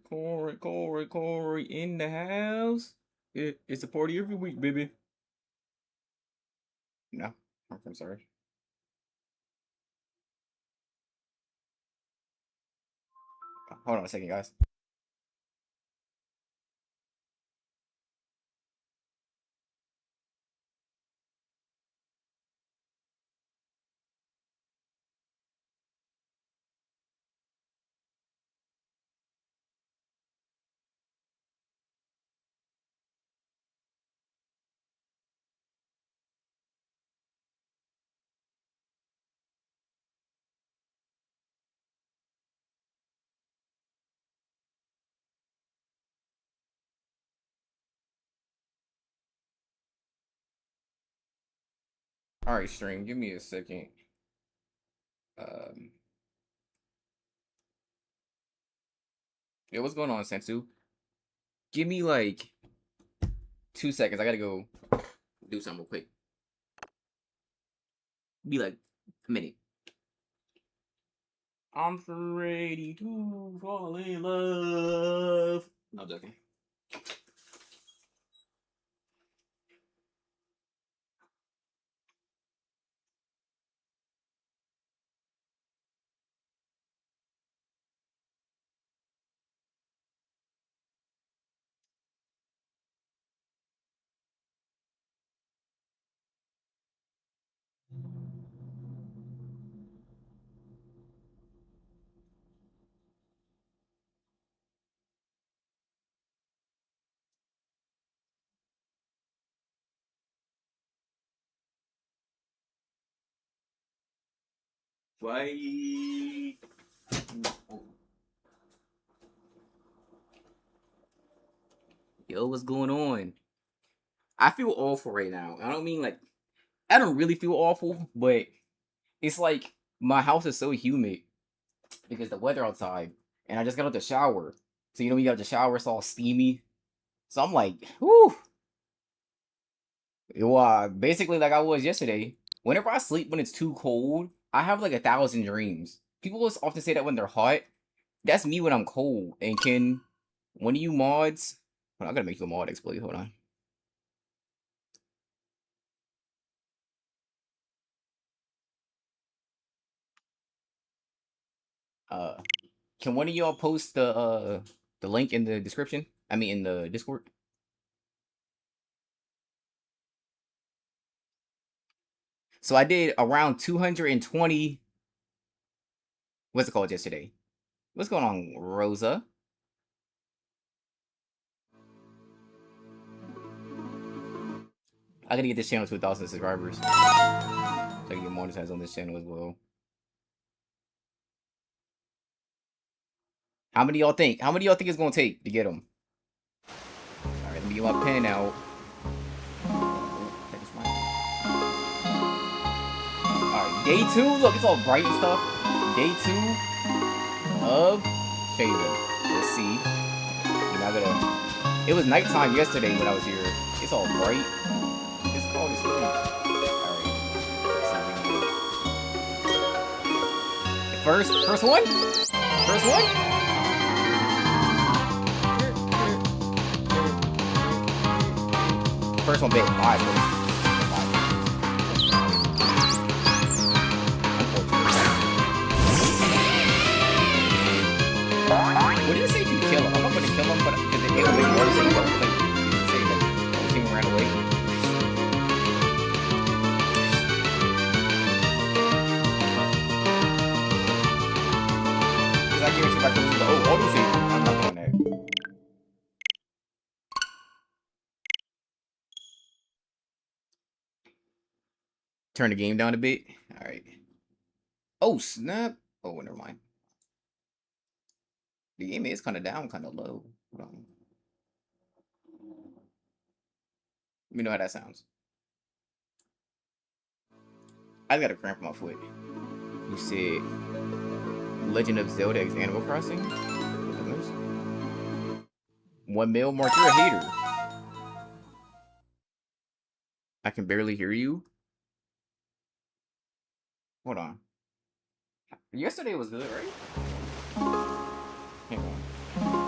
Corey in the house. It's a party every week, baby. No, I'm sorry. Hold on a second, guys. All right, stream. Give me a second. Um, yeah, what's going on, Sensu? Give me like 2 seconds. I gotta go do something real quick. Be like a minute. I'm so ready to fall in love. No, I'm joking. Why? Yo, what's going on? I feel awful right now. I don't mean like I don't really feel awful, but it's like my house is so humid because the weather outside, and I just got out the shower. So you know when you got the shower, it's all steamy. So I'm like, whew. Well, basically like I was yesterday. Whenever I sleep when it's too cold, I have like 1,000 dreams. People often say that when they're hot. That's me when I'm cold. And can one of you mods? Hold on, I gotta make you a mod exploit. Hold on. Uh, can one of y'all post the link in the description? I mean in the Discord. So I did around 220. What's it called yesterday? What's going on, Rosa? I gotta get this channel to 1,000 subscribers. So I can get monetized on this channel as well. How many y'all think? How many y'all think it's gonna take to get them? All right, let me get my pen out. All right, day 2. Look, it's all bright and stuff. Day 2 of SHAYMIN. Let's see. You're not gonna. It was nighttime yesterday when I was here. It's all bright. It's cold as hell. First one? First one? First one big. Alright, what did you say if you kill him? I'm not gonna kill him, but because it will make you want to say don't like you say that the whole team ran away. Because I guarantee if I come to the auto save, I'm not doing that. Turn the game down a bit. Alright. Oh snap. Oh, never mind. The game is kind of down, kind of low. Hold on. Let me know how that sounds. I got a cramp in my foot. You said Legend of Zelda X Animal Crossing? 1 mil, Mark, you're a hater. I can barely hear you. Hold on. Yesterday was good, right? Hang on.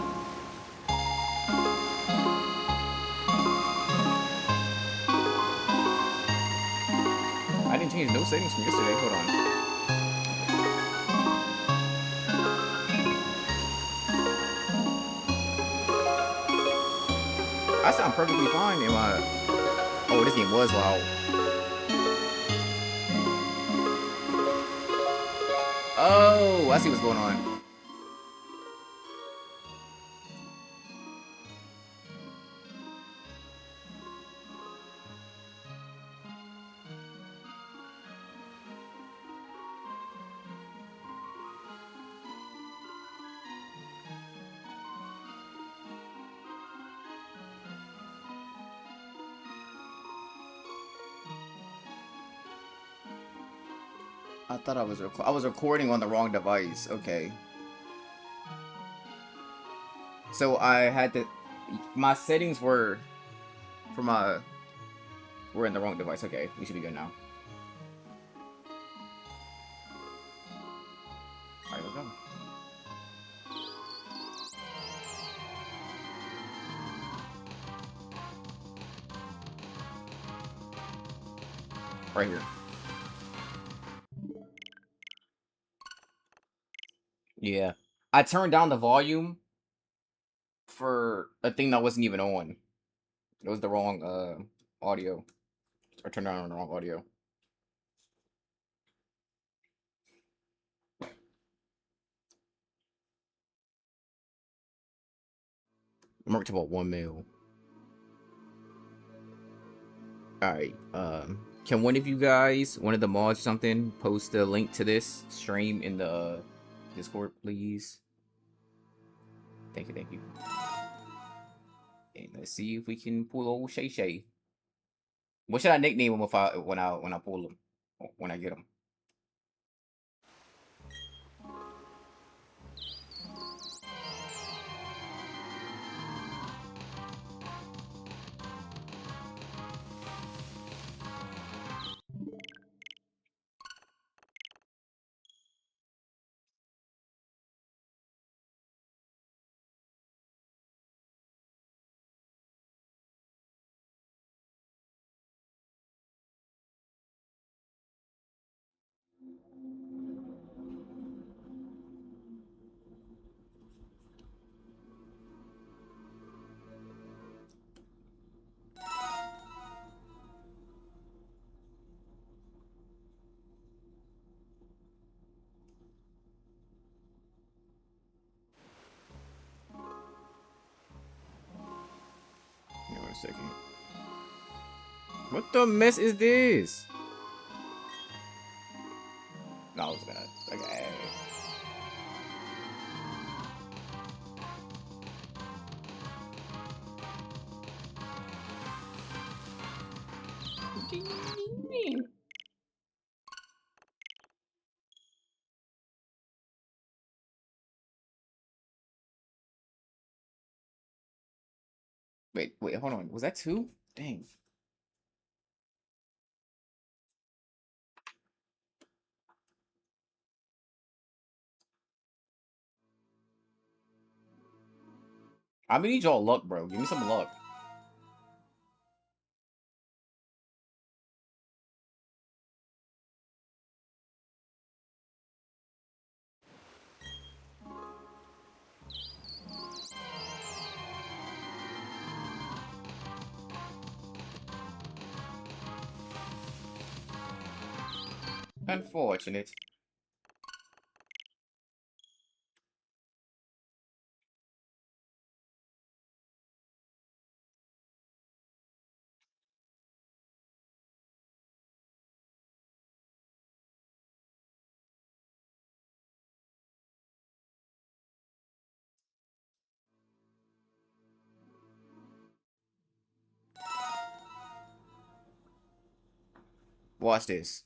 changed no settings from yesterday. Hold on. I sound perfectly fine in my... Oh, this game was loud. Oh, I see what's going on. I thought I was recording on the wrong device. Okay. So I had to... My settings were... For my... We're in the wrong device. Okay, we should be good now. Alright, let's go. Right here. Yeah. I turned down the volume for a thing that wasn't even on. It was the wrong audio. I turned on the wrong audio. I'm working about 1 mil. Alright, can one of you guys, one of the mods or something, post a link to this stream in the Discord, please? Thank you, thank you. And let's see if we can pull old Shay Shay. What should I nickname him if when I pull him? When I get him? Hang on a second. What the mess is this? No, I was gonna... Okay. Wait, hold on. Was that 2? Dang. I'm gonna need y'all luck, bro. Give me some luck. Unfortunate. Watch this.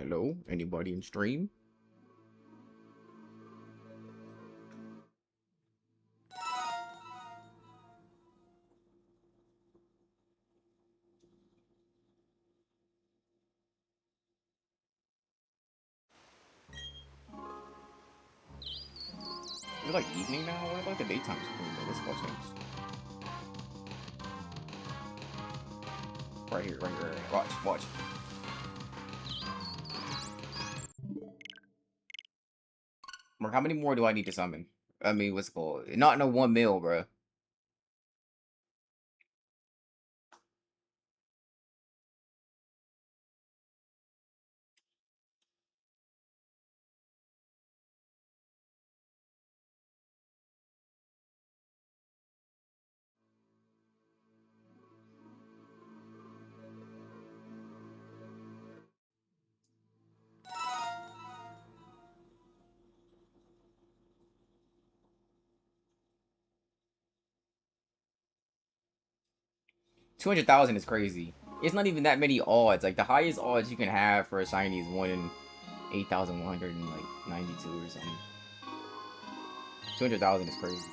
Hello? Anybody in stream? Is it like evening now? What about the daytime screen though? What's about changed? Right here, right here, right here. Watch, watch. Mark, how many more do I need to summon? I mean, what's it called? Not no 1 mil, bro. 200,000 is crazy. It's not even that many odds. Like, the highest odds you can have for a shiny is 1 in 8,192 or something. 200,000 is crazy.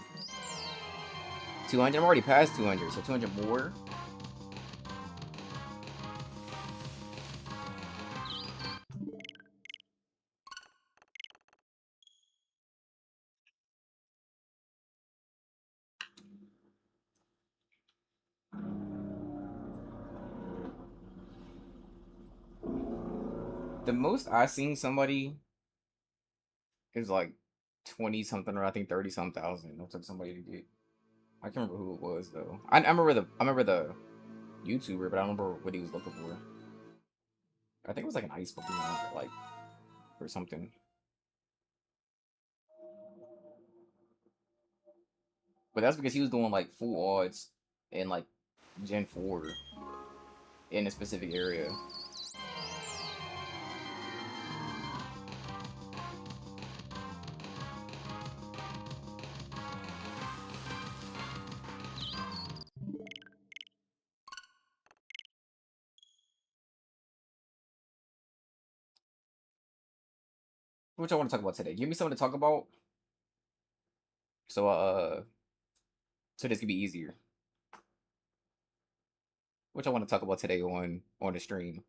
200? I'm already past 200, so 200 more? The most I seen somebody is like 20 something, or I think 30 some thousand. It took somebody to get. I can't remember who it was though. I remember the YouTuber, but I don't remember what he was looking for. I think it was like an ice Pokemon, or like, or something. But that's because he was doing like full odds in like Gen 4 in a specific area. Which I want to talk about today. Give me something to talk about, so so this could be easier. Which I want to talk about today on the stream.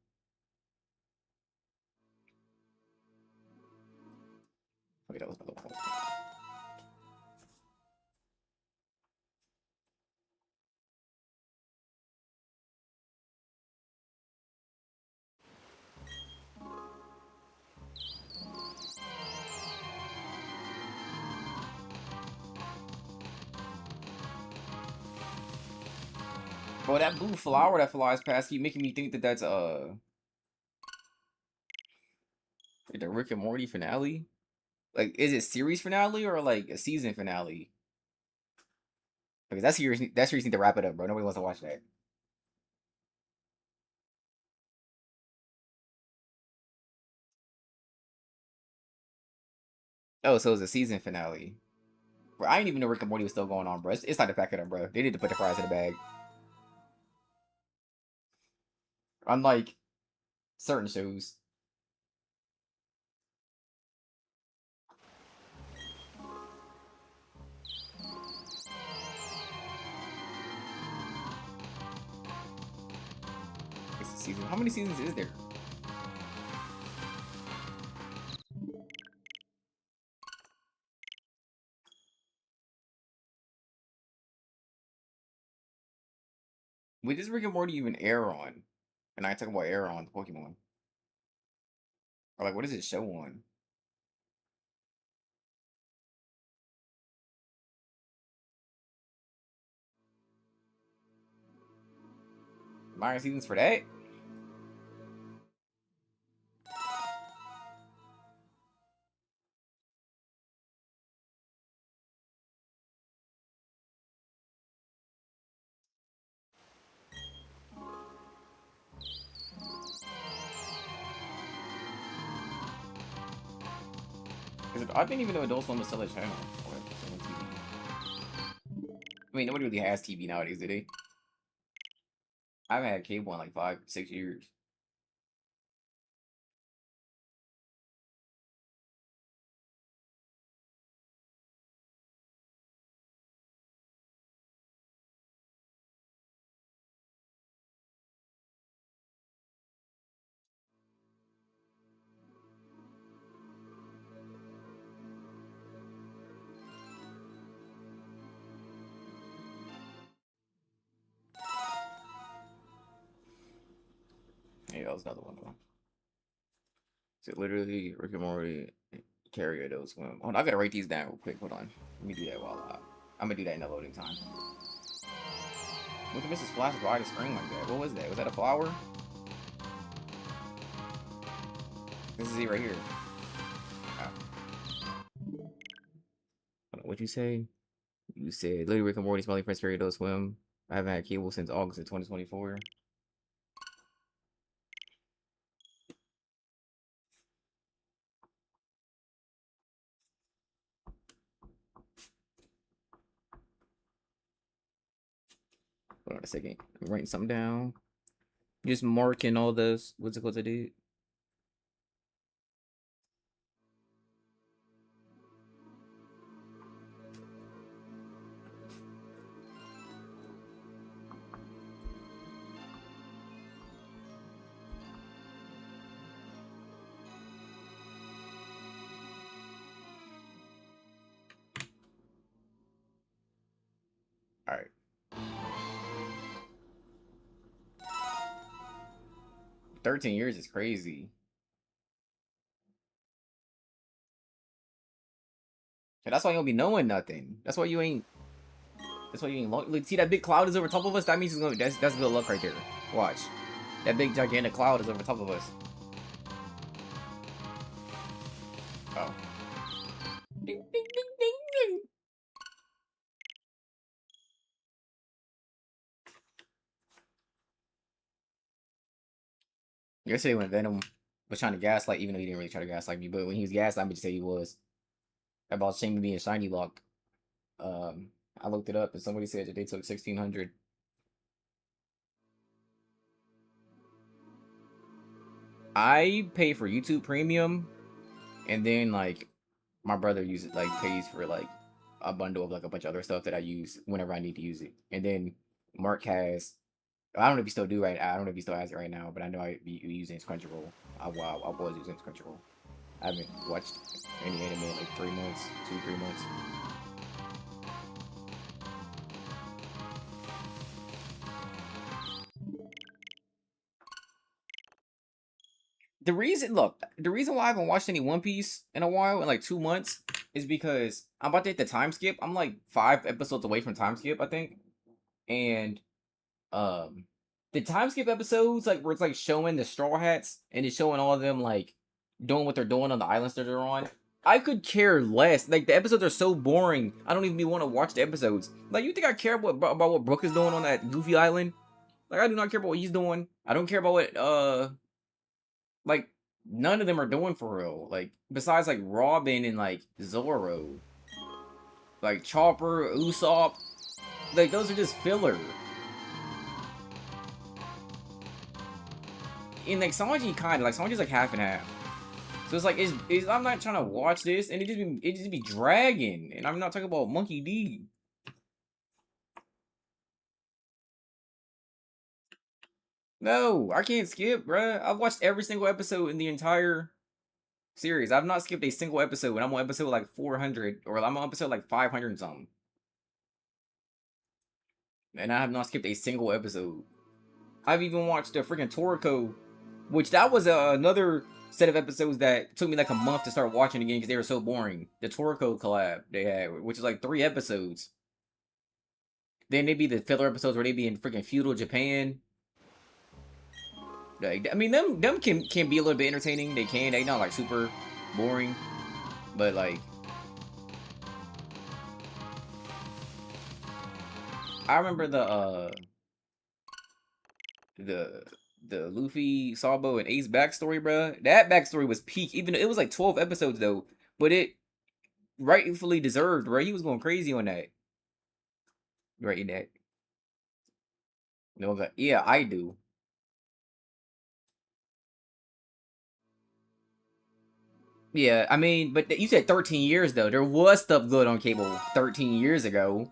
Okay, that was another one. Bro, that blue flower that flies past keep making me think that that's the Rick and Morty finale. Like, is it series finale or like a season finale? Because that's series. That series need to wrap it up, bro. Nobody wants to watch that. Oh, so it's a season finale. Bro, I didn't even know Rick and Morty was still going on, bro. It's time to pack it up, bro. They need to put the fries in the bag. Unlike certain shows. It's a season. How many seasons is there? Wait, does Rick and Morty even air on? And I talk about air on the Pokemon. Or like, what does it show on? Minor seasons for that? I didn't even know Adult Swim was still a channel. Or still on TV. I mean, nobody really has TV nowadays, do they? I haven't had cable in like 5, 6 years. that was another one though. So literally, Rick and Morty, carry Adult Swim. Hold on, I gotta write these down real quick. Hold on, let me do that while I'm gonna do that in the loading time. Look at Mrs. Flash ride a screen like that. What was that? Was that a flower? This is it right here. Oh. What'd you say? You said Lily Rick and Morty, Smelly Prince, Carry Adult Swim. I haven't had cable since August of 2024. Hold on a second. I'm writing something down. Just marking all those. What's it called to do? All right. 13 years is crazy. And that's why you don't be knowing nothing. That's why you ain't. That's why you ain't. Like, see that big cloud is over top of us. That means it's gonna. That's good luck right there. Watch. That big gigantic cloud is over top of us. Oh. Ding, ding, ding, ding, ding. Yesterday when Venom was trying to gaslight, even though he didn't really try to gaslight me, but when he was gaslighting, I'm just say he was about SHAYMIN being shiny locked. I looked it up and somebody said that they took 1,600. I pay for YouTube Premium, and then like my brother uses like pays for like a bundle of like a bunch of other stuff that I use whenever I need to use it. And then Mark has, I don't know if he still do right. I don't know if he still has it right now, but I know I be using his Crunchyroll. I was using his Crunchyroll. I haven't watched any anime in like 3 months, 2-3 months. The reason why I haven't watched any One Piece in a while, in like 2 months, is because I'm about to hit the time skip. I'm like 5 episodes away from time skip, I think. And the time skip episodes, like where it's like showing the Straw Hats and it's showing all of them like doing what they're doing on the islands that they're on. I could care less. Like the episodes are so boring. I don't even want to watch the episodes. Like you think I care about what Brook is doing on that Goofy Island? Like I do not care about what he's doing. I don't care about what like none of them are doing for real. Like besides like Robin and like Zoro, like Chopper, Usopp, like those are just filler. And like Sanji Sanji's like half and half. So it's like I'm not trying to watch this and it just be dragging. And I'm not talking about Monkey D. No, I can't skip, bruh. I've watched every single episode in the entire series. I've not skipped a single episode, and I'm on episode like 400, or I'm on episode like 500 and something. And I have not skipped a single episode. I've even watched the freaking Toriko, which that was another set of episodes that took me like a month to start watching again because they were so boring. The Toriko collab they had, which is like 3 episodes. Then they be the filler episodes where they be in freaking feudal Japan. Like, I mean, them can be a little bit entertaining. They not like super boring, but like I remember the Luffy, Sabo, and Ace backstory, bro. That backstory was peak. Even it was like 12 episodes though, but it rightfully deserved. Right, he was going crazy on that. Right in that. No, yeah, I do. Yeah, I mean, but you said 13 years though. There was stuff good on cable 13 years ago.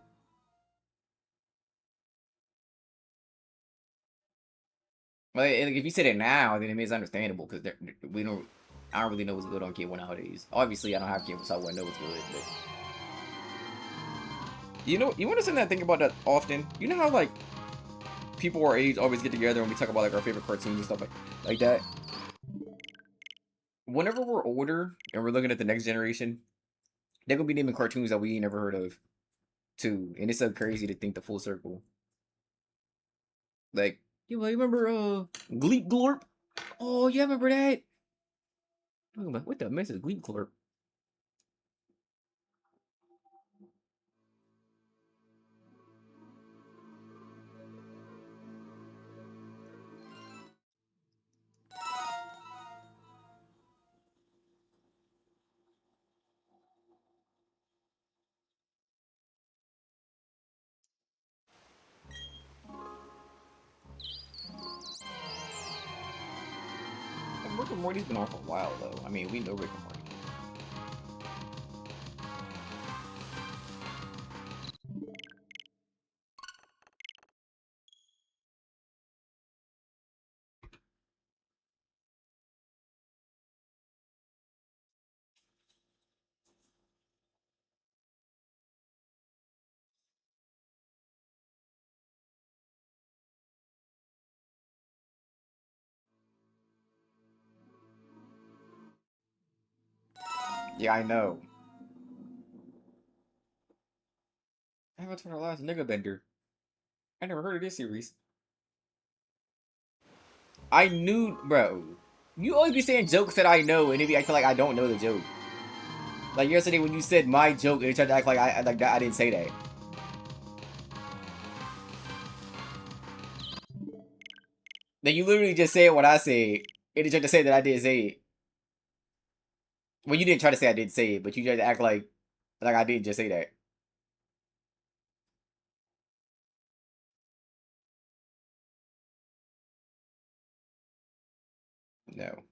Like, if you said it now, then it means understandable because we don't. I don't really know what's good on cable nowadays. Obviously, I don't have cable, so I wouldn't know what's good. But you know, you want to something I think about that often. You know how like people our age always get together and we talk about like our favorite cartoons and stuff like that. Whenever we're older and we're looking at the next generation, they're gonna be naming cartoons that we ain't never heard of too. And it's so crazy to think the full circle. Like, you remember Gleep Glorp? Oh yeah, remember that? What the mess is Gleep Glorp? Rick and Morty's been on for a while though. I mean, we know Rick and Morty. Yeah, I know. Avatar: The Last Nigga Bender. I never heard of this series. I knew, bro. You always be saying jokes that I know, and it be acting like I don't know the joke. Like yesterday when you said my joke, and you tried to act like I didn't say that. Then you literally just said what I said, and you tried to say that I didn't say it. Well, you didn't try to say I didn't say it, but you tried to act like I didn't just say that. No.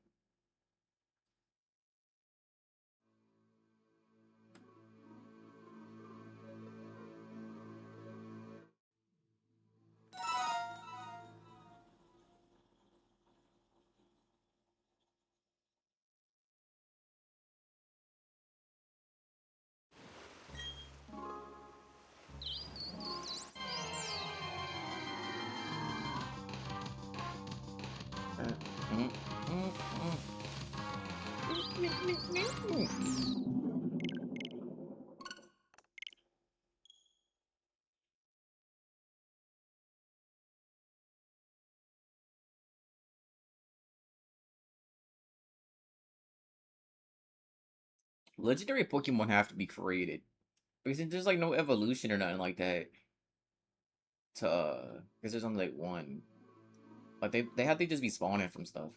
Legendary Pokemon have to be created because there's like no evolution or nothing like that. Because there's only like one. Like they have to just be spawning from stuff.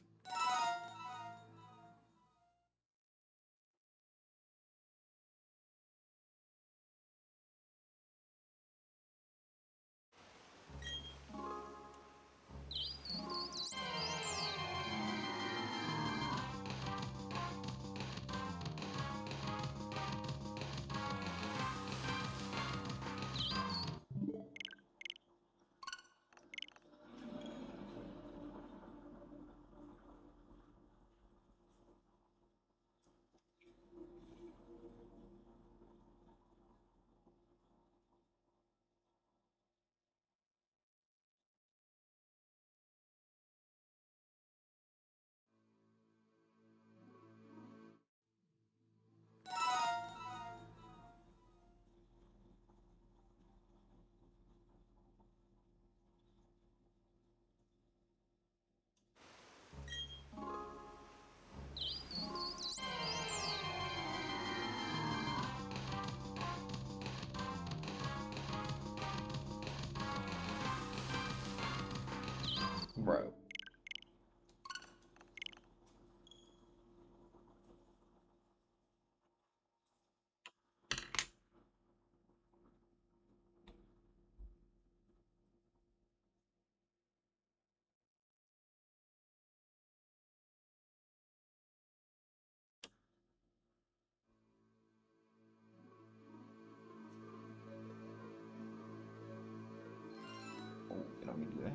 Bro. Oh, you don't need to do that.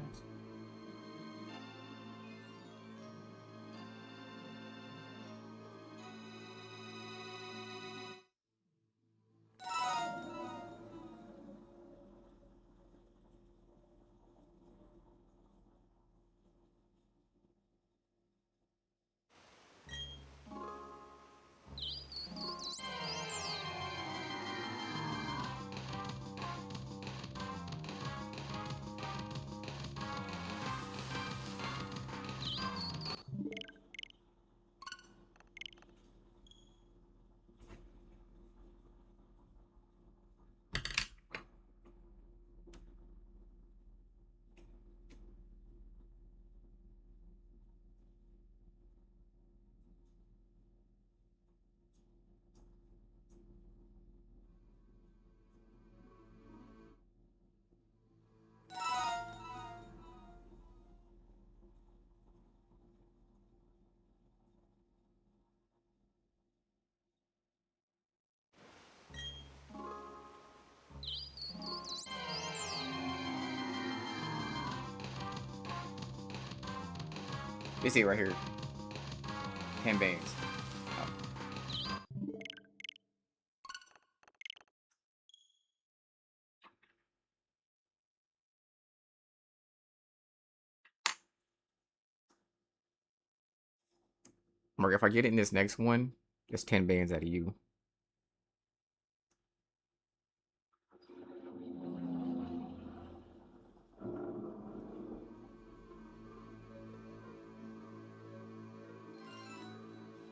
They say right here. 10 bands. Oh. Mark, if I get it in this next one, it's 10 bands out of you.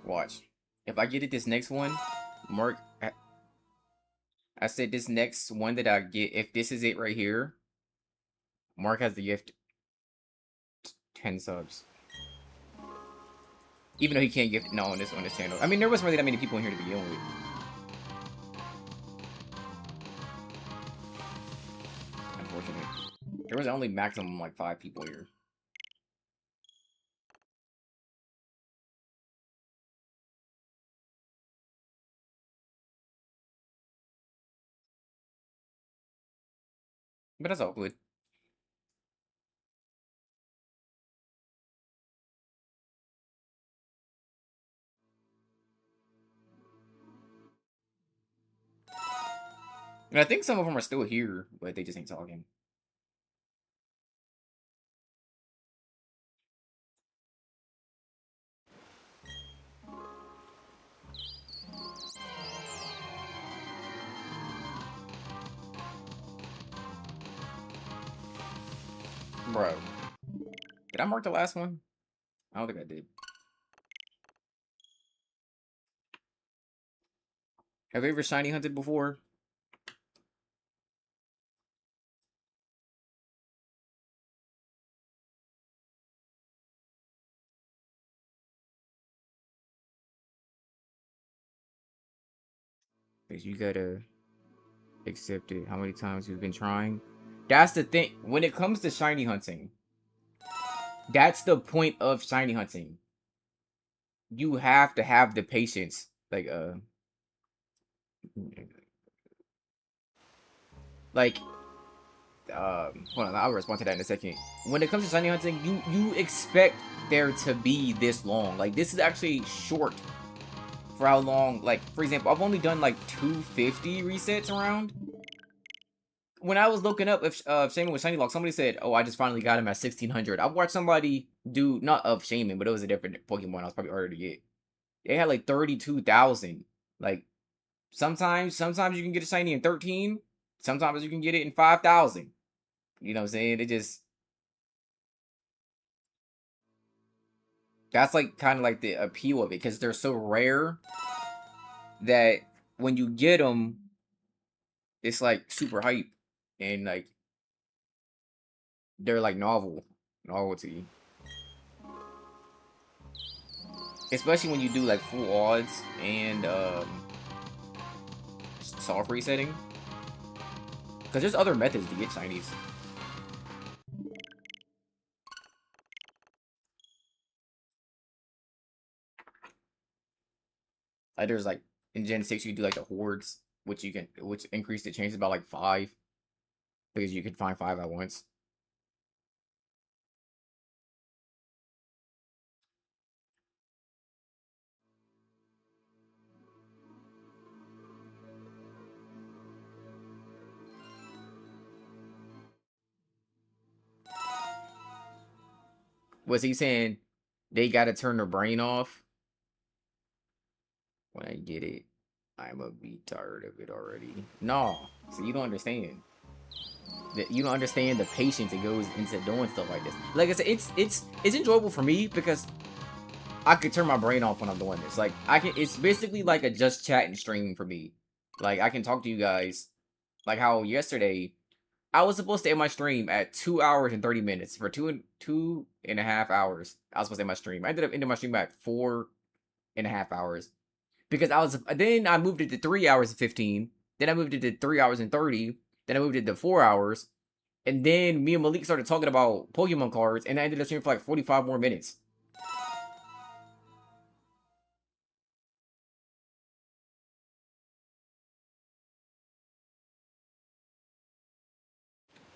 Watch. If I get it this next one, Mark, I said this next one that I get, if this is it right here, Mark has the gift 10 subs. Even though he can't gift no on this channel. I mean, there wasn't really that many people in here to begin with. Unfortunately. There was only maximum like 5 people here. But that's all good. And I think some of them are still here, but they just ain't talking. Bro. Did I mark the last one? I don't think I did. Have you ever shiny hunted before? Because you gotta accept it. How many times you've been trying? That's the thing. When it comes to shiny hunting, that's the point of shiny hunting. You have to have the patience. Like, hold on, I'll respond to that in a second. When it comes to shiny hunting, you expect there to be this long. Like, this is actually short for how long. Like, for example, I've only done like 250 resets around. When I was looking up if SHAYMIN was shiny lock, somebody said, "Oh, I just finally got him at 1600." I watched somebody do not of SHAYMIN, but it was a different Pokemon. I was probably harder to get. They had like 32,000. Like, sometimes you can get a shiny in 13. Sometimes you can get it in 5,000. You know what I'm saying? It just, that's like kind of like the appeal of it, because they're so rare that when you get them, it's like super hype, and like they're like novelty, especially when you do like full odds and soft resetting, because there's other methods to get shinies. Like, there's like in Gen 6 you can do like the hordes, which increase the chances by like 5, because you can find 5 at once. Was he saying they gotta turn their brain off? When I get it, I'ma be tired of it already. No, so you don't understand. You don't understand the patience it goes into doing stuff like this. Like I said, it's enjoyable for me because I could turn my brain off when I'm doing this. Like, I can. It's basically like a just chatting stream for me. Like, I can talk to you guys. Like how yesterday I was supposed to end my stream at 2 hours and 30 minutes. For two and a half hours, I was supposed to end my stream. I ended up ending my stream at 4.5 hours. Because then I moved it to 3 hours and 15. Then I moved it to 3 hours and 30. Then I moved it to 4 hours. And then me and Malik started talking about Pokemon cards, and I ended up streaming for like 45 more minutes.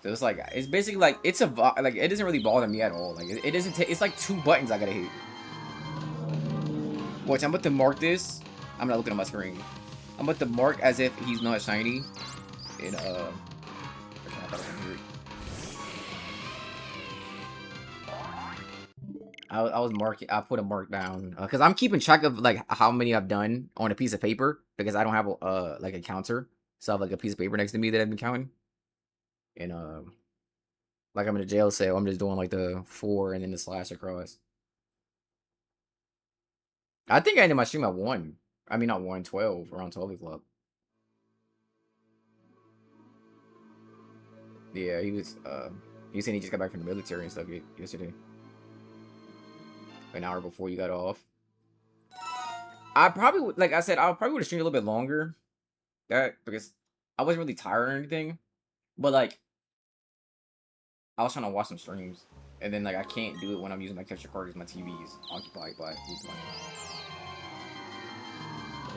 So it's like it's basically like like it doesn't really bother me at all. Like it doesn't take. It's like 2 buttons I gotta hit. Watch, I'm about to mark this. I'm not looking at my screen. I'm about to mark as if he's not shiny. And okay, I thought I was gonna hear it. I was marking. I put a mark down because I'm keeping track of like how many I've done on a piece of paper because I don't have like a counter. So I have like a piece of paper next to me that I've been counting. And like I'm in a jail cell. I'm just doing like the 4 and then the slash across. I think I ended my stream at 1. I mean not 1, 12, around 12 o'clock. Yeah, he said he just got back from the military and stuff yesterday. An hour before you got off. I probably would, like I said, I probably would have streamed a little bit longer. That because I wasn't really tired or anything. But like I was trying to watch some streams. And then like I can't do it when I'm using my capture card because my TV is occupied by who's playing.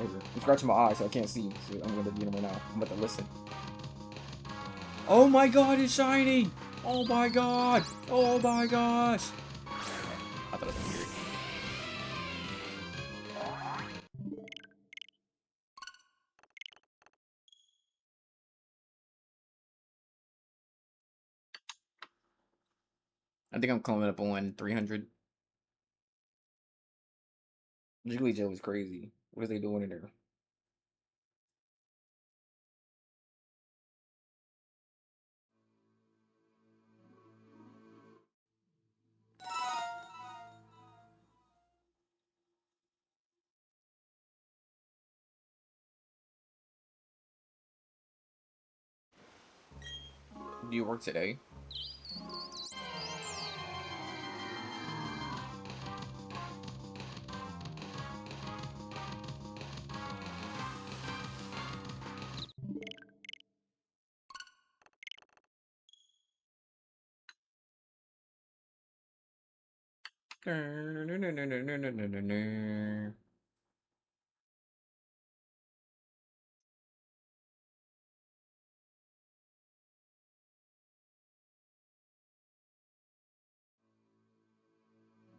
I'm scratching my eyes so I can't see. So I'm gonna get him right now. I'm about to listen. Oh my god, it's shiny! Oh my god! Oh my gosh! I thought it was weird. I think I'm coming up on 300. Jiggly Joe is crazy. What is they doing in there? Do you work today?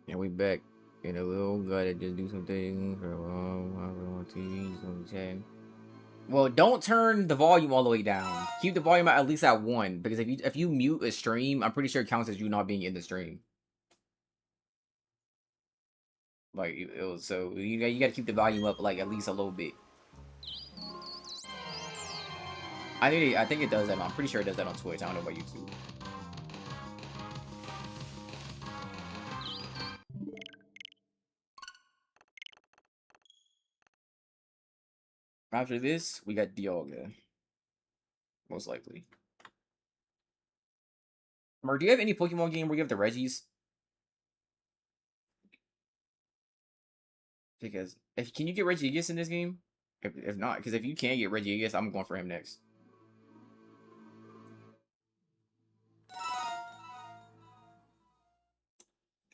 And we back. And a little gotta just do some things for a while on TV, some chatting. Well, don't turn the volume all the way down. Keep the volume at least at 1, because if you mute a stream, I'm pretty sure it counts as you not being in the stream. Like so you gotta keep the volume up like at least a little bit. I think it does that. I'm pretty sure it does that on Twitch. I don't know about YouTube. After this, we got Dialga. Most likely. Mark, do you have any Pokemon game where you have the Reggies? Because if can you get Regigigas in this game? If not, because if you can't get Regigigas, I'm going for him next.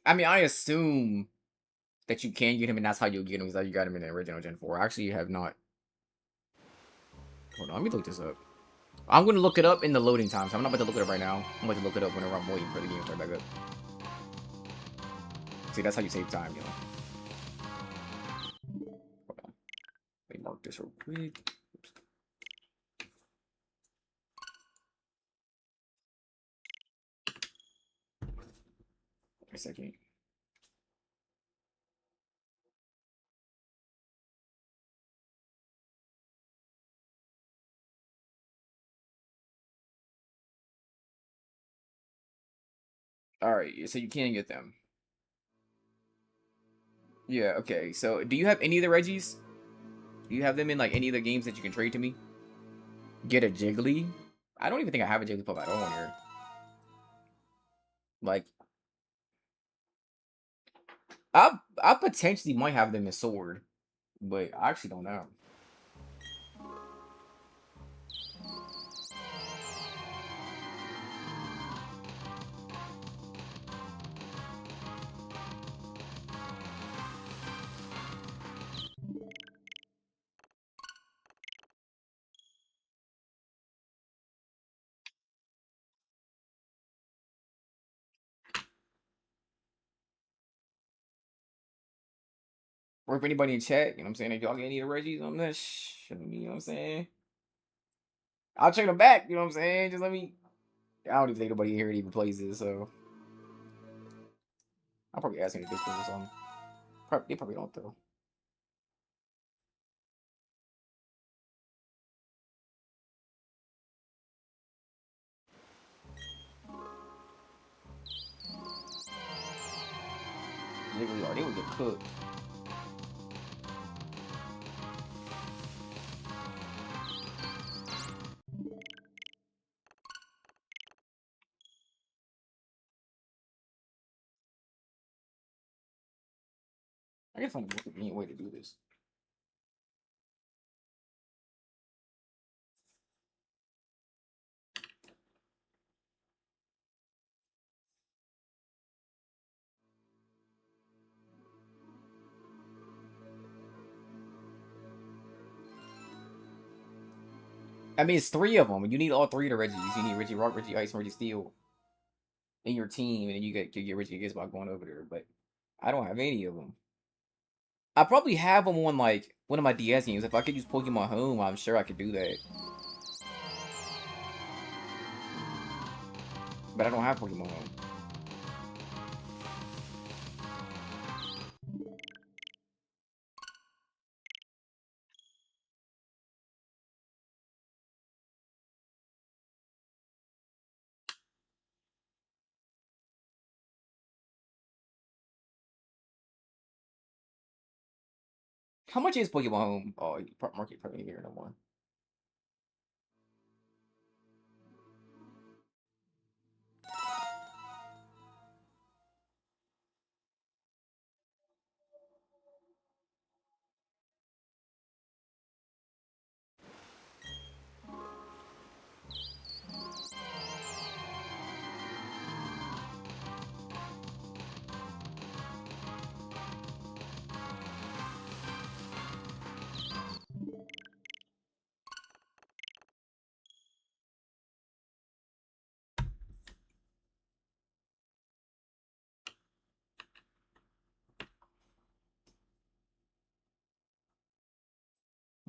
I mean, I assume that you can get him, and that's how you'll get him, because you got him in the original Gen 4. Actually, you have not. Hold on, let me look this up. I'm going to look it up in the loading time, so I'm not about to look it up right now. I'm about to look it up whenever I'm waiting for the game to start back up. See, that's how you save time, you know. Hold on. Let me mark this real quick. Oops. A second. Alright, so you can get them. Yeah, okay. So, do you have any of the Reggies? Do you have them in, like, any of the games that you can trade to me? Get a Jiggly? I don't even think I have a Jigglypuff at all in here. Like, I potentially might have them in Sword, but I actually don't know. Or if anybody in chat, you know what I'm saying, if y'all get any of the Reggies on this, you know what I'm saying? I'll check them back, you know what I'm saying? Just let me. I don't even think nobody here even plays this, so. I'll probably ask him if Discord or something. They probably don't, though. They would get cooked. I guess I'm a convenient way to do this. I mean, it's 3 of them. You need all 3 of the Reggies. You need Reggie Rock, Reggie Ice, and Reggie Steel in your team, and then you get Reggie Gibbs by going over there. But I don't have any of them. I probably have them on like one of my DS games. If I could use Pokemon Home, I'm sure I could do that. But I don't have Pokemon Home. How much is Pokemon Home? Oh, market probably here no more.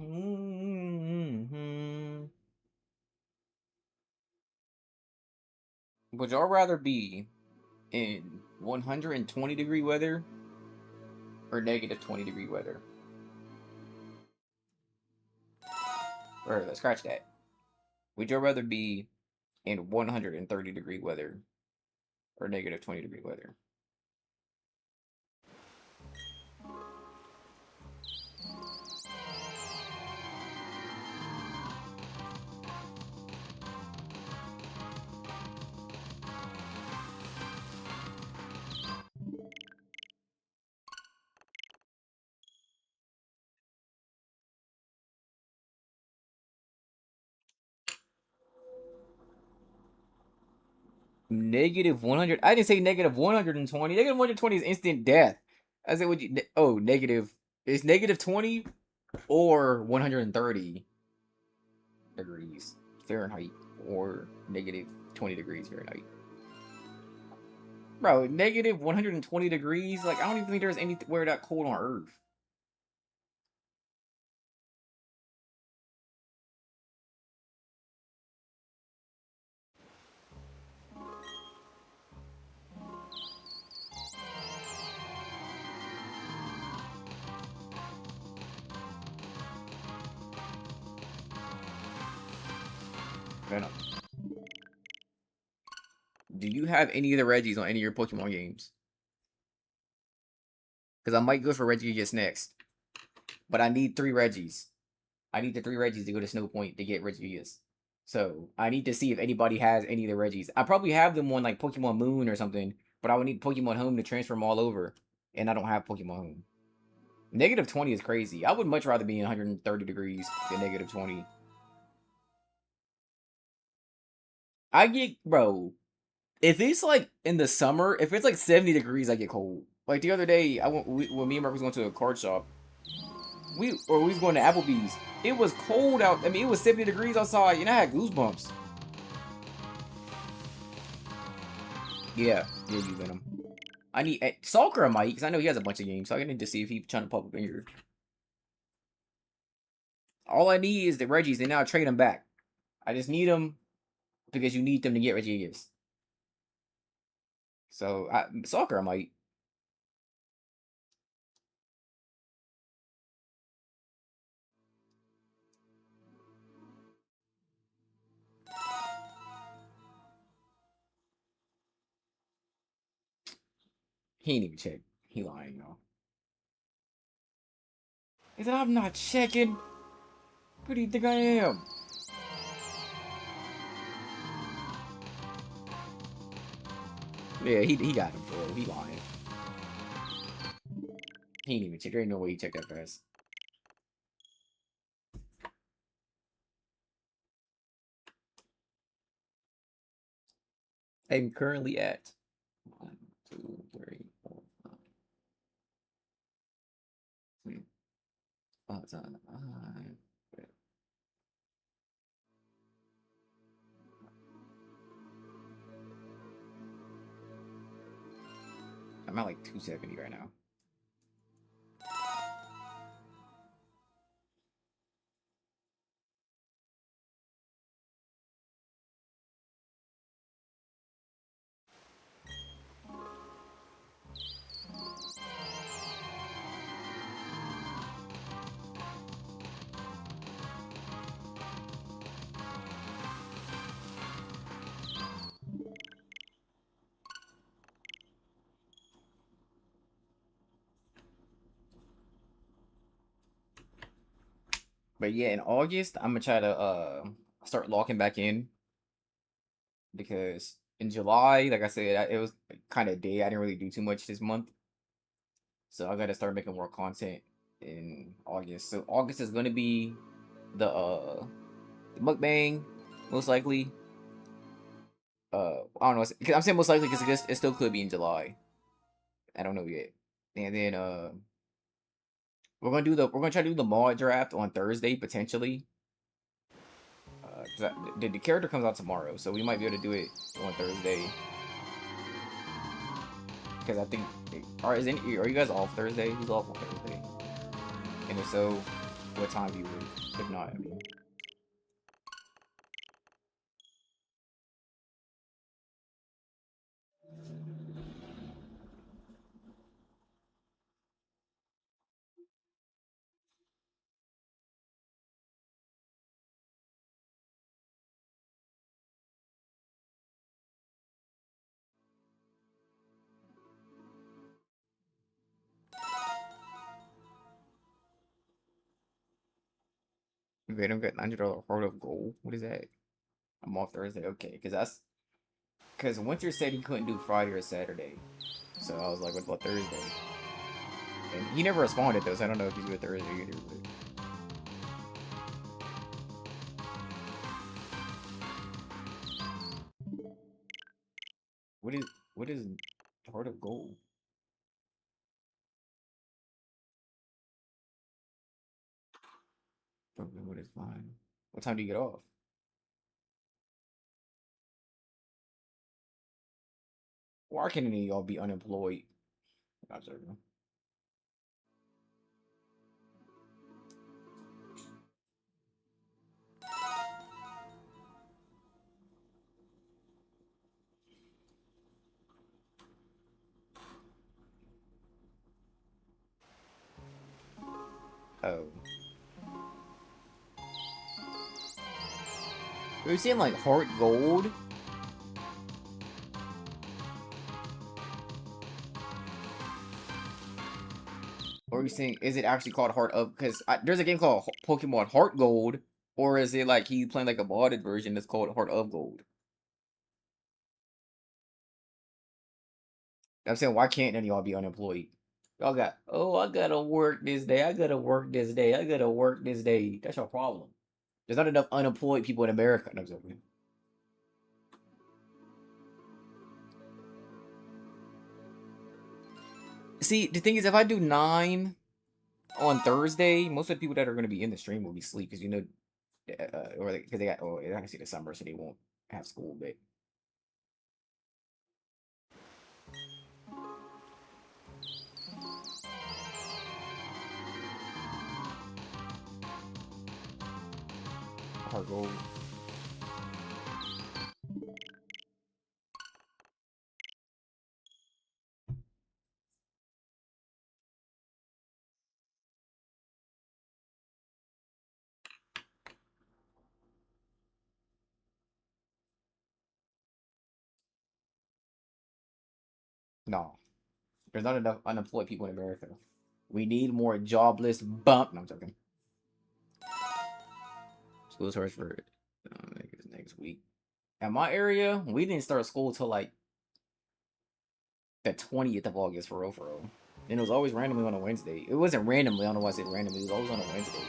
Mm-hmm. Would y'all rather be in 120-degree weather or negative 20-degree weather? Or let's scratch that. Would you rather be in 130-degree weather or negative 20-degree weather? Negative 100. I didn't say negative 120. Negative 120 is instant death. I said, would you? Oh, negative. It's negative 20 or 130 degrees Fahrenheit or negative 20 degrees Fahrenheit. Bro, negative 120 degrees? Like, I don't even think there's anywhere that cold on Earth. Venom. Do you have any of the Reggies on any of your Pokemon games? Because I might go for Regigigas next. But I need 3 Reggies. I need the 3 Reggies to go to Snow Point to get Regigigas. So I need to see if anybody has any of the Reggies. I probably have them on like Pokemon Moon or something. But I would need Pokemon Home to transfer them all over. And I don't have Pokemon Home. Negative 20 is crazy. I would much rather be in 130 degrees than negative 20. I get, bro, if it's like in the summer, if it's like 70 degrees, I get cold. Like the other day, when me and Mark was going to a card shop, we was going to Applebee's. It was cold out. I mean, it was 70 degrees outside, and I had goosebumps. Yeah, you Venom. I need soccer. I might, because I know he has a bunch of games, so I need to see if he's trying to pop up in here. All I need is the Reggies. Then I'll trade them back. I just need them because you need them to get Reggie gifts. So soccer, I might. He ain't even check. He lying, y'all. He said, I'm not checking. Who do you think I am? Yeah, he got him for real. He lying. He ain't even check. There ain't no way he checked that fast. I'm currently at 1, 2, 3, 4, 5, 6, 7, 8. I'm at like 270 right now. But yeah, in August, I'm gonna try to start locking back in because in July, like I said, it was kind of dead. I didn't really do too much this month, so I gotta start making more content in August. So August is gonna be the mukbang, most likely. I don't know. I'm saying most likely because it still could be in July. I don't know yet. And then we're gonna try to do the mod draft on Thursday potentially. The character comes out tomorrow, so we might be able to do it on Thursday. Because I think, are you guys off Thursday? Who's off on Thursday? And if so, what time do you leave? If not, I mean, okay, don't get $900 Heart of Gold. What is that? I'm off Thursday. Okay, because Winter said he couldn't do Friday or Saturday, so I was like, what about Thursday? And he never responded though, so I don't know if he's good Thursday either. But what is what is Heart of Gold? What is fine? What time do you get off? Why can't any of y'all be unemployed? Not certain. Oh. Are you saying like Heart Gold? Or are you saying, is it actually called Heart of? Because there's a game called Pokemon Heart Gold. Or is it like he playing like a modded version that's called Heart of Gold? I'm saying, why can't any of y'all be unemployed? Y'all got, oh, I gotta work this day. I gotta work this day. I gotta work this day. That's your problem. There's not enough unemployed people in America. No, I'm joking. See, the thing is, if I do 9 on Thursday, most of the people that are going to be in the stream will be asleep because or because they got, oh, they're not gonna see the summer, so they won't have school. But our goal. No, there's not enough unemployed people in America. We need more jobless bump. No, I'm joking. School starts for next week. At my area, we didn't start school till like the 20th of August for real, for real. And it was always randomly on a Wednesday. It wasn't randomly. I don't know why I said randomly. It was always on a Wednesday.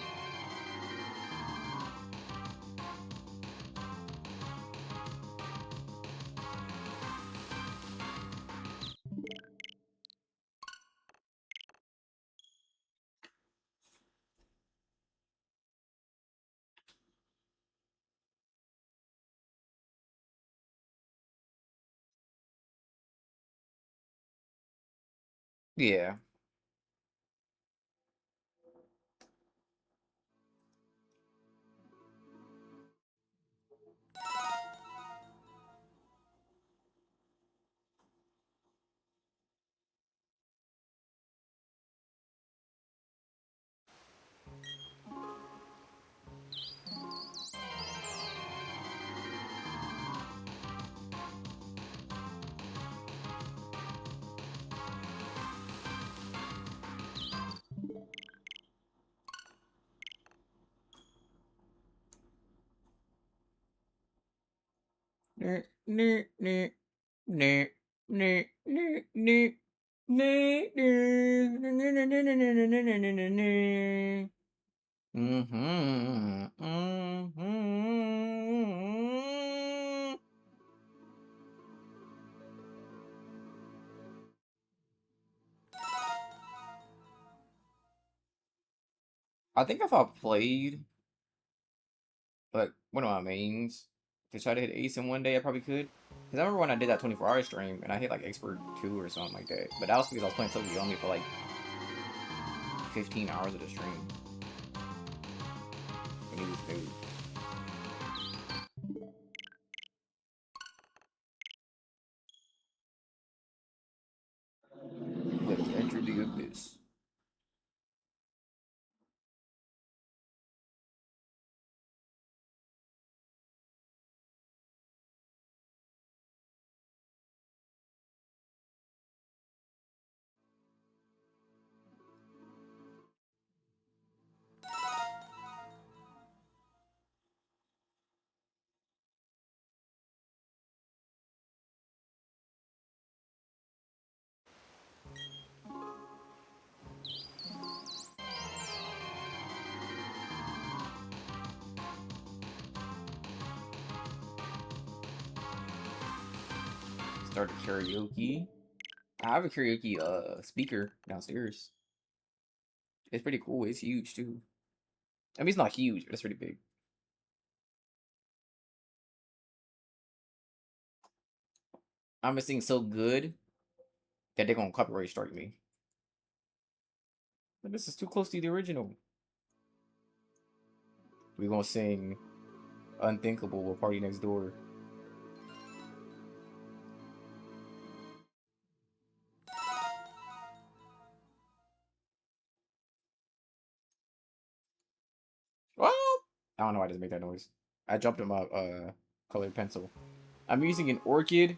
Yeah. I think if I played like one of my mains to try to hit ace in one day, I probably could. Because I remember when I did that 24-hour stream and I hit like expert 2 or something like that. But that was because I was playing Tokyo only for like 15 hours of the stream. And he was new. Let us enter the abyss. Start a karaoke. I have a karaoke speaker downstairs. It's pretty cool. It's huge too. I mean, it's not huge, but it's pretty big. I'm gonna sing so good that they're gonna copyright strike me. But this is too close to the original. We're gonna sing Unthinkable with Party Next Door. Well, I don't know why I just made that noise. I dropped in my colored pencil. I'm using an orchid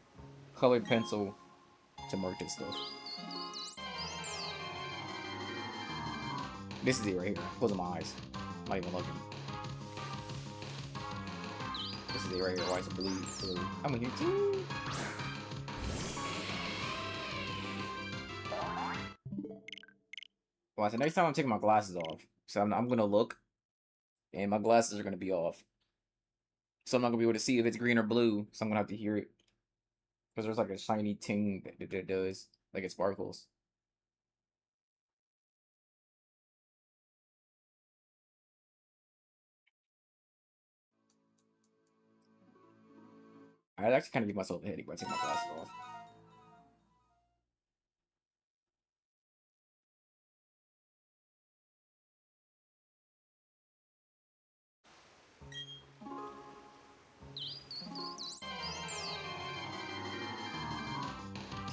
colored pencil to mark this stuff. This is it right here. Closing my eyes. Not even looking. This is it right here. Why is it blue? I'm in here too. Well, so next time I'm taking my glasses off. So I'm gonna look, and my glasses are gonna be off. So I'm not gonna be able to see if it's green or blue. So I'm gonna have to hear it. Because there's like a shiny ting that does. Like it sparkles. I actually kind of give myself a headache by taking my glasses off.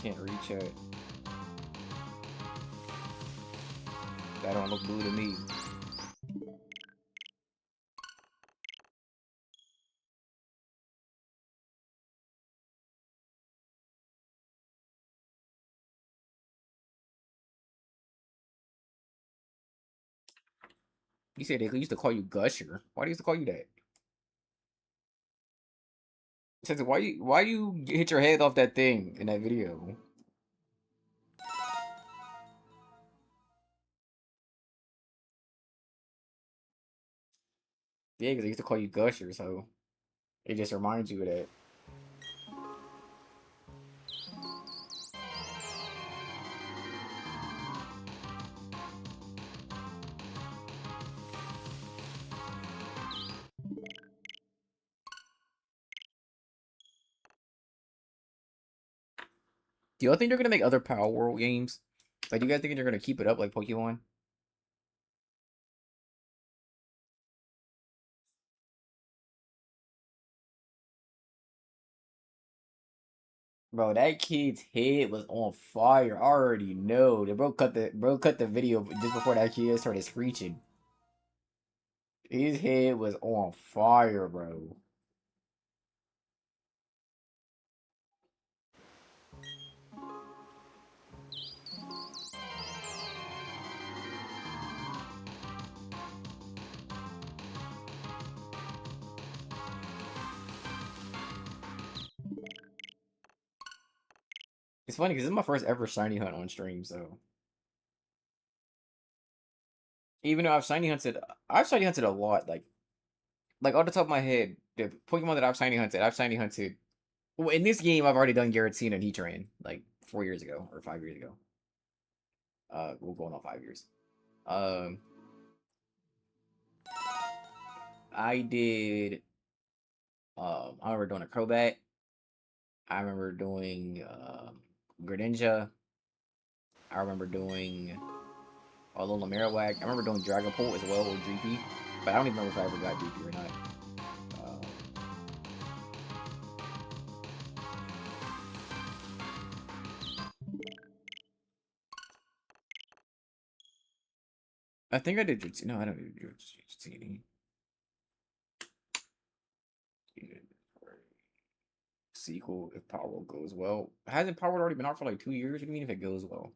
Can't reach it. That don't look blue to me. You said they used to call you Gusher. Why do they used to call you that? Says why you hit your head off that thing in that video? Yeah, because they used to call you Gusher, so it just reminds you of that. Do y'all think they're gonna make other Power World games? Like, do you guys think they're gonna keep it up like Pokemon? Bro, that kid's head was on fire. I already know. The bro cut the video just before that kid started screeching. His head was on fire, bro. It's funny because this is my first ever shiny hunt on stream, so even though I've shiny hunted a lot. Like off the top of my head, the Pokemon that I've shiny hunted. Well, in this game, I've already done Giratina and Heatran like 4 years ago or 5 years ago. We're going on 5 years. Um, I did. I remember doing a Crobat. I remember doing Greninja. I remember doing Alola Marowak. I remember doing Dragapult as well, or GP. But I don't even remember if I ever got GP or not. I think I did Jutsu. No, I don't do Jutsu. Sequel if Power World goes well. Hasn't Power World already been out for like 2 years? What do you mean if it goes well?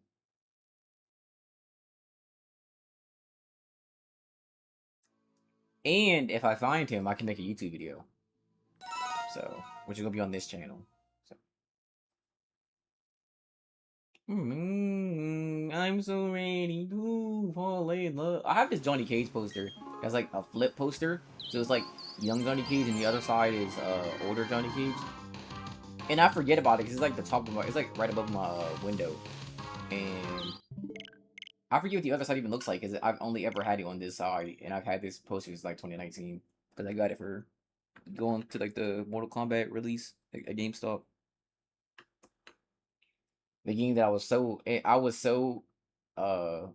And if I find him, I can make a YouTube video. So, which is gonna be on this channel. So. I'm so ready to fall in love. I have this Johnny Cage poster. That's like a flip poster. So it's like young Johnny Cage, and the other side is older Johnny Cage. And I forget about it because it's like the top of my, it's like right above my window. And I forget what the other side even looks like because I've only ever had it on this side, and I've had this poster since like 2019 because I got it for going to like the Mortal Kombat release at GameStop. The game that I was so uh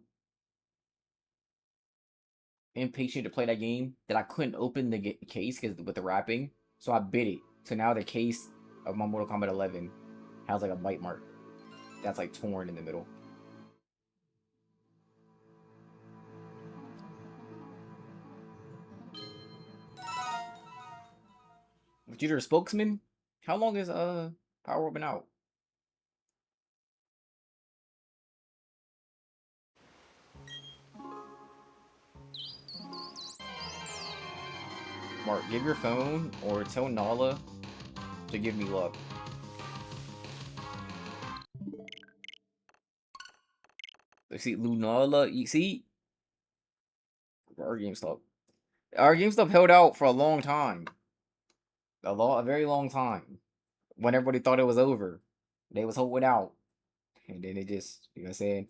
impatient to play that game that I couldn't open the case because with the wrapping, so I bit it. So now the case of my Mortal Kombat 11 has like a bite mark that's like torn in the middle. But you're a spokesman. How long has Power been out? Mark, give your phone or tell Nala to give me luck. Let's see, Lunala. You see, our GameStop. Our GameStop held out for a long time. A very long time. When everybody thought it was over, they was holding out, and then it just, you know what I'm saying.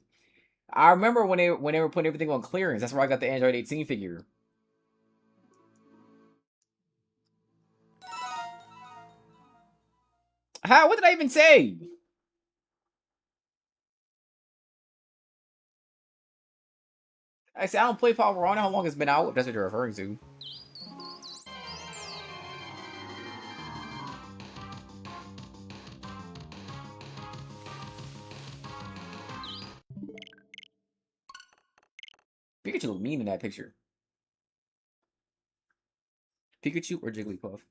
I remember when they were putting everything on clearance. That's where I got the Android 18 figure. How? What did I even say? I said I don't play Power. I don't know how long it's been out. If that's what you're referring to. Pikachu look mean in that picture. Pikachu or Jigglypuff?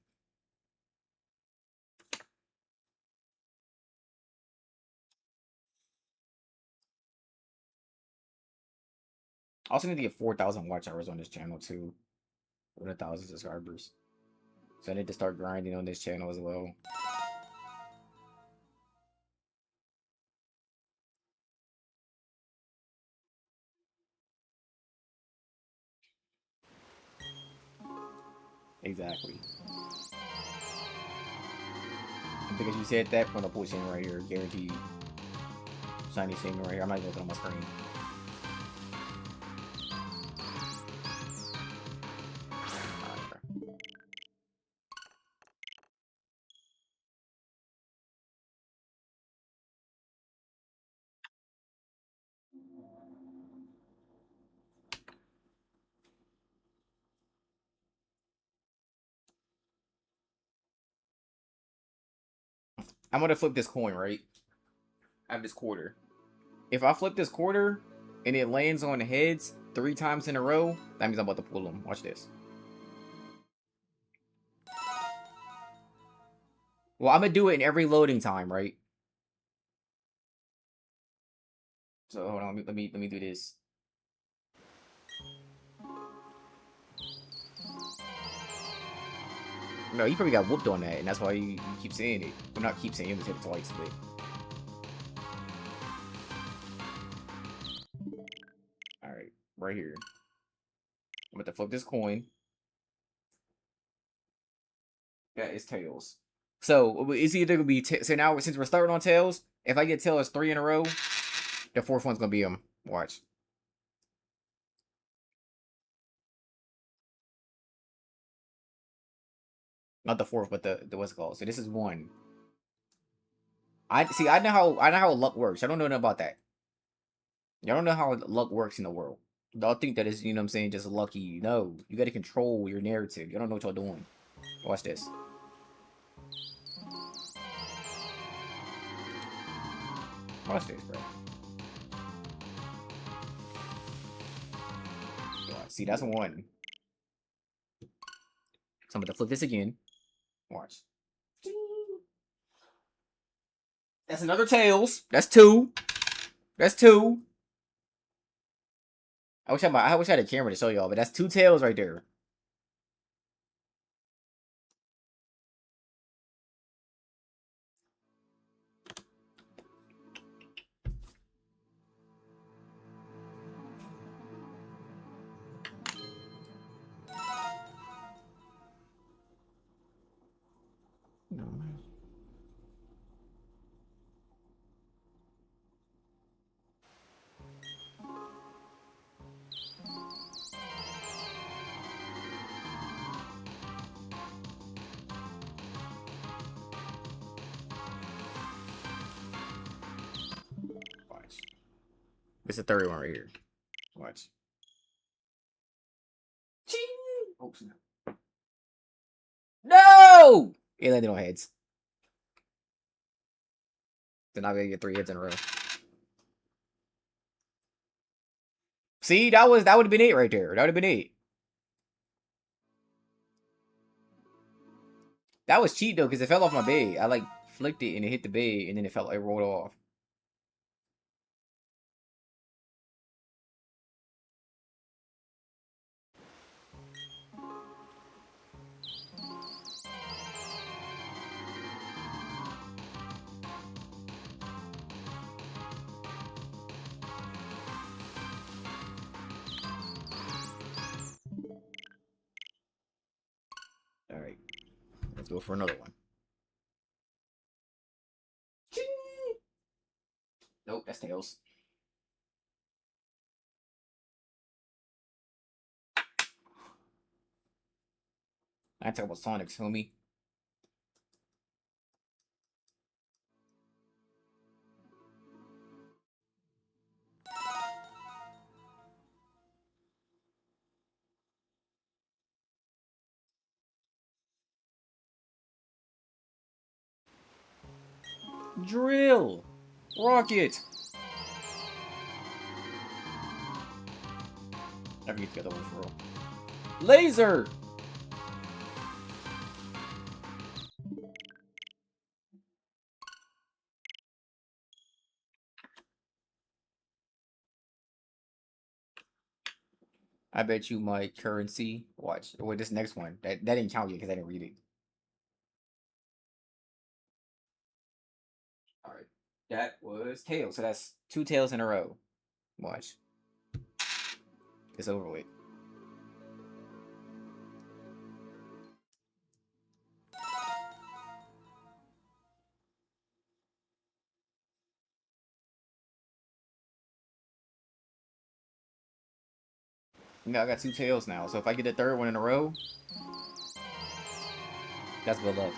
I also need to get 4,000 watch hours on this channel too. With 1,000 subscribers. So I need to start grinding on this channel as well. Exactly. Because you said that, from the pull Shaymin right here, guaranteed. Shiny Shaymin right here. I'm not even looking on my screen. I'm gonna flip this coin, right? I have this quarter. If I flip this quarter and it lands on heads 3 times in a row, that means I'm about to pull them. Watch this. Well, I'm gonna do it in every loading time, right? So hold on, let me do this. No, you probably got whooped on that, and that's why you keep saying it. Well, not keep saying it, hit it twice, but. Alright, right here. I'm about to flip this coin. That is tails. So it's either gonna be so now since we're starting on tails, if I get tails 3 in a row, the 4th one's gonna be them. Watch. Not the 4th, but the what's it called. So this is 1. I see. I know how luck works. I don't know nothing about that. Y'all don't know how luck works in the world. Y'all think that is, you know what I'm saying, just lucky. No, you gotta control your narrative. You don't know what y'all doing. Watch this. Watch this, bro. See, that's 1. So I'm gonna flip this again. Watch. That's another tails. That's 2. That's 2. I wish I had a camera to show y'all, but that's 2 tails right there. Watch. It's the 3rd one right here. Watch. Ching! Oh, snap. No! It landed on heads. Then I'm gonna get 3 hits in a row. See, that would have been it right there. That would have been it. That was cheat though, because it fell off my bed. I like flicked it and it hit the bed and then it rolled off. Alright. Let's go for another one. Ching! Nope, that's tails. I talk about Sonic's, homie. Drill! Rocket! I forget the other one for real. Laser! I bet you my currency. Watch. Wait, this next one. That didn't count yet because I didn't read it. Alright. That was tails. So that's 2 tails in a row. Watch. It's over with. You know, I got 2 tails now. So if I get the third one in a row, that's good luck.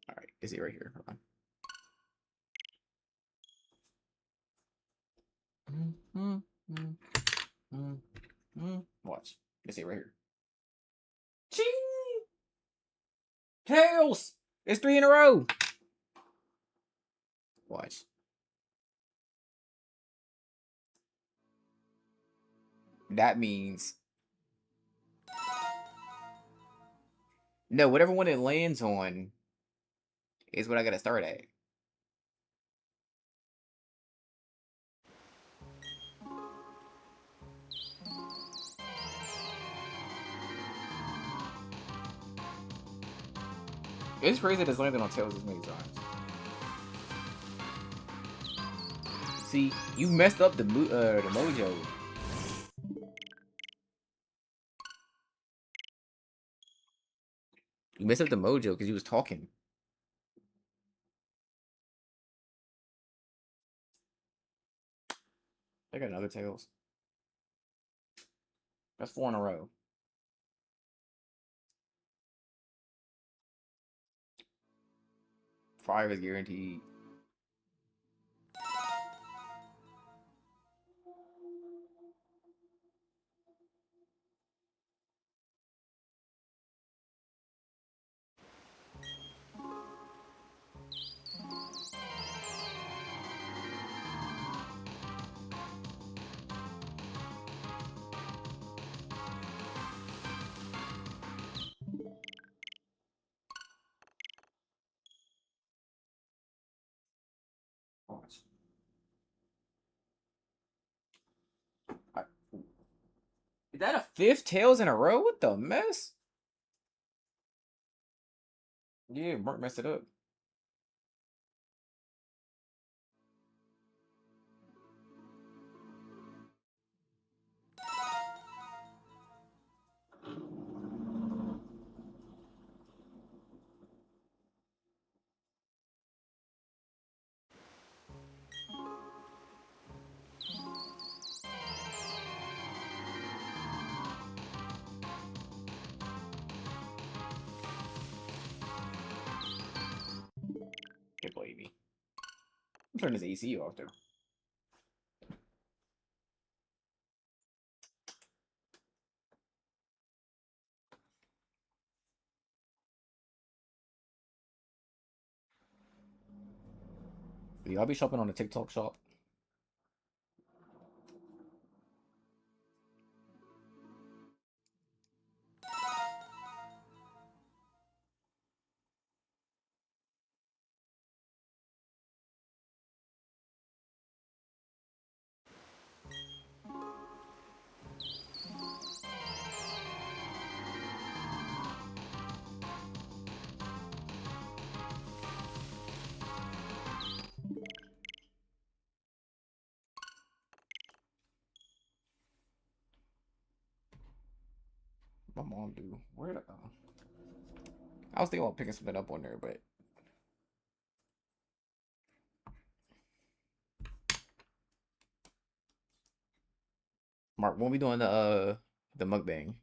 Alright, is it right here? Hold on. Watch. Is it right here? Ching! Tails! It's 3 in a row. Watch. That means no, whatever one it lands on is what I gotta start at. It's crazy that it's landed on tails as many times. See, you messed up the mojo. You messed up the mojo because you was talking. I got another tails. That's 4 in a row. Fire is guaranteed. Watch. Is that a 5th tails in a row? What the mess? Yeah, Mark messed it up. Can't believe me. I'm turning this AC off though. Y'all be shopping on the TikTok shop. My mom do. Where the I was thinking about picking something up on there, but Mark, when we doing the mukbang?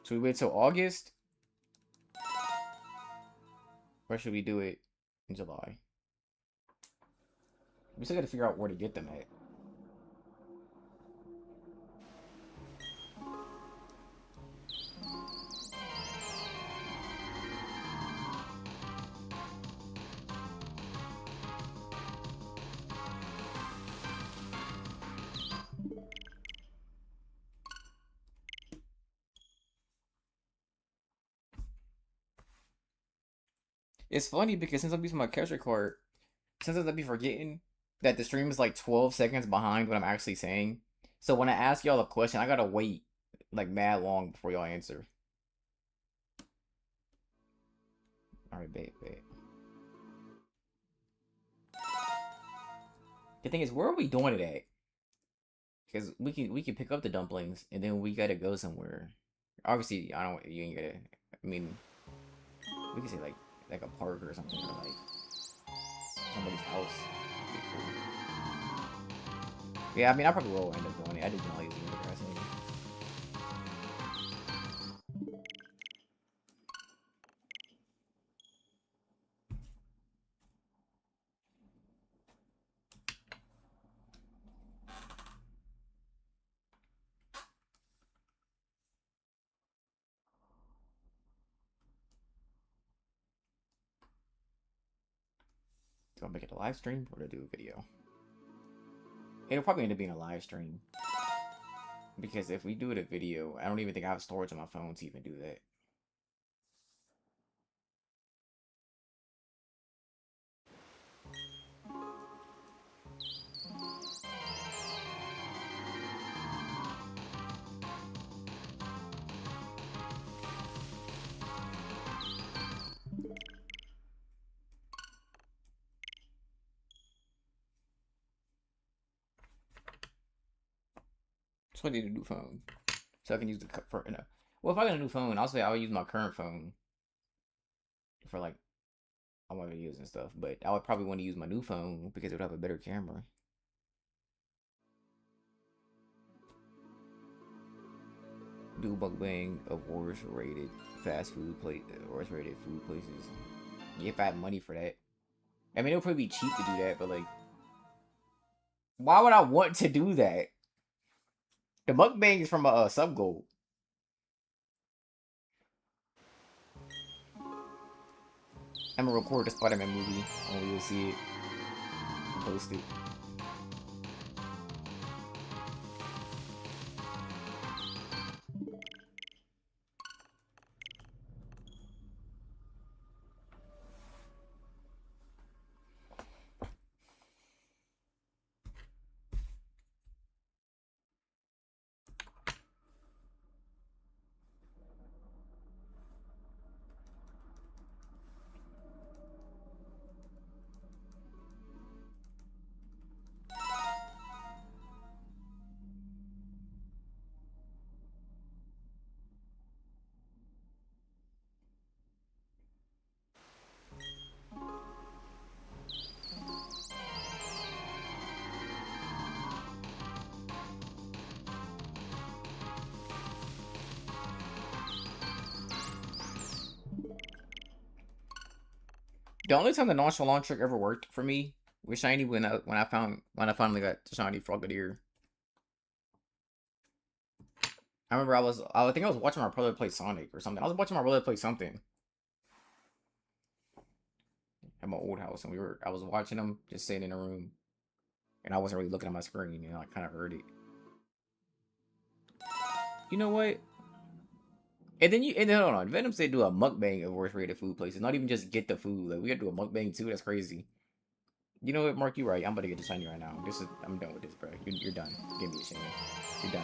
Should we wait till August? Or should we do it in July? We still gotta figure out where to get them at. It's funny because since I'm using my capture card, sometimes I'd be forgetting that the stream is like 12 seconds behind what I'm actually saying. So when I ask y'all a question, I gotta wait like mad long before y'all answer. Alright, bet. The thing is, where are we doing it at? Because we can pick up the dumplings and then we gotta go somewhere. Obviously, you ain't gotta. I mean, we can say like a park or something, or like somebody's house. That'd be cool. Yeah, I mean, I probably will end up doing it. I just don't like using the grass anymore. Do I make it a live stream or to do a video? It'll probably end up being a live stream. Because if we do it a video, I don't even think I have storage on my phone to even do that. So I need a new phone. So I can use the for well, if I got a new phone, I'll say I would use my current phone for like all my videos and stuff. But I would probably want to use my new phone because it would have a better camera. Do mukbang of worst rated fast food place, worst rated food places. Yeah, if I had money for that. I mean, it would probably be cheap to do that, but like, why would I want to do that? The mukbang is from a sub goal. I'm gonna record the Spider-Man movie and we will see it and post it. The only time the nonchalant trick ever worked for me was shiny when I finally got the shiny Frogadier. I remember I think I was watching my brother play Sonic or something. I was watching my brother play something at my old house, and I was watching him just sitting in a room, and I wasn't really looking at my screen, you know, I kind of heard it. You know what? And then hold on, Venom said do a mukbang of worst rated food places, not even just get the food. Like we gotta do a mukbang too. That's crazy. You know what, Mark? You're right. I'm about to get the shiny right now. I'm done with this, bro. You're done. Give me a shiny. You're done.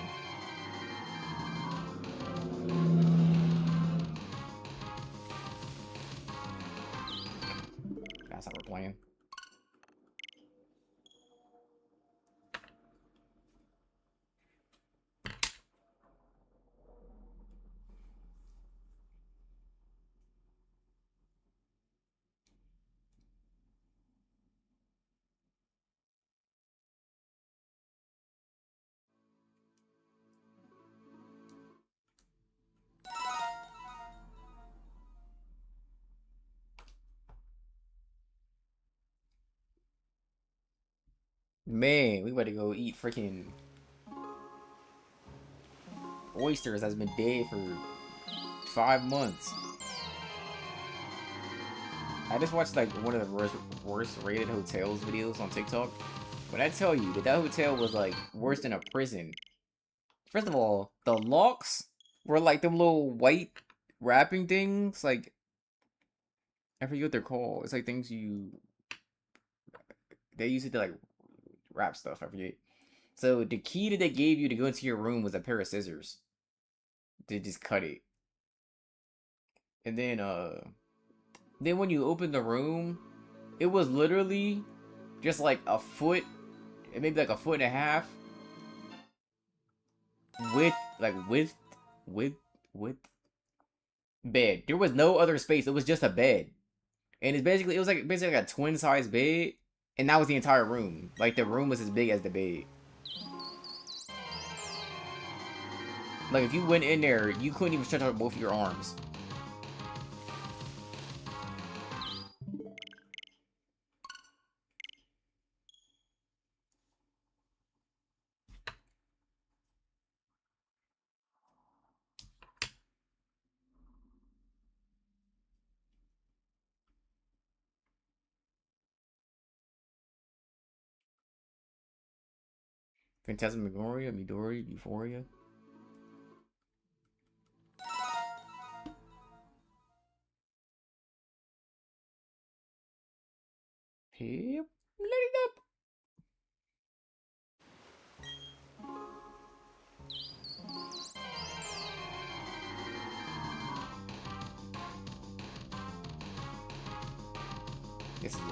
That's how we're playing. Man, we about to go eat freaking oysters that's been dead for 5 months. I just watched like one of the worst rated hotels videos on TikTok. When I tell you that hotel was like worse than a prison. First of all, the locks were like them little white wrapping things. Like I forget what they're called. It's like things they use it to like wrap stuff. I forget. So the key that they gave you to go into your room was a pair of scissors to just cut it. And then when you open the room, it was literally just like a foot, maybe like a foot and a half width, like width, width bed. There was no other space. It was just a bed, and it was like basically like a twin size bed, and that was the entire room. Like the room was as big as the bed. Like if you went in there, you couldn't even stretch out both of your arms. Phantasmagoria, Midori, Euphoria. Yep, let it up. This is it.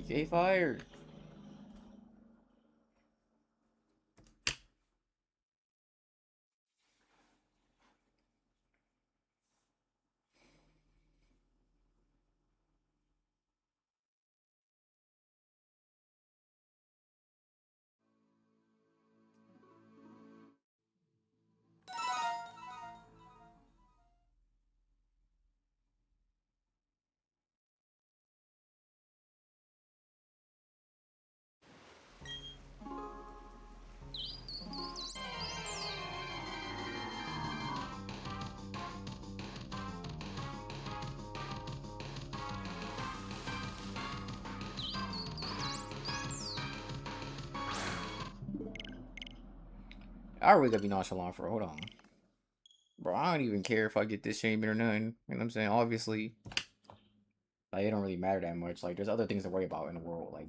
AK fired. I really gotta be nonchalant for. Hold on. Bro, I don't even care if I get this SHAYMIN or none. You know what I'm saying? Obviously, like, it don't really matter that much. Like, there's other things to worry about in the world. Like,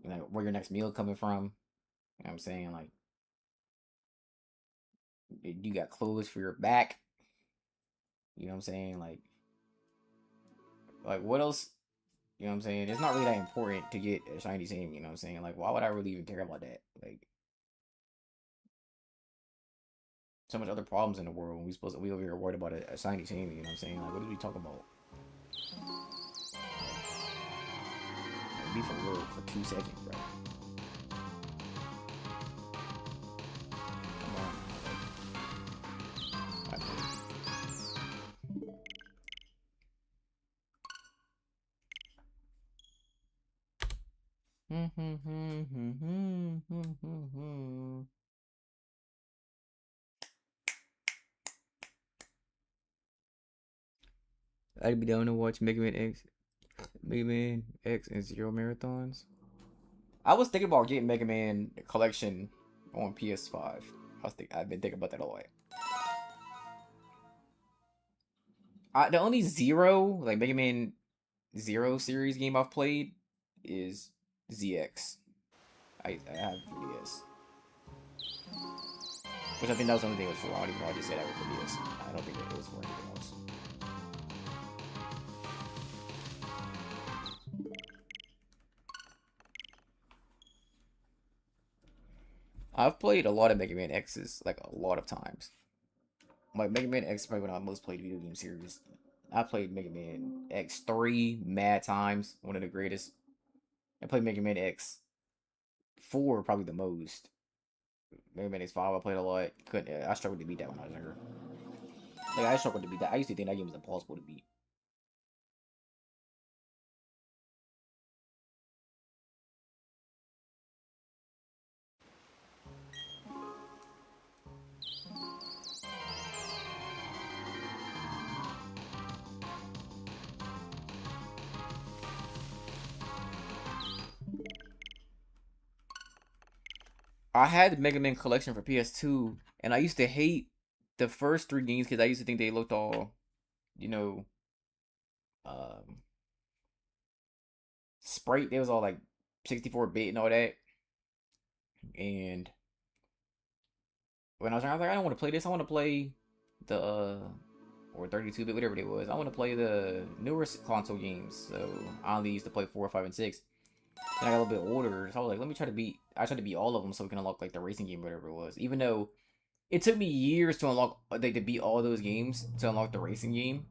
you know, where your next meal coming from. You know what I'm saying? Like, you got clothes for your back. You know what I'm saying? Like what else? You know what I'm saying? It's not really that important to get a shiny team. You know what I'm saying? Like, why would I really even care about that? Like, so much other problems in the world when we over here worried about a shiny team. You know what I'm saying? Like, what are we talking about? Like, be for real for 2 seconds, bro. Come on, like, I'd be down to watch Mega Man X and Zero marathons. I was thinking about getting Mega Man Collection on PS5. I've been thinking about that a lot. The only Zero, like Mega Man Zero series game I've played is ZX. I have for DS. Which I think that was the only thing it was for. I don't even know I just said that was for DS. I don't think it was for anything else. I've played a lot of Mega Man X's, like a lot of times. Like Mega Man X is probably when I most played video game series. I played Mega Man X3 mad times, one of the greatest. I played Mega Man X4 probably the most. Mega Man X5 I played a lot. Couldn't I struggled to beat that when I was younger. Like I struggled to beat that. I used to think that game was impossible to beat. I had the Mega Man collection for PS2, and I used to hate the first three games because I used to think they looked all, you know, um, sprite. They was all like 64-bit and all that. And when I was young, I was like, I don't want to play this. I want to play the or 32-bit, whatever it was. I want to play the newer console games. So I only used to play 4, 5, and 6. Then I got a little bit older, so I was like, let me try to beat. I tried to beat all of them so we can unlock like the racing game, whatever it was. Even though it took me years to unlock, like to beat all those games to unlock the racing game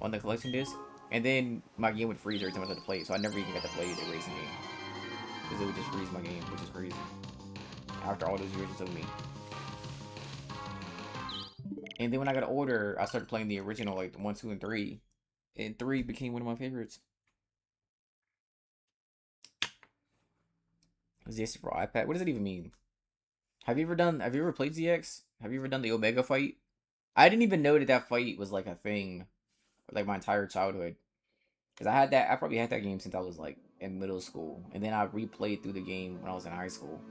on the collection disc. And then my game would freeze every time I tried to play it, so I never even got to play the racing game because it would just freeze my game, which is crazy. After all those years it took me. And then when I got older, I started playing the original, like 1, 2, and 3. And 3 became one of my favorites. ZX for iPad? What does it even mean? Have you ever played ZX? Have you ever done the Omega fight? I didn't even know that that fight was like a thing, like my entire childhood. Because I probably had that game since I was like in middle school. And then I replayed through the game when I was in high school.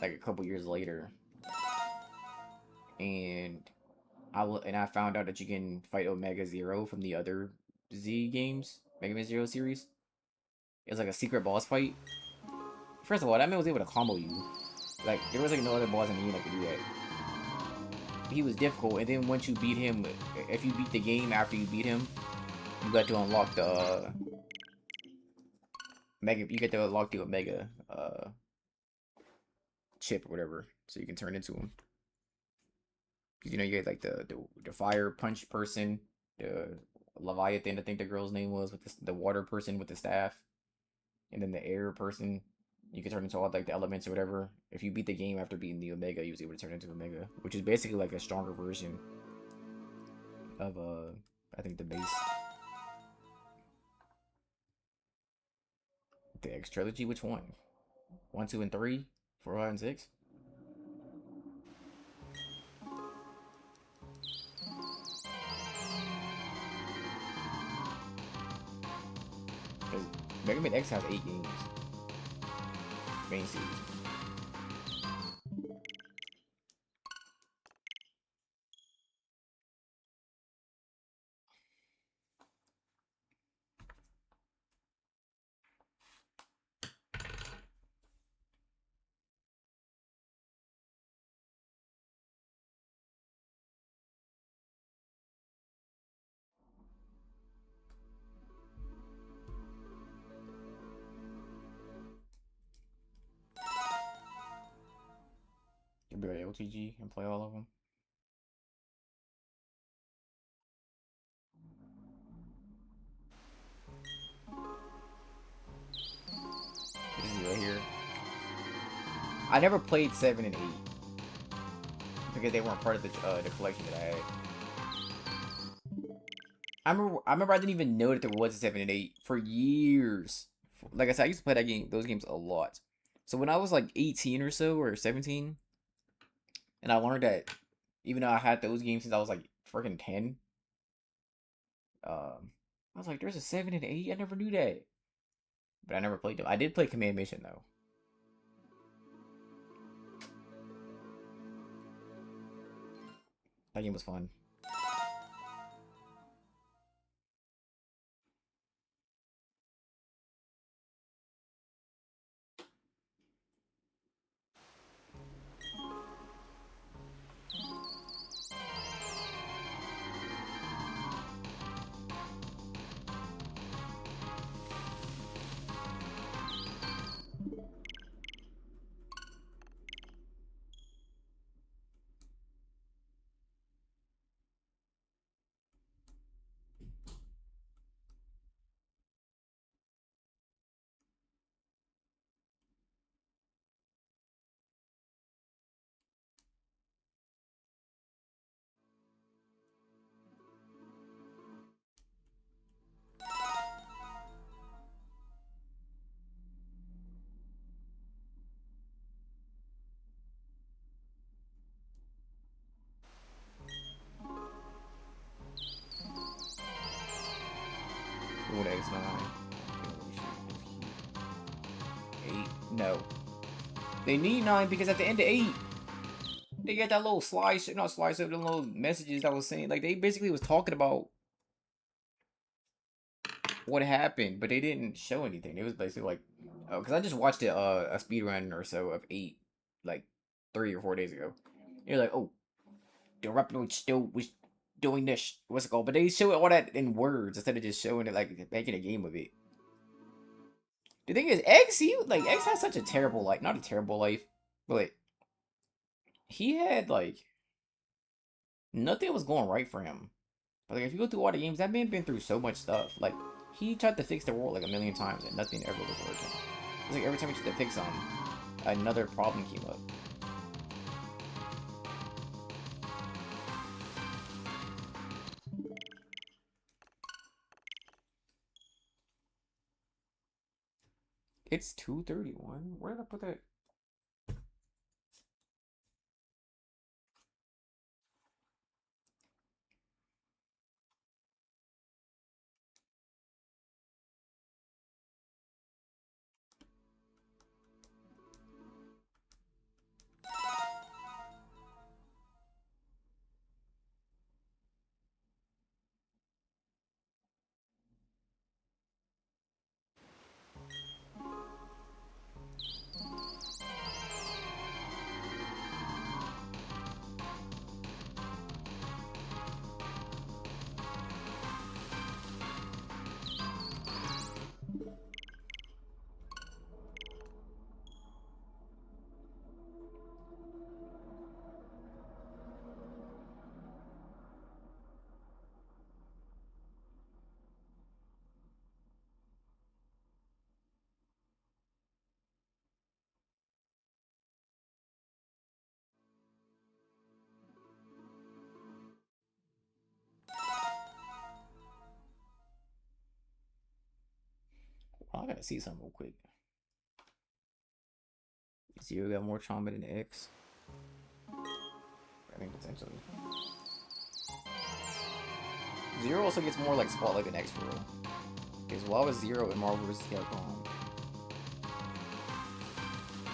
Like a couple years later. And I found out that you can fight Omega Zero from the other Z games, Mega Man Zero series. It was like a secret boss fight. First of all, that man was able to combo you. Like there was like no other boss in the game that could do that. He was difficult, and then once you beat him, if you beat the game after you beat him, you got to unlock the Mega. You get to unlock the Omega chip or whatever, so you can turn into him. Because you know you get like the fire punch person, the Leviathan, I think the girl's name was, with the water person with the staff, and then the air person. You can turn into all like the elements or whatever. If you beat the game after beating the Omega, you was able to turn into Omega, which is basically like a stronger version of I think the base. The X trilogy, which one? 1, 2, and 3, 4, 5, and 6. Because Mega Man X has 8 games. Main series. You'll be like LTG and play all of them. This is right here. I never played 7 and 8 because they weren't part of the collection that I had. I remember I didn't even know that there was a 7 and 8 for years. Like I said, I used to play those games a lot. So when I was like 18 or so, or 17, and I learned that even though I had those games since I was like freaking 10, I was like, there's a 7 and 8? I never knew that. But I never played them. I did play Command Mission though. That game was fun. 8? No. They need 9 because at the end of 8, they got that little slideshow, not slideshow, the little messages that was saying, like, they basically was talking about what happened, but they didn't show anything. It was basically like, oh, because I just watched a speed run or so of 8, like 3 or 4 days ago. You're like, oh, the Reploid still was doing this. What's it called? But they show all that in words instead of just showing it like making a game of it. The thing is, X has such a terrible life. Not a terrible life, but he had like nothing was going right for him. But like if you go through all the games, that man been through so much stuff. Like he tried to fix the world like a million times and nothing ever was working. It's like every time he tried to fix another problem came up. It's 2:31. Where did I put that? I gotta see something real quick. Zero got more trauma than X. I think potentially. Zero also gets more like spotlight than X for real. Because why was Zero in Marvel vs. Capcom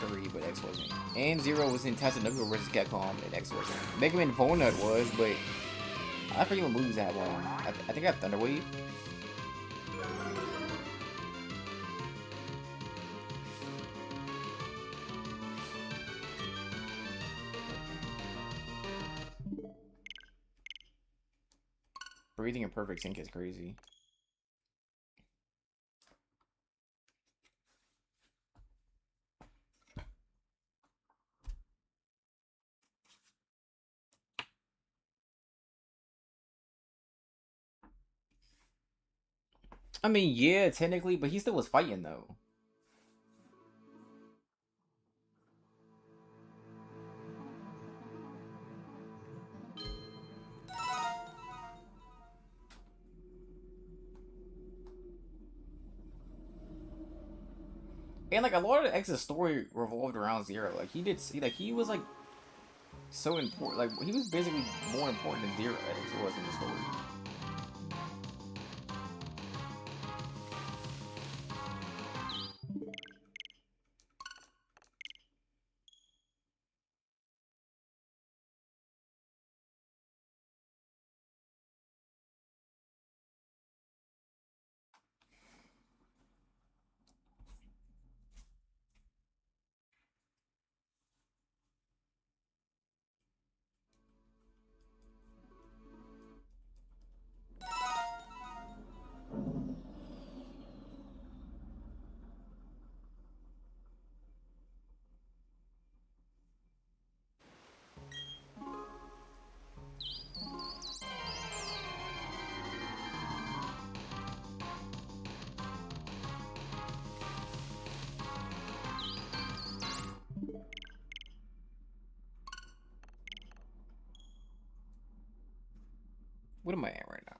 3, but X wasn't. And Zero was in Tatsunoko vs. Capcom and X wasn't. Mega Man Bonut was, but I forget what moves I had one. I think I have Thunder Wave. Breathing in perfect sync is crazy. I mean, yeah, technically, but he still was fighting though. And like a lot of X's story revolved around Zero. Like he did see, like he was like so important. Like he was basically more important than Zero X was in the story. What am I at right now?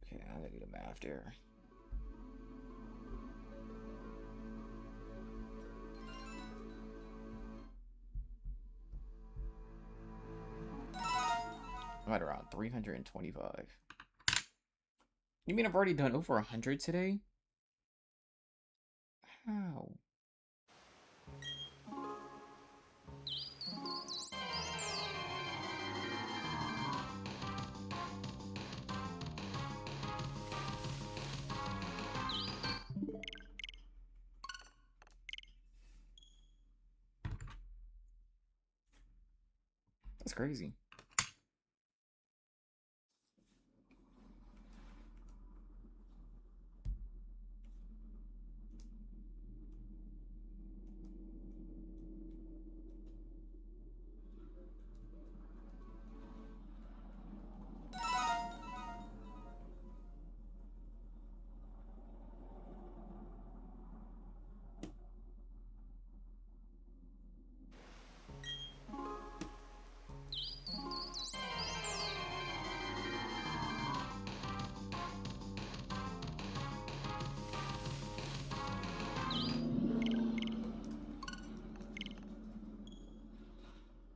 Okay, I gotta do the math there. I'm at around 325. You mean I've already done over 100 today? How? That's crazy.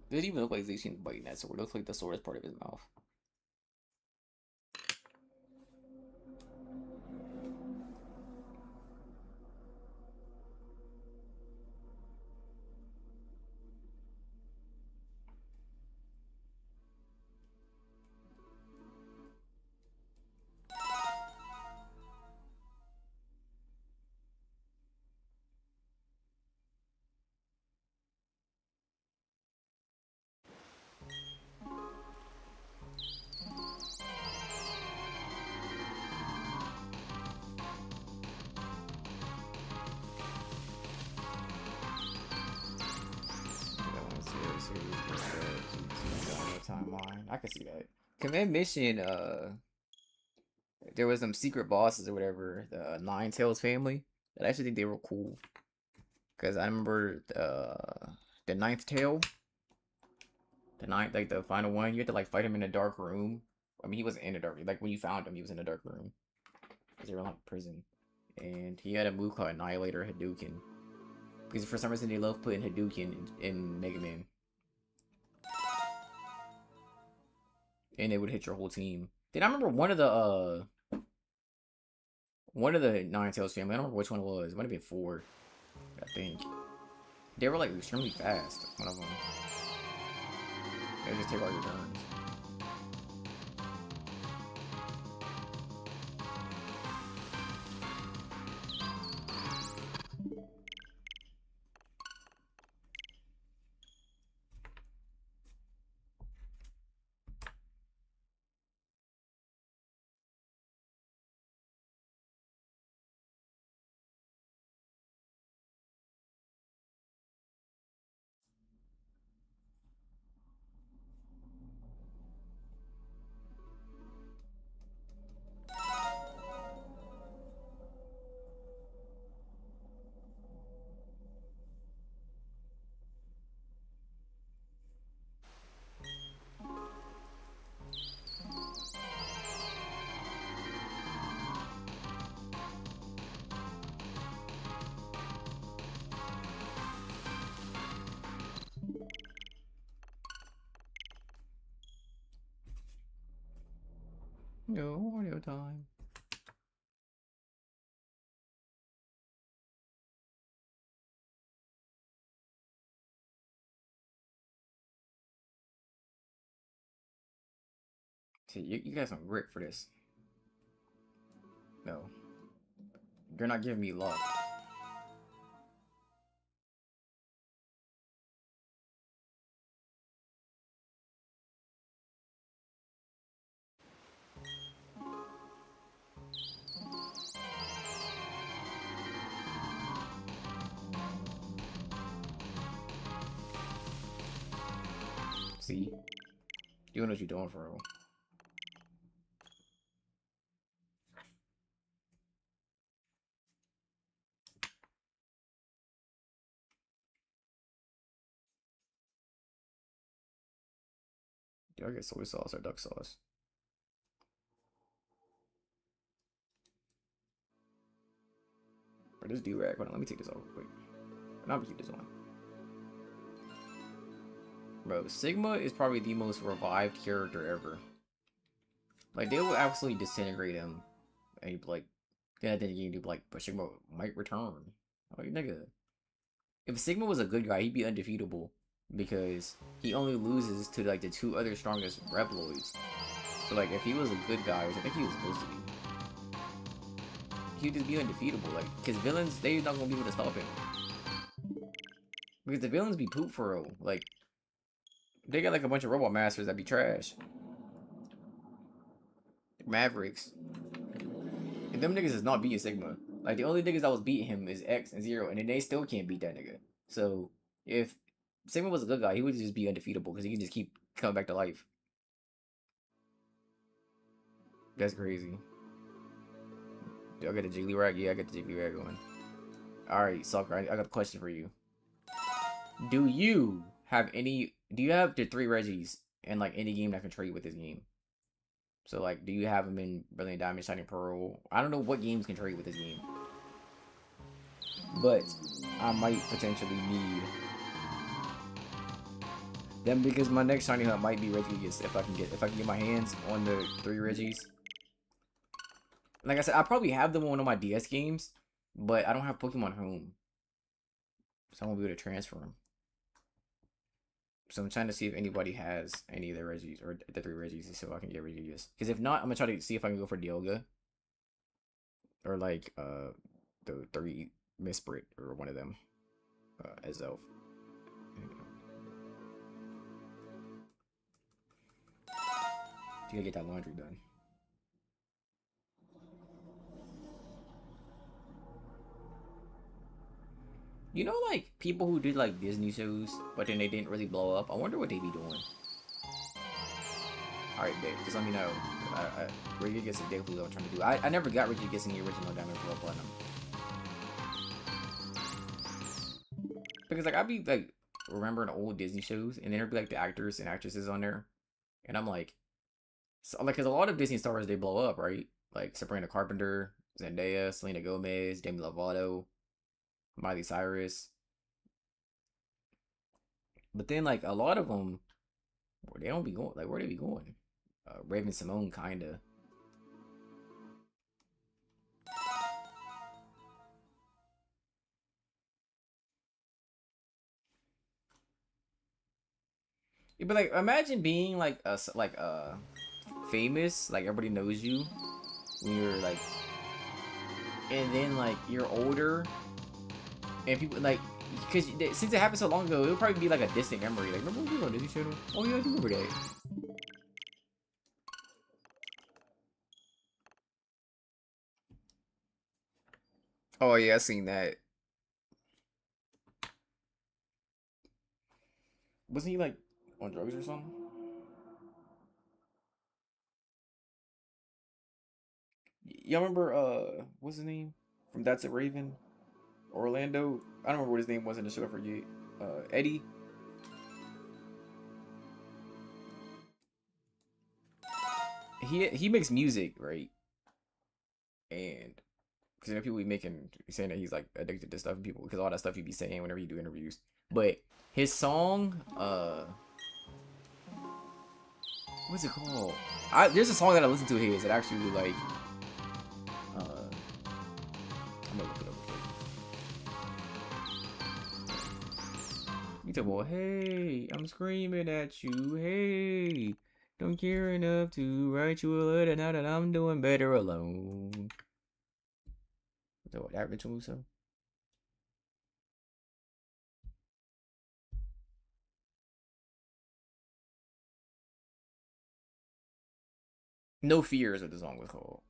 It doesn't even look like he's biting that sword. It looks like the sword is part of his mouth. Timeline. I can see that. Command mission, there was some secret bosses or whatever, the Nine Tails family. I actually think they were cool. Cause I remember the ninth tail, the ninth, like the final one, you had to like fight him in a dark room. I mean, he wasn't in a dark room. Like when you found him, he was in a dark room. Cause they were in like prison, and he had a move called Annihilator Hadouken. Because for some reason they love putting Hadouken in Mega Man, and it would hit your whole team. Then I remember one of the Nine Tails family. I don't remember which one it was. It might have been four, I think. They were like extremely fast. One of them. They just take all your turns. No audio time. See, you got some grit for this. No. You're not giving me luck. See? You know what you're doing, for real. Do I get soy sauce or duck sauce? Or this do-rag. Hold on, let me take this off real quick. And I'm gonna keep this on. Bro, Sigma is probably the most revived character ever. Like, they will absolutely disintegrate him. And he'd be like, then you do like, but Sigma might return. Like, nigga. If Sigma was a good guy, he'd be undefeatable. Because he only loses to, like, the two other strongest Reploids. So, like, if he was a good guy, which I think he was supposed to be, he'd just be undefeatable. Like, because villains, they're not gonna be able to stop him. Because the villains be poop for real. Like, they got, like, a bunch of robot masters that be trash. Mavericks. And them niggas is not beating Sigma. Like, the only niggas that was beating him is X and Zero, and then they still can't beat that nigga. So, if Sigma was a good guy, he would just be undefeatable, because he can just keep coming back to life. That's crazy. Do I get the Jiggly Rag? Yeah, I get the Jiggly Rag going. Alright, Soccer, I got a question for you. Do you have the 3 Reggies in, like, any game that can trade with this game? So, like, do you have them in Brilliant Diamond, Shining Pearl? I don't know what games can trade with this game. But I might potentially need them, because my next shiny hunt might be Reggies if I can get my hands on the 3 Reggies. Like I said, I probably have them on one of my DS games, but I don't have Pokemon Home, so I won't be able to transfer them. So I'm trying to see if anybody has any of the Reggies, or the 3 Reggies, so I can get Reggies. Because if not, I'm gonna try to see if I can go for Dialga, or like the 3 Misprit, or one of them as Elf. You gotta get that laundry done. You know, like, people who did, like, Disney shows, but then they didn't really blow up? I wonder what they be doing. Alright, babe, just let me know. Reggie gets definitely what I'm trying to do. I never got Reggie gets in the original Diamond Pearl Platinum. Because, like, I'd be, like, remembering old Disney shows, and then there'd be, like, the actors and actresses on there. And I'm like, so, like, because a lot of Disney stars, they blow up, right? Like, Sabrina Carpenter, Zendaya, Selena Gomez, Demi Lovato, Miley Cyrus. But then, like, a lot of them, they don't be going, like, where they be going? Raven Simone, kinda. Yeah, but, like, imagine being, like, famous, like, everybody knows you when you're, like, and then, like, you're older, and people, like, because since it happened so long ago, it'll probably be, like, a distant memory. Like, remember when we were on Disney Channel? Oh, yeah, I do remember that. Oh, yeah, I seen that. Wasn't he, like, on drugs or something? Y'all remember, what's his name? From That's a Raven? Orlando? I don't remember what his name was in the show, I forget. Eddie? He makes music, right? And because people be saying that he's like addicted to stuff, and people, because all that stuff he be saying whenever you do interviews. But his song, what's it called? There's a song that I listen to his that actually like, I'm gonna look it up. You talk about, hey, I'm screaming at you, hey, don't care enough to write you a letter now that I'm doing better alone. So that Ritual Muso? No Fear is what the song was called.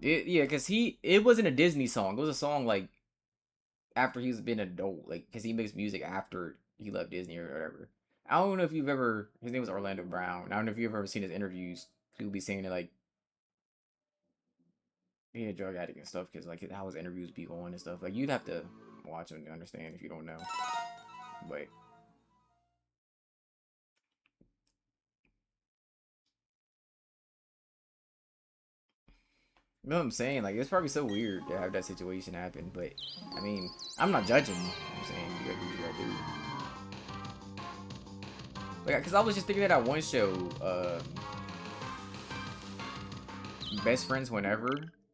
Yeah, because it wasn't a Disney song. It was a song like after he's been an adult, like because he makes music after he left Disney or whatever. I don't know if you've ever. His name was Orlando Brown. I don't know if you've ever seen his interviews. He'll be saying it like being a drug addict and stuff because like how his interviews be going and stuff. Like you'd have to watch them to understand if you don't know. But you know what I'm saying? Like it's probably so weird to have that situation happen. But I mean, I'm not judging. I'm saying you gotta do what you gotta do. Like, because I was just thinking of that one show, Best Friends Whenever,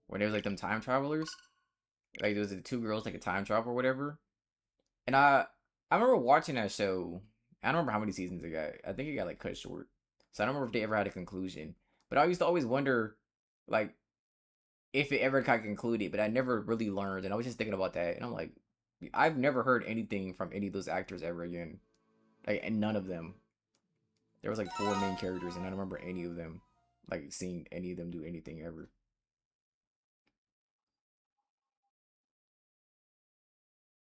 when there was like them time travelers. Like there was the two girls like a time travel or whatever. And I remember watching that show. I don't remember how many seasons it got. I think it got like cut short. So I don't remember if they ever had a conclusion. But I used to always wonder, like, if it ever got concluded. But I never really learned. And I was just thinking about that. And I'm like, I've never heard anything from any of those actors ever again. Like, and none of them. There was like four main characters, and I don't remember any of them, like seeing any of them do anything ever.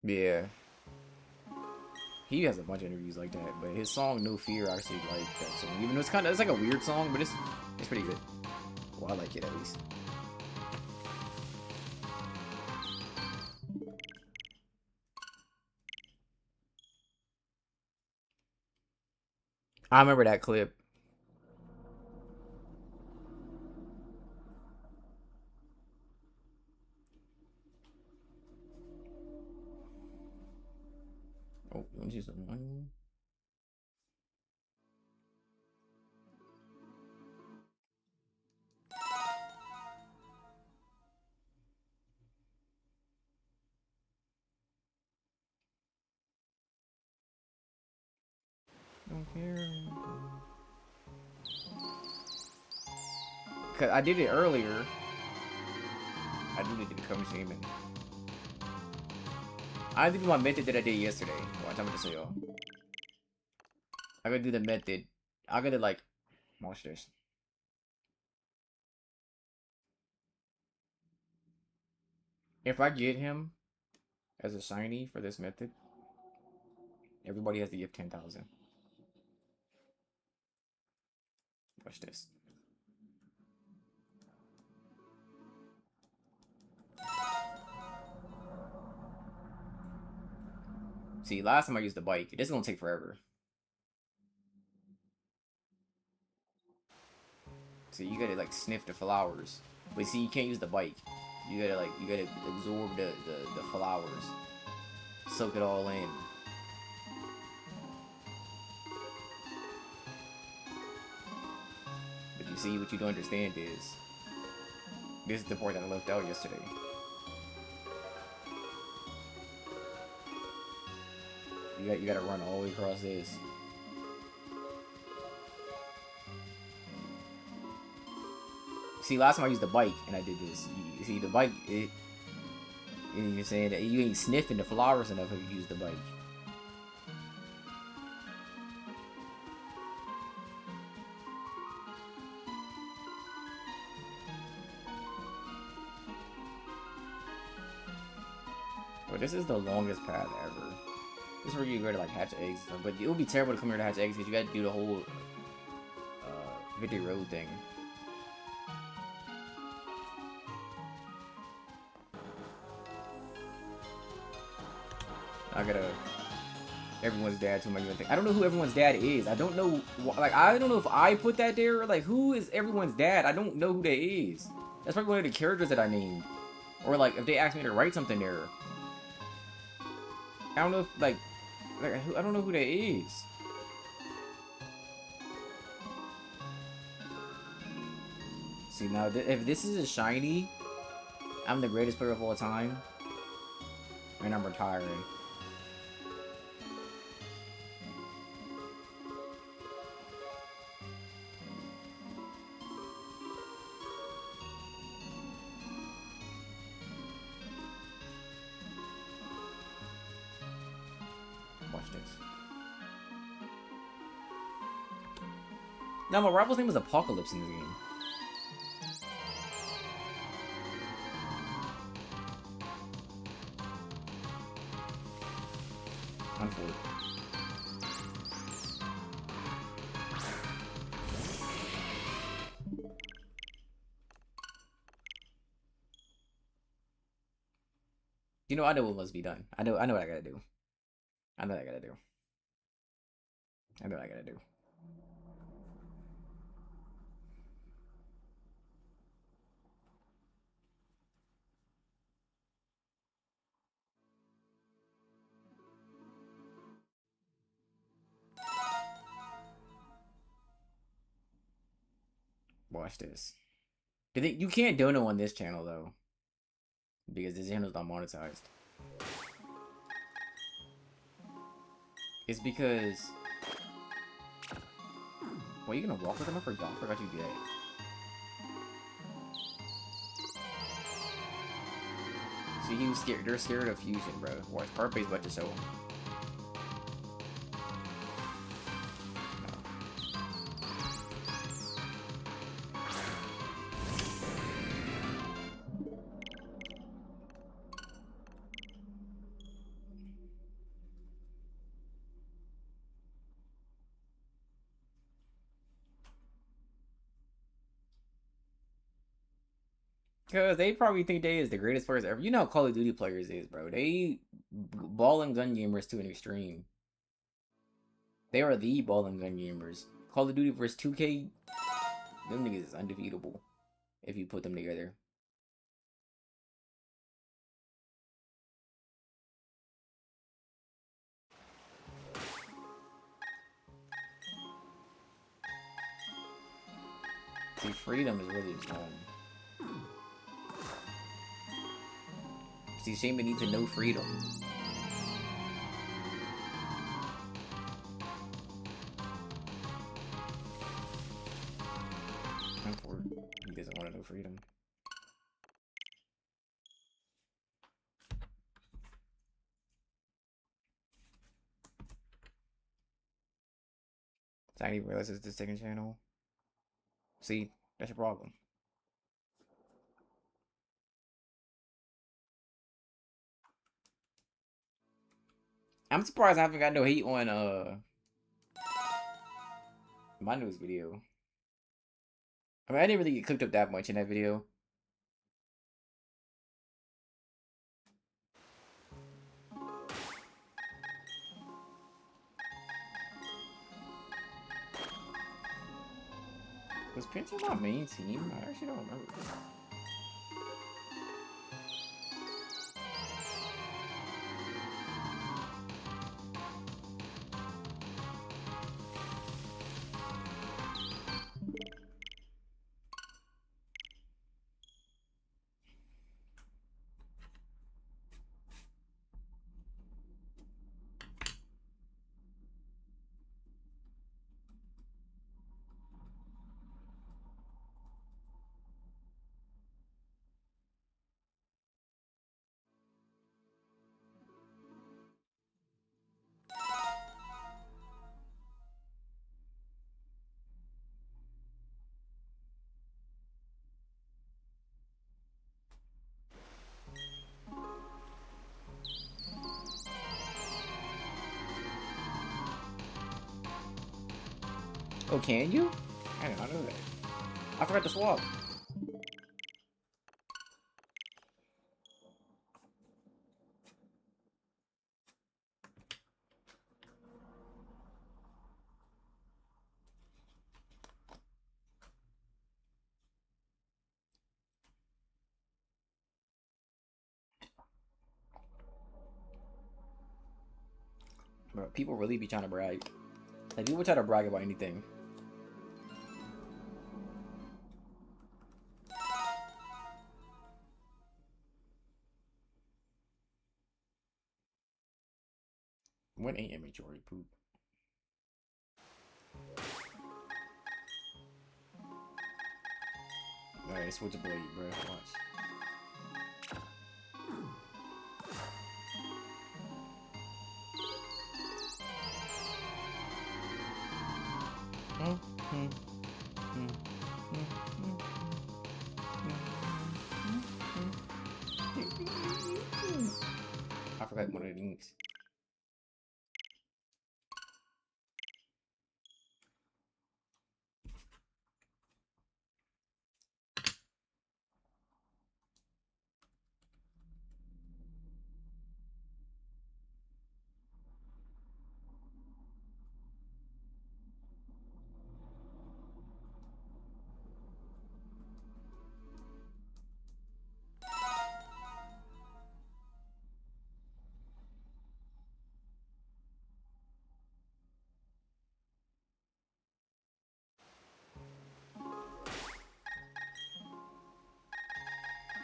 Yeah, he has a bunch of interviews like that, but his song "No Fear" I actually like that song, even though it's like a weird song, but it's pretty good. Well, I like it at least. I remember that clip. Oh, let me see some. Don't care. Cause I did it earlier. I did it to become SHAYMIN. I did my method that I did yesterday. Watch, I'm gonna show y'all. I gotta do the method. I gotta like watch this. If I get him as a shiny for this method, everybody has to give 10,000. Watch this. See, last time I used the bike, this is gonna take forever. So you gotta like sniff the flowers. But see, you can't use the bike. You gotta absorb the flowers. Soak it all in. But you see, what you don't understand is this is the part that I left out yesterday. You gotta run all the way across this. See, last time I used the bike and I did this. You see, the bike, you're saying that you ain't sniffing the flowers enough if you use the bike. But this is the longest path ever. This is where you go to like hatch eggs and stuff. But it would be terrible to come here to hatch eggs because you got to do the whole Victory Road thing. I gotta everyone's dad to my thing. I don't know who everyone's dad is. I don't know. Like I don't know if I put that there. Like who is everyone's dad? I don't know who that is. That's probably one of the characters that I named. Or like if they asked me to write something there. I don't know if like I don't know who that is. See now, if this is a shiny, I'm the greatest player of all time, and I'm retiring. Watch this. Now my rival's name was Apocalypse in this game. Unfortunate. You know, I know what must be done. I know what I gotta do. I know what I gotta do. I know what I gotta do. Watch this. You can't donate on this channel though, because this channel's not monetized. It's because. Well, you gonna walk with them? I forgot you did. See, he was scared. They're scared of fusion, bro. Watch, Carpe's about to show him. Cause they probably think they is the greatest players ever. You know how Call of Duty players is, bro. They ball and gun gamers to an extreme. They are the ball and gun gamers. Call of Duty versus 2K, them niggas is undefeatable if you put them together. See, freedom is really his home. See, SHAYMIN needs to know freedom. He doesn't want to know freedom. So I didn't even realize it's the second channel. See, that's your problem. I'm surprised I haven't got no hate on my news video. I mean, I didn't really get clipped up that much in that video. Was Pencil my main team? I actually don't remember. Oh, can you? I did not know that. I forgot to swap. Bro, people really be trying to brag. Like, people try to brag about anything. What ain't immaturity poop? Alright, switch a blade, bro. Watch. I forgot one of the inks.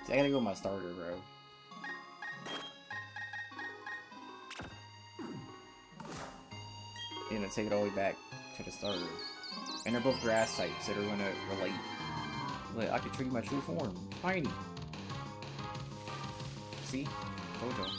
See, I gotta go with my starter, bro. You know, take it all the way back to the starter. And they're both grass types, so they're gonna relate. Like, I can treat my true form. Tiny. See? Told y'all.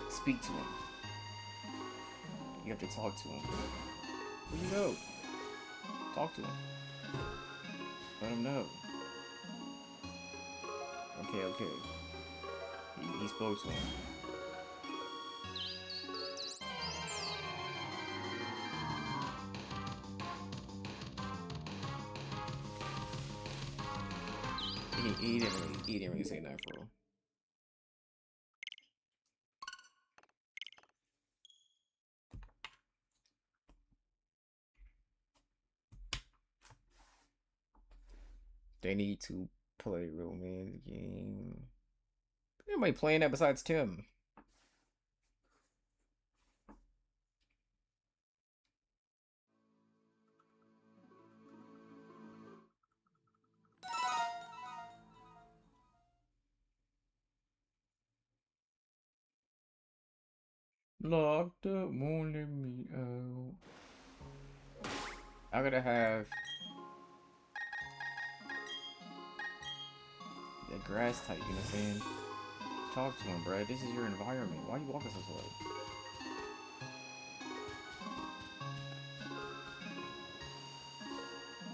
Speak to him. You have to talk to him. Where you go? Talk to him. Let him know. Okay. He spoke to him. He didn't really say that for real. They need to play romance game. Anybody playing that besides Tim? Locked up, won't let me out. I gotta have the grass type, you know what I'm saying? Talk to him, bro. This is your environment. Why are you walking so slow?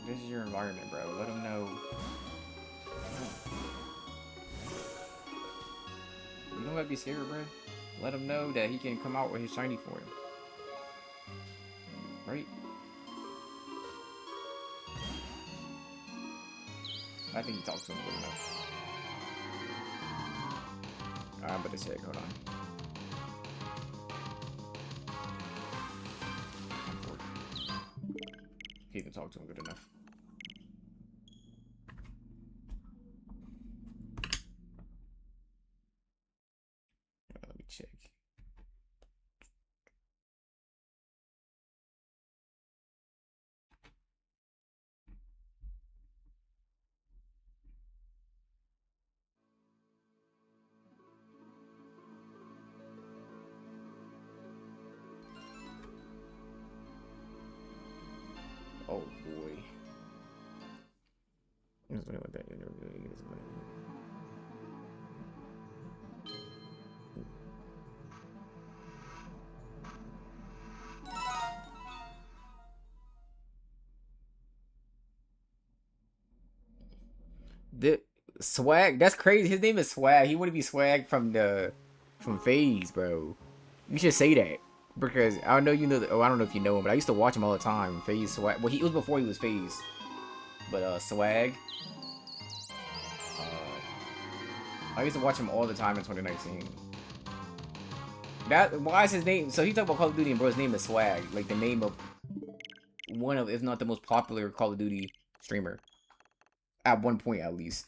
This is your environment, bro. Let him know. You don't gotta be scared, bro. Let him know that he can come out with his shiny form. Right? I think he talked to him good enough. I'm about to check, hold on. He didn't talk to him good enough. Let me check. Oh boy. It's something like that. You never really get his money. The Swag, that's crazy. His name is Swag. He wouldn't be Swag from FaZe, bro. You should say that. Because I know you know. I don't know if you know him, but I used to watch him all the time. FaZe Swag. Well, he was before he was FaZe. But Swag. I used to watch him all the time in 2019. Why is his name? So he talked about Call of Duty, and bro, his name is Swag, like the name of one of, if not the most popular Call of Duty streamer. At one point, at least.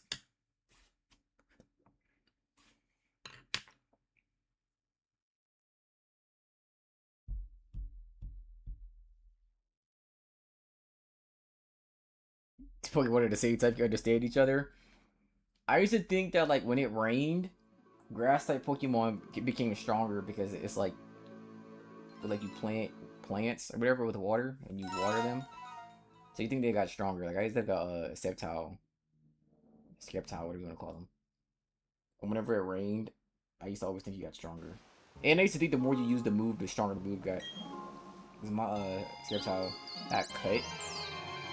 Pokemon are the same type, you understand each other. I used to think that like when it rained, grass type Pokemon became stronger because it's like you plant plants or whatever with water and you water them. So you think they got stronger. Like I used to have a Sceptile, whatever you want to call them. And whenever it rained, I used to always think he got stronger. And I used to think the more you use the move, the stronger the move got. Because my Sceptile had cut.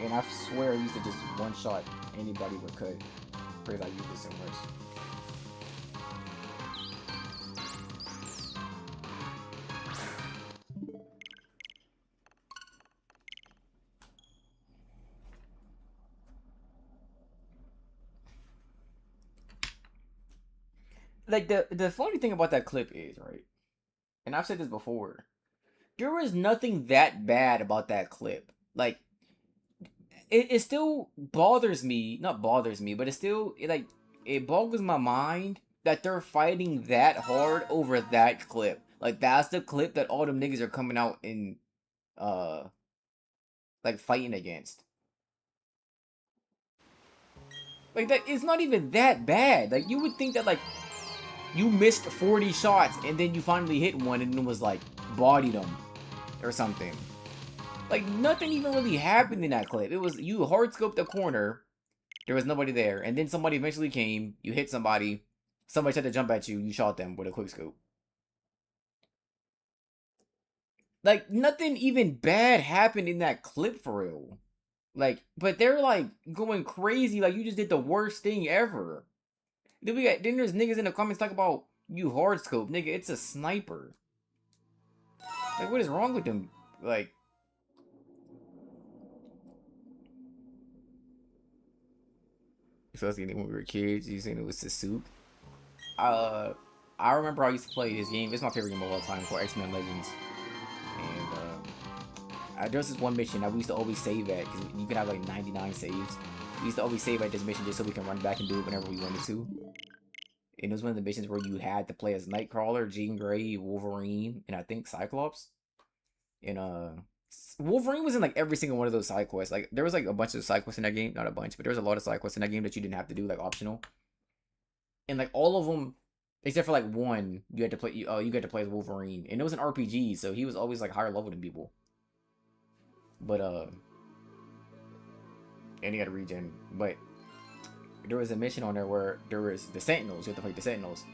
And I swear I used to just one-shot anybody with cut. Because I used it so much. like the funny thing about that clip is, right, and I've said this before, there was nothing that bad about that clip. Like it still bothers me, not bothers me, but it still it boggles my mind that they're fighting that hard over that clip. Like that's the clip that all them niggas are coming out and uh like fighting against. Like that it's not even that bad. Like you would think that like you missed 40 shots and then you finally hit one and it was like bodied them or something. Like nothing even really happened in that clip. It was you hard scoped the corner, there was nobody there, and then somebody eventually came, you hit somebody, somebody tried to jump at you, you shot them with a quick scope. Like nothing even bad happened in that clip for real. Like, but they're like going crazy, like you just did the worst thing ever. Then there's niggas in the comments talk about you hard scope, nigga. It's a sniper. Like, what is wrong with them? Like, especially when we were kids, you saying it was Sasuke. Uh, I remember I used to play this game. It's my favorite game of all time called X-Men Legends. And there's this one mission that we used to always save at because you can have like 99 saves. We used to always save at this mission just so we can run back and do it whenever we wanted to. And it was one of the missions where you had to play as Nightcrawler, Jean Grey, Wolverine, and I think Cyclops. And Wolverine was in like every single one of those side quests. Like there was like a bunch of side quests in that game, not a bunch, but there was a lot of side quests in that game that you didn't have to do, like optional. And like all of them, except for like one, you had to play. You got to play as Wolverine, and it was an RPG, so he was always like higher level than people. But and he had a regen. But there was a mission on there where there was the Sentinels. You have to fight the Sentinels,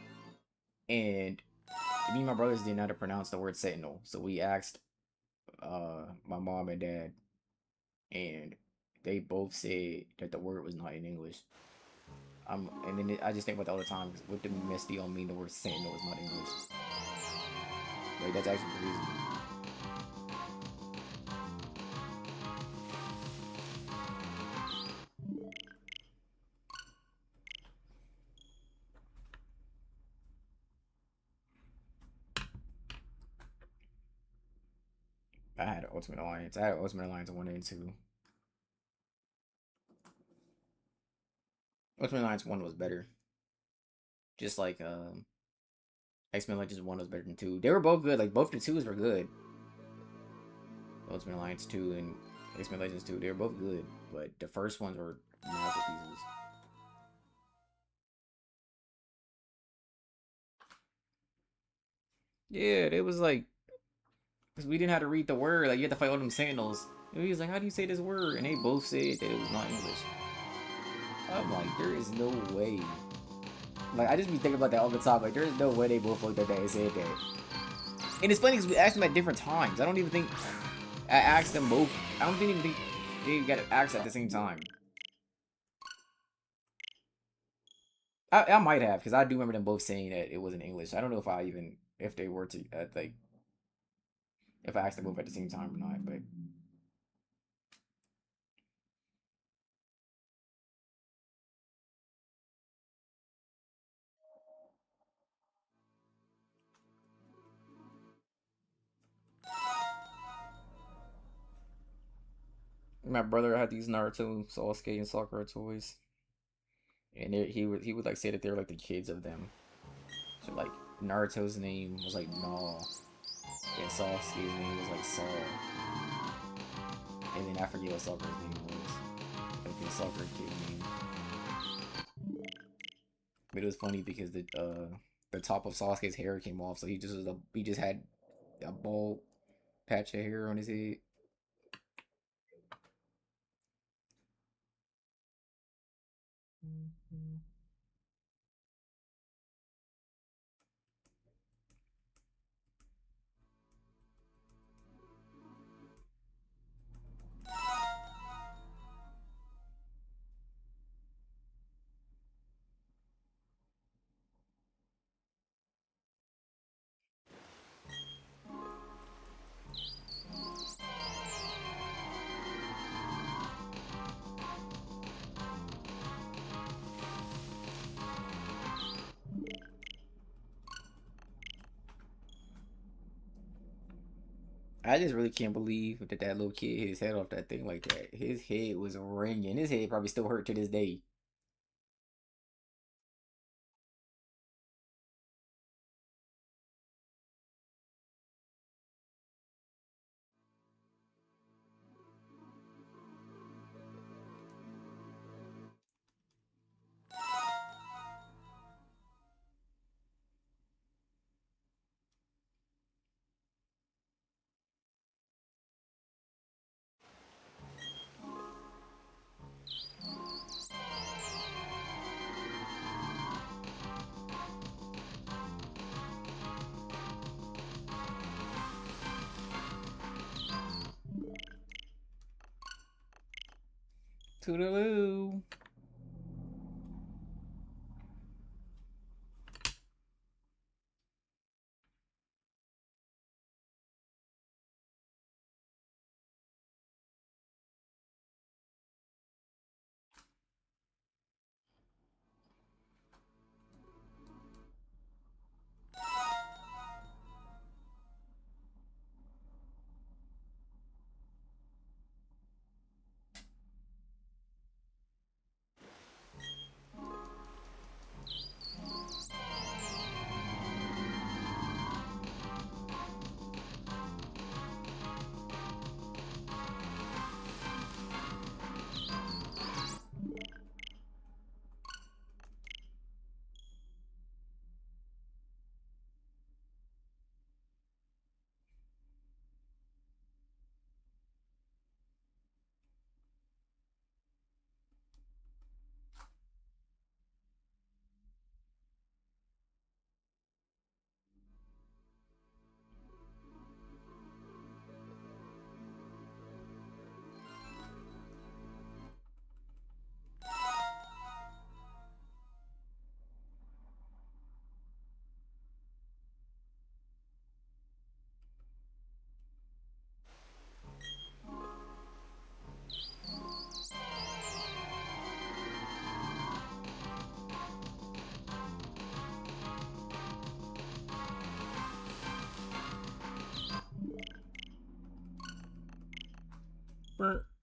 and me and my brothers didn't know how to pronounce the word Sentinel, so we asked my mom and dad, and they both said that the word was not in English. And then I just think about that all the time. What the Misty on mean the word Sentinel is not English? Like that's actually crazy. I had Ultimate Alliance. I had Ultimate Alliance 1 and 2. Ultimate Alliance 1 was better. Just like X-Men Legends 1 was better than 2. They were both good. Like both the 2s were good. Ultimate Alliance 2 and X-Men Legends 2, they were both good. But the first ones were masterpieces. Yeah, it was like, because we didn't have to read the word. Like, you had to fight all them Sentinels. And he was like, how do you say this word? And they both said that it was not English. I'm like, there is no way. Like, I just be thinking about that all the time. Like, there's no way they both looked at that and said that. And it's funny because we asked them at different times. I don't even think I asked them both. I don't even think they got asked at the same time. I might have, because I do remember them both saying that it was in English. I don't know if they were to, like, if I asked them both at the same time or not, but. My brother had these Naruto, Sasuke, and Sakura toys, and he would like say that they're like the kids of them. So like Naruto's name was like Naw, and Sasuke's name was like Saw, and then I forget what Sakura's name was. Like the Sakura kid name. But it was funny because the top of Sasuke's hair came off, so he just had a bald patch of hair on his head. I just really can't believe that that little kid hit his head off that thing like that. His head was ringing. His head probably still hurt to this day. Toodaloo.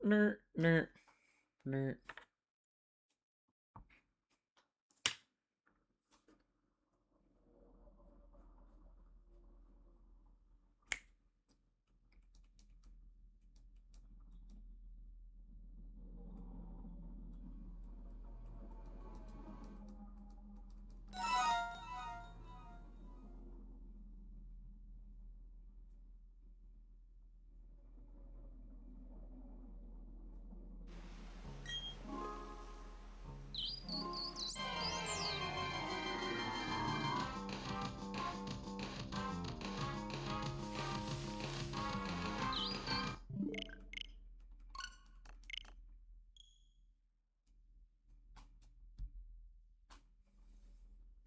Nerd, nerd, nerd.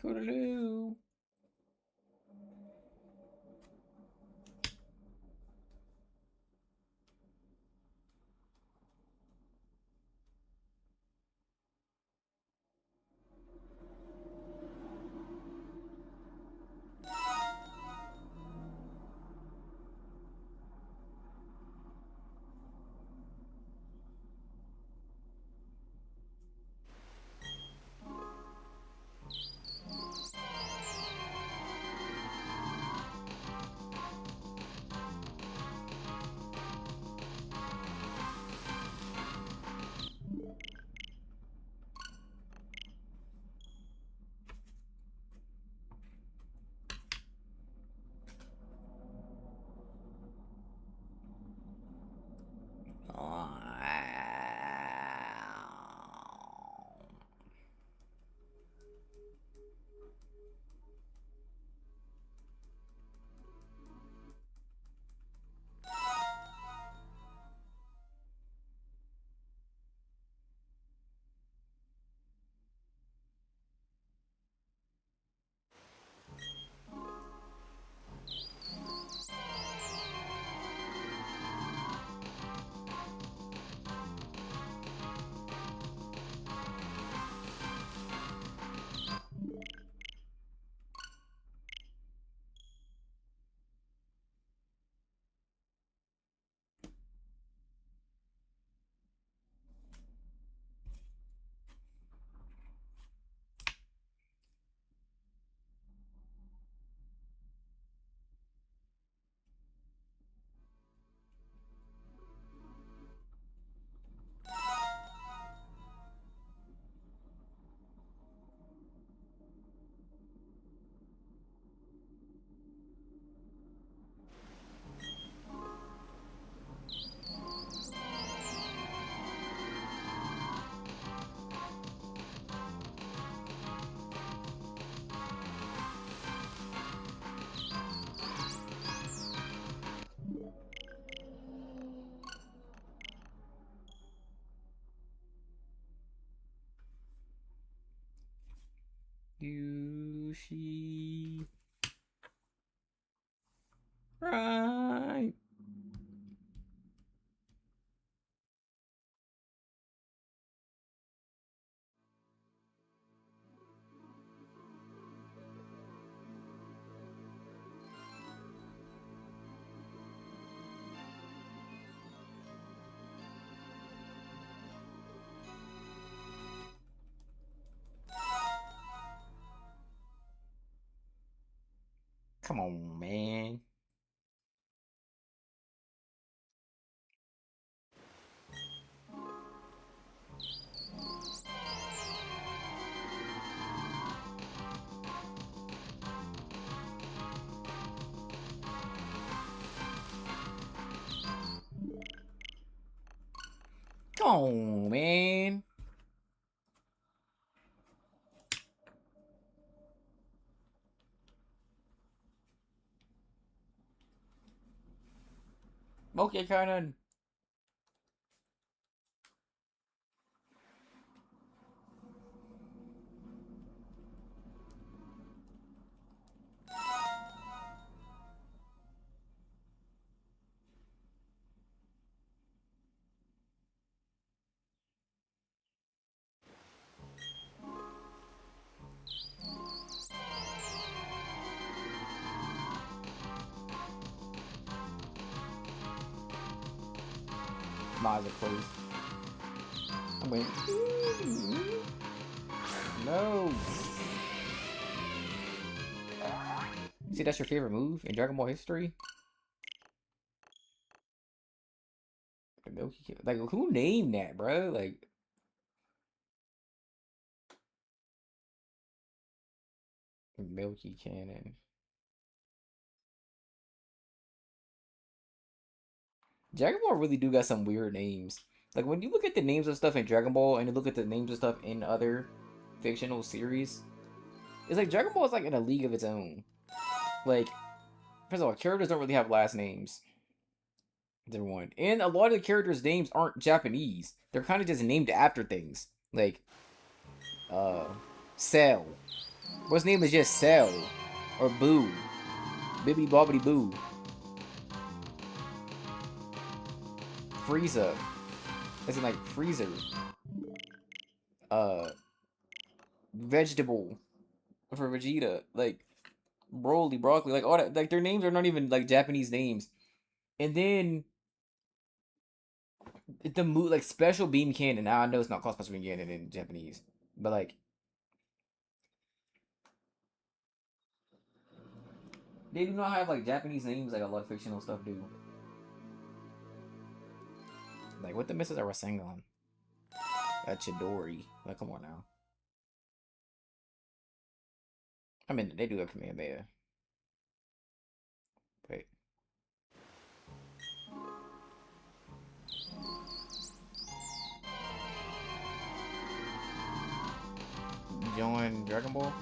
Toodaloo. Yushi. Right. Come on, man. Come on, man. Okay, Conan. My eyes are closed. I'm waiting. No. See, that's your favorite move in Dragon Ball history? Like, who named that, bro? Like, Milky Cannon. Dragon Ball really do got some weird names. Like, when you look at the names of stuff in Dragon Ball and you look at the names of stuff in other fictional series, it's like Dragon Ball is like in a league of its own. Like, first of all, characters don't really have last names. Number one. And a lot of the characters' names aren't Japanese. They're kind of just named after things. Like, uh, Cell. What's name is just Cell. Or Boo. Bibbidi Bobbidi Boo. Frieza. As in, like, Freezer. Uh, Vegetable. For Vegeta. Like, Broly, Broccoli. Like, all that. Like, their names are not even, like, Japanese names. And then the move, like, Special Beam Cannon. Now, I know it's not called Special Beam Cannon in Japanese. But, like, they do not have, like, Japanese names like a lot of fictional stuff do. Like, what the misses are Rasengan? Chidori. Like, come on now. I mean, they do have Kamehameha. Wait. Join Dragon Ball?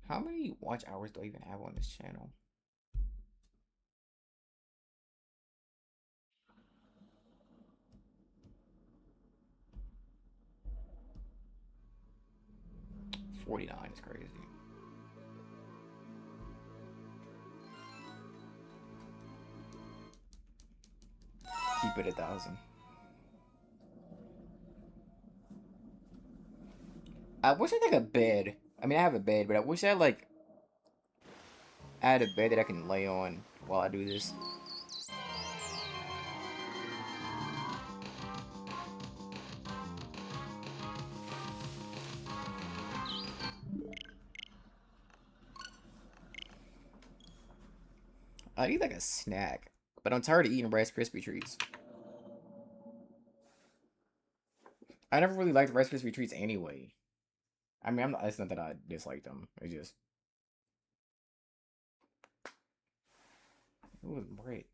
How many watch hours do I even have on this channel? $49 is crazy. Keep it 1,000. I wish I had like a bed. I mean, I have a bed, but I wish I had like I had a bed that I can lay on while I do this. I need like a snack, but I'm tired of eating Rice Krispie treats. I never really liked Rice Krispie treats anyway. I mean, it's not that I dislike them. It's just it was great.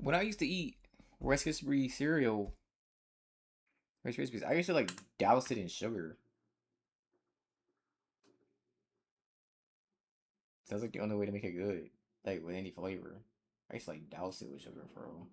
When I used to eat Rice Krispie cereal, Rice Krispies, I used to like douse it in sugar. Sounds like the only way to make it good, like with any flavor. I used to like douse it with sugar, bro.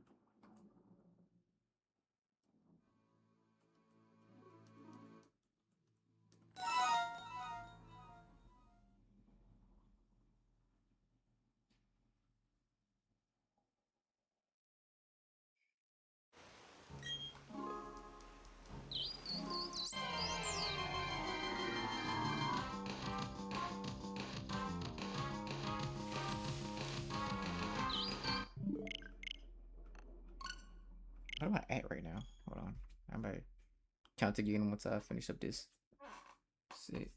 What am I at right now? Hold on. I'm gonna count again once I finish up this. Sit.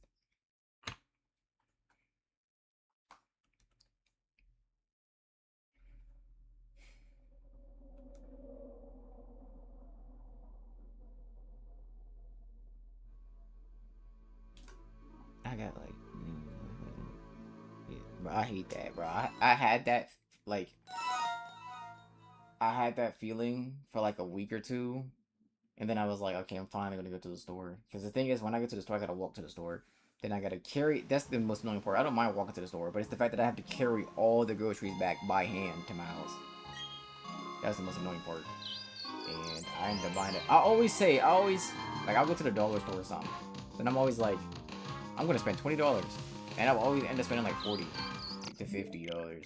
I got like, yeah, bro, I hate that, bro. I had that like I had that feeling for like a week or two, and then I was like, okay, I'm finally gonna go to the store. Because the thing is, when I go to the store, I gotta walk to the store. Then I gotta carry. That's the most annoying part. I don't mind walking to the store, but it's the fact that I have to carry all the groceries back by hand to my house. That's the most annoying part. And I end up buying it. I always like I'll go to the dollar store or something. Then I'm always like, I'm gonna spend $20, and I'll always end up spending like $40 to $50.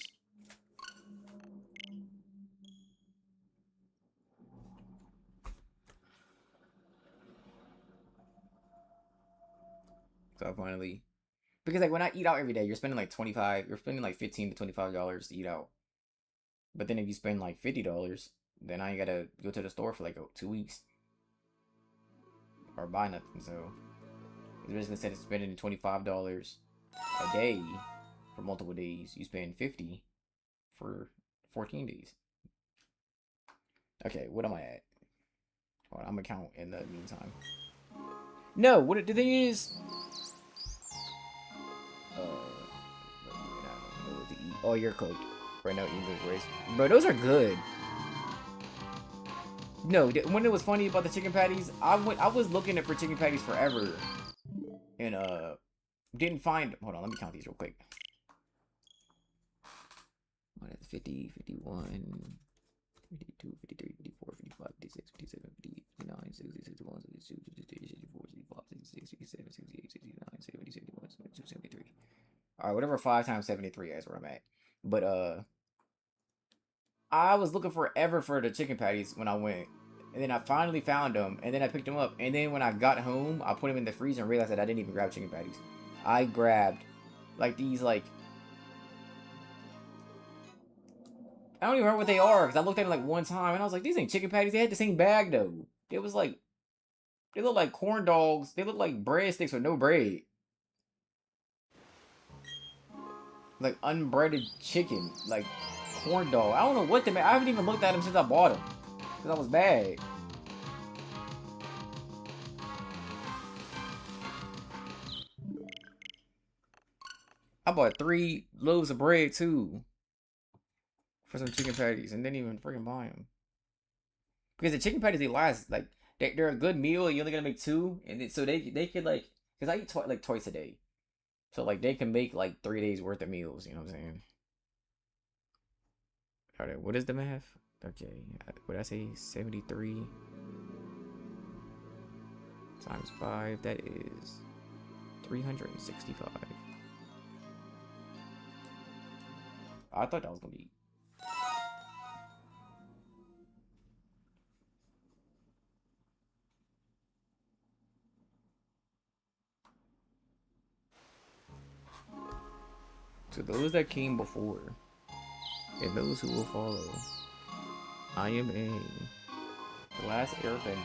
So I finally, because like when I eat out every day, you're spending like $15 to $25 to eat out. But then if you spend like $50, then I gotta go to the store for like 2 weeks or buy nothing. So it's basically instead of spending $25 a day for multiple days, you spend 50 for 14 days. Okay, what am I at? Hold on, I'm gonna count in the meantime. No, what the thing is, I don't know what to eat. Oh, you're cooked. Right now, eating those rice. Bro, those are good. No, when it was funny about the chicken patties, I was looking for chicken patties forever, and didn't find. Hold on, let me count these real quick. What is 50, 51, 52, 53, 54, 55, 56, 57, 58, 59, 60, 61, 62, 63, 64, 65, 66, 67, 68, 69, 70, 71, 72, 73. Alright, whatever 5 times 73 is where I'm at. But I was looking forever for the chicken patties when I went. And then I finally found them, and then I picked them up. And then when I got home, I put them in the freezer and realized that I didn't even grab chicken patties. I grabbed, like, these, like... I don't even remember what they are, because I looked at it, like, one time, and I was like, these ain't chicken patties. They had the same bag, though. It was, like... They look like corn dogs. They look like breadsticks with no bread. Like, unbreaded chicken. Like, corn dog. I don't know what I haven't even looked at them since I bought them. Because I was bad. I bought 3 loaves of bread too for some chicken patties and didn't even freaking buy them because the chicken patties they last like they're a good meal and you only gotta make 2 and so they could like because I eat like twice a day so like they can make like 3 days worth of meals. You know what I'm saying? All right, what is the math? Okay, what did I say? 73 times 5. That is 365. I thought that was gonna be. So those that came before, and those who will follow, I am the last airbender.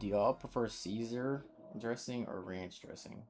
Do y'all prefer Caesar dressing or ranch dressing?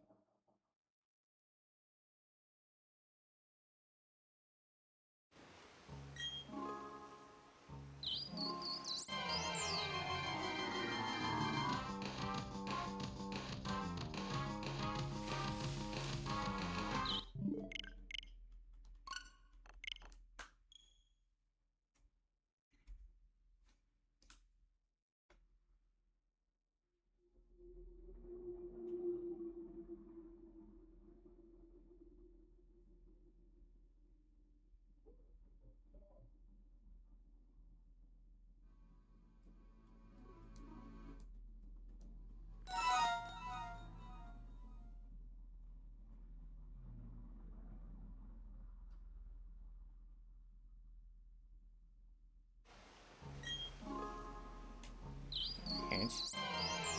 Ranch.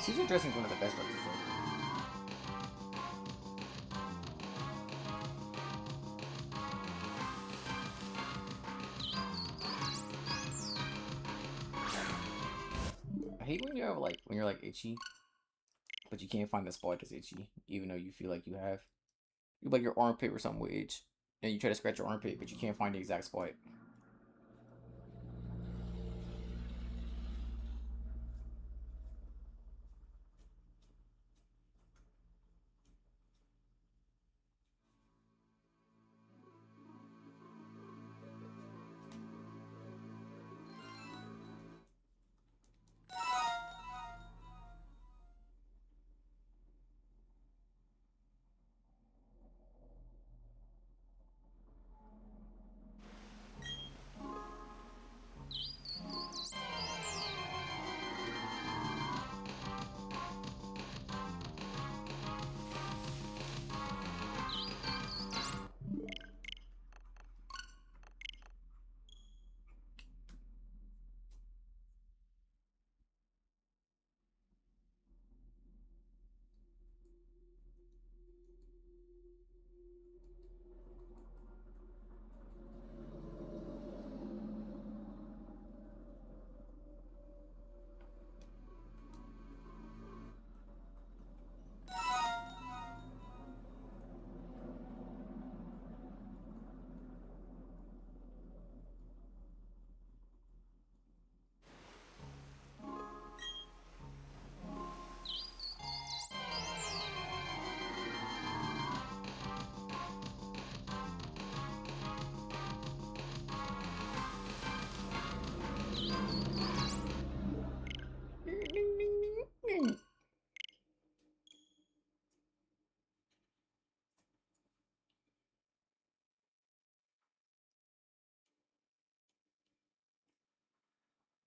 Caesar dressing is one of the best dressings ever. I hate when you're like itchy, but you can't find the spot that's itchy, even though you feel like you have. You like your armpit or something with itch, and you try to scratch your armpit, but you can't find the exact spot.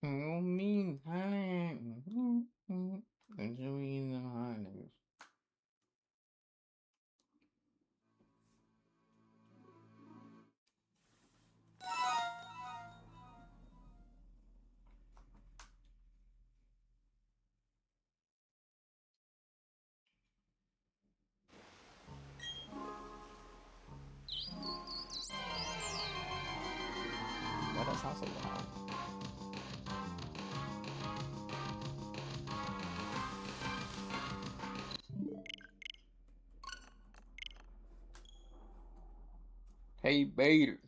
Oh, mean honey. Enjoying the honey. Why that sound so loud? Hey, Bader.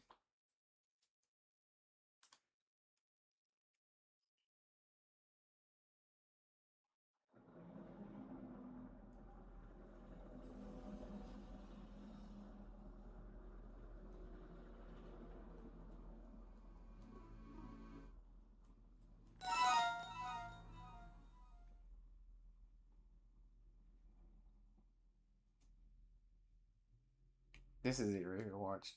This is it right here. Watch.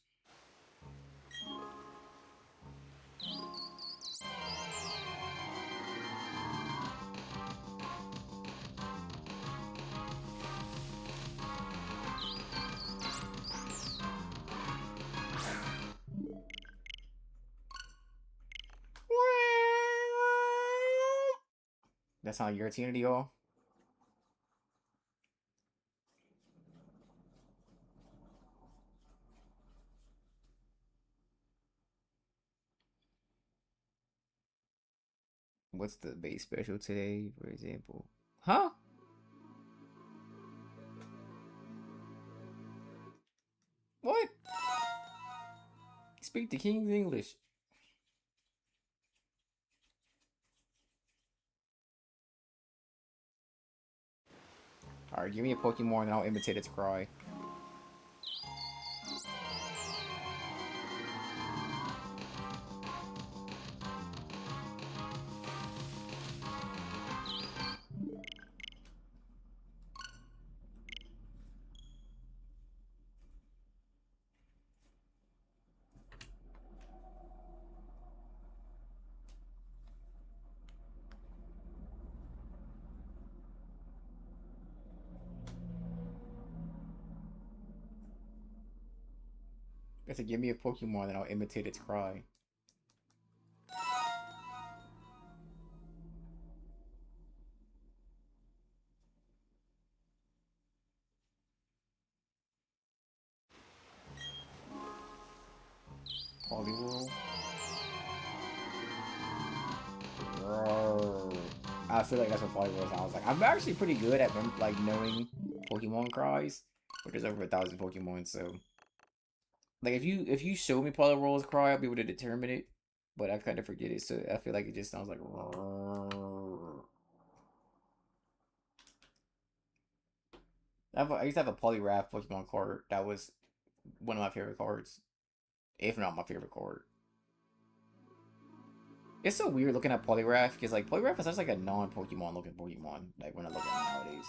That sound irritating to y'all? What's the base special today, for example? Huh? What? Speak the King's English. Alright, give me a Pokemon and I'll imitate its cry. I said, give me a Pokemon and I'll imitate its cry. Poliwhirl. I feel like that's what Poliwhirl sounds like. I'm actually pretty good at like knowing Pokemon cries, but there's over 1,000 Pokemon, so like if you show me Poliwhirl's cry, I'll be able to determine it. But I kind of forget it, so I feel like it just sounds like. I used to have a Poliwrath Pokemon card that was one of my favorite cards, if not my favorite card. It's so weird looking at Poliwrath because like Poliwrath is such like a non-Pokemon looking Pokemon. Like when I look at it nowadays,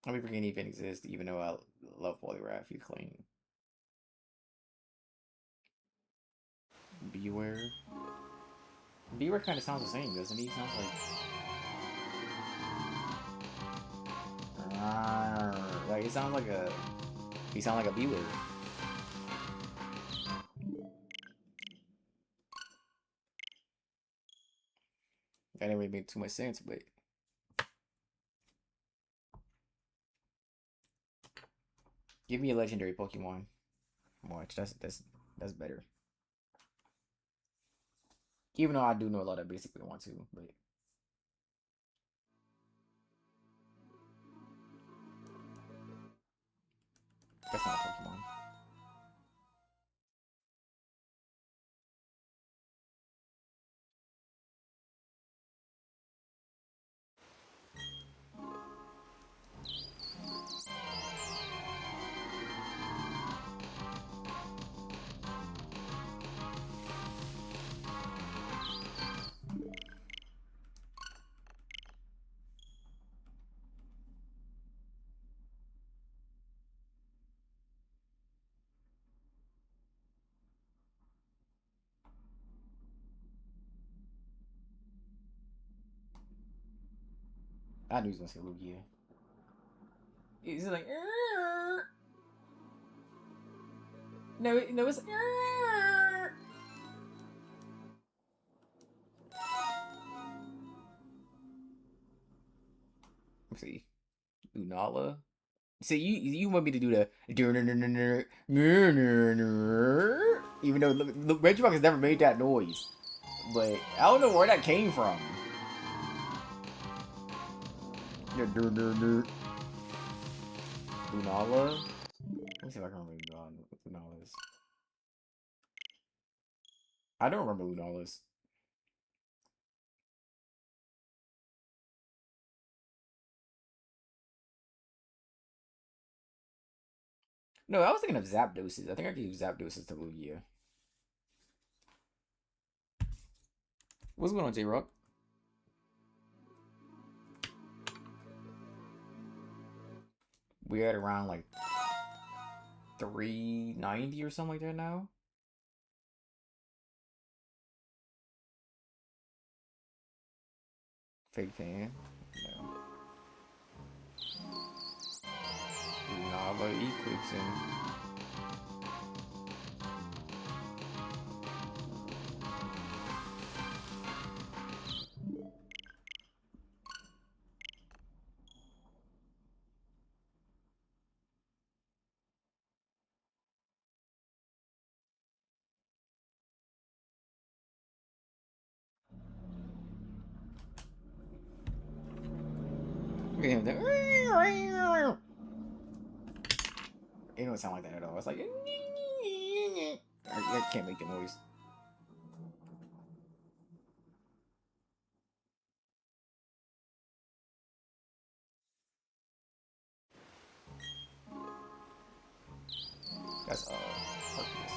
I mean, forgetting even exist, even though I love Poliwrath. He's clean. Beware. Beware kind of sounds the same, doesn't he? Sounds like he sounds like a. He sounds like a Beware. That didn't really make too much sense, but give me a legendary Pokemon. Watch, that's better. Even though I do know a lot of basically want to, but that's not a Pokemon. I knew he was gonna say Lugia. He's like, no, no, it's. Let's see, Lunala. See, you want me to do the even though Regirock has never made that noise, but I don't know where that came from. Lunala. Let me see if I can remember Lunala's. I don't remember Lunala's. No, I was thinking of Zapdoses. I think I could use Zapdoses to Lugia. What's going on, J-Rock? We're at around like 390 or something like that now. Fake fan. No. Lava Eclipsing. It don't sound like that at all. It's like I can't make the noise. That's Hercules.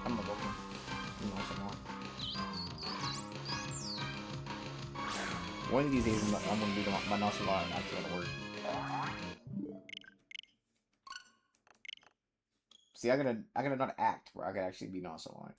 I'm gonna go for him. You know, some more. One of these days, I'm gonna do my nonchalant and actually gonna work. See, I gotta not act where I could actually be nonchalant.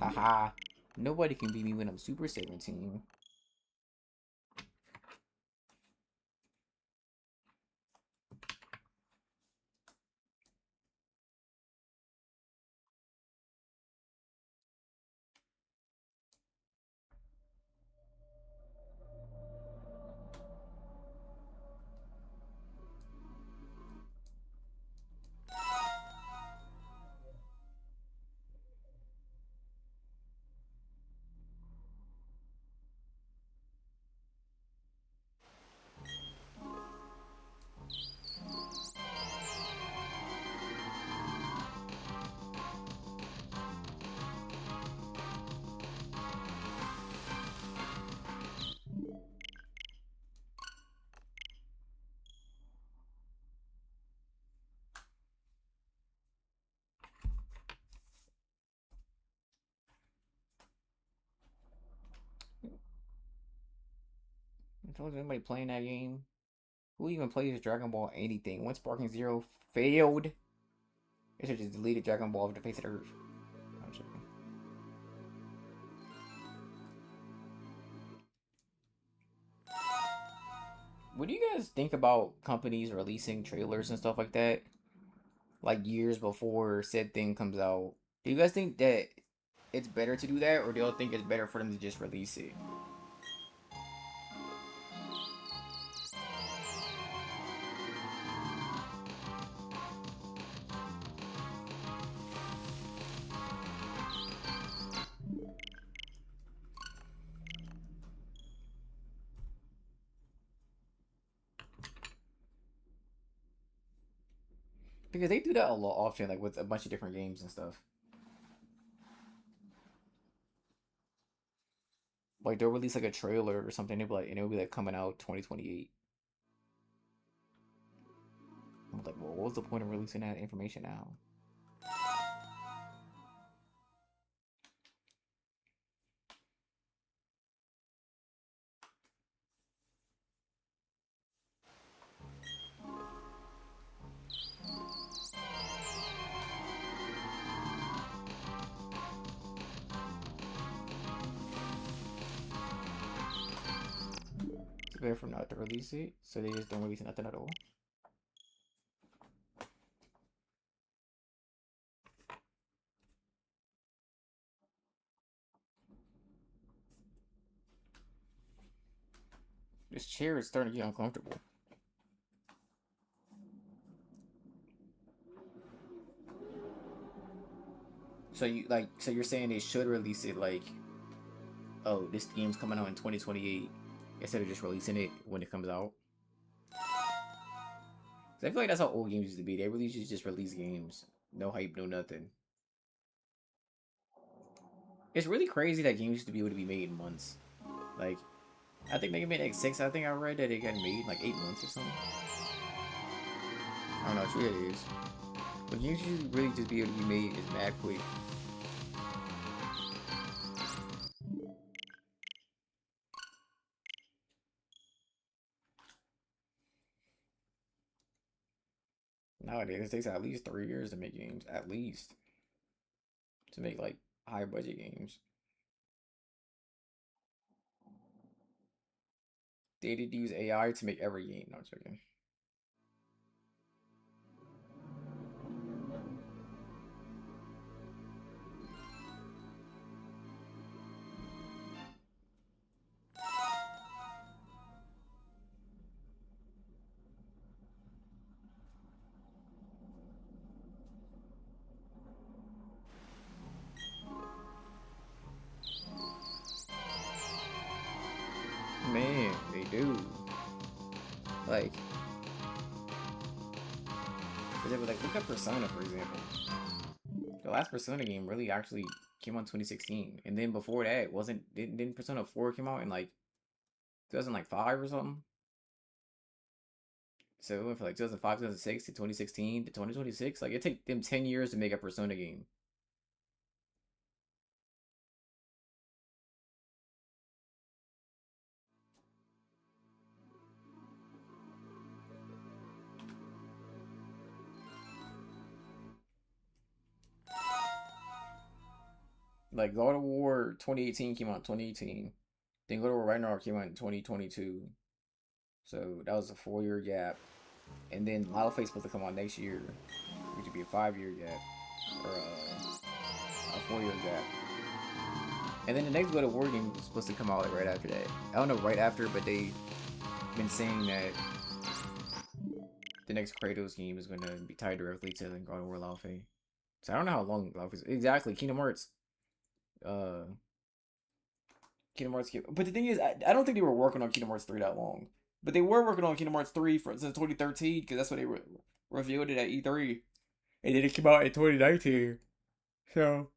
Haha. Nobody can beat me when I'm Super 17. I told you anybody playing that game. Who even plays Dragon Ball anything? Once Sparking Zero failed, they should just deleted Dragon Ball off the face of the earth. I'm joking. What do you guys think about companies releasing trailers and stuff like that? Like years before said thing comes out. Do you guys think that it's better to do that, or do y'all think it's better for them to just release it? Because they do that a lot often, like with a bunch of different games and stuff. Like they'll release like a trailer or something, they'll be like, and it'll be like coming out 2028. I'm like, well, what was the point of releasing that information now? It's better for not to release it, so they just don't release nothing at all. This chair is starting to get uncomfortable. So you're saying they should release it like, oh, this game's coming out in 2028 instead of just releasing it when it comes out. 'Cause I feel like that's how old games used to be. They really used to just release games, no hype, no nothing. It's really crazy that games used to be able to be made in months. Like, I think they can make like 6. I think I read that it got made in like 8 months or something. I don't know. It's weird. It is. But games should really just be able to be made is mad quick. Nowadays, it takes at least 3 years to make games, at least to make like high budget games. They did use AI to make every game. No, I'm joking. Man, they do. Like, for example, like look at Persona, for example. The last Persona game really actually came out in 2016, and then before that, wasn't didn't Persona 4 come out in like 2005 or something? So it went from like 2005, 2006 to 2016 to 2026. Like it took them 10 years to make a Persona game. Like God of War 2018 came out in 2018. Then God of War Ragnarok came out in 2022. So that was a 4 year gap. And then Lotto Fate's supposed to come out next year, which would be a 5 year gap. Or a 4 year gap. And then the next God of War game is supposed to come out like right after that. I don't know right after, but they've been saying that the next Kratos game is going to be tied directly to the God of War Lotto Fate. So I don't know how long Lotto Fate is. Exactly, Kingdom Hearts. Uh, Kingdom Hearts. But the thing is, I don't think they were working on Kingdom Hearts 3 that long. But they were working on Kingdom Hearts 3 since 2013, because that's when they revealed it at E3. And then it came out in 2019. So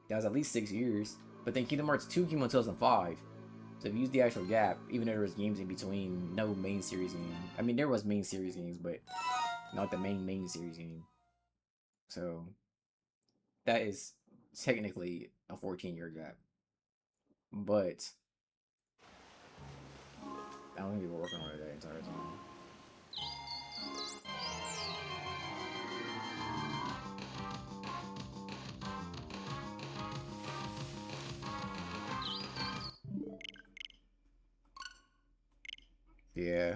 that was at least 6 years. But then Kingdom Hearts 2 came out in 2005. So if you use the actual gap, even though there was games in between, no main series game. I mean, there was main series games, but not the main series game. So that is technically a 14-year gap. But I don't think they were working on it that entire time. Yeah.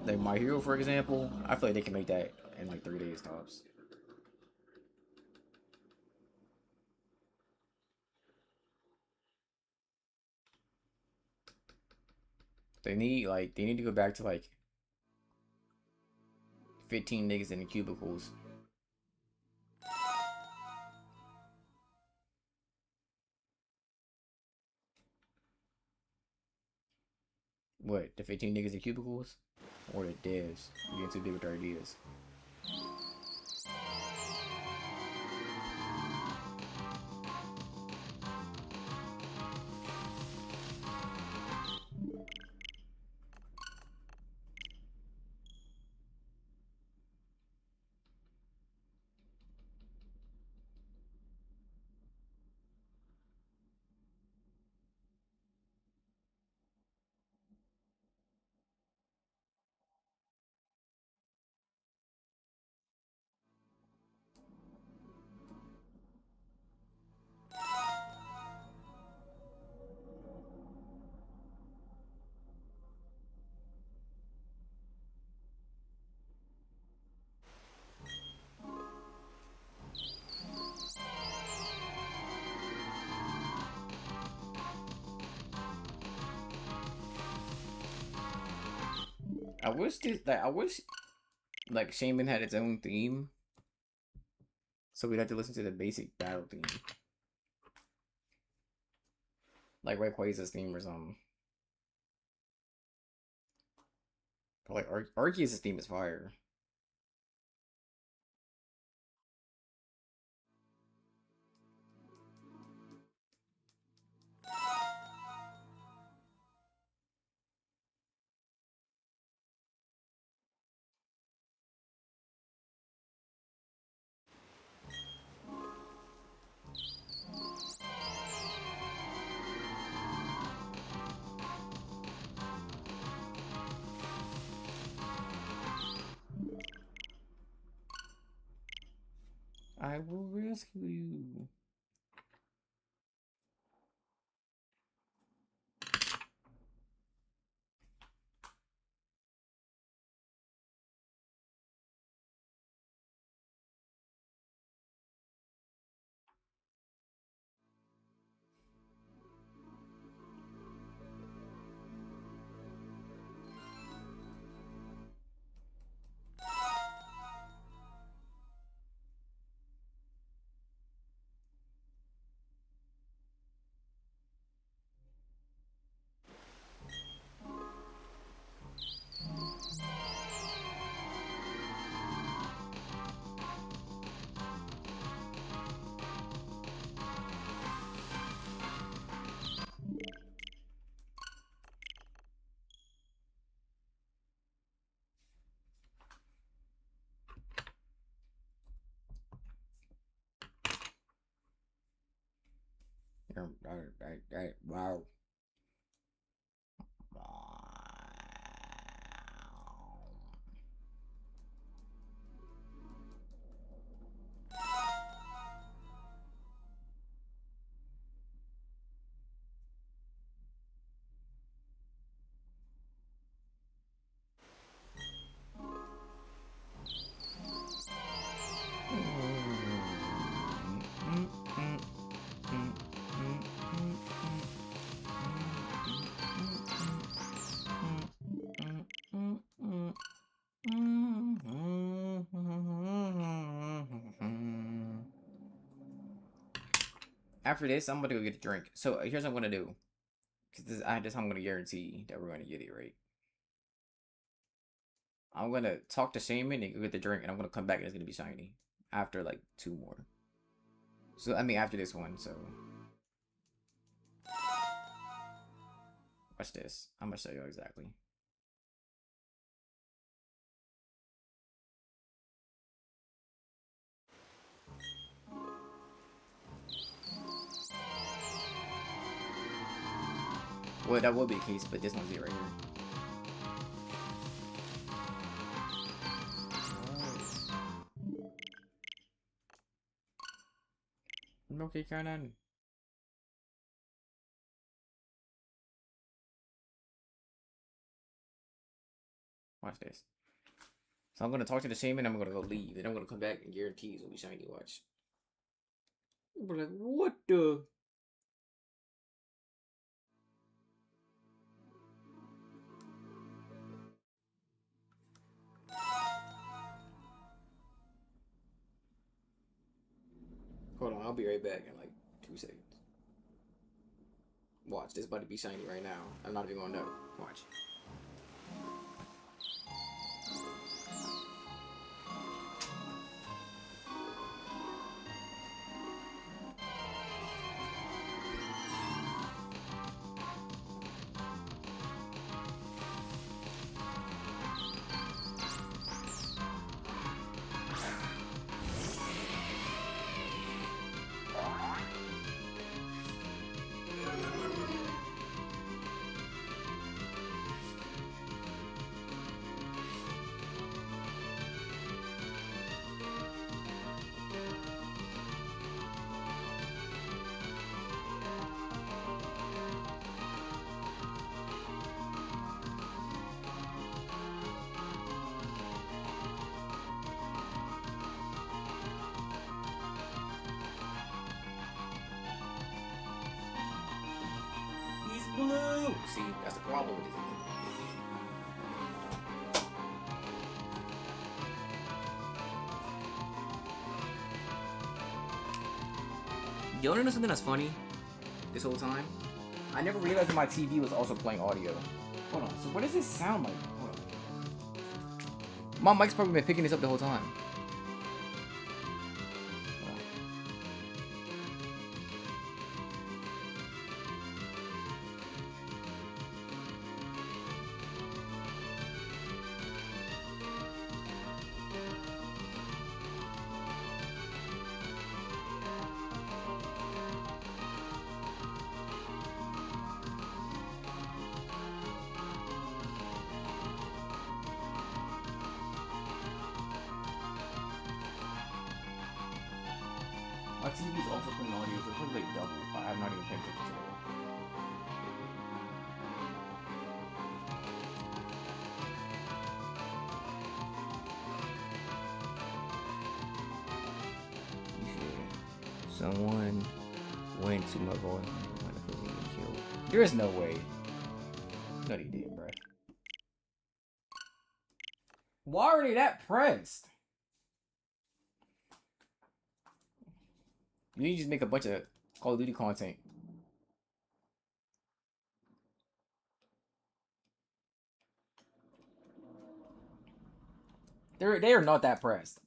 Like My Hero, for example, I feel like they can make that in like 3 days tops. They need to go back to like 15 niggas in the cubicles. What, the 15 niggas in cubicles? Or the devs getting too big with their ideas? I wish like SHAYMIN had its own theme, so we'd have to listen to the basic battle theme, like Rayquaza's theme or something. But like Arceus' theme is fire. I will rescue you. Wow. After this, I'm gonna go get a drink. So here's what I'm gonna do. Cause I'm gonna guarantee that we're gonna get it right. I'm gonna talk to SHAYMIN and go get the drink, and I'm gonna come back and it's gonna be shiny after like 2 more. So I mean after this one. So watch this. I'm gonna show you exactly. Well, that would be the case, but this one's it right here. Okay, kanan. Watch this. So I'm gonna talk to the SHAYMIN, I'm gonna go leave, and I'm gonna come back and guarantee it's gonna be shiny. Watch. We're like, what the? Hold on, I'll be right back in like 2 seconds. Watch, this about to be shiny right now. I'm not even gonna know. Watch. He's blue! See, that's the problem with this. You wanna know something that's funny? This whole time? I never realized that my TV was also playing audio. Hold on, so what does this sound like? Hold on. My mic's probably been picking this up the whole time. My TV's also putting audio, so it's probably like double. I'm not even paying attention to it. Someone went to my boy and killed. There is no way. No, he did, bro. Why are they that pressed? You need to just make a bunch of Call of Duty content. They are not that pressed.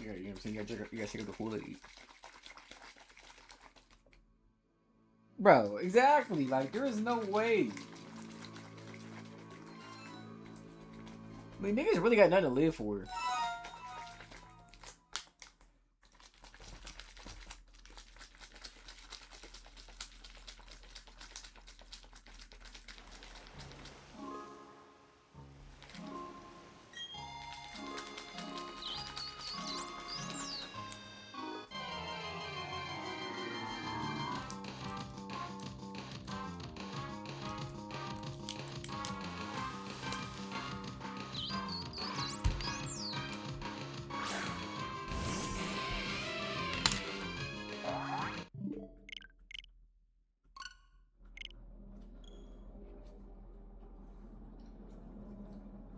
Yeah, you know what I'm saying? You gotta check out the quality. Bro, exactly. Like, there is no way. I mean, niggas really got nothing to live for.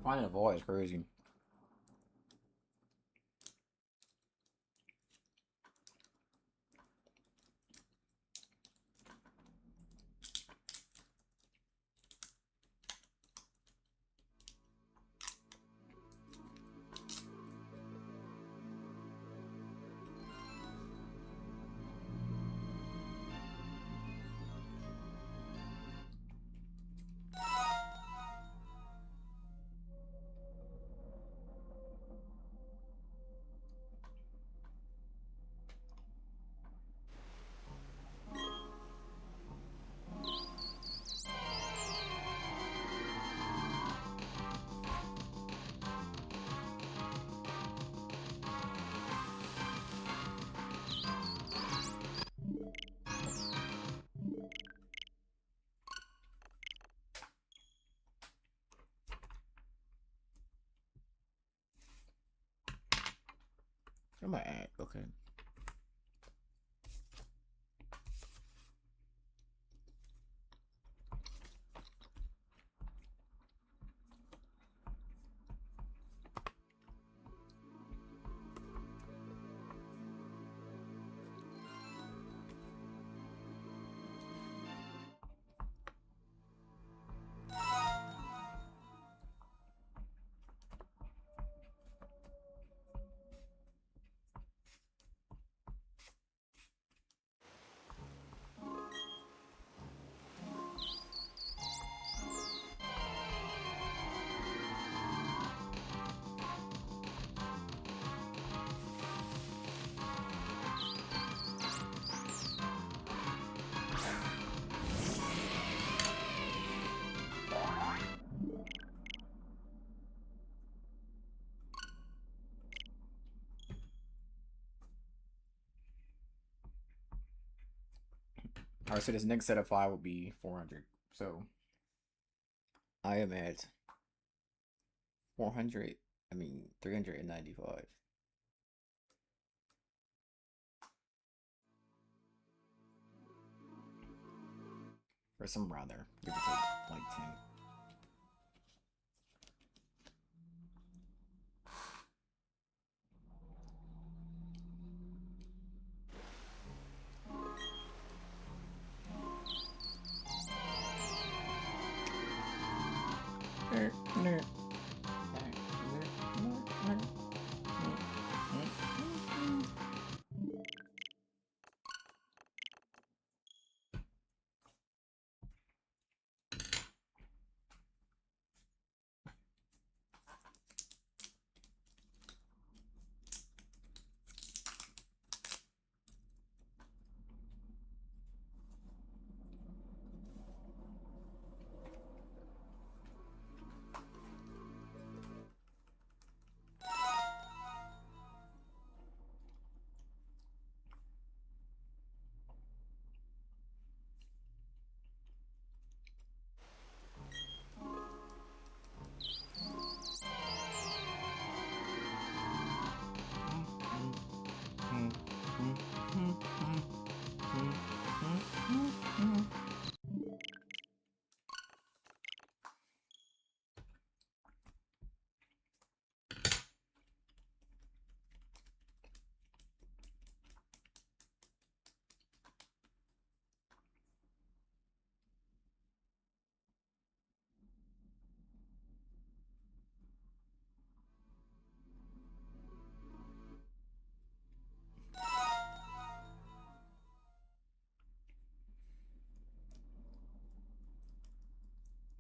Finding a ball is crazy. Where am I at? Okay. Alright, so this next set of 5 will be 400. So I am at 400, 395. Or some rather. Give or take like 10.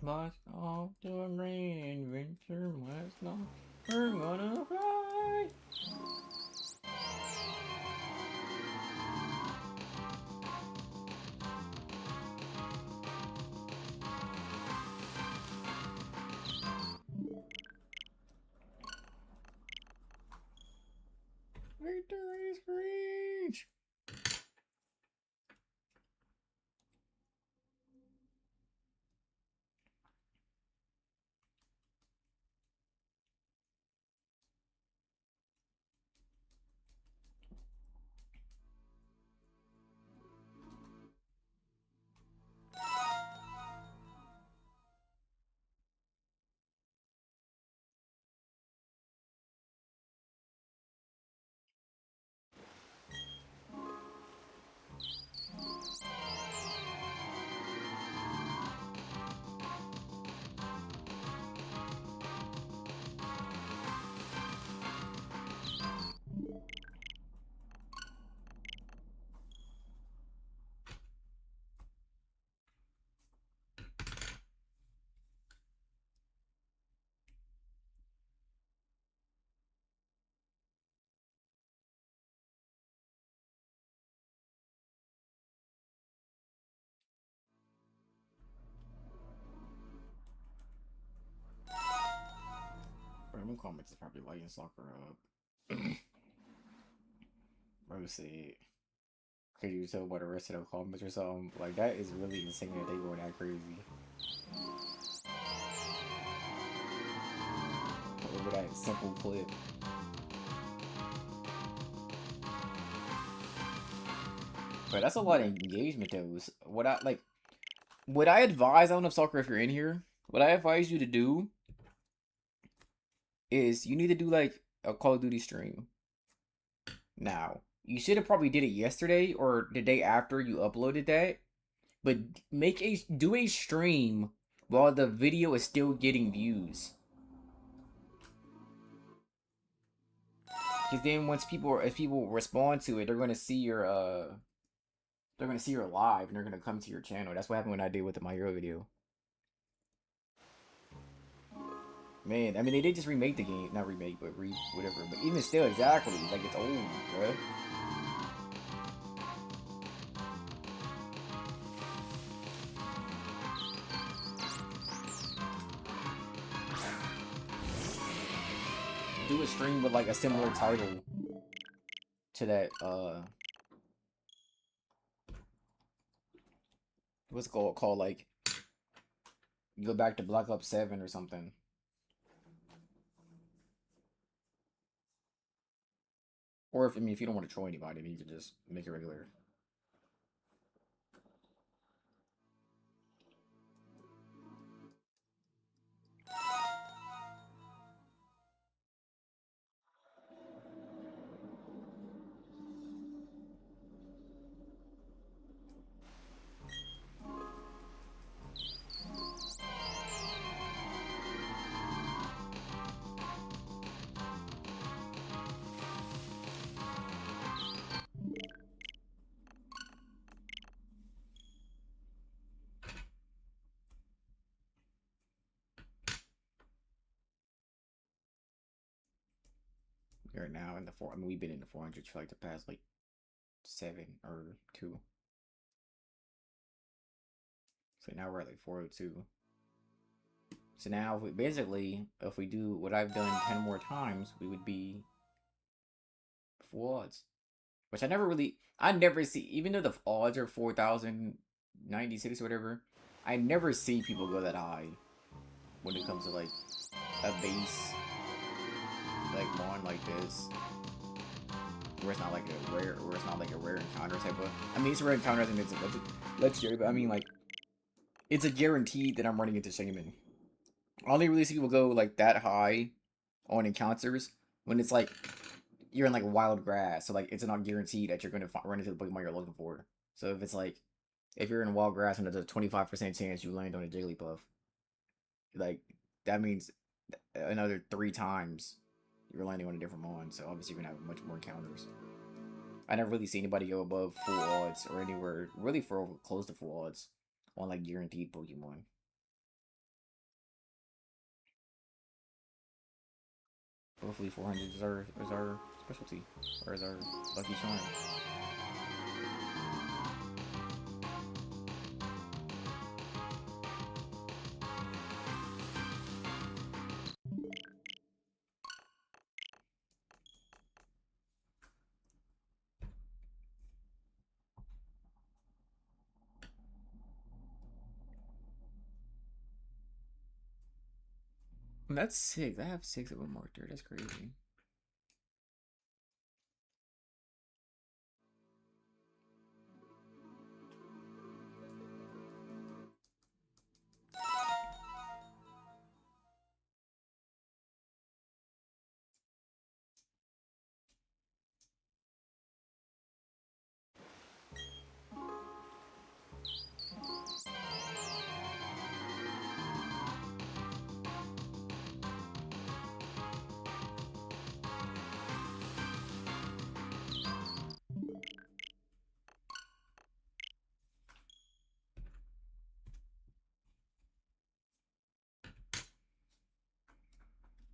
Must off the rain adventure must not. We're gonna fly. Victory screech. Random comments is probably lighting soccer up. Bro said, could you tell by the rest of the comments or something? Like, that is really insane that they go that crazy. Over that simple clip. But that's a lot of engagement, though. What I advise, I don't know if Soccer, if you're in here, what I advise you to do is you need to do like a Call of Duty stream. Now, you should have probably did it yesterday or the day after you uploaded that, but do a stream while the video is still getting views. Because then if people respond to it, they're gonna see your live and they're gonna come to your channel. That's what happened when I did with the My Hero video. Man, I mean, they did just remake the game. Not remake, but whatever. But even still, exactly. Like, it's old, bruh. Do a stream with, like, a similar title to that, what's it called, like, go back to Black Ops 7 or something. Or if you don't want to troll anybody, then you could just make it regular. right now in the four. I mean, we've been in the 400s for like the past like 7 or 2. So now we're at like 402. So now, if we, basically, if we do what I've done 10 more times, we would be full odds. Which I never see, even though the odds are 4,096 or whatever, I never see people go that high when it comes to like a base, like one like this, where it's not like a rare encounter type of. I mean, it's a rare encounter, and it's a legendary, but I mean like it's a guarantee that I'm running into SHAYMIN. I only really see people go like that high on encounters when it's like you're in like wild grass, so like it's not guaranteed that you're going to run into the Pokemon you're looking for. So if it's like if you're in wild grass and there's a 25% chance you land on a Jigglypuff, like that means another 3 times you're landing on a different one. So obviously you're gonna have much more encounters. I never really see anybody go above full odds or anywhere really for over close to full odds on like guaranteed Pokemon. Hopefully 400 is our specialty, or is our lucky charm. That's 6. I have 6 of them marked there. That's crazy.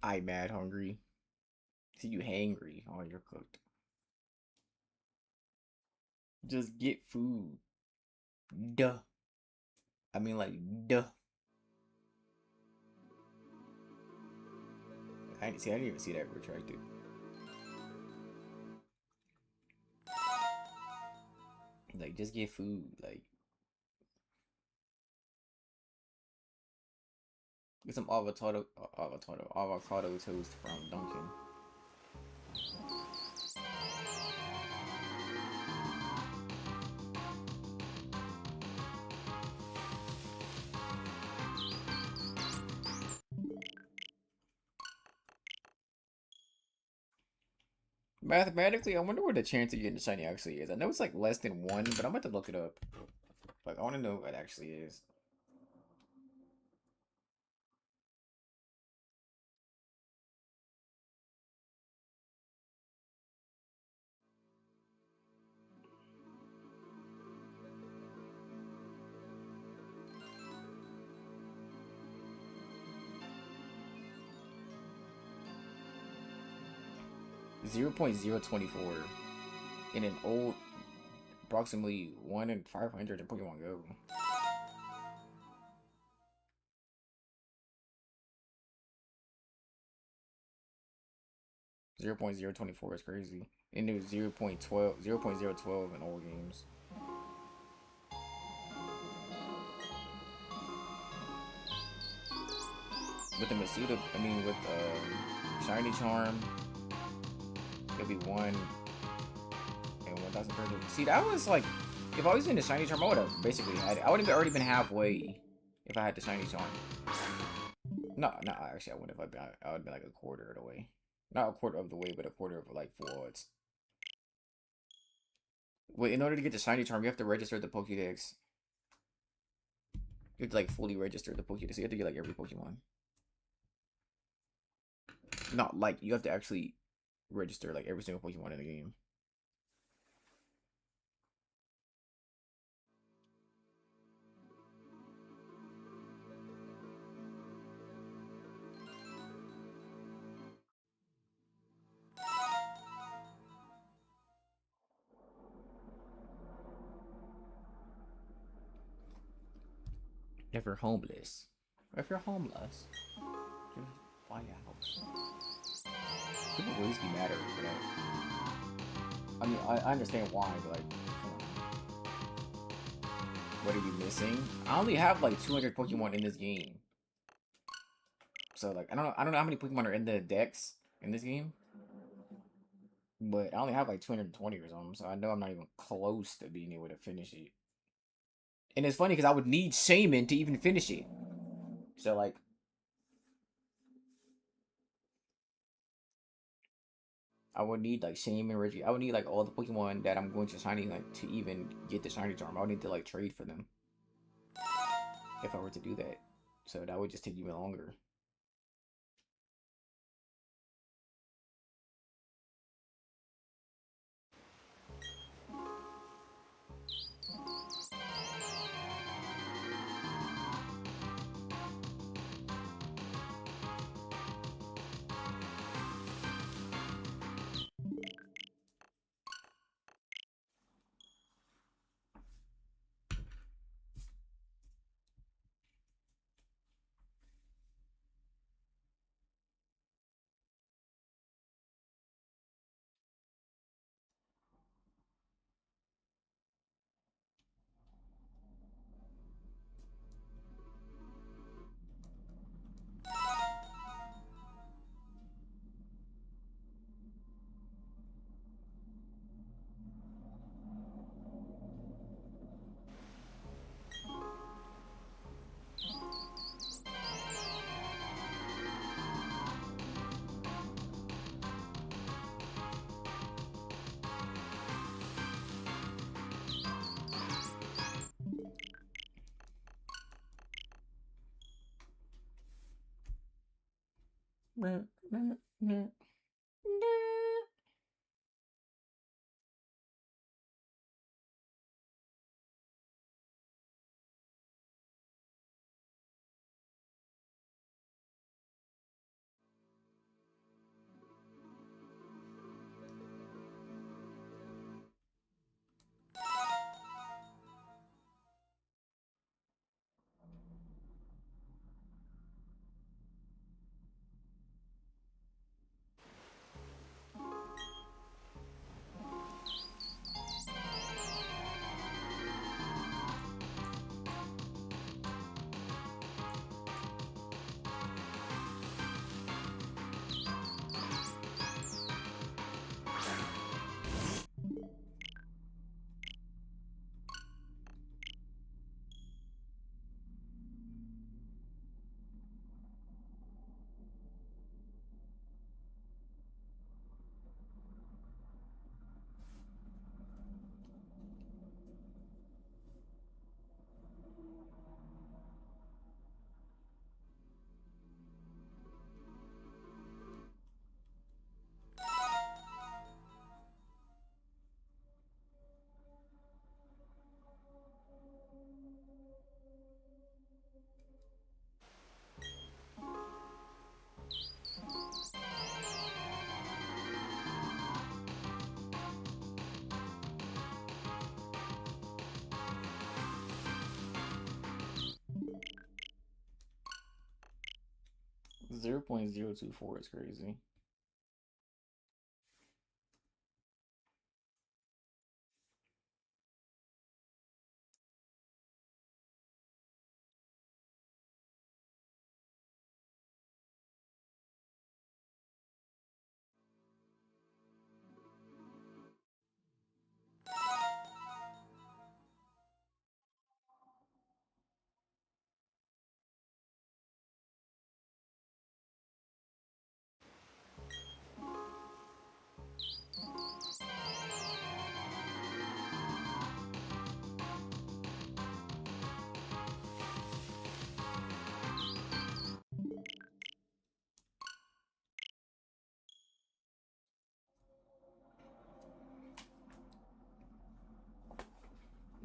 I mad hungry. See you hangry. Oh, you're cooked. Just get food. Duh. I mean, like, duh. I didn't even see that retracted. Like, just get food. Like, get some avocado toast from Dunkin'. Mathematically, I wonder what the chance of getting the shiny actually is. I know it's like less than 1, but I'm about to look it up. Like, I want to know what it actually is. 0.024 in an old, approximately 1 in 500 in Pokemon Go. 0.024 is crazy. And it was 0.012 in old games. With the Masuda, I mean, with Shiny Charm, it'll be 1 and 1,000. See, that was like, if I was in the Shiny Charm, I would have basically had it. I would have already been halfway if I had the Shiny Charm. No, actually, I wouldn't have been. I would have been like a quarter of the way. Not a quarter of the way, but a quarter of like full odds. Wait, in order to get the Shiny Charm, you have to register the Pokédex. You have to like fully register the Pokédex. So you have to get like every Pokemon. Not like, you have to actually register like every single Pokemon in the game. If you're homeless. If you're homeless, just buy a house. People will always be mad at me for that. I mean, I understand why, but like, come on. What are you missing? I only have like 200 Pokemon in this game. So like, I don't know how many Pokemon are in the decks in this game. But I only have like 220 or something, so I know I'm not even close to being able to finish it. And it's funny because I would need SHAYMIN to even finish it. So like, I would need like SHAYMIN, Reggie. I would need like all the Pokemon that I'm going to shiny like to even get the shiny charm. I would need to like trade for them if I were to do that. So that would just take even longer. Mm-hmm. 0.024 is crazy.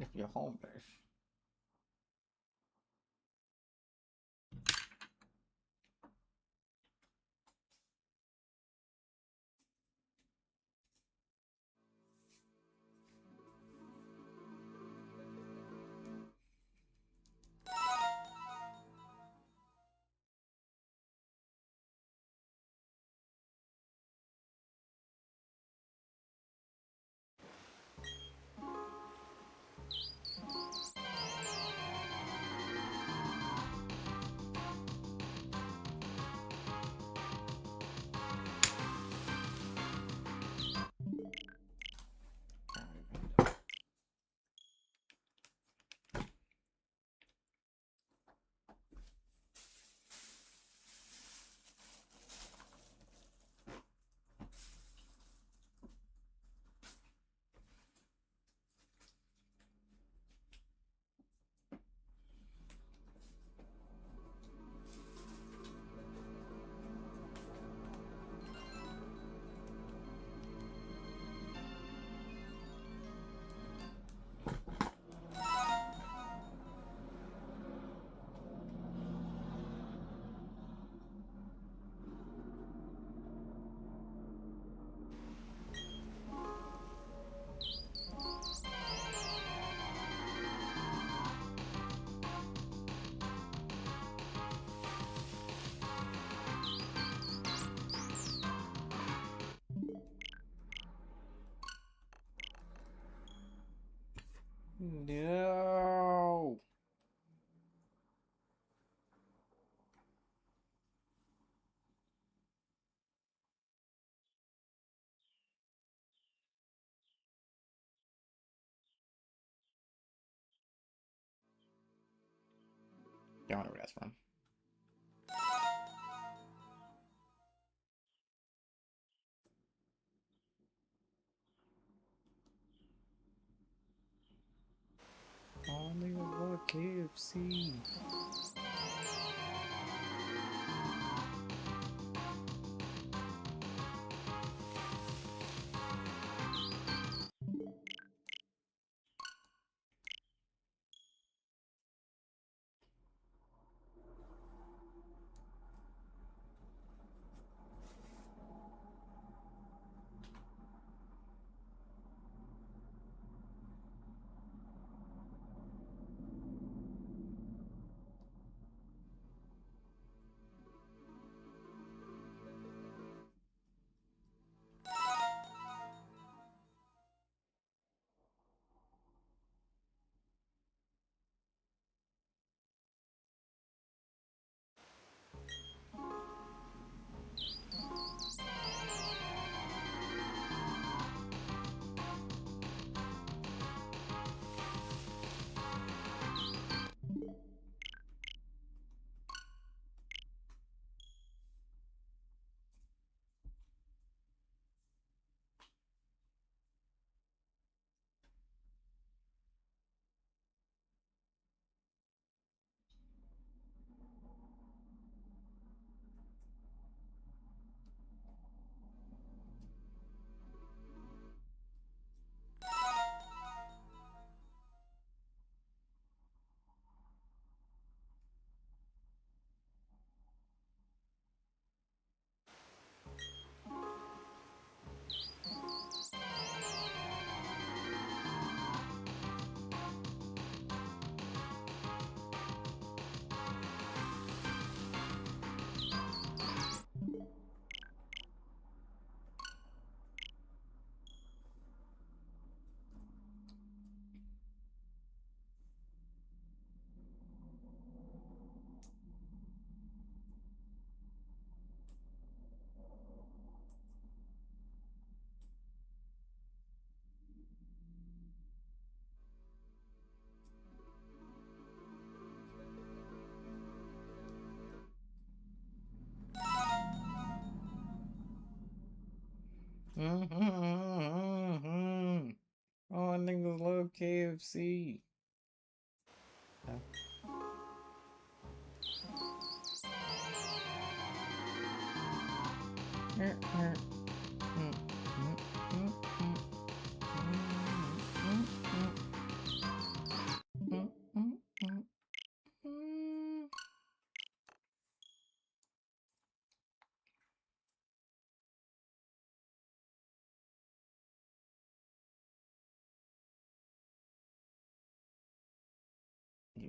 If you're homeless. No. Y'all know where that's from. All niggas love KFC. All niggas love KFC.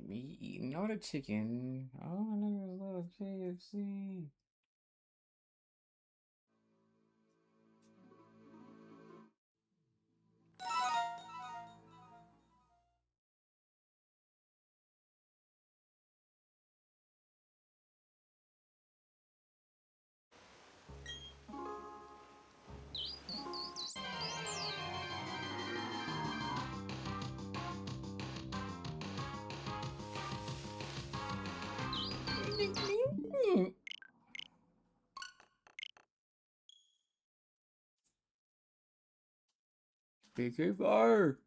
Me eating all the chicken. All niggas love KFC. PK Fire.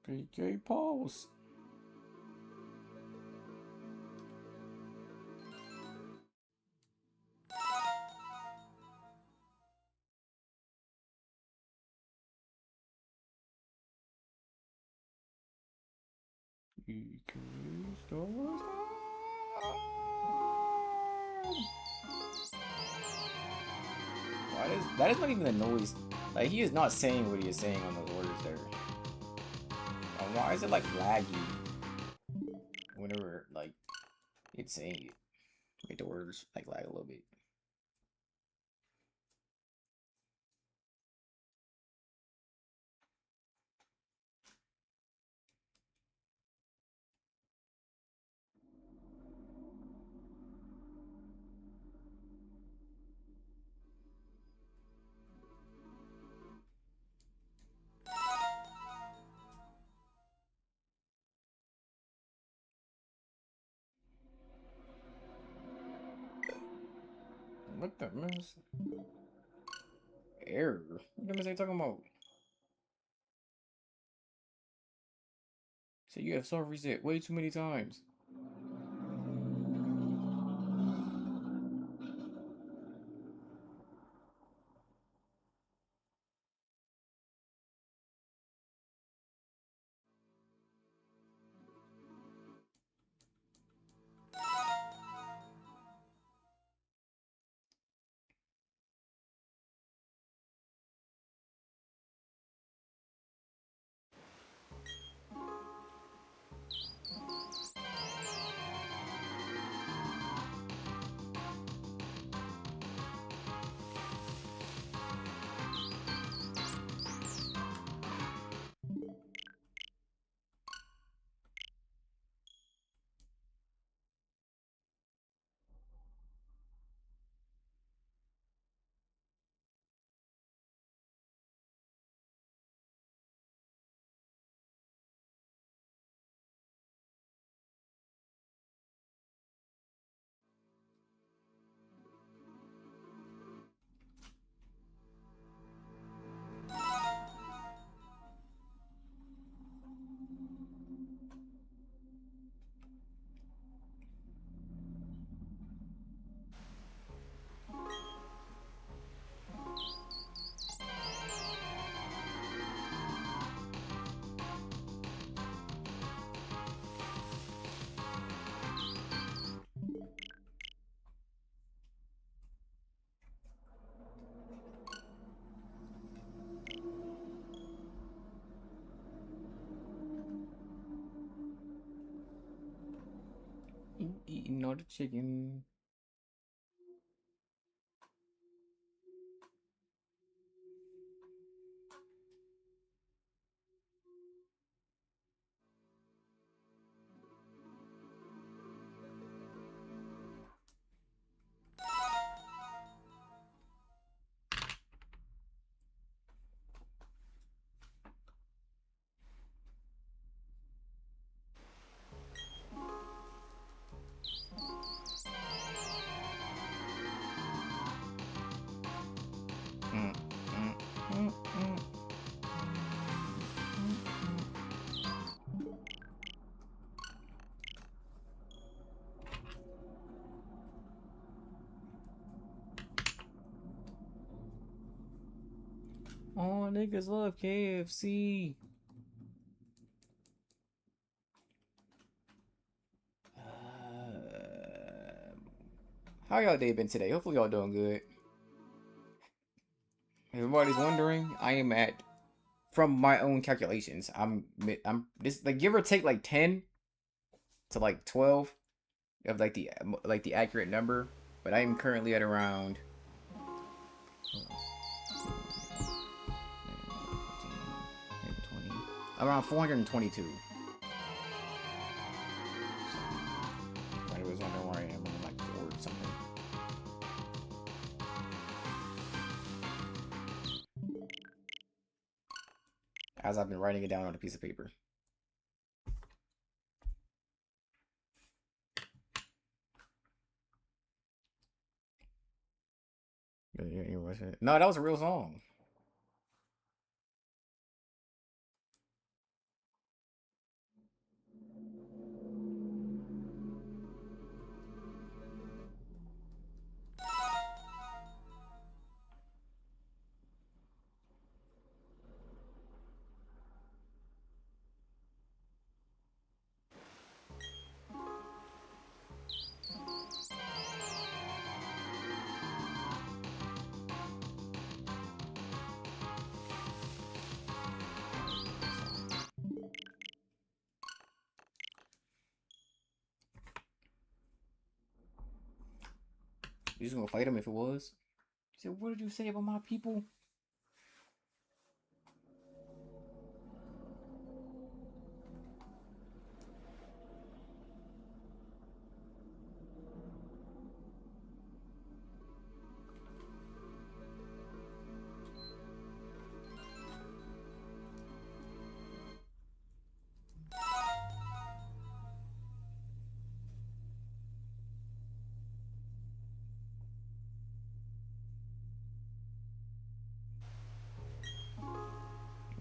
PK Pulse. PK Star. That is not even the noise. Like, he is not saying what he is saying on those orders there. And why is it like laggy? It's saying it. Make the words like lag a little bit. What the mess? Error. What the mess are they talking about? So you have soft reset way too many times. You eating all the chicken. Mm, mm, mm, mm. Oh, niggas love KFC. How y'all day been today? Hopefully y'all doing good. If everybody's wondering, I am at, from my own calculations, I'm this like give or take like 10 to like 12 of like the accurate number, but I am currently at around around 422. So, I was wondering where I am. I'm like 4 or something. As I've been writing it down on a piece of paper. No, that was a real song. You just gonna fight him if it was? He said, what did you say about my people?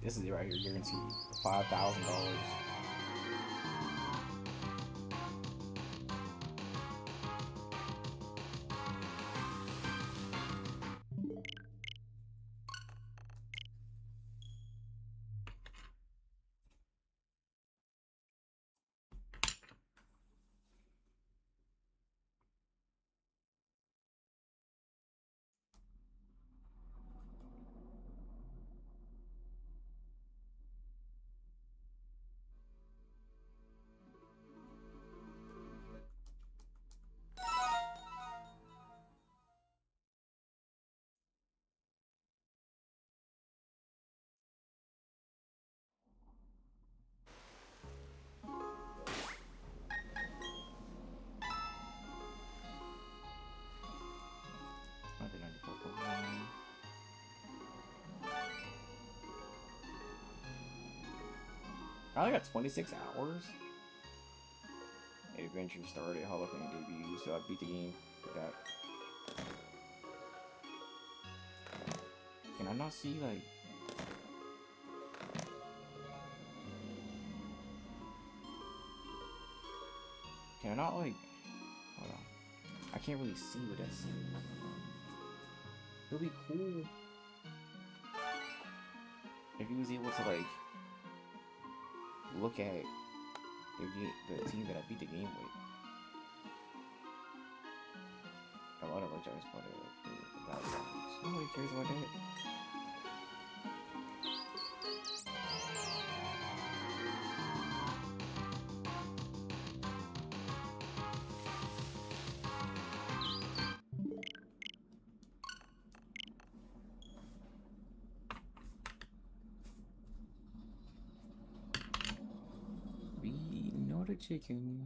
This is it right here, guaranteed. $5,000. I only got 26 hours. Adventure started, Hall of Fame debut, so I beat the game with that. Can I not see, like... Can I not, like... Hold on. I can't really see what that says. It'll be cool if you was able to, like... look at the team that I beat the game with. A lot of our jobs, but nobody cares about that. We know the chicken.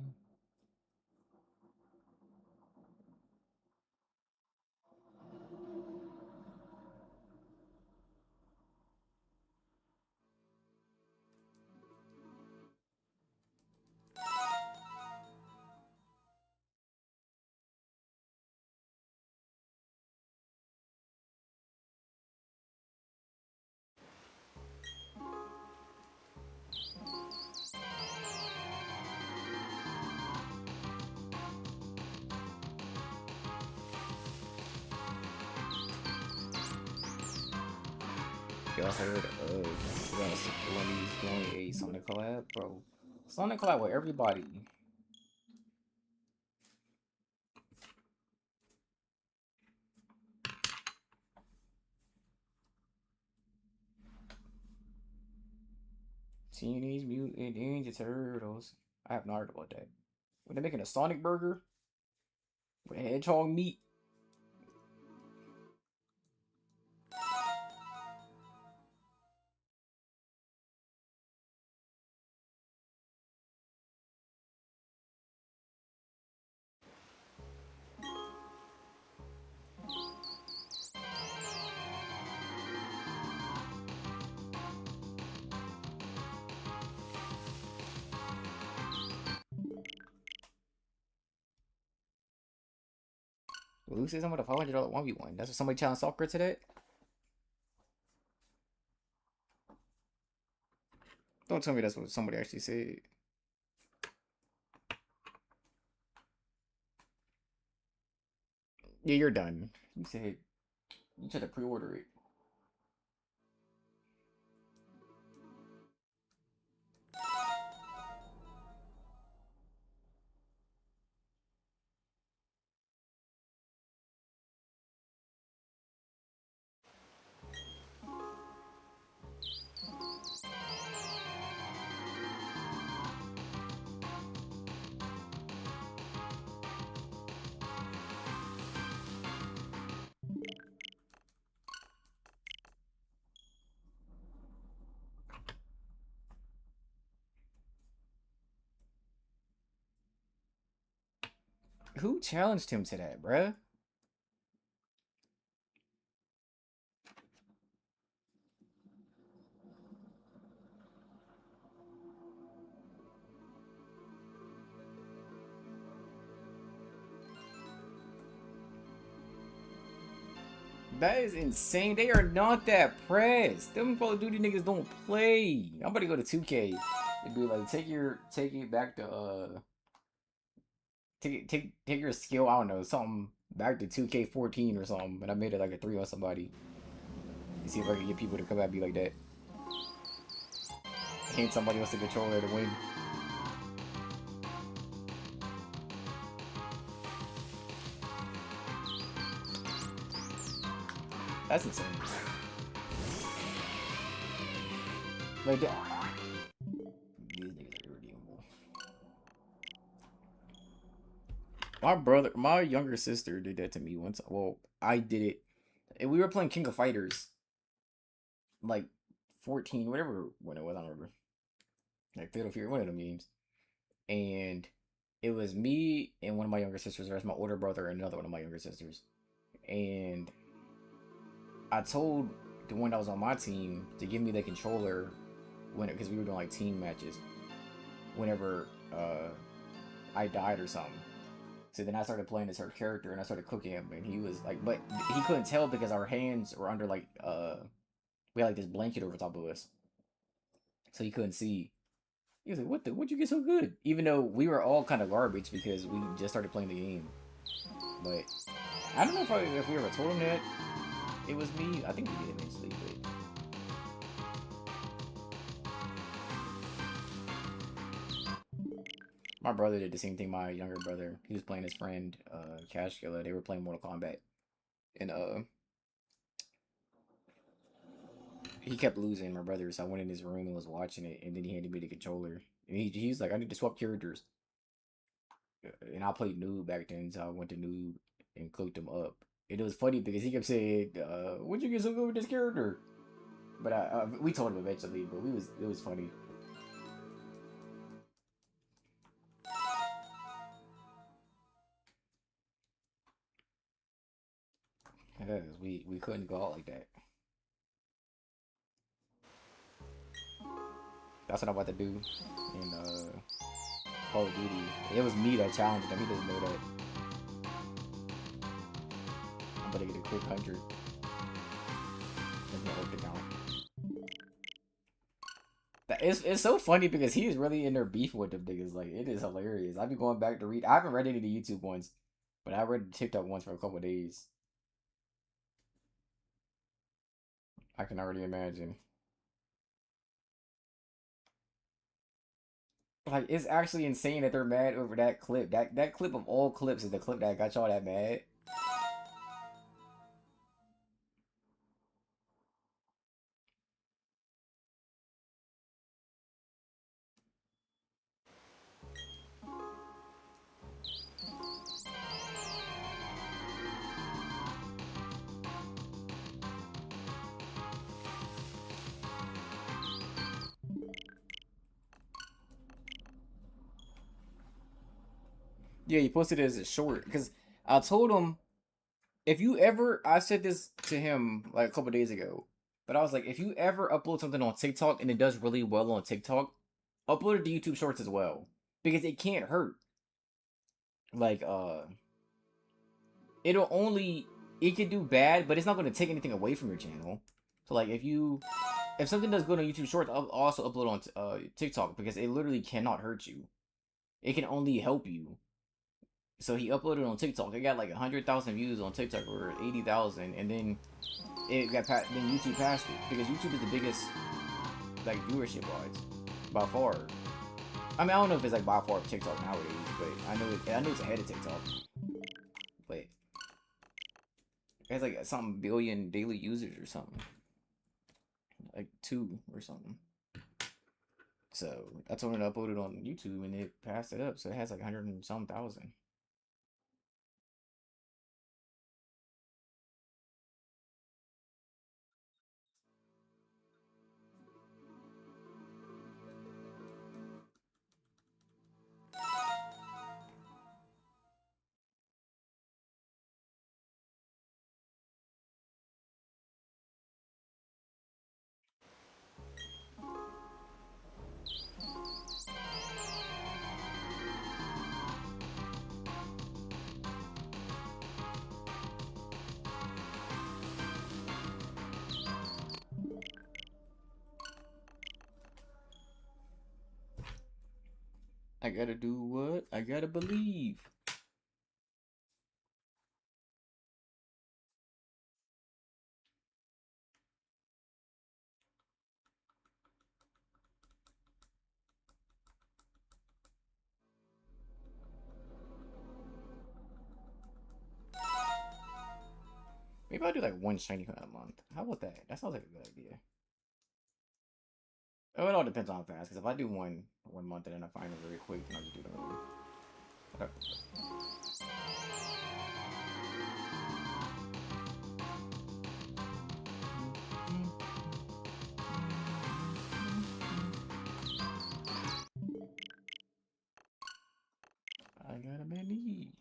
Y'all heard of when he's doing a Sonic collab, bro? Sonic collab with everybody. Teenage Mutant Ninja Turtles. I have not heard about that. When they're making a Sonic burger with hedgehog meat. Well, who says I'm with a $500 1v1? That's what somebody challenged soccer to that? Don't tell me that's what somebody actually said. Yeah, you're done. You said you tried to pre-order it. Who challenged him to that, bruh? That is insane. They are not that pressed. Them Call of Duty niggas don't play. I'm about to go to 2K. It'd be like take it back to take your skill. I don't know something back to 2K14 or something. But I made it like a 3 on somebody. You see if I can get people to come at me like that. Hand somebody else the controller to win. That's insane. Like that. These niggas are irredeemable. My younger sister did that to me once. Well, I did it. And we were playing King of Fighters, like 14, whatever when it was. I don't remember. Like Fatal Fury, one of them games. And it was me and one of my younger sisters. There's my older brother and another one of my younger sisters. And I told the one that was on my team to give me the controller when because we were doing like team matches. Whenever I died or something. So then I started playing as her character and I started cooking him and he was like, but he couldn't tell because our hands were under like we had like this blanket over top of us, so he couldn't see. He was like, "What the? What'd you get so good?" Even though we were all kind of garbage because we just started playing the game. But I don't know if we ever told him that it was me. I think we did eventually, but my brother did the same thing. My younger brother, he was playing his friend, Cash Killer. They were playing Mortal Kombat, and he kept losing. My brother, so I went in his room and was watching it, and then he handed me the controller, and he's like, "I need to swap characters," and I played noob back then, so I went to noob and cooked him up. And it was funny because he kept saying, "What'd you get so good with this character?" But we told him eventually, but it was funny. Because we couldn't go out like that. That's what I'm about to do in Call of Duty. It was me that challenged him. He doesn't know that. I'm about to get a quick 100. That's my old account. It's so funny because he is really in their beef with them niggas. Like it is hilarious. I've been going back to read. I haven't read any of the YouTube ones, but I read TikTok ones for a couple of days. I can already imagine. Like it's actually insane that they're mad over that clip. That clip of all clips is the clip that got y'all that mad. Yeah, he posted it as a short because I told him if you ever I said this to him like a couple days ago, but I was like, if you ever upload something on TikTok and it does really well on TikTok, upload it to YouTube Shorts as well because it can't hurt. Like it'll only it can do bad, but it's not going to take anything away from your channel. So like if something does good on YouTube Shorts, I'll also upload on TikTok because it literally cannot hurt you. It can only help you. So he uploaded on TikTok. It got like 100,000 views on TikTok or 80,000, and then it got then YouTube passed it because YouTube is the biggest like viewership wise by far. I mean, I don't know if it's like by far TikTok nowadays, but I know it's ahead of TikTok. But it has like something billion daily users or something, like 2 or something. So I told him to upload it on YouTube, and it passed it up. So it has like 100 and some thousand. I gotta do what? I gotta believe. Maybe I'll do like one shiny hunt a month. How about that? That sounds like a good idea. Oh, it all depends on how fast. Because if I do one month and then I find it very quick, then I'll just do the other one. Okay. I got a bad knee.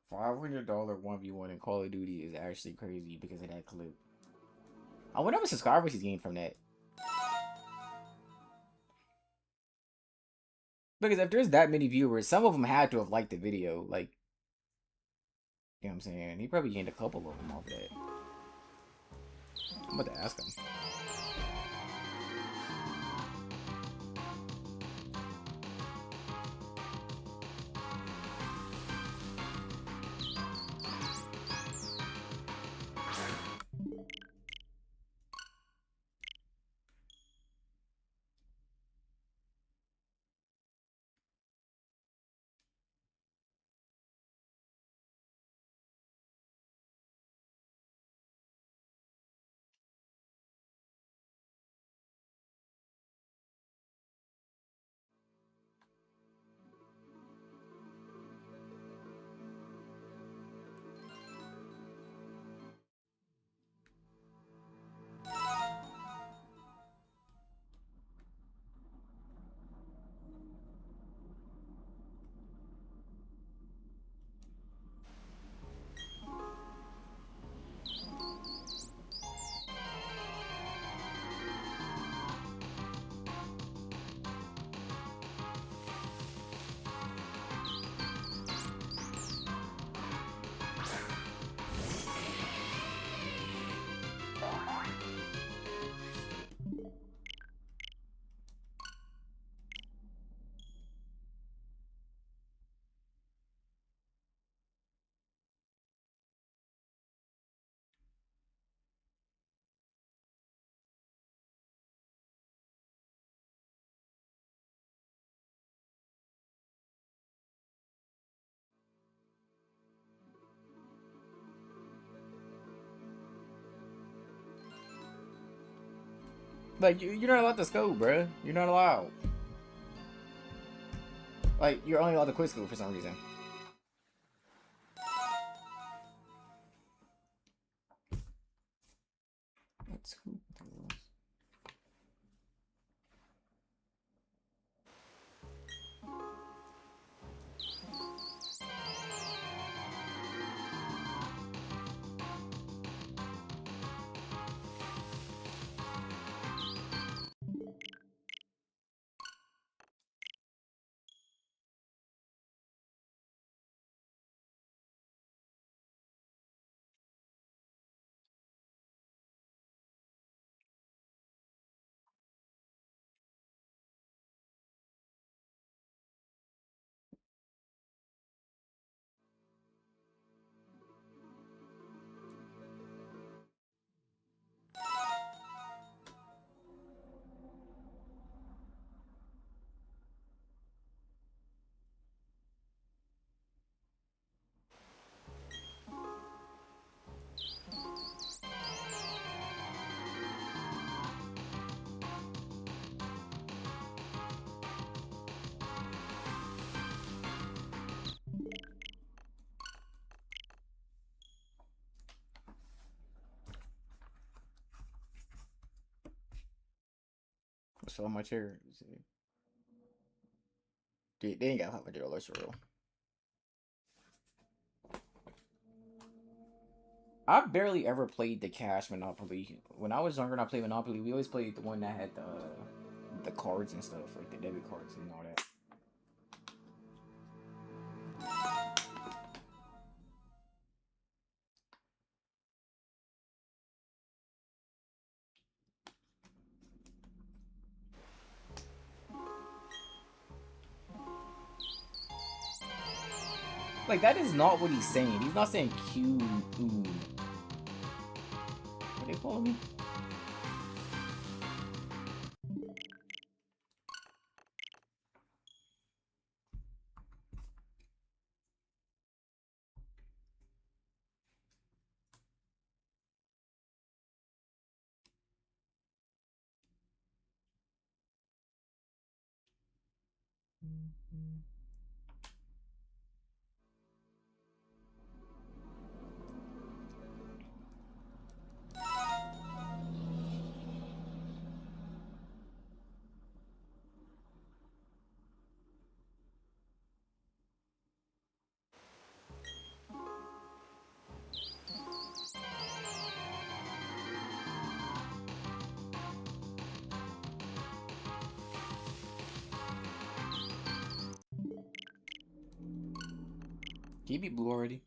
$500 1v1 in Call of Duty is actually crazy because of that clip. I wonder how many subscribers he's gained from that. Because if there's that many viewers, some of them had to have liked the video. Like, you know what I'm saying? He probably gained a couple of them off of that. I'm about to ask him. Like, you're not allowed to scope, bruh. You're not allowed. Like, you're only allowed to quit school for some reason. Let's scoop those. What's on my chair? Dude, they ain't got $500 for real. I barely ever played the cash Monopoly. When I was younger and I played Monopoly, we always played the one that had the cards and stuff, like the debit cards and all that. Like, that is not what he's saying. He's not saying Q. Ooh. What are they calling me? Can you be blue already?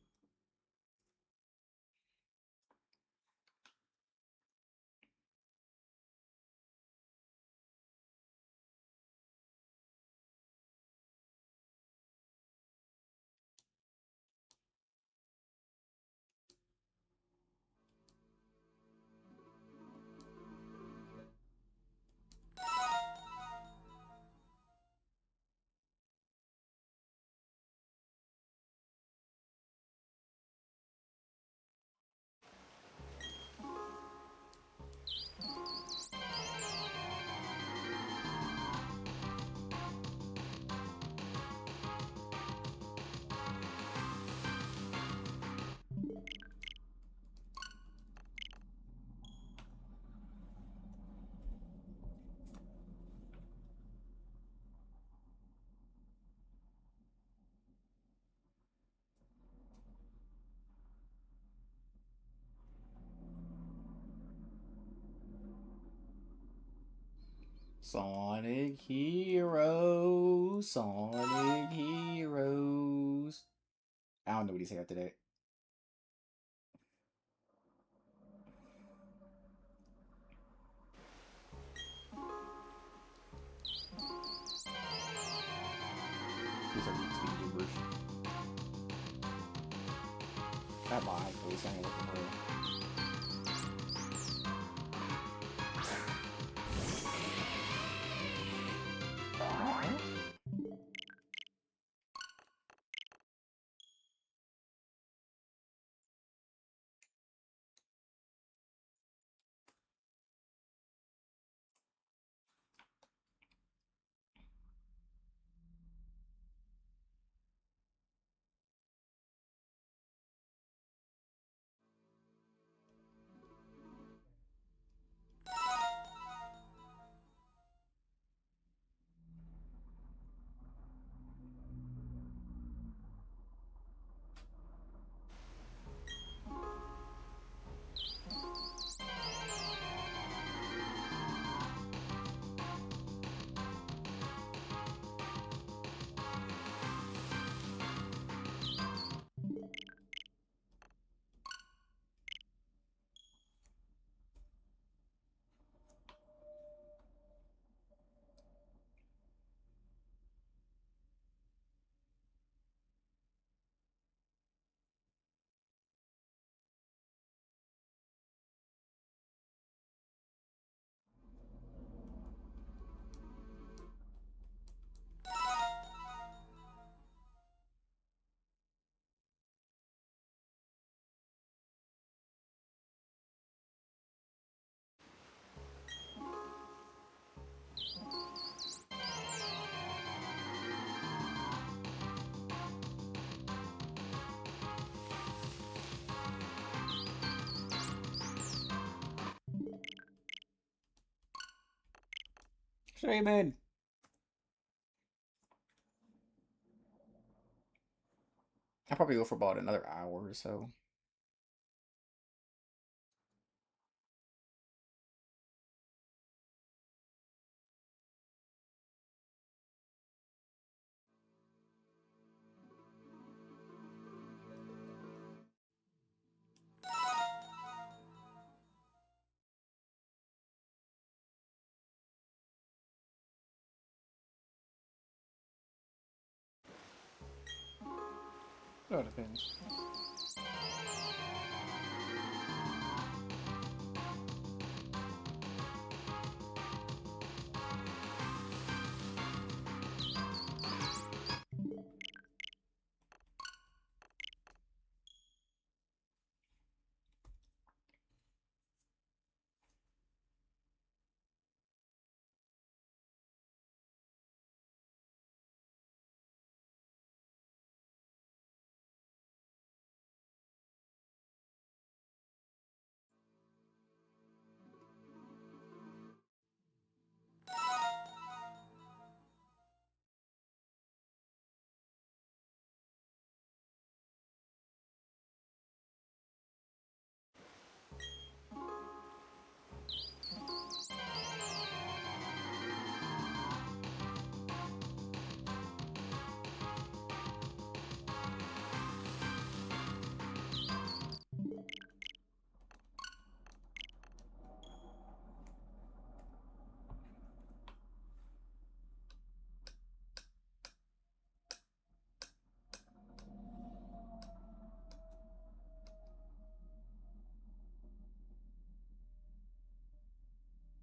Sonic Heroes, Sonic Heroes. I don't know what he said after that. He's a speaking gibberish. That lie, please, I ain't looking for real. Shaymin! I'll probably go for about another hour or so. No, it depends.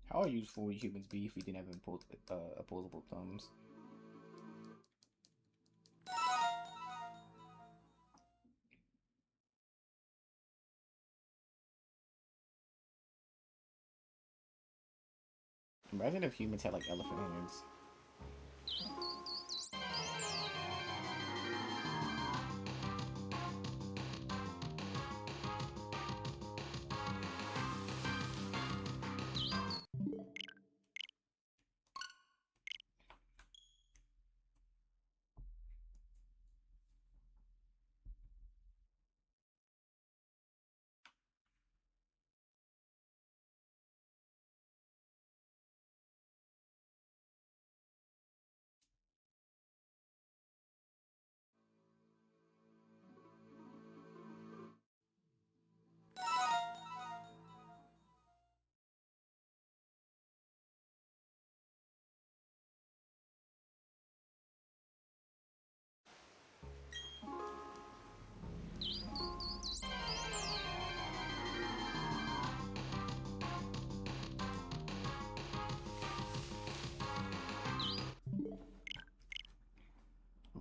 How useful would humans be if we didn't have opposable thumbs? Imagine if humans had like elephant hands.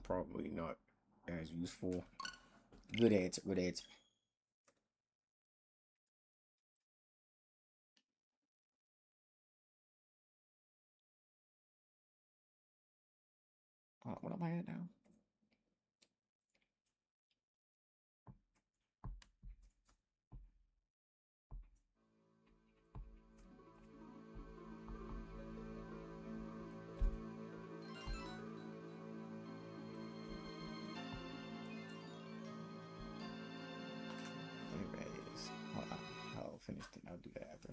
Probably not as useful. Good answer. Good answer. What am I at now? Anyways, I'll finish it. I'll do that after.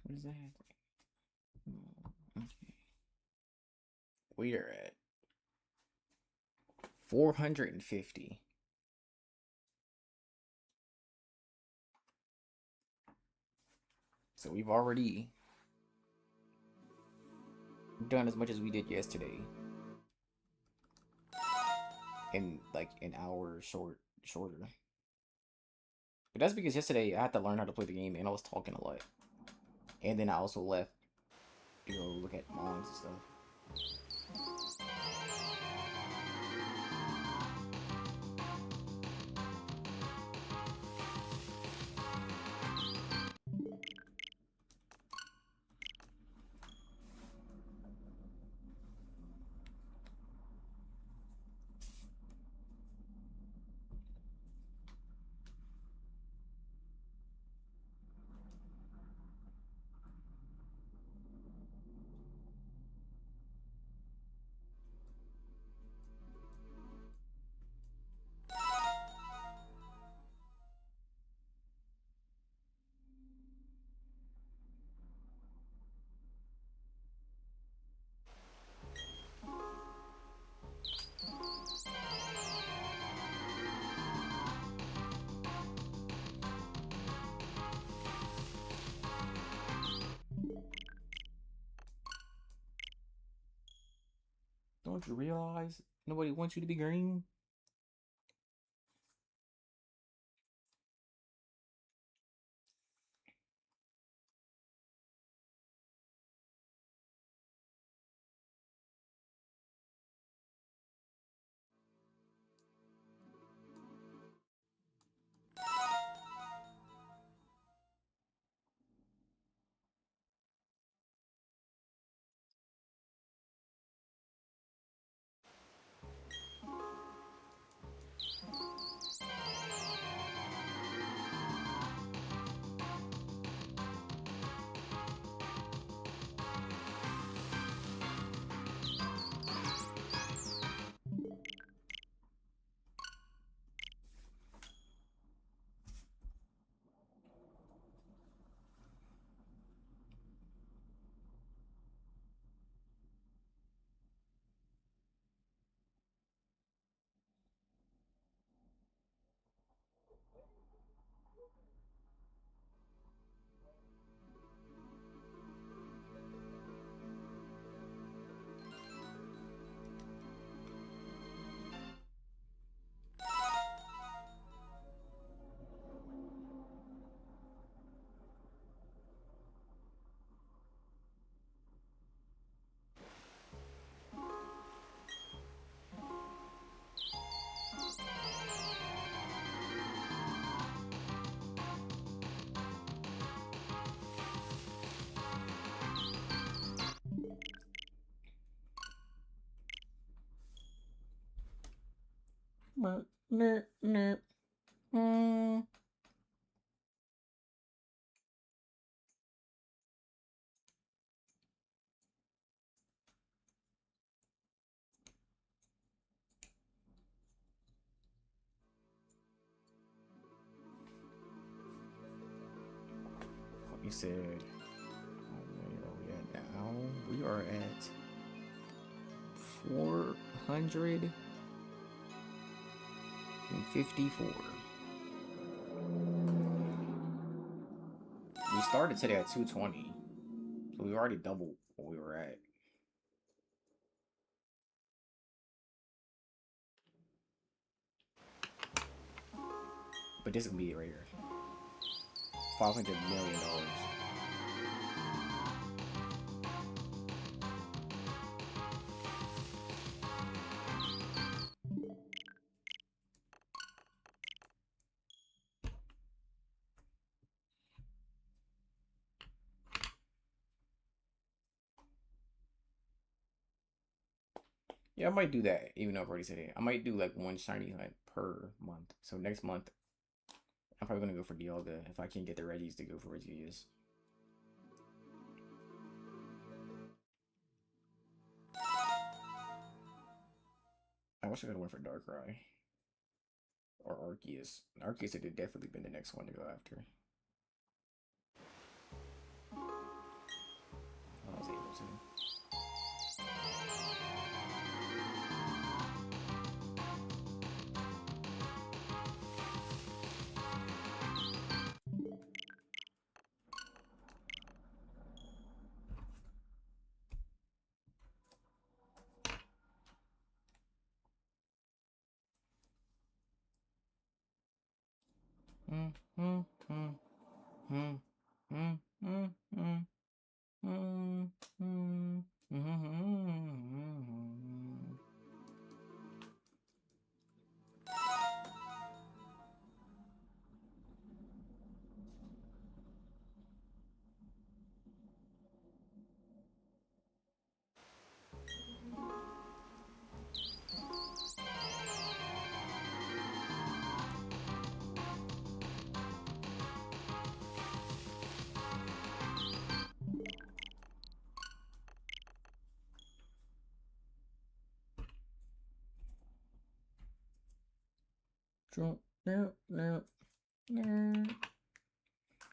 What is that? Okay. We are at 450. So we've already done as much as we did yesterday. in like an hour shorter. But that's because yesterday I had to learn how to play the game and I was talking a lot. And then I also left to go look at mons and stuff. Don't you realize nobody wants you to be green? But nerp nerp. Mm. You said, where are we at now? We are at 454. We started today at 220, so we already doubled what we were at. But this is gonna be it right here. $500 million. Yeah, I might do that, even though I've already said it. I might do like one shiny hunt per month. So next month, I'm probably gonna go for Dialga if I can get the Reggies to go for Regigigas. I wish I could have went for Darkrai. Or Arceus. Arceus would have definitely been the next one to go after. I was able to.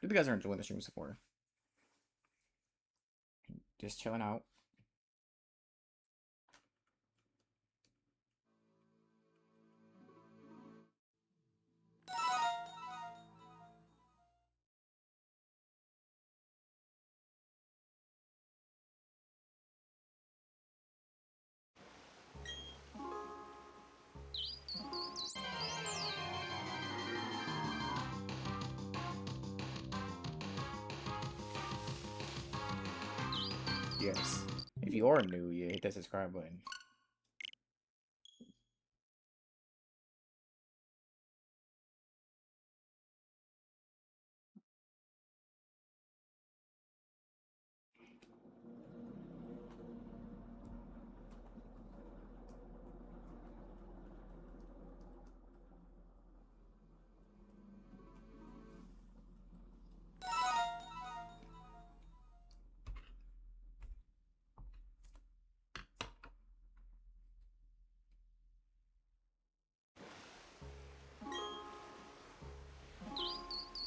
Hope you guys are enjoying the stream so far. Just chilling out. Yes. If you are new, yeah, hit that subscribe button.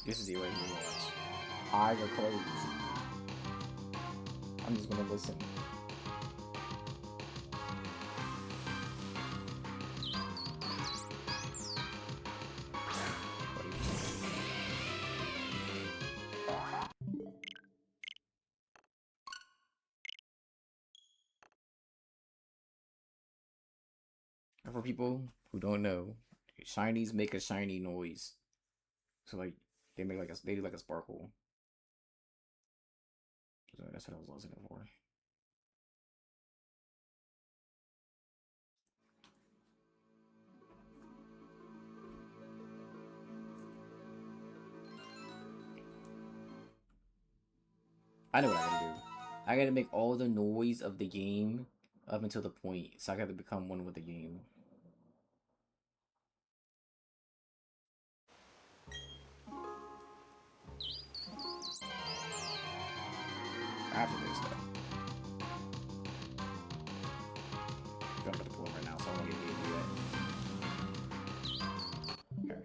This is the way you watch. Eyes are closed. I'm just gonna listen. And for people who don't know, shinies make a shiny noise. So like they make like they do like a sparkle. So that's what I was listening for. I know what I gotta do. I gotta make all the noise of the game up until the point, so I gotta become one with the game. After this, though. I'm about to pull him right now, so I won't get to do that. Okay.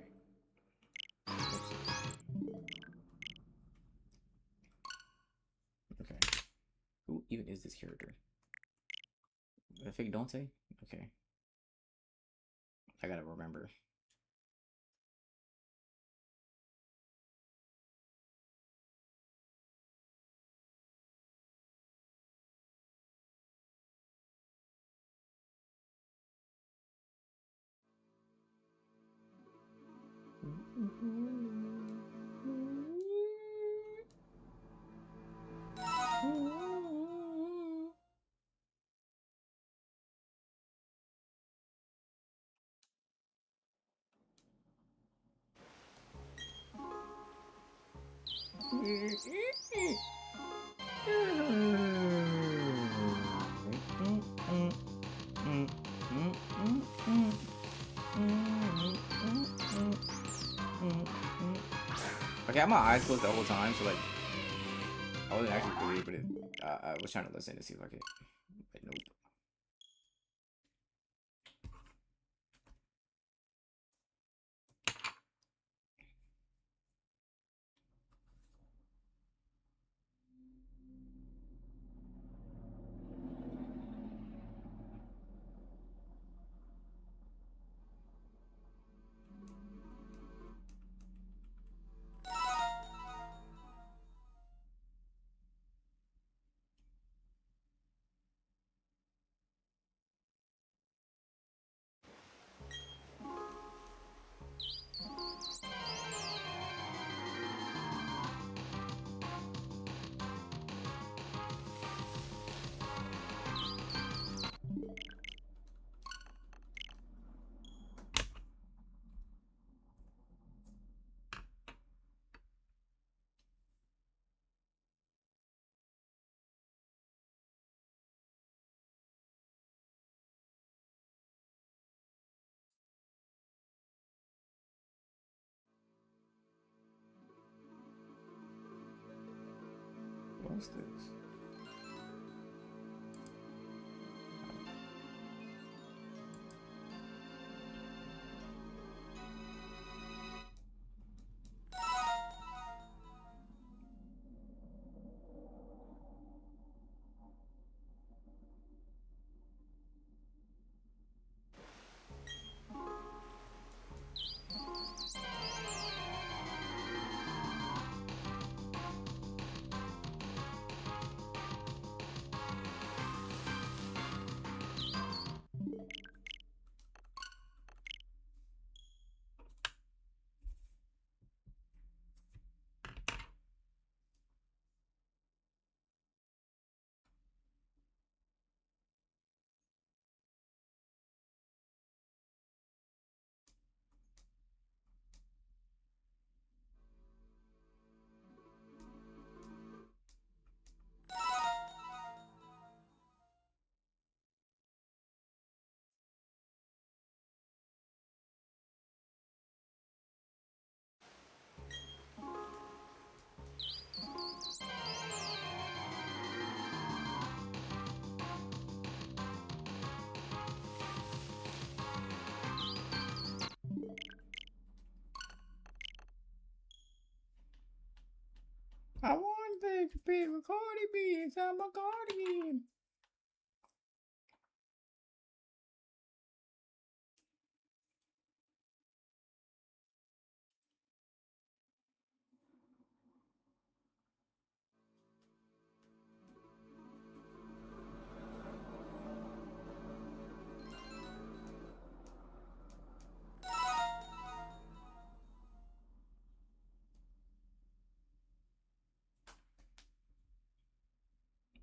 Okay. Who even is this character? The fake Dante? Okay. I gotta remember. Okay, I had my eyes closed the whole time, so like I wasn't actually really, but I was trying to listen to see if I could. But nope. What's this? I want the big recording me inside my cardigan.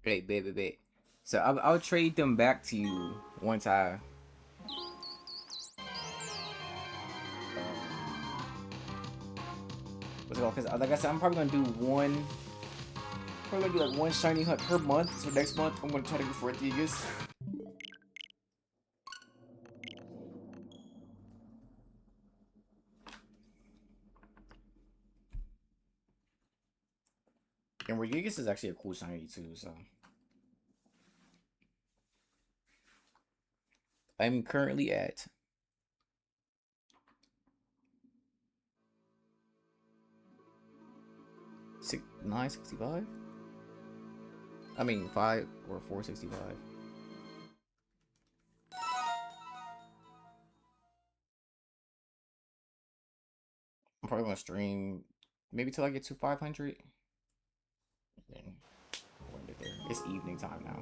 Hey, baby. So I'll trade them back to you once I. What's it called? Because like I said, I'm probably gonna do one. Probably gonna do like one shiny hunt per month. So next month I'm gonna try to go for Artigas. And Rodriguez is actually a cool shiny too, so. I'm currently at 965. I mean 5 or 465. I'm probably gonna stream maybe till I get to 500. Then we'll end it there. It's evening time now.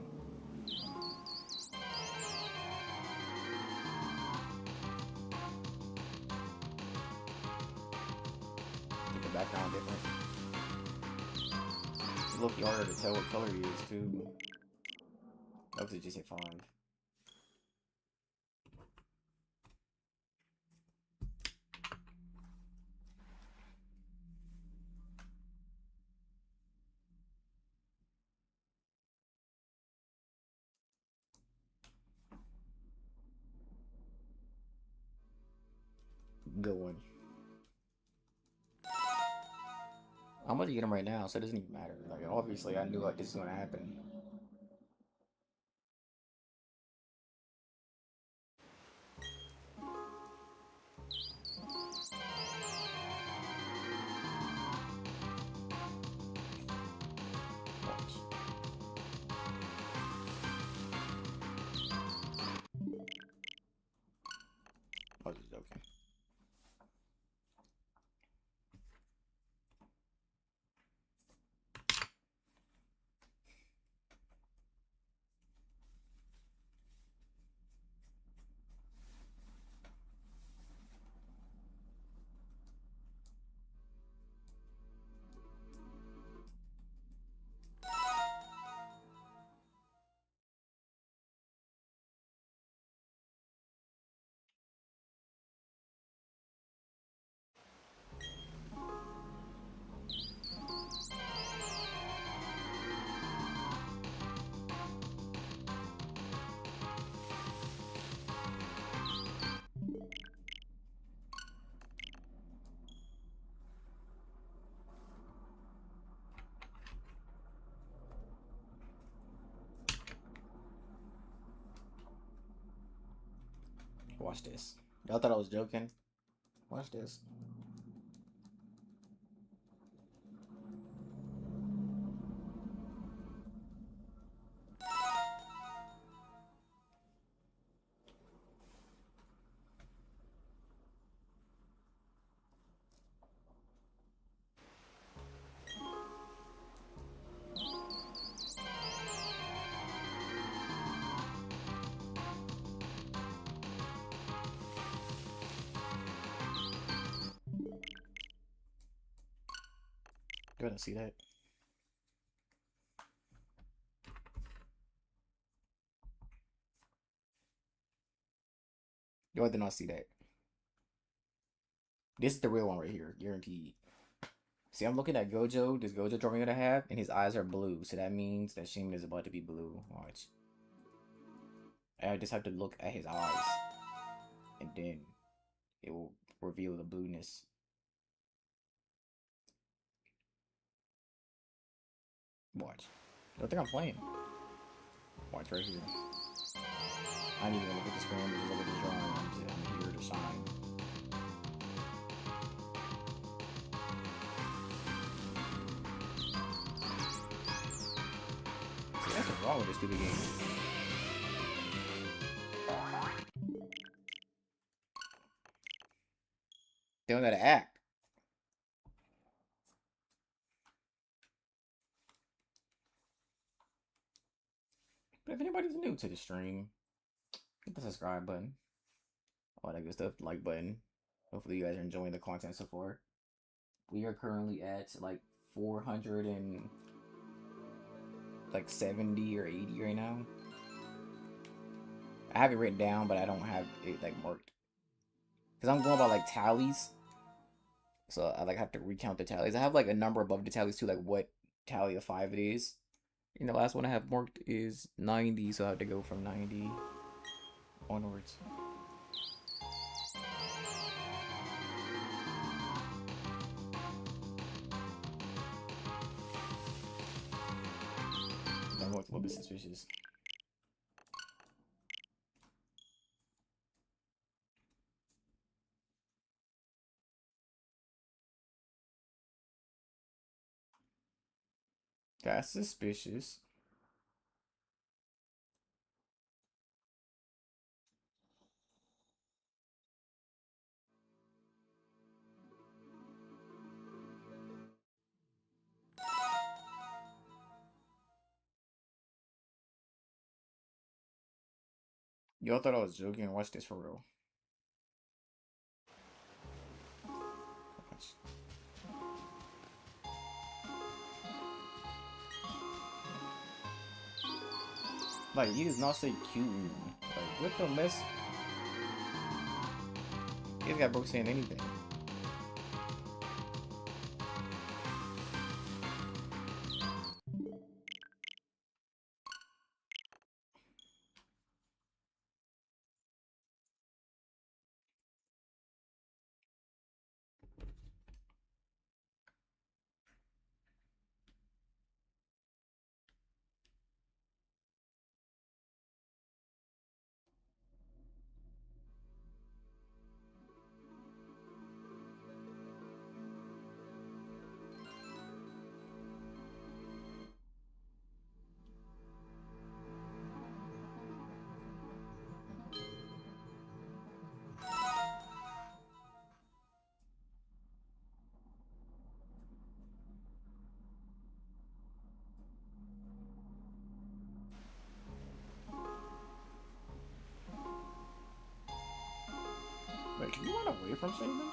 Get the background different. Look harder to tell what color he is too. Oh, did just hit 5. Good one. I'm gonna get him right now, so it doesn't even matter. Like obviously I knew like this was gonna happen. Watch. I was just joking. Watch this. Y'all thought I was joking? Watch this. You don't see that? You did not see that. This is the real one right here, guaranteed. See, I'm looking at Gojo, this Gojo drawing that I have, and his eyes are blue. So that means that Shaymin is about to be blue. Watch. I just have to look at his eyes. And then it will reveal the blueness. Watch. Don't think I'm playing. Watch right here. I ain't even gonna look at the screen, just look at the drawing. I'm here to shine. See, that's what's wrong with this stupid game. They don't know how to act. But if anybody's new to the stream, hit the subscribe button. All that good stuff, like button. Hopefully you guys are enjoying the content so far. We are currently at like 470 or 80 right now. I have it written down, but I don't have it like marked. Cause I'm going by like tallies. So I like have to recount the tallies. I have like a number above the tallies too, like what tally of 5 it is. And the last one I have marked is 90, so I have to go from 90 onwards. I'm a little bit suspicious. That's suspicious. Y'all thought I was joking. Watch this for real. Watch. Like, he does not say cute. Like, what the mess? He's got broke saying anything. Wait, can you run away from Shaymin?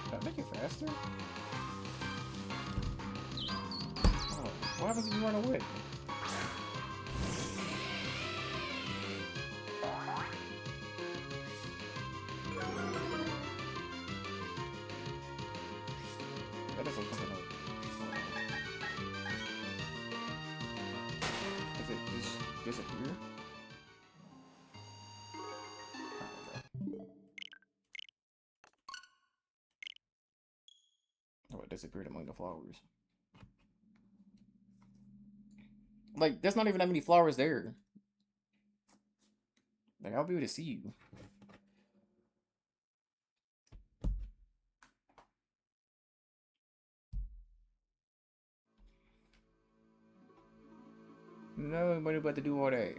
Did that make it faster? Oh, what happens if you run away? That doesn't something like. Does it just disappear? Oh, it disappeared among the flowers. Like, there's not even that many flowers there. Like, I'll be able to see you. Nobody about to do all that.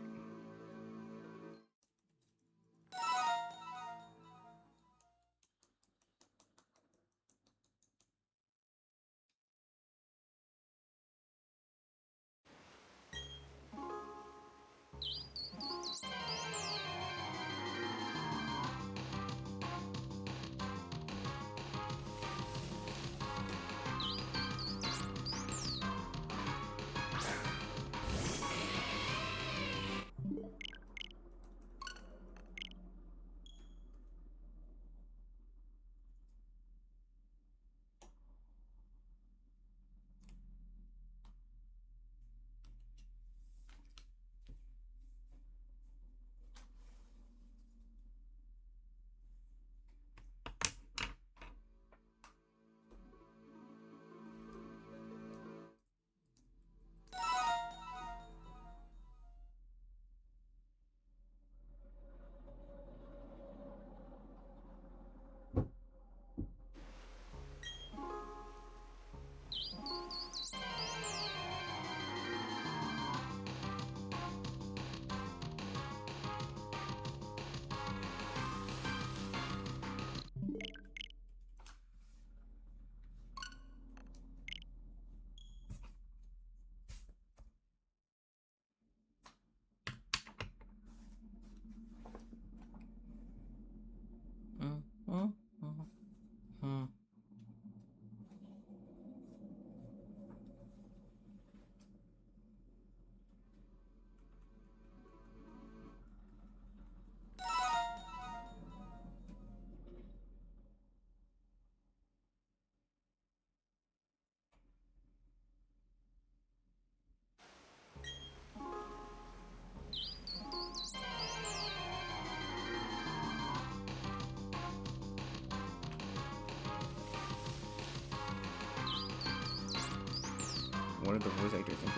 One of the voice actors in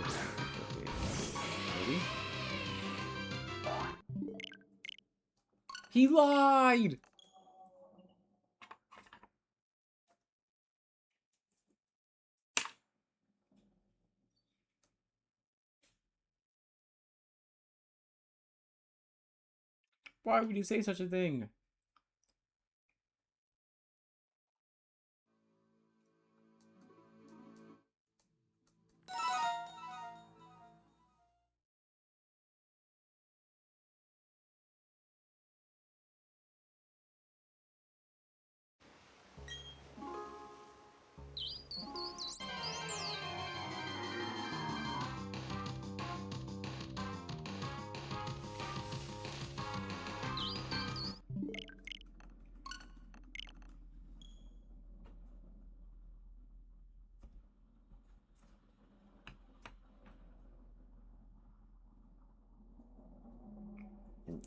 Really? He lied! Why would you say such a thing?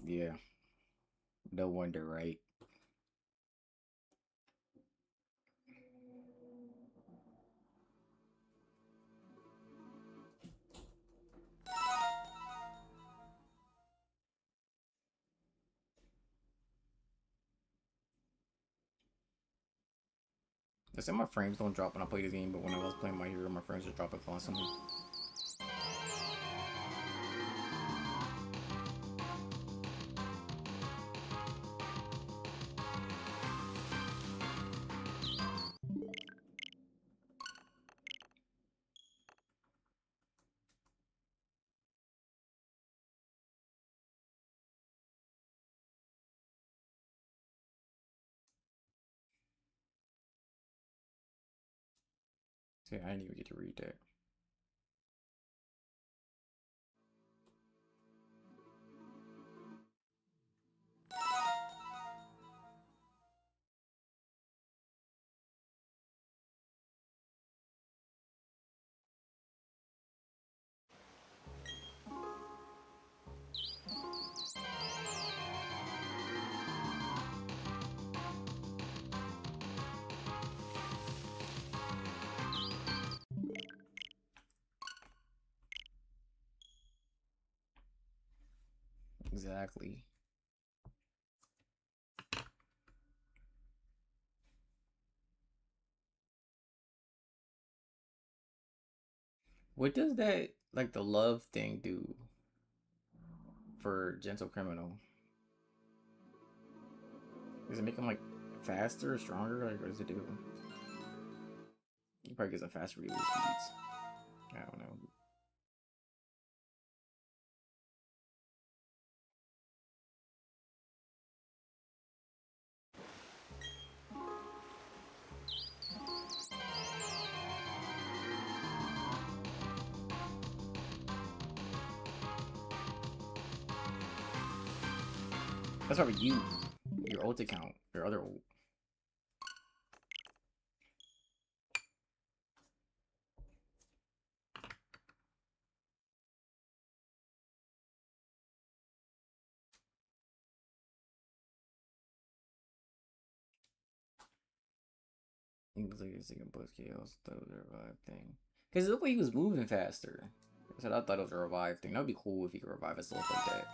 Yeah. No wonder, right? I said my frames don't drop when I play this game, but when I was playing my hero, my frames just dropping constantly. See, I didn't even get to read that. Exactly. What does that like the love thing do for gentle criminal? Does it make him like faster or stronger? Like what does it do? He probably gets a faster reload speeds. I don't know. That's probably you. Your ult account. Your other ult. He was like a second plus chaos. That was a revive thing. Because it looked like he was moving faster. So I thought it was a revive thing. That would be cool if he could revive himself like that.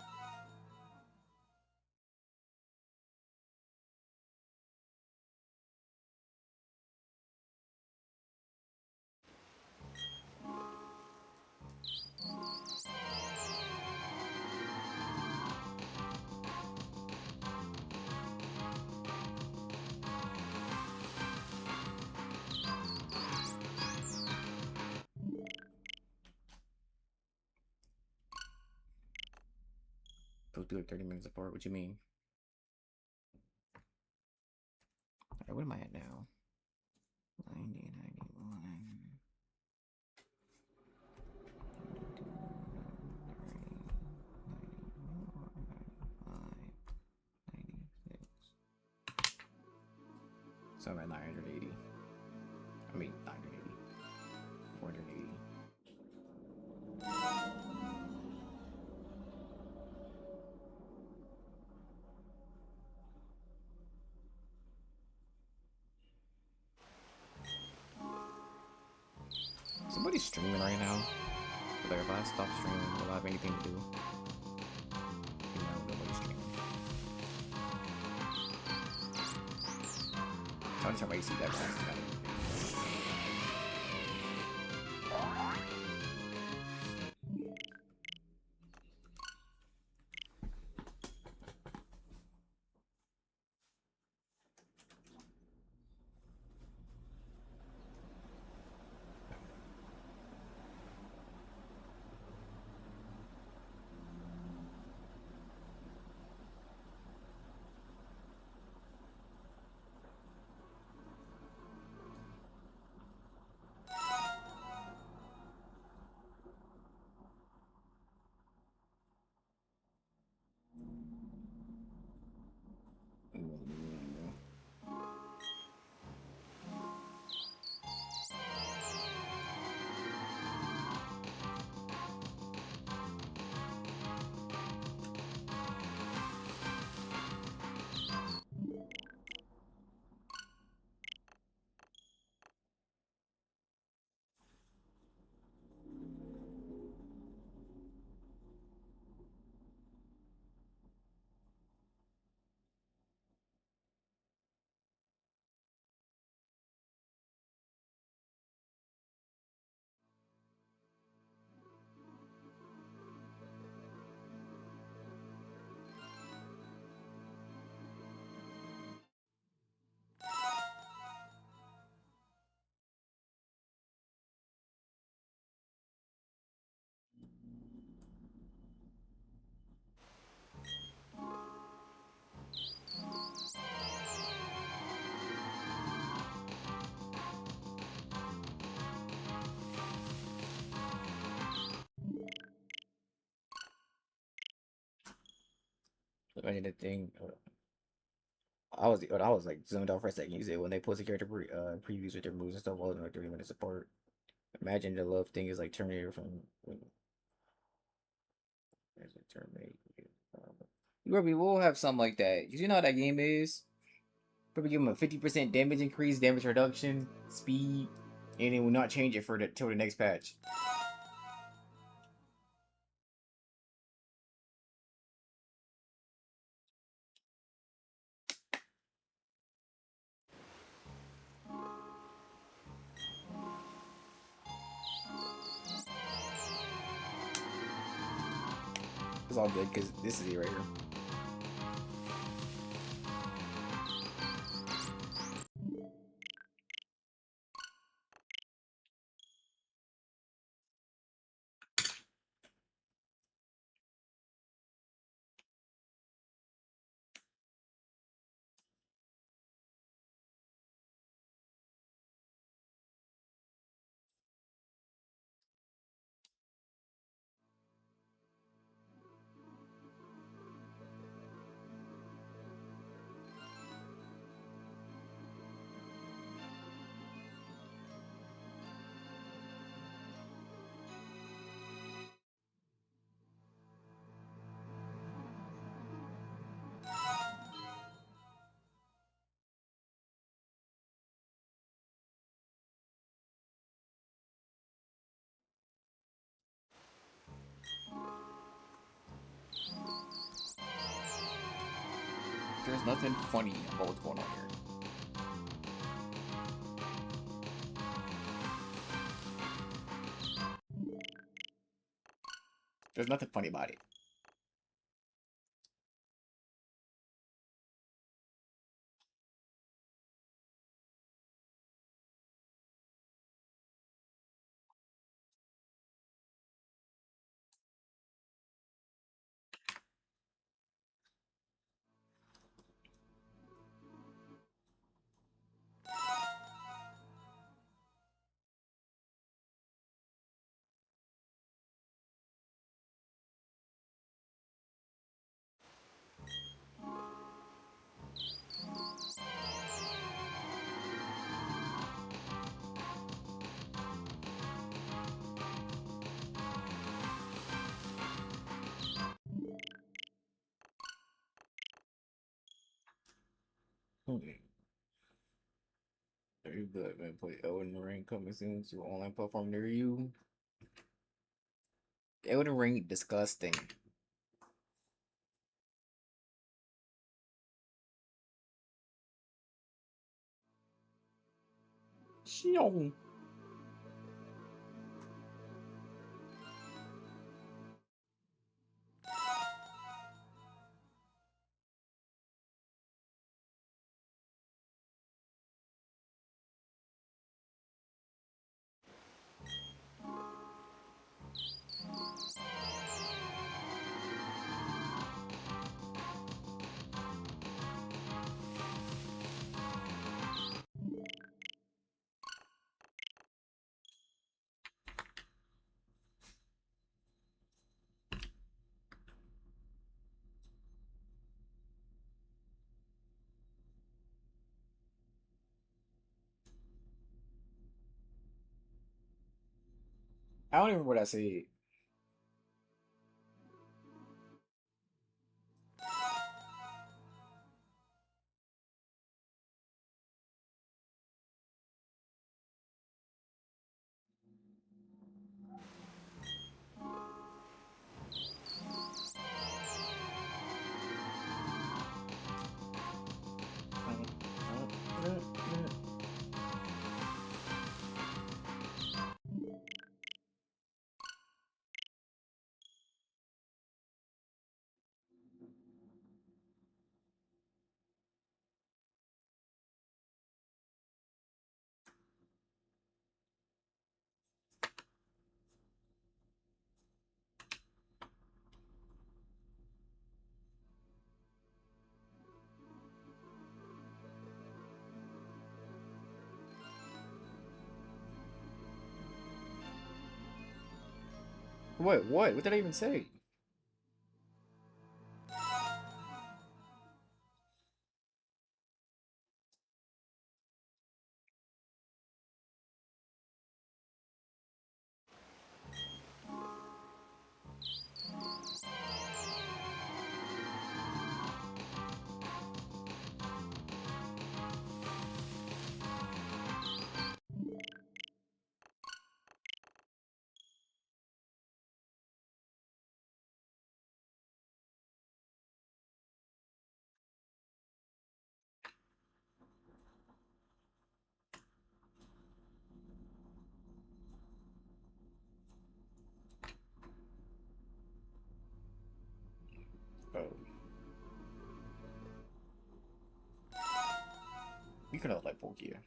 Those do like 30 minutes apart. What you mean? Alright, what am I at now? 90, 91. 96. So I'm at 980. I mean, 980. 480. Somebody's streaming right now. Like if I stop streaming, will I have anything to do? No, nobody's streaming. I'm trying to see that fast. I mean, the thing, I was like zoomed out for a second. You said when they post the character previews with their moves and stuff, all of them like 30 minutes apart. Imagine the love thing is like Terminator from. There's a Terminator. You probably will have something like that. You know how that game is. Probably give him a 50% damage increase, damage reduction, speed, and it will not change it for till the next patch. It's all good because this is it right here. There's nothing funny about what's going on here. There's nothing funny about it. Very good, man. Play Elden Ring coming soon to an online platform near you. Elden Ring, disgusting. Shio. I don't even remember what I said. What? What? What did I even say? We could have like pork here.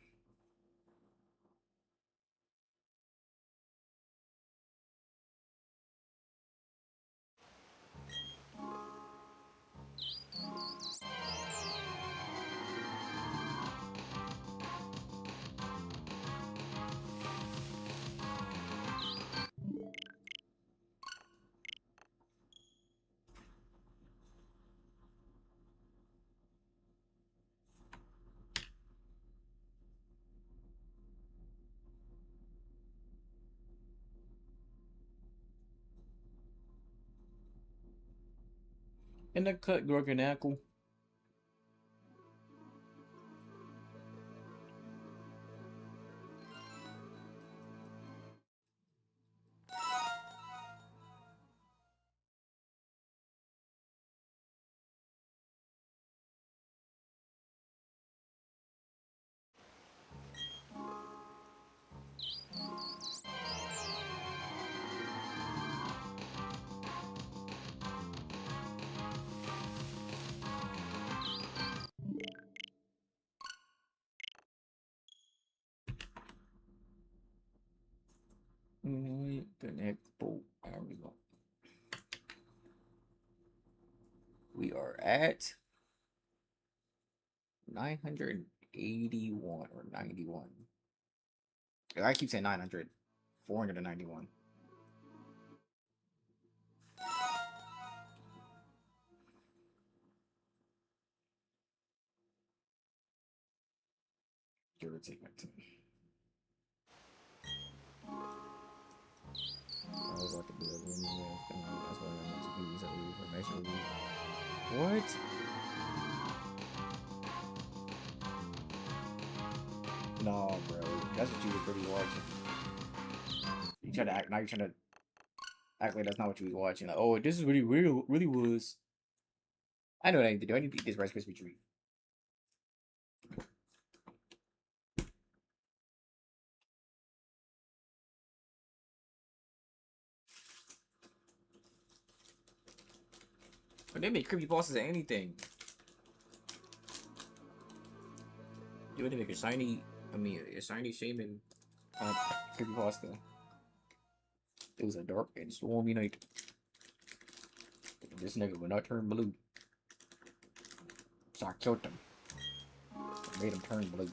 In the cut, Gorgonacle. The next boat. There we go. We are at 981 or 91. I keep saying 900. 491. Give or take my team. I was about to do that. That's why I want to do this for next week. What? No, bro. That's what you was really watching. You try to act now. You're trying to act like that's not what you was watching. Like, oh, this is really real. Really was. I know what I need to do. I need to eat this Rice Krispie treat. But they make creepy bosses of anything. You want to make a shiny. I mean, a shiny Shaymin creepy pasta. It was a dark and stormy night. This nigga would not turn blue. So I killed him. I made him turn blue.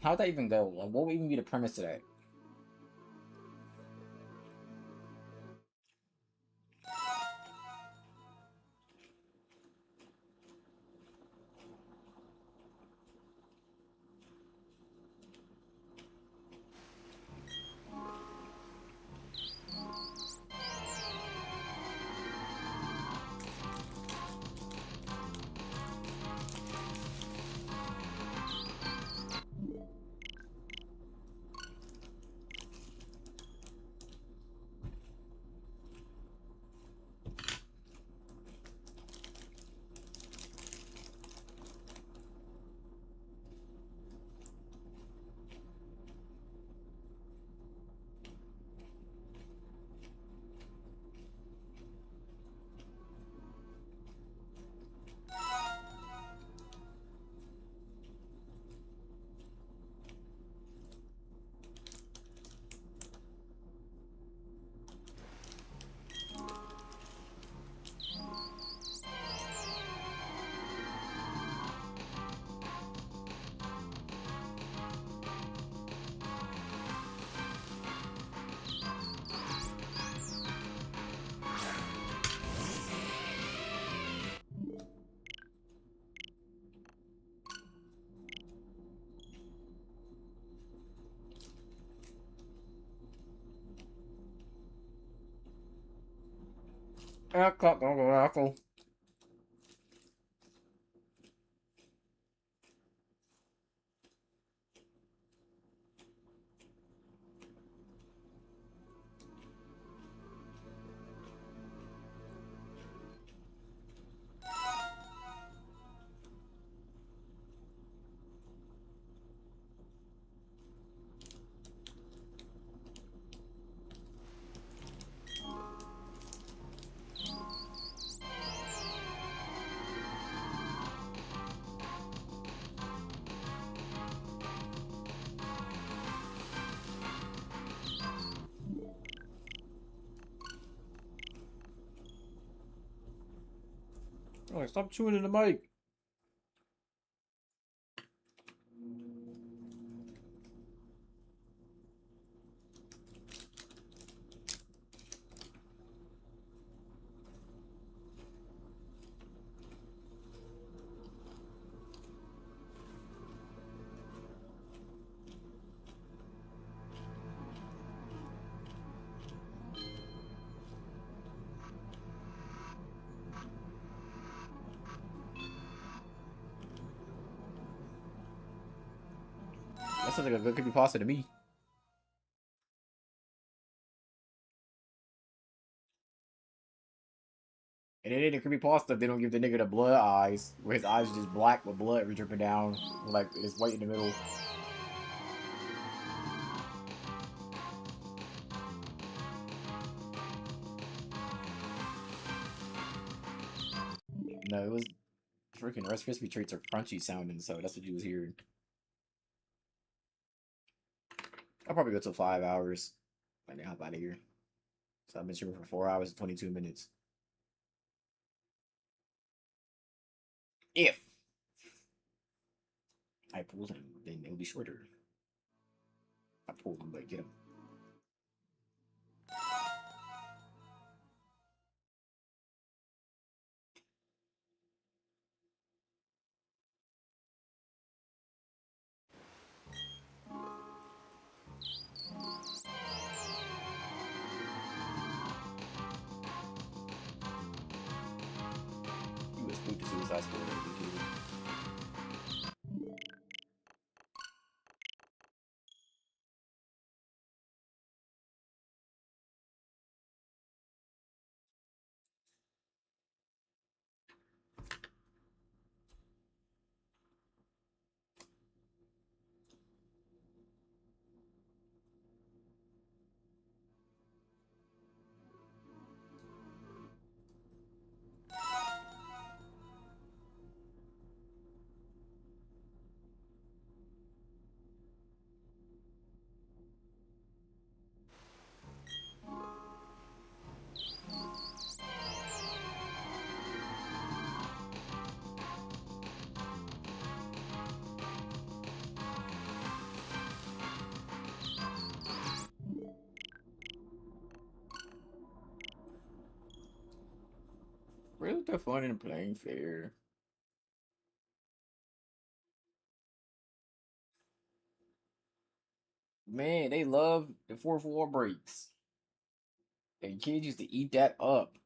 How'd that even go? Like, what would even be the premise of that? Apple. Oh, stop chewing in the mic. That sounds like a good creepypasta to me. And it ain't a creepypasta if they don't give the nigga the blood eyes, where his eyes are just black with blood dripping down, like it's white in the middle. No, it was freaking Rice Krispie treats are crunchy sounding, so that's what you was hearing. I'll probably go till 5 hours. And then hop out of here. So I've been streaming for 4 hours and 22 minutes. If I pull him, then it'll be shorter. I pulled him, but get him. You was spooked to Suicide Squad. Really, the fun in playing fair. Man, they love the fourth wall breaks. And kids used to eat that up.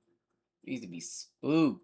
They used to be spooked.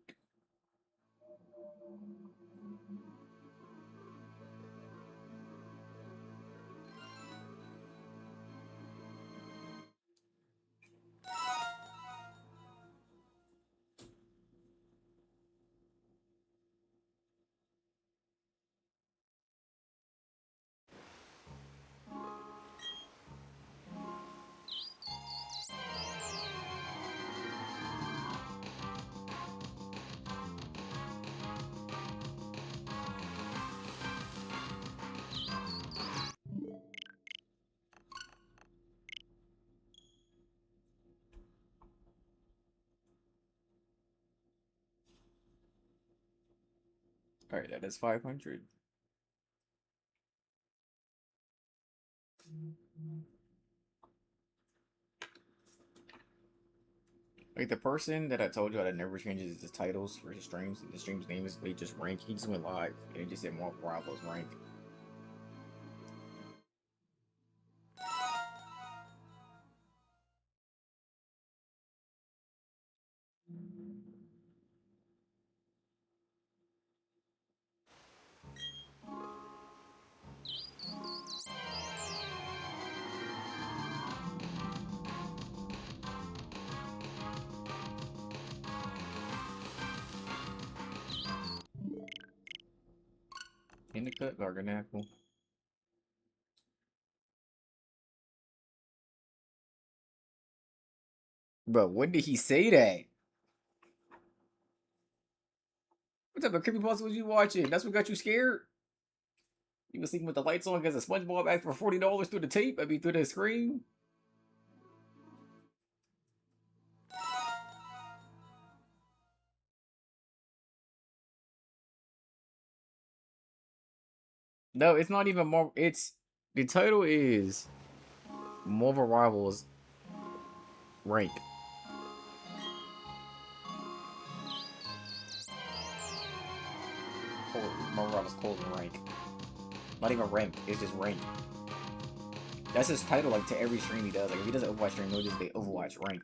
Alright, that is 500. Like the person that I told you that never changes his titles for his streams, the stream's name is they just rank. He just went live and he just said Mark Bravo's rank. In the cut, Garganackle. But when did he say that? What type of creepypasta was you watching? That's what got you scared? You was sleeping with the lights on because a SpongeBob asked for $40 through the tape? I mean, through the screen? No, it's not even more. It's the title is Marvel Rivals rank. Marvel Rivals colon rank. Not even rank. It's just rank. That's his title. Like to every stream he does. Like if he does an Overwatch stream, he'll just say Overwatch rank.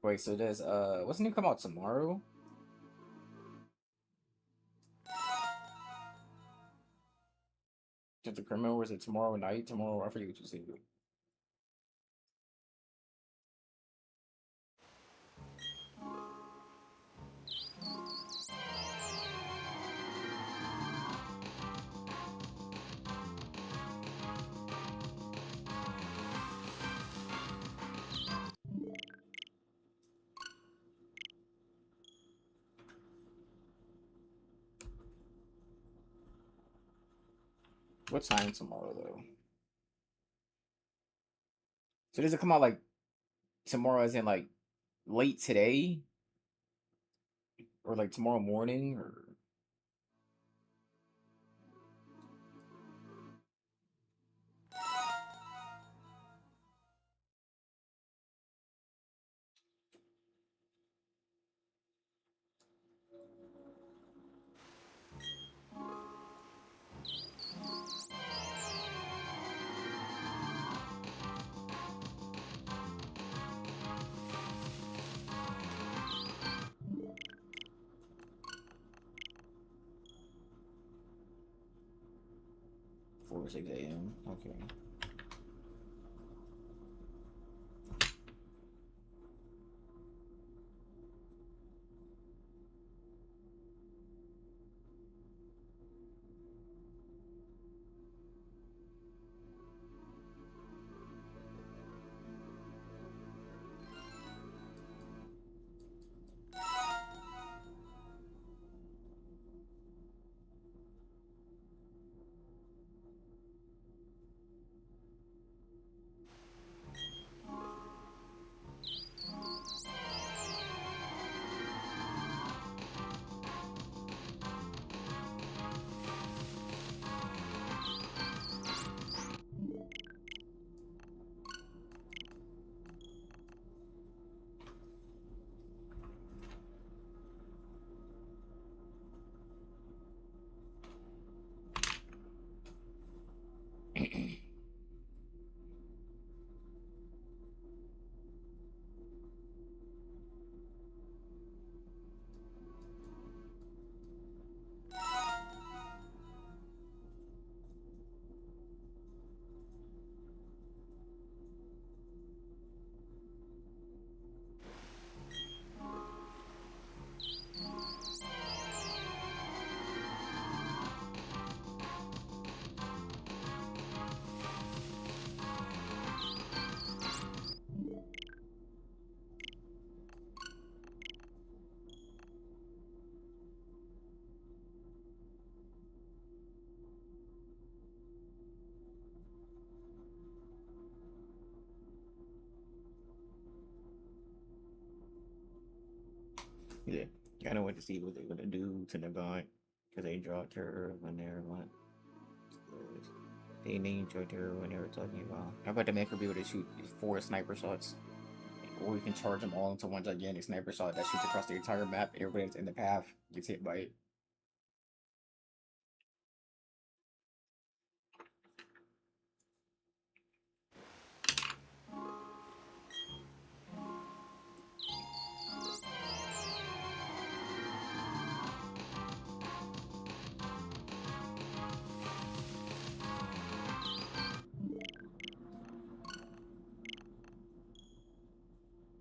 Wait, so there's what's the new come out tomorrow? Just the criminal, or is it tomorrow night? Tomorrow, I forget what you said. What time tomorrow though? So does it come out like tomorrow, as in like late today, or like tomorrow morning, or? Four or 6 a.m. Okay. Yeah, I don't want to see what they're gonna do to the guy because they dropped her when they were what? They named her when they were talking about. How about to make her be able to shoot 4 sniper shots, or we can charge them all into one gigantic sniper shot that shoots across the entire map. Everybody that's in the path gets hit by it.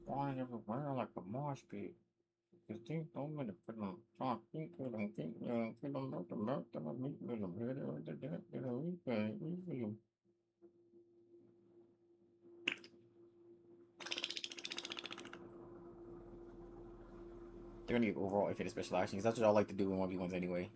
Why everywhere like a mosh pit? Because they told me to put them talk, think, put them, put them up the mouth, that I meet with them, head over the deck, that I read, they're gonna get overall infinite special action, because that's what I like to do in 1v1s anyway.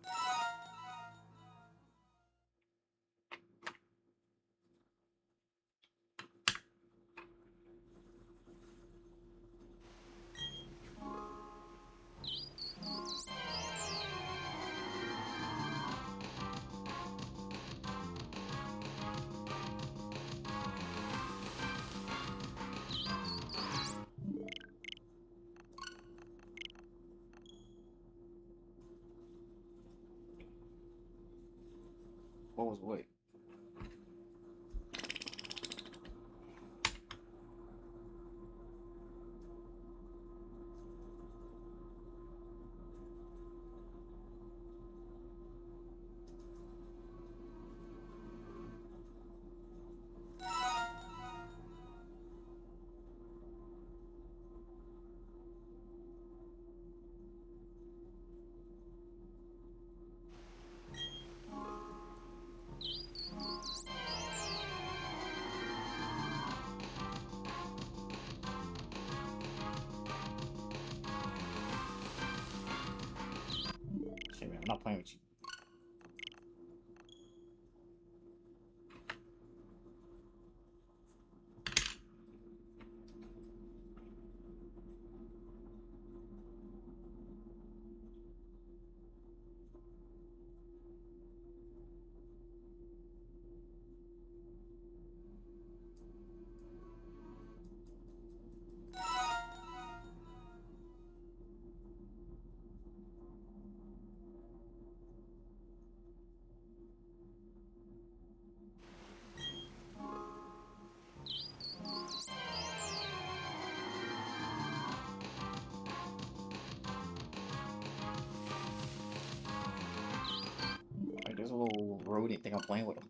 What was what? Shit, man, I'm not playing with you. Like, there's a little rodent thing I'm playing with him.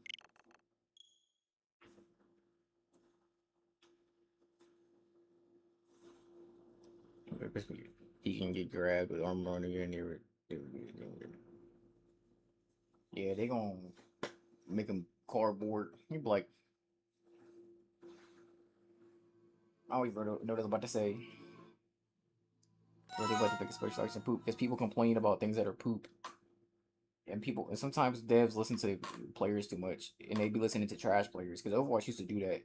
Basically, he can get grabbed with armor on the near it. Yeah, they gonna make him cardboard. He be like, I don't even know what I was about to say. Or they about to make a special action poop, because people complain about things that are poop. And sometimes devs listen to players too much, and they be listening to trash players, because Overwatch used to do that.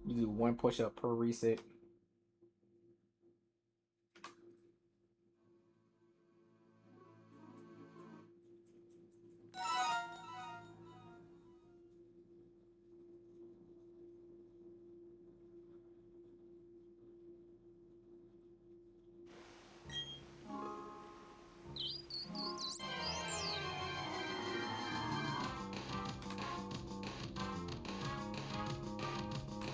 You do one push up per reset.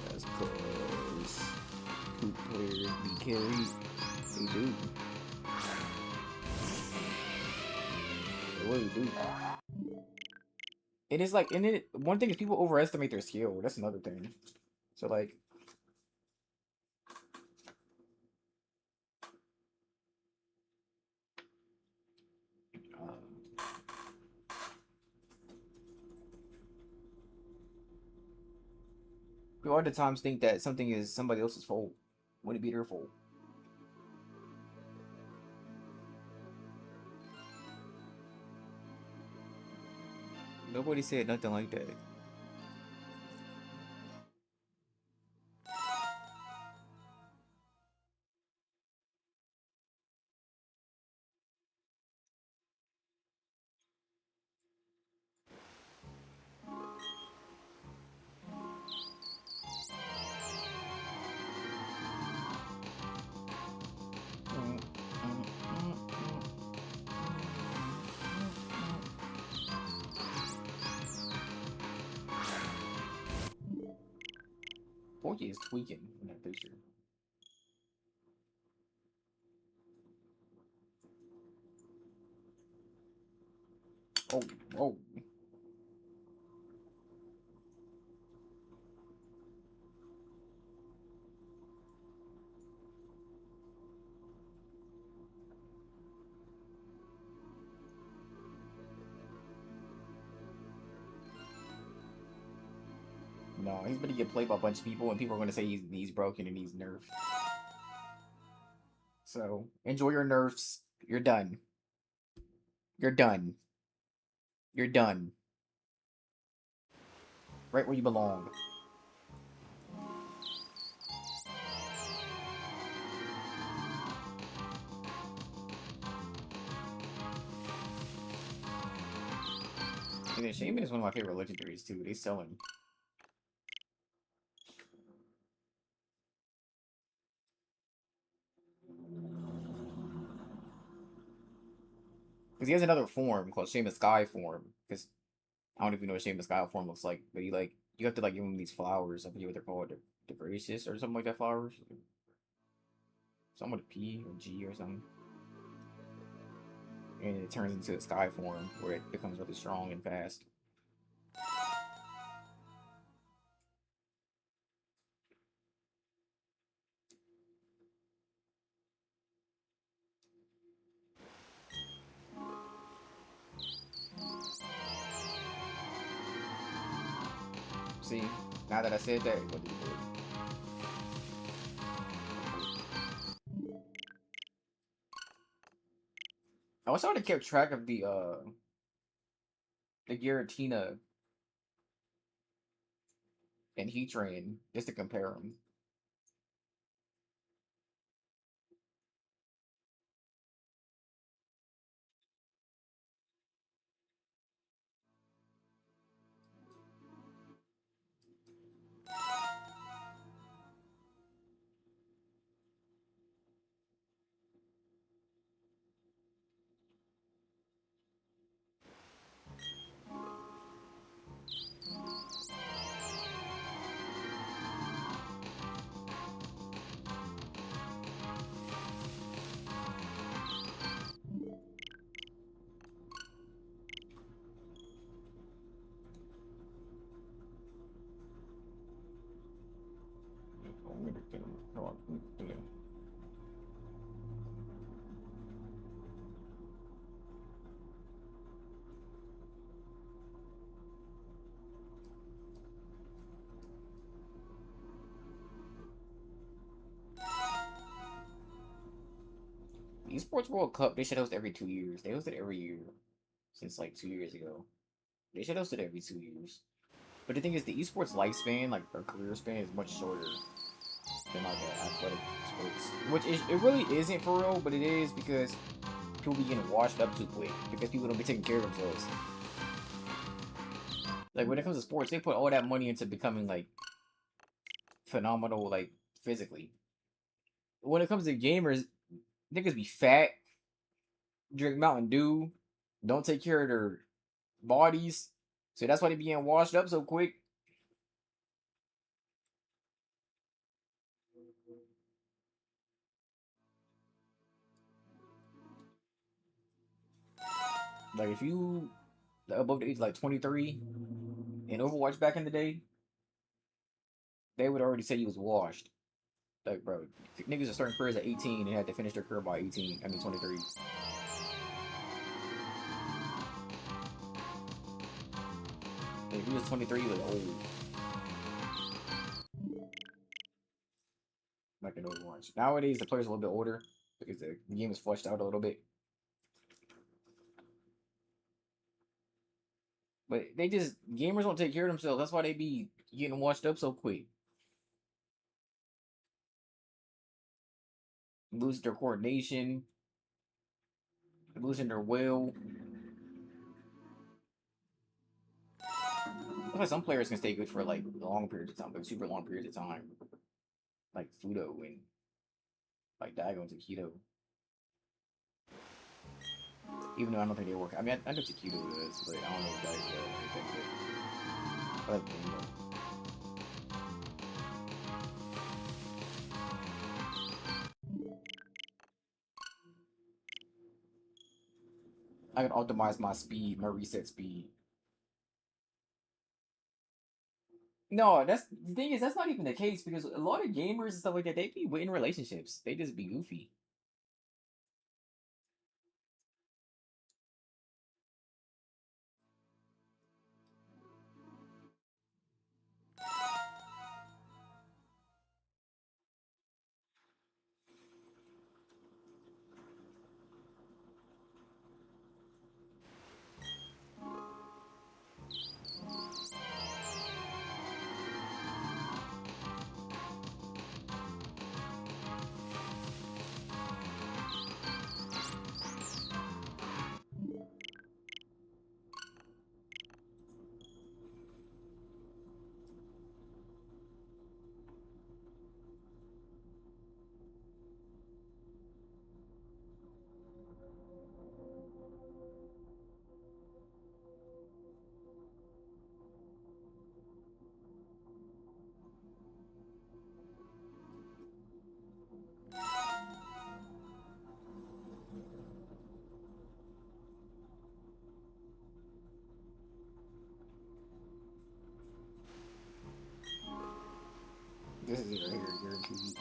That's cause poop players be carried. They do. They really do. It is like, and it one thing is people overestimate their skill. That's another thing. So like, people all the times think that something is somebody else's fault when it be their fault. Nobody said nothing like that. Porky is tweaking in that picture. Oh, oh. No, he's gonna get played by a bunch of people, and people are gonna say he's broken and he's nerfed. So enjoy your nerfs. You're done. You're done. You're done. Right where you belong. And then SHAYMIN is one of my favorite legendaries too. They selling. Because he has another form called SHAYMIN Sky form. Because I don't even know what SHAYMIN Sky form looks like, but you have to like give him these flowers. I forget what they're called. The gracious or something like that. Flowers. Something with a P or G or something. And it turns into a sky form where it becomes really strong and fast. See, now that I said that, it's gonna be good. I wish I would have kept track of the Giratina and Heat Train just to compare them. Esports World Cup, they should host every 2 years. They host it every year since like 2 years ago. They should host it every 2 years. But the thing is, the esports lifespan, like their career span, is much shorter than like athletic sports. Which it really isn't for real, but it is because people be getting washed up too quick because people don't be taking care of themselves. Like when it comes to sports, they put all that money into becoming like phenomenal, like physically. When it comes to gamers, niggas be fat, drink Mountain Dew, don't take care of their bodies, so that's why they be getting washed up so quick. Like if you above the age of like 23 in Overwatch back in the day, they would already say you was washed. Like bro, niggas are starting careers at 18 and had to finish their career by 18. I mean 23. Like, if you was 23, you was old. Like in Overwatch. Nowadays the players are a little bit older because the game is fleshed out a little bit. But they just gamers don't take care of themselves. That's why they be getting washed up so quick. Lose their coordination, losing their will. That's why some players can stay good for like long periods of time, like super long periods of time. Like Fudo and like Daigo and Takedo. Even though I don't think they work. I mean, I know Takedo does, but I don't know if Daigo does or anything. But I like Daigo. I can optimize my speed, my reset speed. No, that's the thing is that's not even the case because a lot of gamers and stuff like that they be in relationships. They just be goofy. This is it right here, guaranteed.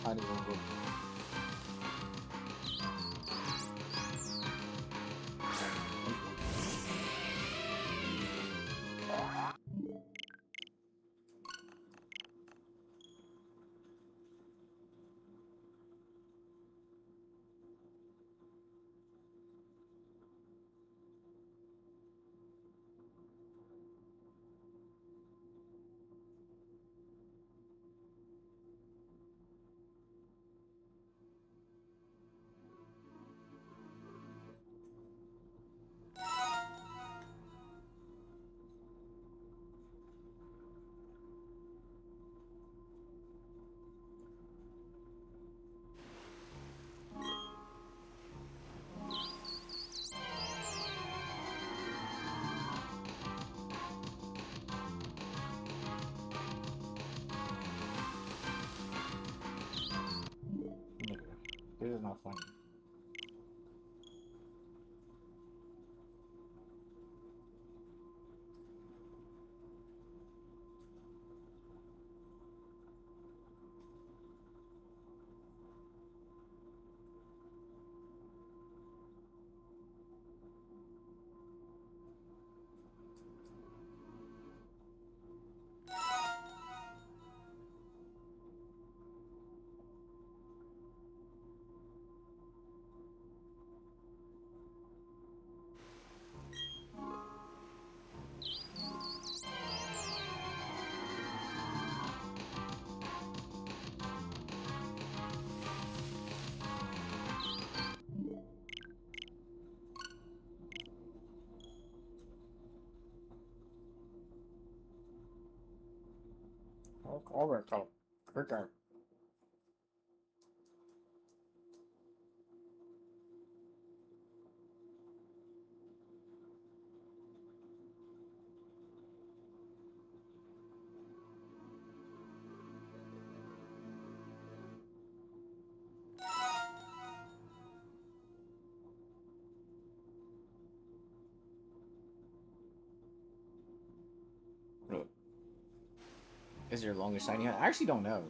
I don't even go. This is not funny. All right, call. Okay. Look, is your longest shiny hunt? I actually don't know.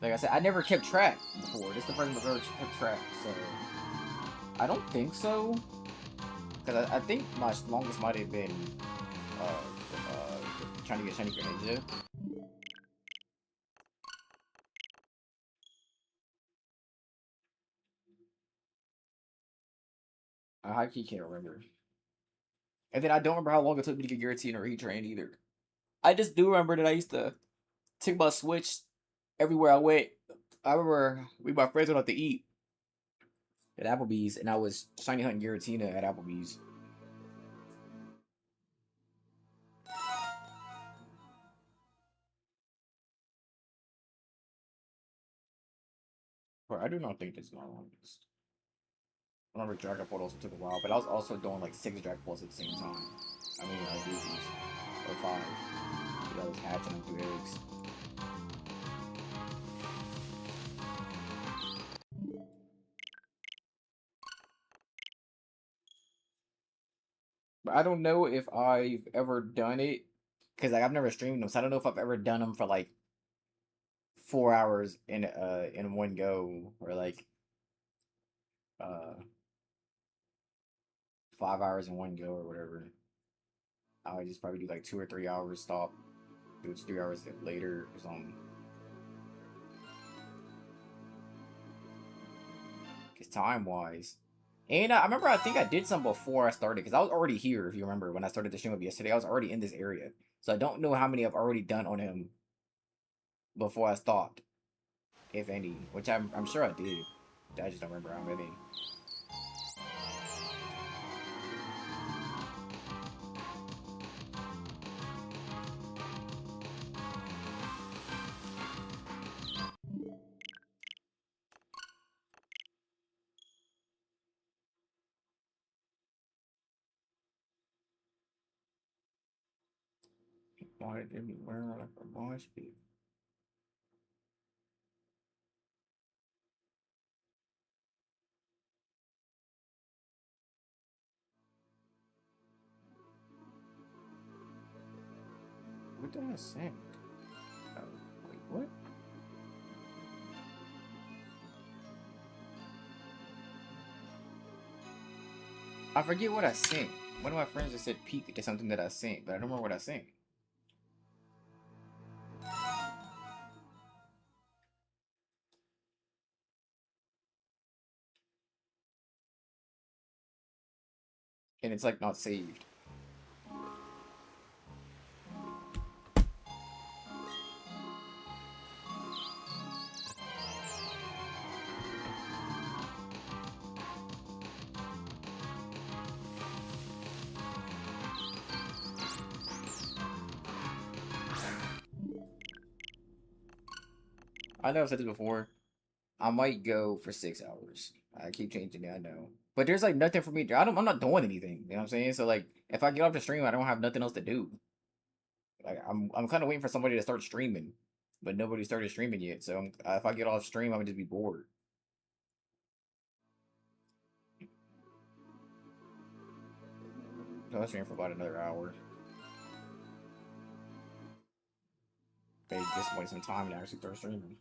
Like I said, I never kept track before. This is the first time I've ever kept track, so I don't think so. Because I think my longest might have been trying to get shiny Greninja. I high key can't remember. And then I don't remember how long it took me to get guaranteed or retrained either. I just do remember that I used to take my Switch everywhere I went. I remember we my friends went out to eat at Applebee's, and I was shiny hunting Giratina at Applebee's. But I do not think this is my longest. I remember Dragon Ball also took a while, but I was also doing like 6 Dragon Balls at the same time. I mean, Goofies. Or 5. I was hatching them through eggs. But I don't know if I've ever done it because like I've never streamed them, so I don't know if I've ever done them for like 4 hours in one go or like uh 5 hours in one go or whatever. I would just probably do like 2 or 3 hours, stop, do it 3 hours later or something. Cause time wise, and I remember I think I did some before I started because I was already here. If you remember when I started the stream up yesterday, I was already in this area, so I don't know how many I've already done on him before I stopped, if any. Which I'm sure I did. I just don't remember how many. Why did they wear like a mosh pit? What did I send? Oh, wait, what? I forget what I sent. One of my friends just said peek to something that I sent, but I don't remember what I sent. And it's like not saved. I know I've said this before. I might go for 6 hours. I keep changing it, I know. But there's like nothing for me. I'm not doing anything. You know what I'm saying? So like, if I get off the stream, I don't have nothing else to do. Like I'm kind of waiting for somebody to start streaming, but nobody started streaming yet. So if I get off stream, I'm gonna just be bored. So I'll stream for about another hour. They just waste some time to actually start streaming.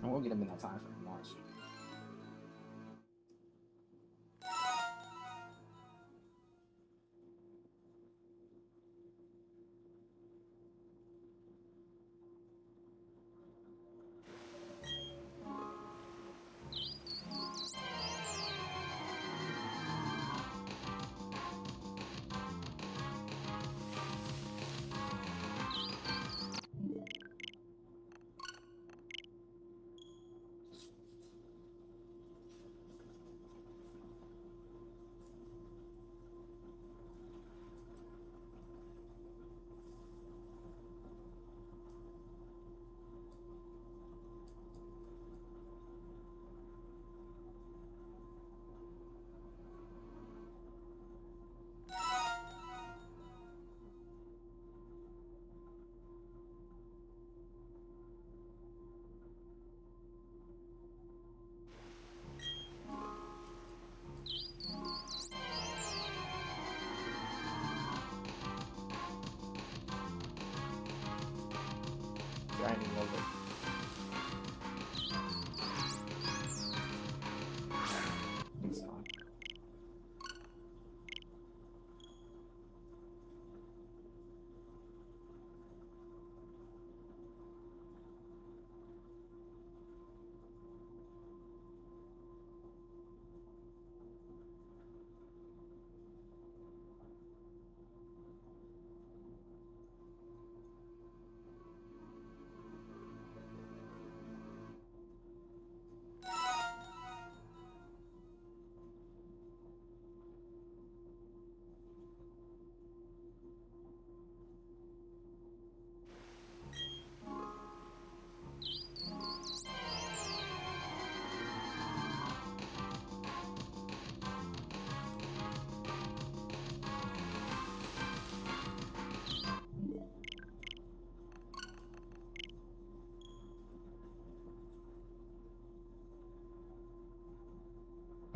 I won't get them in that time for March.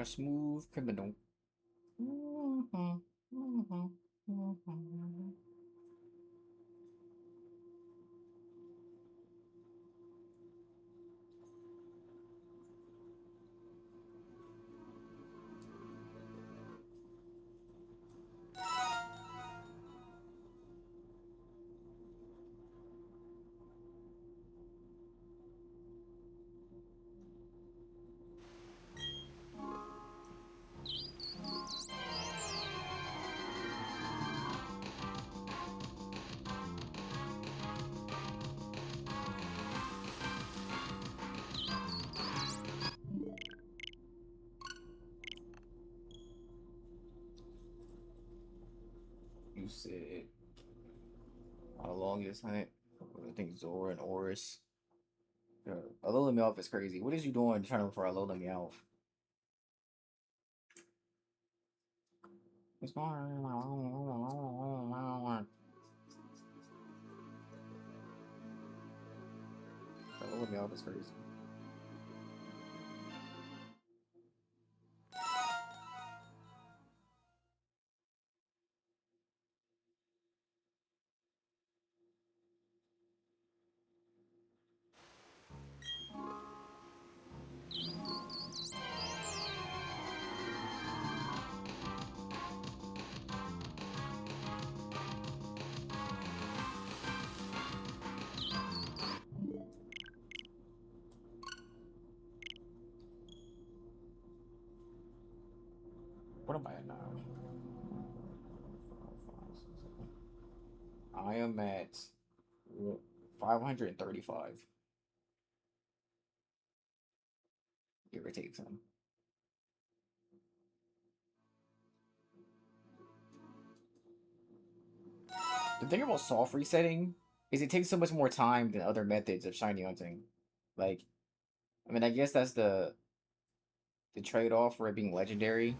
A smooth criminal. You said how long is hunt? I think Zora and Oris. Alola Meowth is crazy. What is you doing trying to look for Alola Meowth? What's going on? Alola Meowth is crazy. What am I at now? I am at 535. Give or take some. The thing about soft resetting is it takes so much more time than other methods of shiny hunting. Like, I mean, I guess that's the trade-off for it being legendary,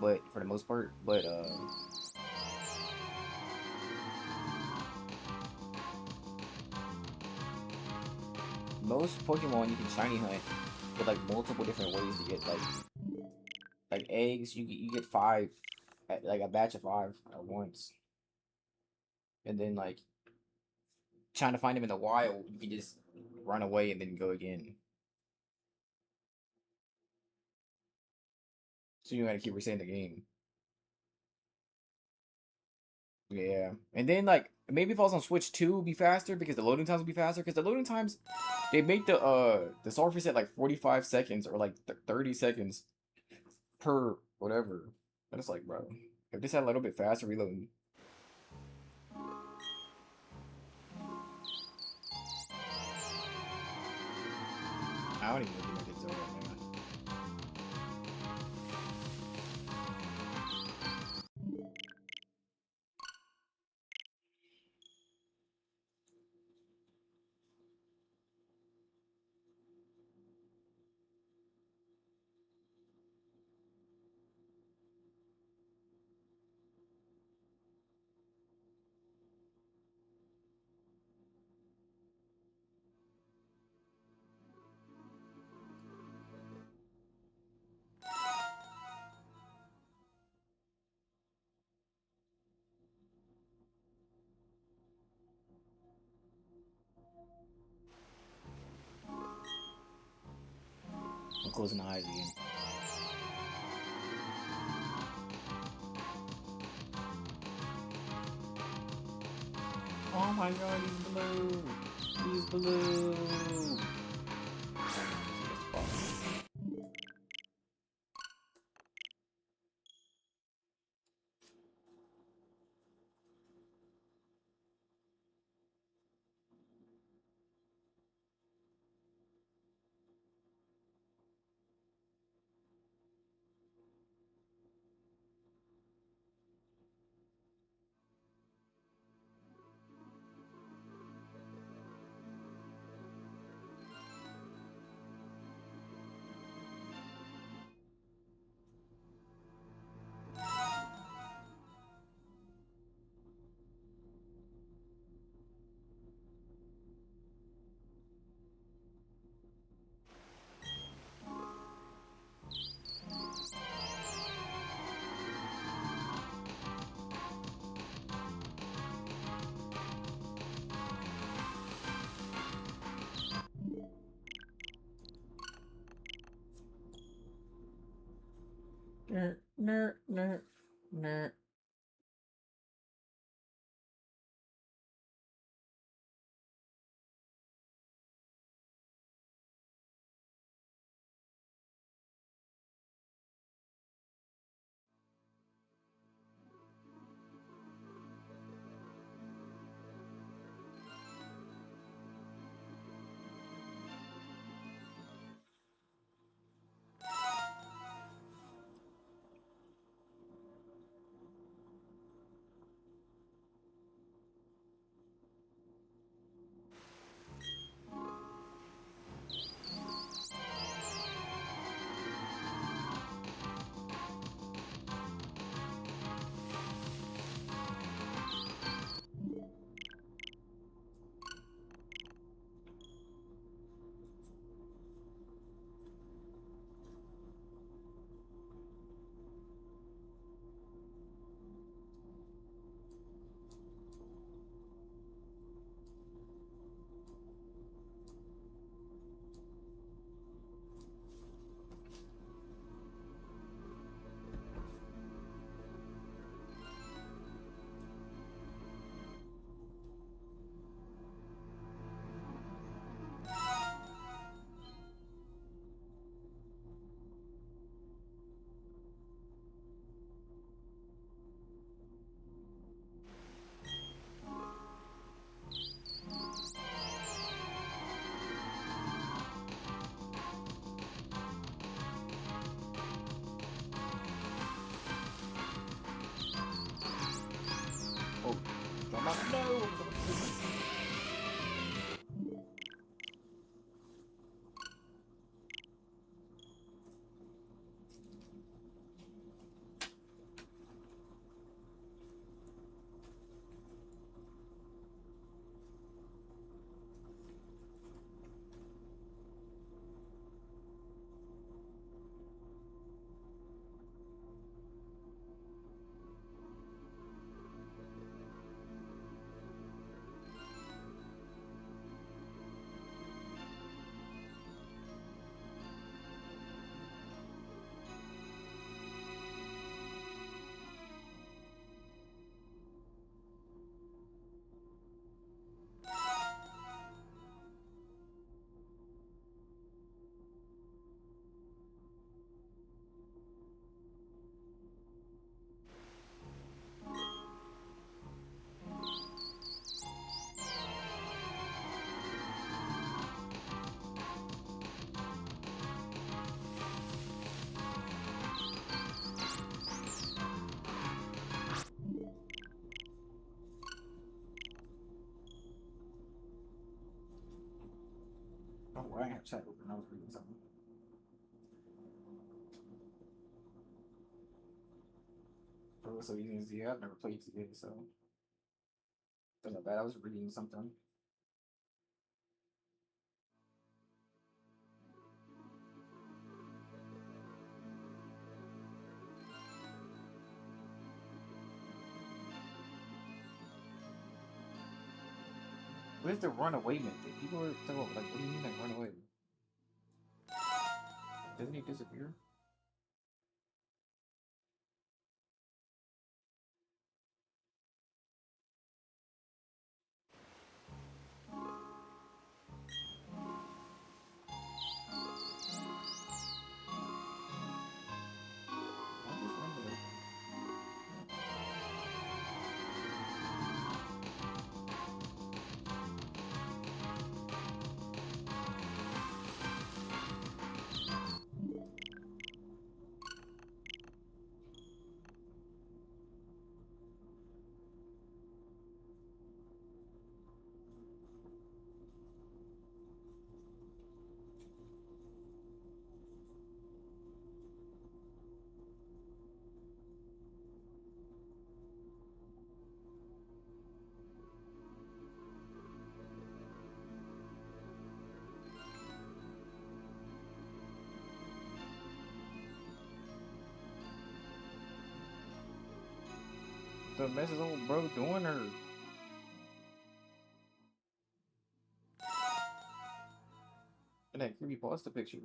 but for the most part, but most Pokemon you can shiny hunt with like multiple different ways to get like eggs. You get five, like a batch of five at once, and then like trying to find them in the wild, you can just run away and then go again. So you gotta keep resetting the game. Yeah, and then like maybe if I was on Switch 2, it'd be faster because the loading times would be faster. Because the loading times, they make the soft reset like 45 seconds or like 30 seconds per whatever. And it's like, bro, if this had a little bit faster reloading. I don't even know if it's over, man. I'm closing my eyes again. Oh my god, he's blue. He's blue. ner, ner, ner, ner. Oh, drop out. No. Oh, I have chat open. I was reading something. Oh, so easy as yeah, I've never played today, so doesn't bad. I was reading something. Where's the runaway method? People are talking about, like, what do you mean like run away? Doesn't he disappear? Why just run away? The mess is old bro doing her. And that creepy pasta picture.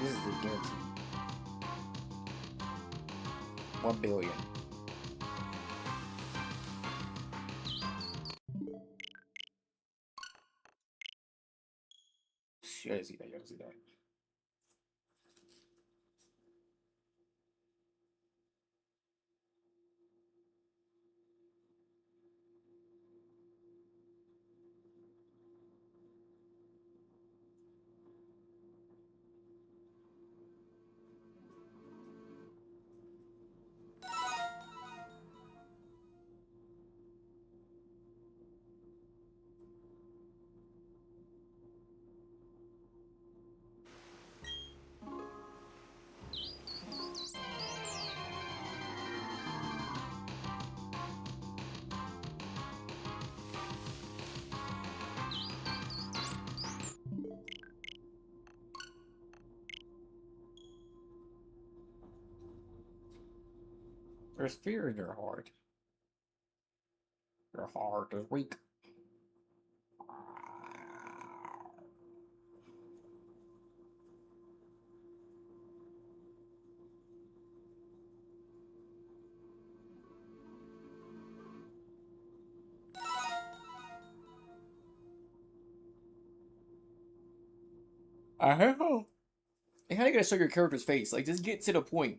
This is the guarantee. 1 billion. You gotta see that. You gotta see that. There's fear in your heart. Your heart is weak. I know. And how you gonna show your character's face? Like, just get to the point.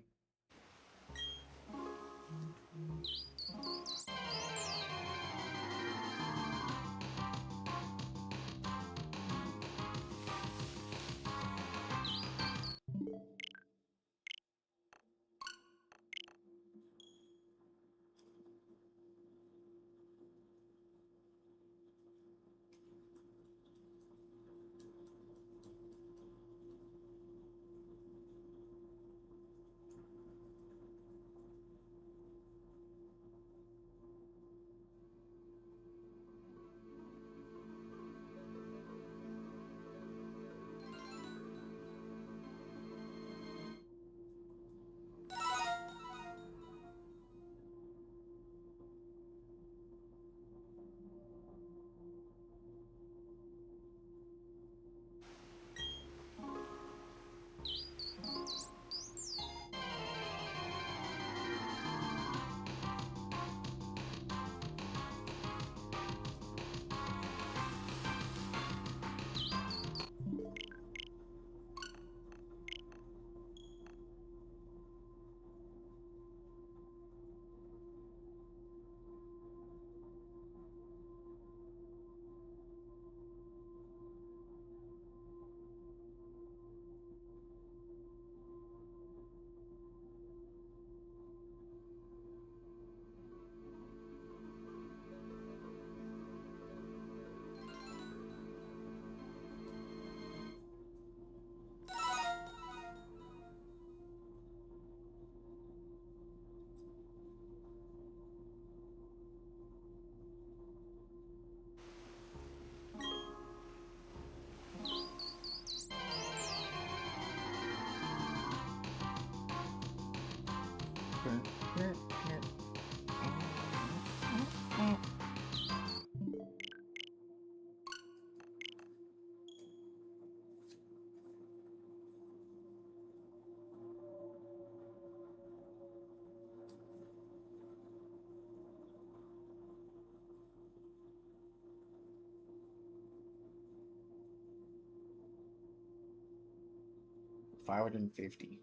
$550.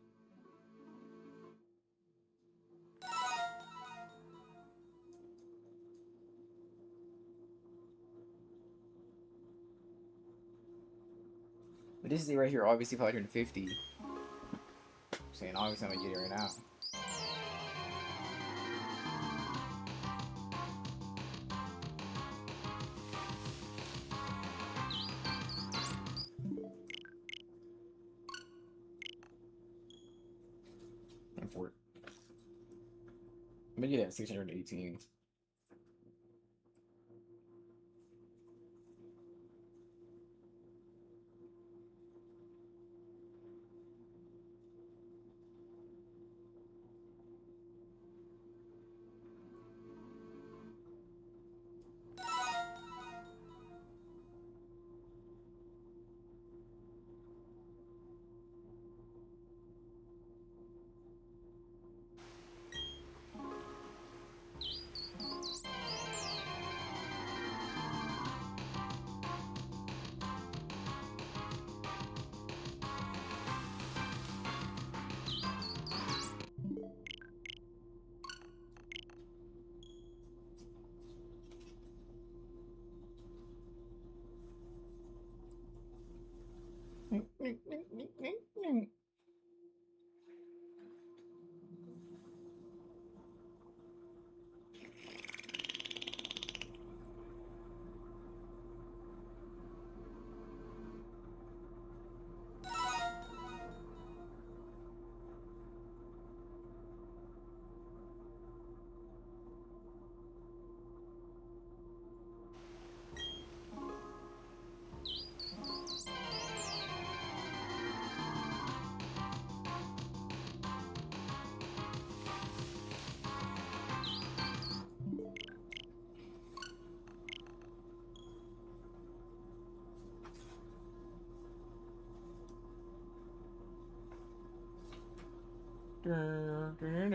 But this is it right here, obviously 550. I'm saying obviously I'm gonna get it right now. And for it. I'm gonna get it at 618.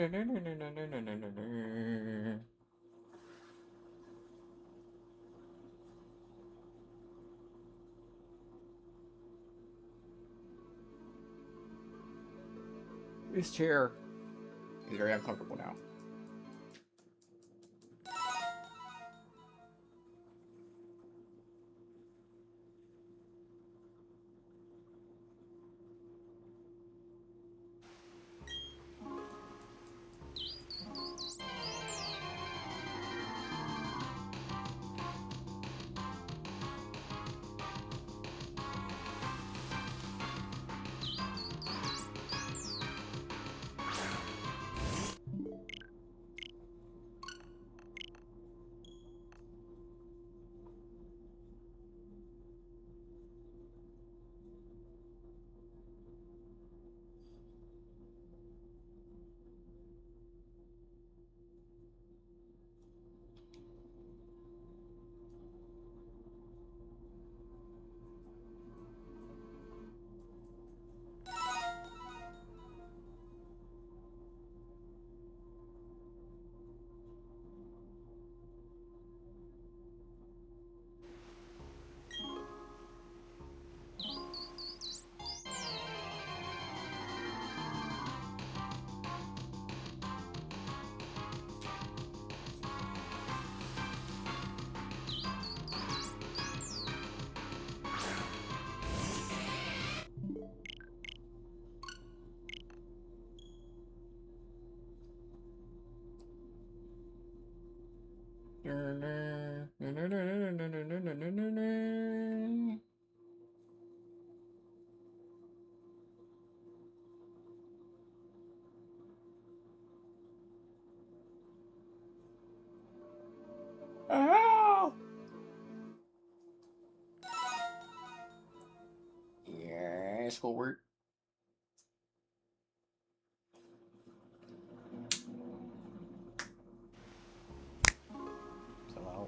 This chair is very uncomfortable now. Oh! Yeah, schoolwork. So loud.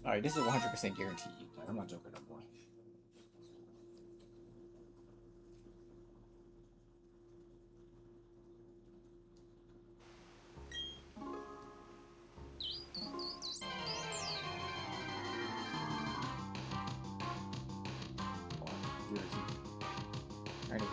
Alright, this is 100% guaranteed. Like, I'm not joking no more. Guaranteed. Anyway.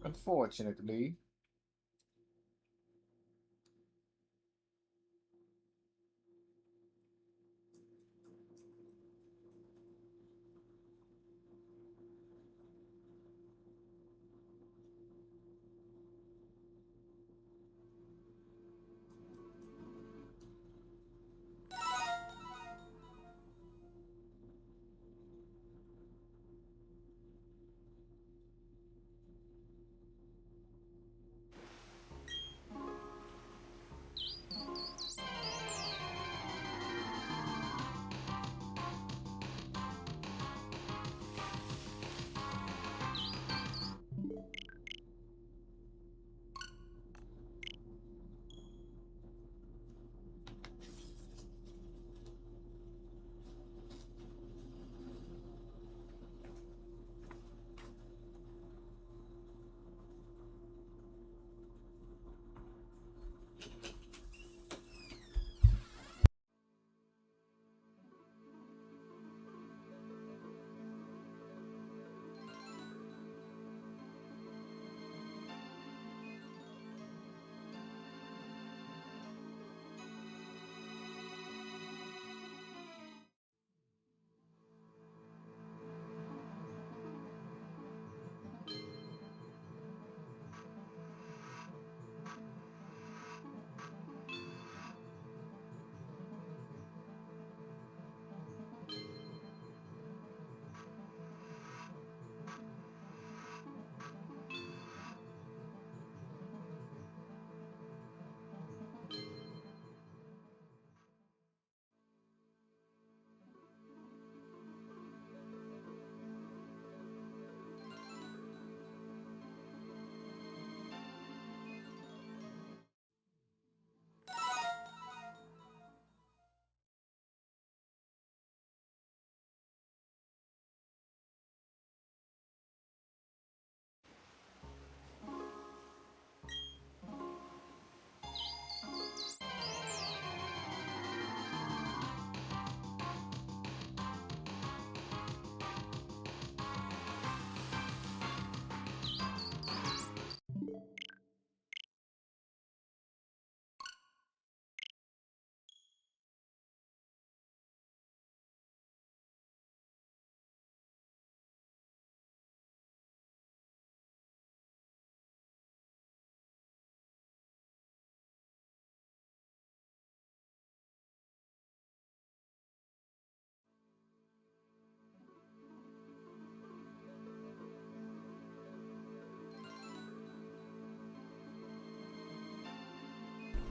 Unfortunately.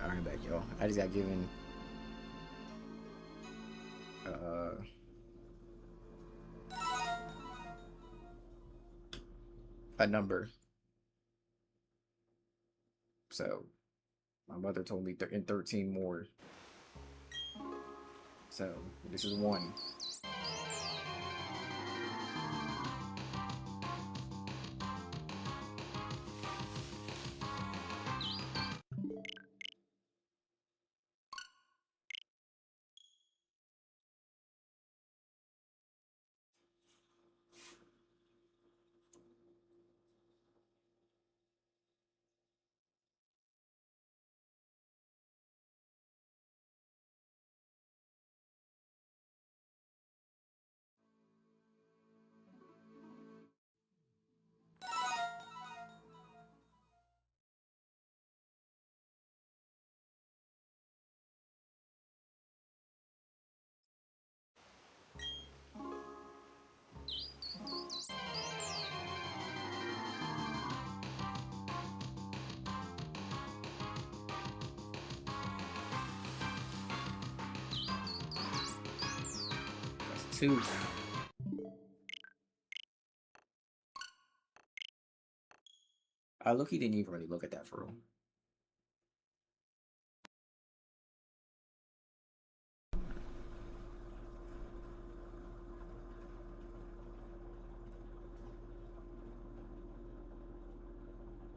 Alright, back, y'all. I just got given uh a number. So my mother told me in 13 more. So this is one. That's two. Look, he didn't even really look at that for real.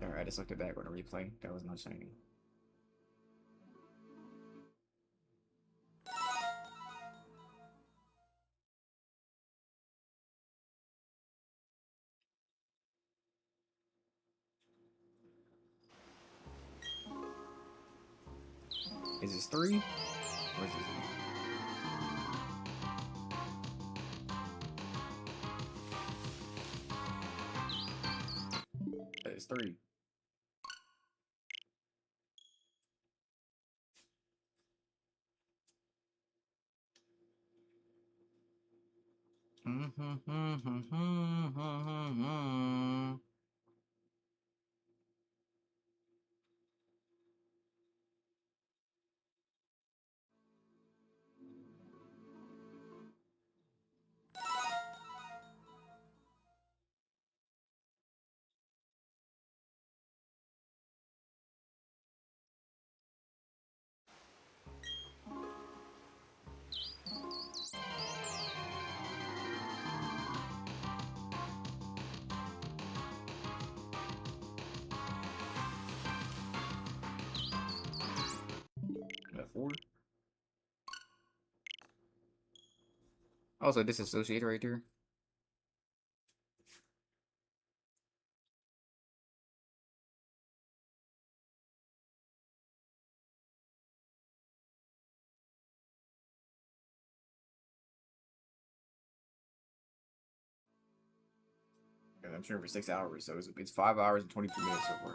Alright, I just looked it back on the replay. That was not shiny. Is this 3? Or is this 8? That is 3. That 4? Also, disassociate right there. Yeah, I'm streaming for 6 hours, so it's 5 hours and 22 minutes so far.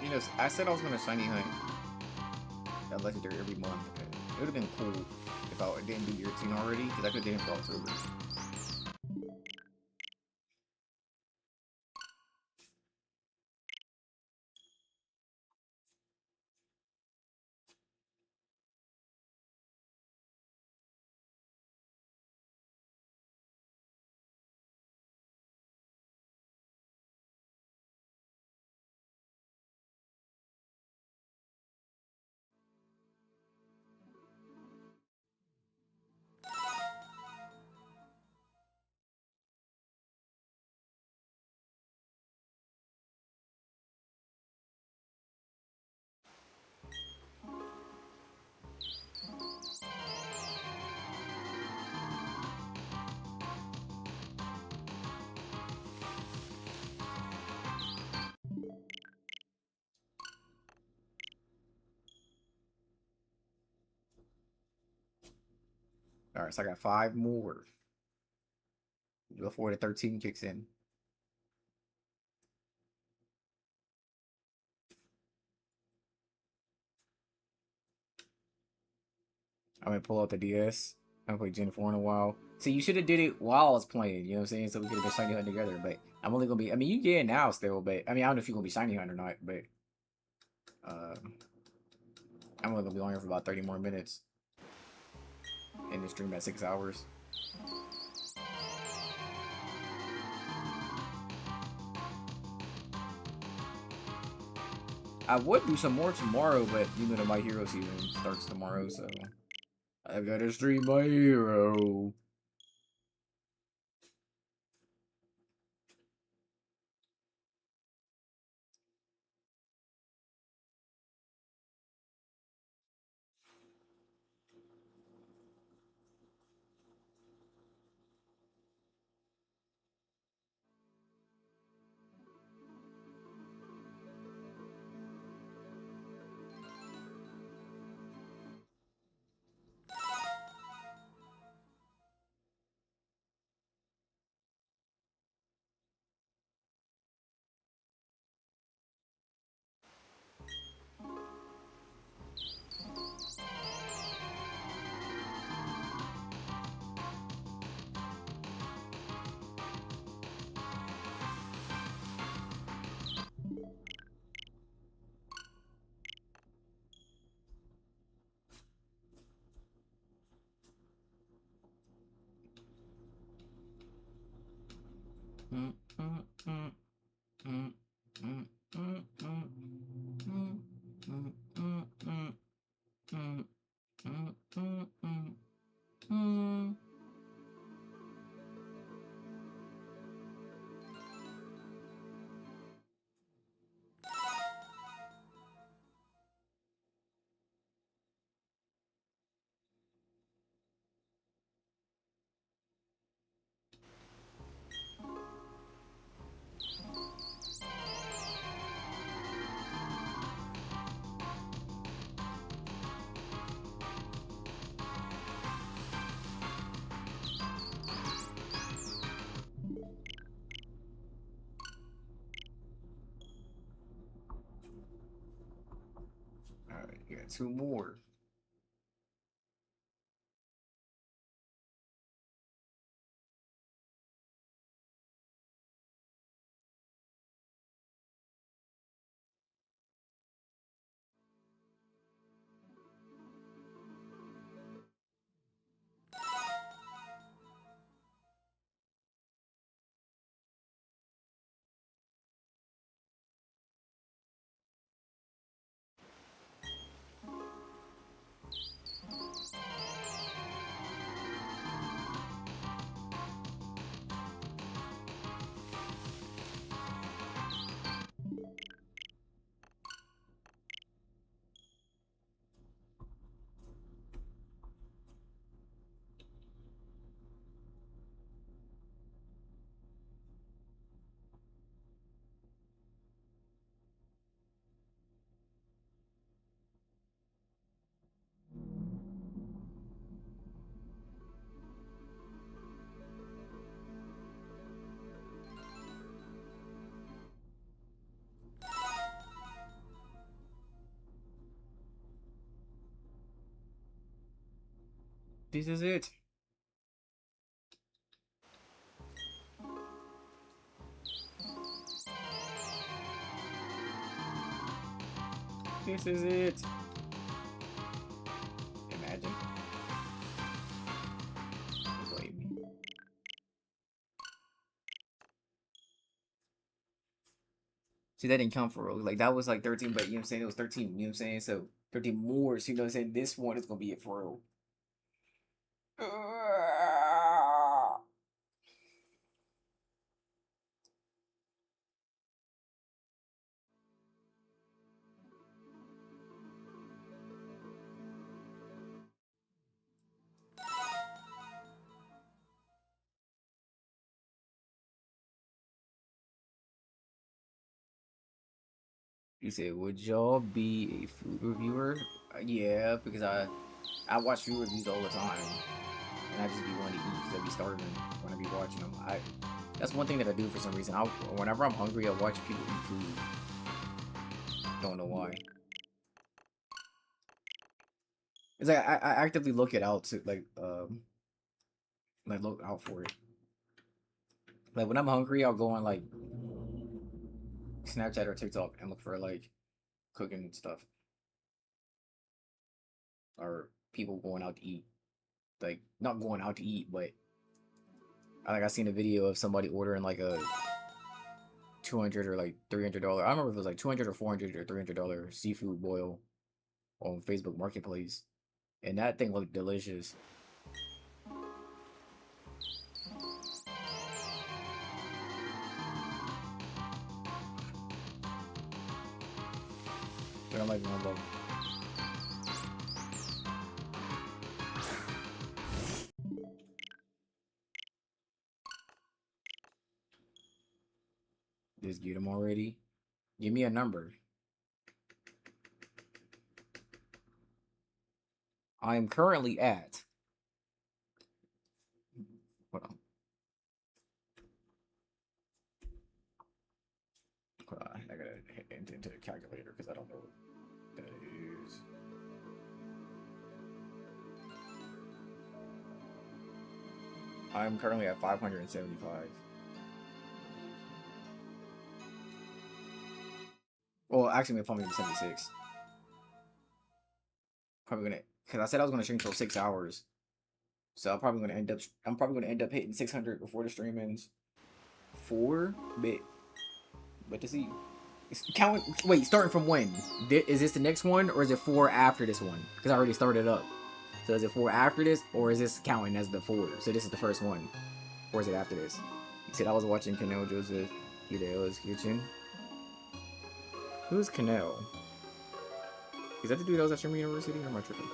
You know, I said I was gonna shiny hunt that legendary every month. It would have been cool if I didn't do year 10 already, because I could have did it for October. Alright, so I got 5 more before the 13 kicks in. I'm gonna pull out the DS. I haven't played Gen 4 in a while. See, you should have did it while I was playing, you know what I'm saying? So we could have been shiny hunting together, but I'm only gonna be, I mean, you can now still, but, I mean, I don't know if you're gonna be shiny hunting or not, but, I'm only gonna be on here for about 30 more minutes. and then stream at 6 hours. I would do some more tomorrow, but you know the My Hero season starts tomorrow, so I gotta stream My Hero. Alright, you got two more. This is it. This is it. Imagine. Blame me. See, that didn't count for real. Like, that was like 13, but you know what I'm saying? It was 13, you know what I'm saying? So, 13 more. So, you know what I'm saying? This one is going to be it for real. You said, would y'all be a food reviewer? Yeah, because I watch food reviews all the time, and I just be wanting to eat because I be starving when I be watching them. That's one thing that I do for some reason. Whenever I'm hungry, I watch people eat food. Don't know why. It's like I actively look it out to like look out for it. Like when I'm hungry, I'll go on like Snapchat or TikTok and look for like cooking stuff or people going out to eat. like not going out to eat, but I seen a video of somebody ordering like a 200 or like $300. I don't remember if it was like 200 or 400 or $300 seafood boil on Facebook Marketplace, and that thing looked delicious. But I'm like, no, just get them already. Give me a number. I am currently at. Hold on. Hold on. I gotta hit into the calculator because I don't know what that is. I'm currently at 575. Well, actually, I'm probably 76. Probably gonna, because I said I was gonna stream till 6 hours, so I'm probably gonna end up hitting 600 before the stream ends. 4, but to see, count. Wait, starting from when? Is this the next one, or is it 4 after this one? Because I already started up. So is it 4 after this, or is this counting as the 4? So this is the first one, or is it after this? You said I was watching Canal Joseph Udeo's Kitchen. Who's Canal? Is that the dude that was at Sherman University, or am I tripping?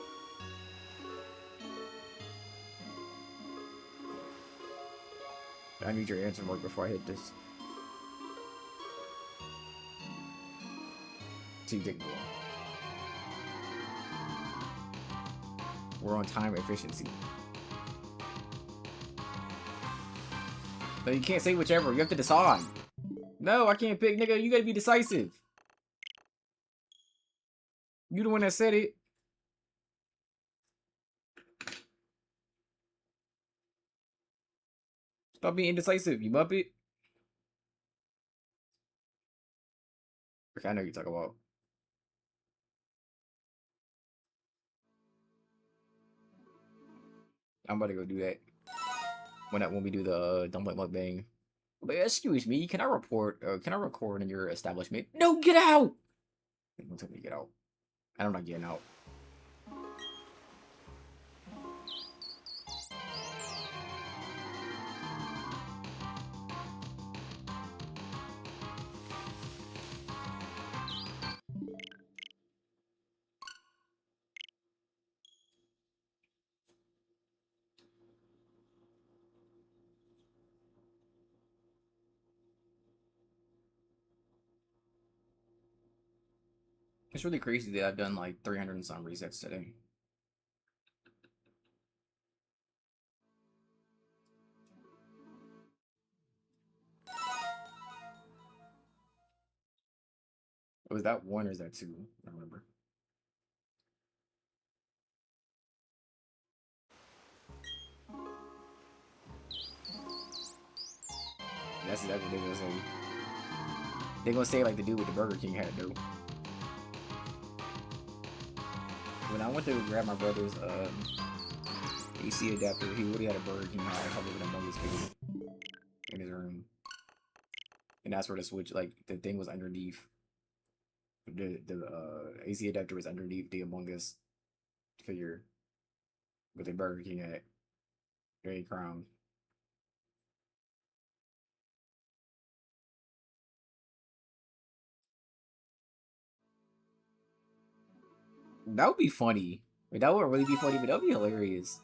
I need your answer mark before I hit this. So you take me. We're on time efficiency. But you can't say whichever. You have to decide. No, I can't pick, nigga. You gotta be decisive. You the one that said it. Stop being indecisive, you muppet. Okay, I know you talk about. I'm about to go do that. When we do the dumpling mukbang. But excuse me, can I record in your establishment? No, get out! Don't tell me to get out. I'm not getting out. It's really crazy that I've done like 300 and some resets today. Was that 1 or is that 2? I don't remember. That's exactly what they're gonna say. They're gonna say like the dude with the Burger King hat, though. When I went to grab my brother's AC adapter, he already had a Burger King hat covered with a humongous figure in his room. And that's where the switch, like, the thing was underneath. The AC adapter was underneath the Among Us figure with a Burger King hat. Very crown. That would be funny. Like, that would really be funny, but that would be hilarious.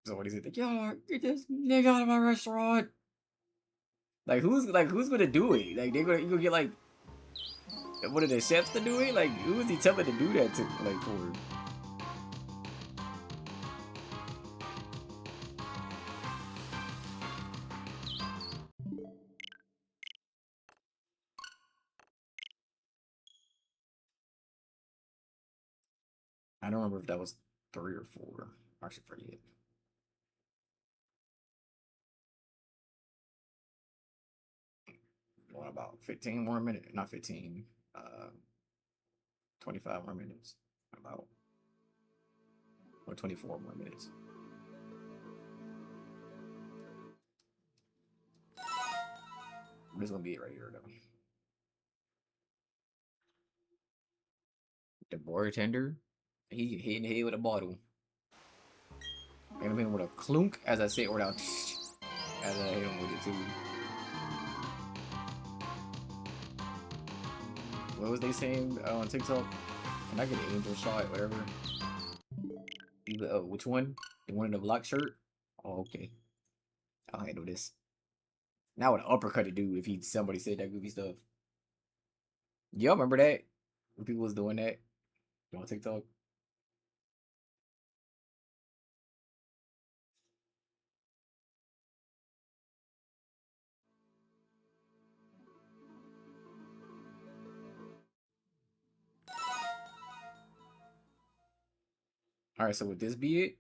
So what is it? Like, yo, get this nigga out of my restaurant. Who's gonna do it? Like you gonna get like one of the chefs to do it? Like who is he telling to do that to like for? I don't remember if that was 3 or 4. I should forget. What about 15 more minutes? Not 15. 25 more minutes. About. Or 24 more minutes. This is gonna be it right here, though. The bartender, he hitting the head with a bottle. And I'm hitting with a clunk as I say it without as I hit him with it too. What was they saying on TikTok? Can I get an angel shot, whatever? Which one? The one in the black shirt? Oh, okay. I'll handle this. Now what an uppercut to do if somebody said that goofy stuff. Y'all remember that? When people was doing that on TikTok? Alright, so would this be it?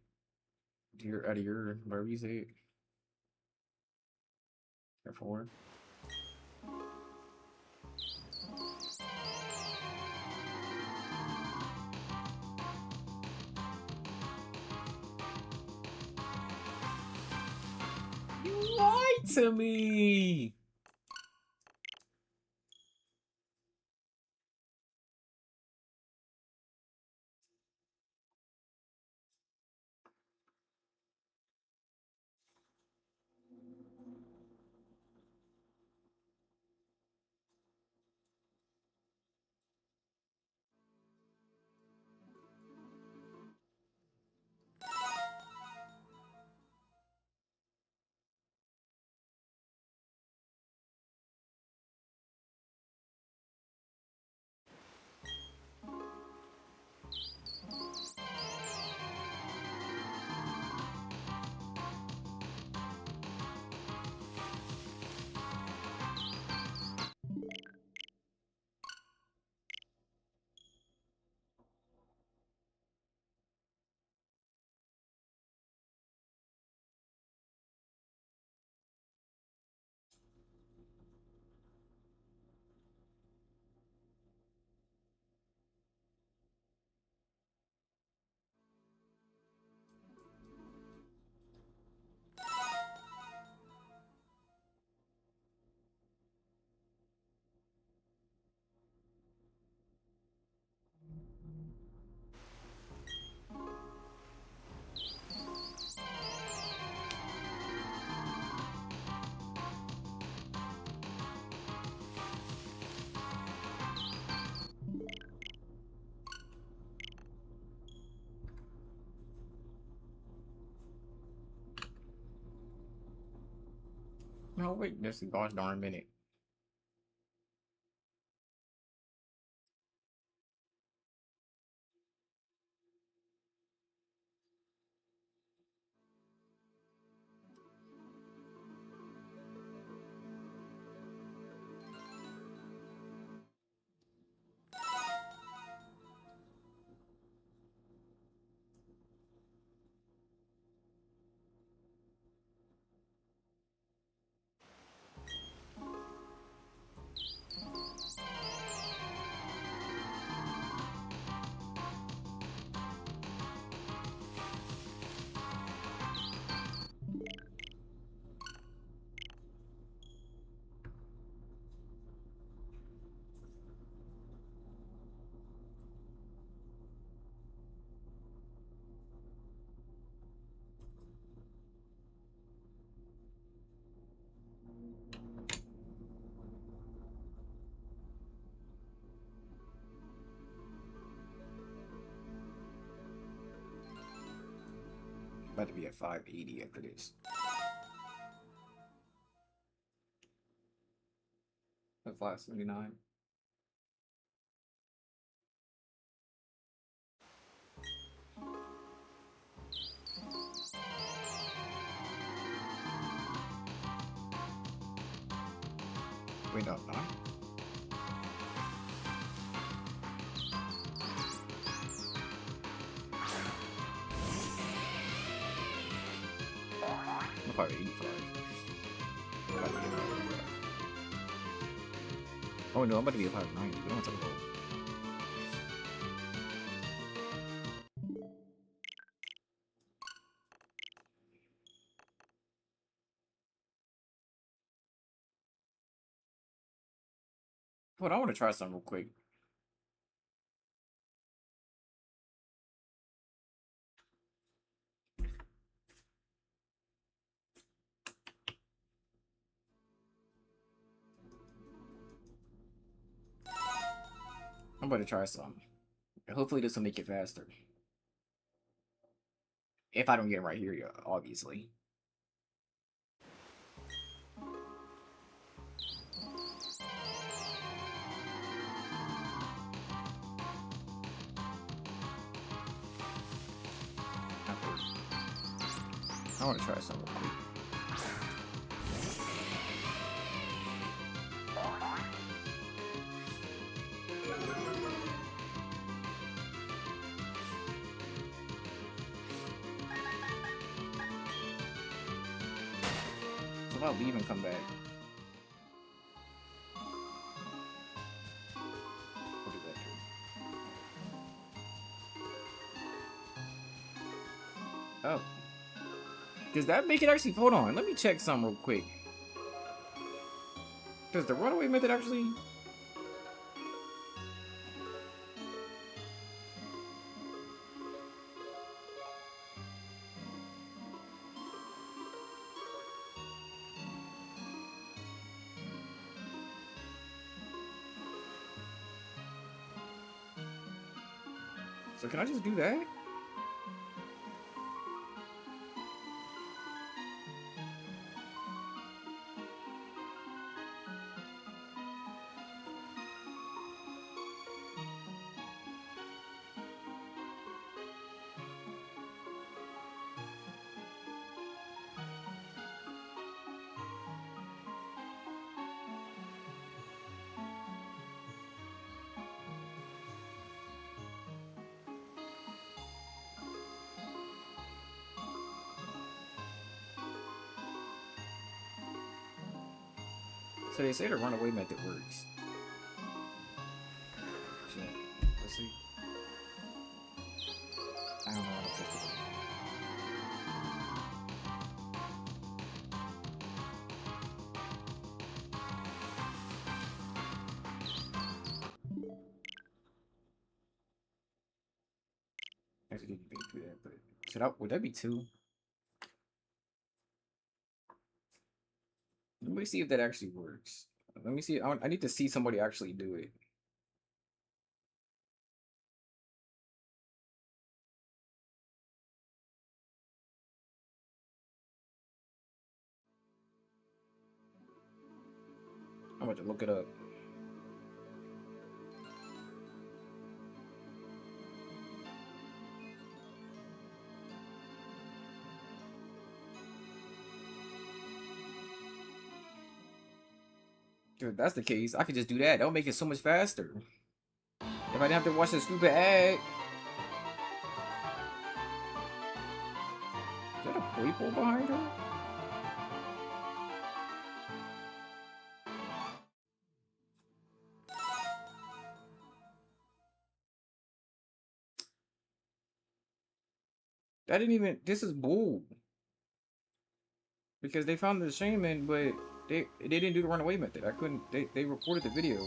Out of your whatever you say it. Therefore. You lied to me. No, wait, there's a gosh darn minute. About to be at 580 after this. That's 579. Wait, no, no. I'm 585. Oh no, I'm about to be at 590. We don't want to talk about. Hold on, I want to try something real quick. I'm about to try something. Hopefully this will make it faster. If I don't get it right here, obviously. I want to try something real quick. So I'll leave and come back. What did that do? Oh. Does that make it actually... Hold on, let me check something real quick. Does the runaway method actually... So can I just do that? So they say the runaway method works. So, let's see. I don't know how to test it. Actually, didn't think through that, but should I, would that be 2? Let me see if that actually works. Let me see. I need to see somebody actually do it. I'm about to look it up. If that's the case, I could just do that. That'll make it so much faster. If I didn't have to watch the stupid ad. Is that a people behind her? That didn't even... This is bull. Because they found the SHAYMIN, but they didn't do the runaway method. I couldn't... They reported the video.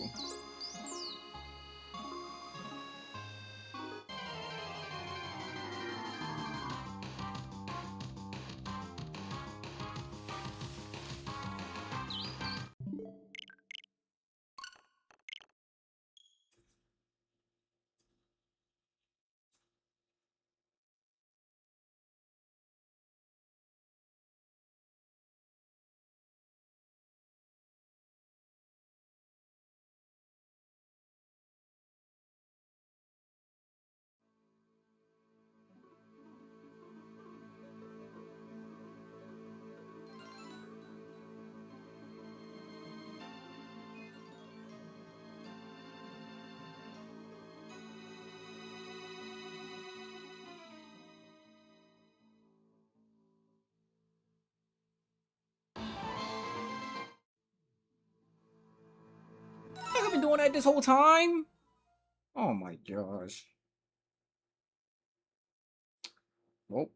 I've been doing that this whole time? Oh my gosh. Well.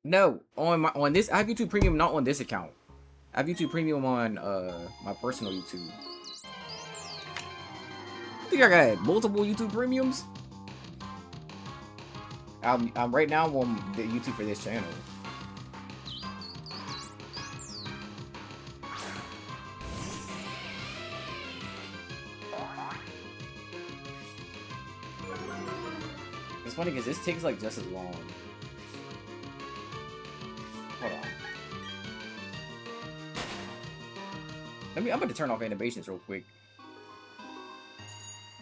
No, on this I have YouTube Premium, not on this account. I have YouTube Premium on my personal YouTube. I think I got multiple YouTube premiums. I'm right now I'm on the YouTube for this channel. It's funny because this takes like just as long. Hold on. I'm about to turn off animations real quick.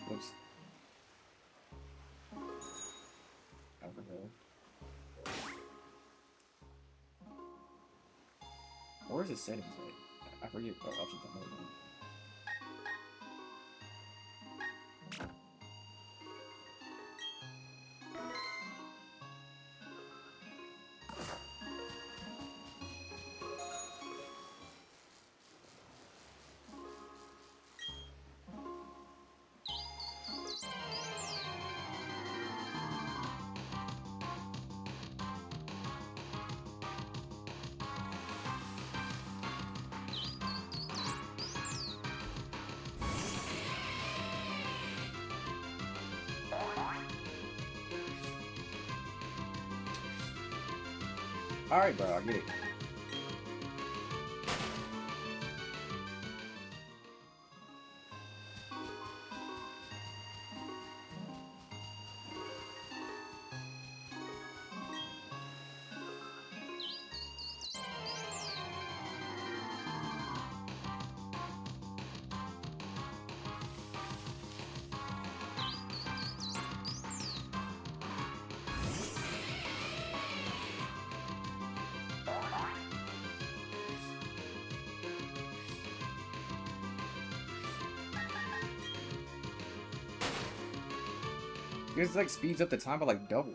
Whoops. Where's the settings at? I forget what options I'm holding. Alright, bro, I get it. This like speeds up the time by like double.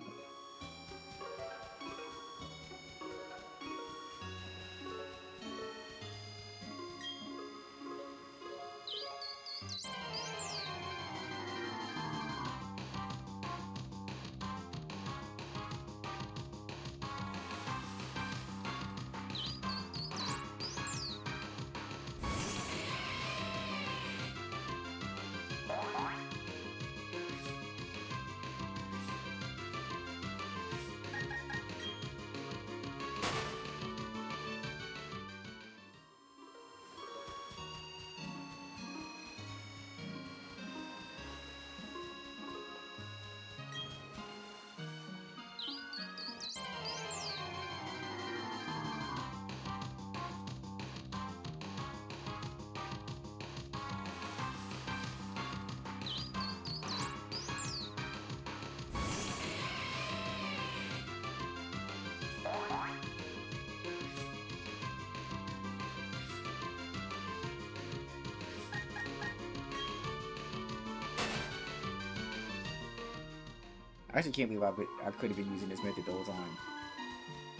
I actually can't believe I could have been using this method the whole time.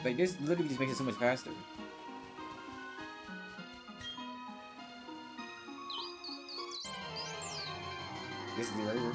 Like, this literally just makes it so much faster. This is it right here.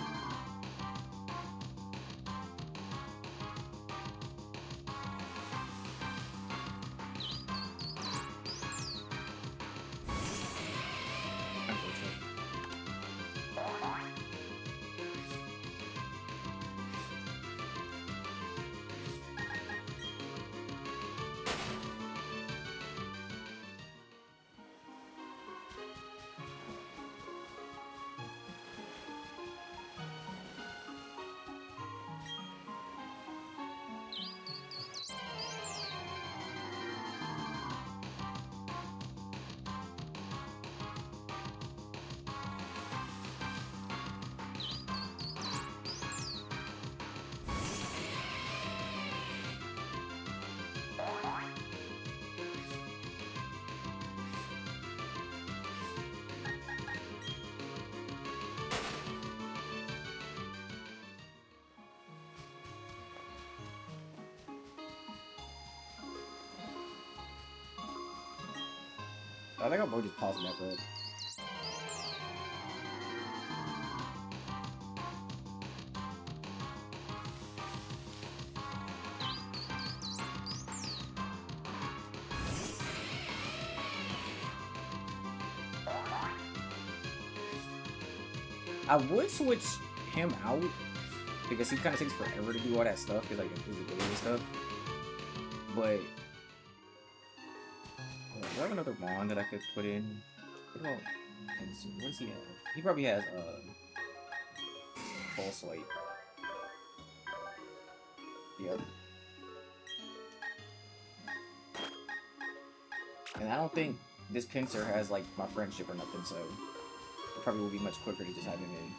I think I'm going to just pause that bro. I would switch him out because he kind of takes forever to do all that stuff because like his ability and stuff. But do I have another wand that I could put in? What about? What does he have? He probably has false light. Yep. And I don't think this pincer has like my friendship or nothing, so it probably will be much quicker to just have him in.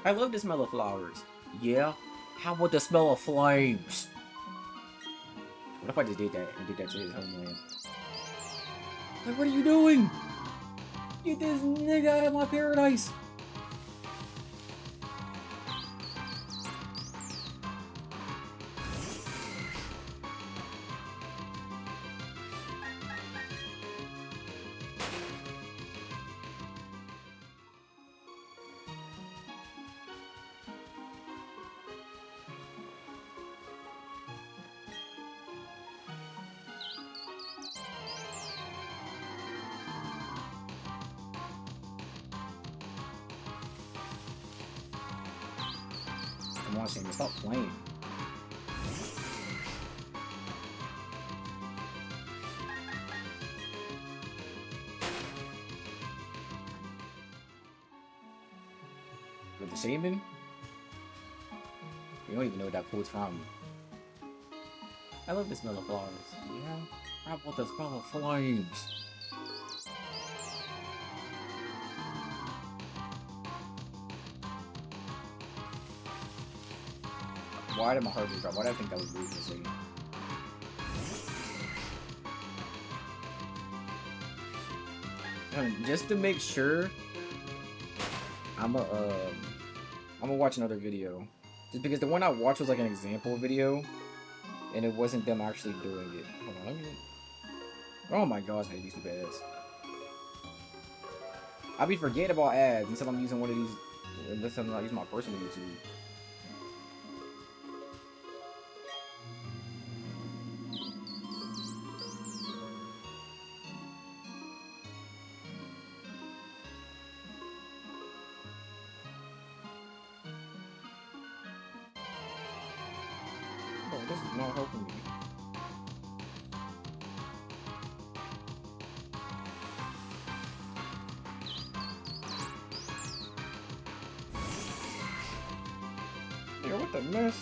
I love the smell of flowers. Yeah? How about the smell of flames? What if I just did that and did that to his homeland? Like, what are you doing? Get this nigga out of my paradise! Come on, Shaymin, stop playing. With the Shaymin? You don't even know what that quote's from. I love the smell of flowers. Yeah? How about the smell of flames? Why did my heart drop? Why did I think that was rude to say? Just to make sure, I'm gonna watch another video. Just because the one I watched was like an example video, and it wasn't them actually doing it. Hold on, let me. Oh my gosh, I hate these stupid ads. I be forgetting about ads until I'm using one of these. Unless I'm not using my personal YouTube. Oh, this is not helping me. Yeah, what the mess?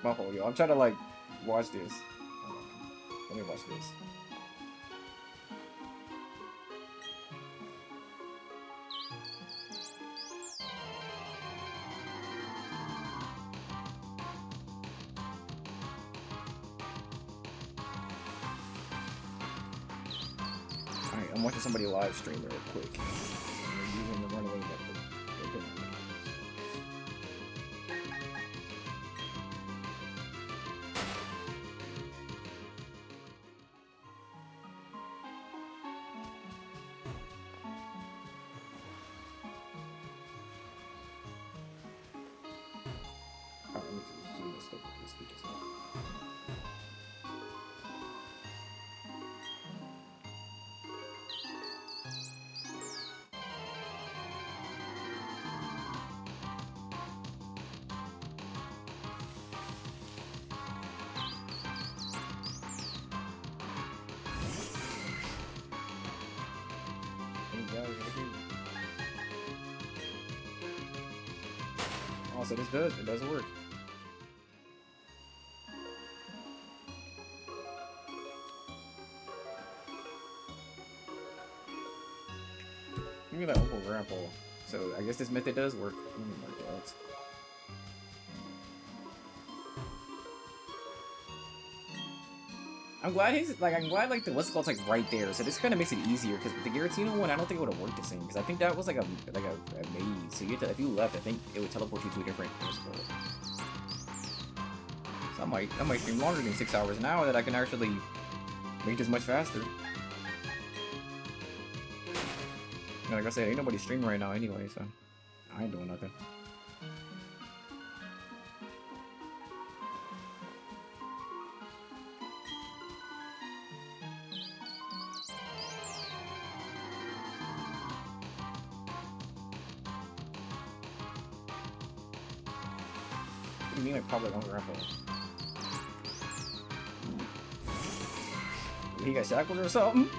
My fault, yo. I'm trying to like watch this. Let me watch this. Alright, I'm watching somebody live stream real quick. They're using the runaway method. Alright, let me just do this stuff with this speaker stuff. Hey guys, right here. Oh, so this does, it does work. Give me that Uncle Grandpa. So I guess this method does work. Oh my god. I'm glad like the what's it called like right there. So this kind of makes it easier because the Giratina one I don't think it would have worked the same because I think that was like a maze. So you have to, if you left, I think it would teleport you to a different what's it called. So I might stream longer than 6 hours now that I can actually make this much faster. And like I said, ain't nobody streaming right now anyway, so I ain't doing nothing. What do you mean like probably on grandpa? He got shackles or something?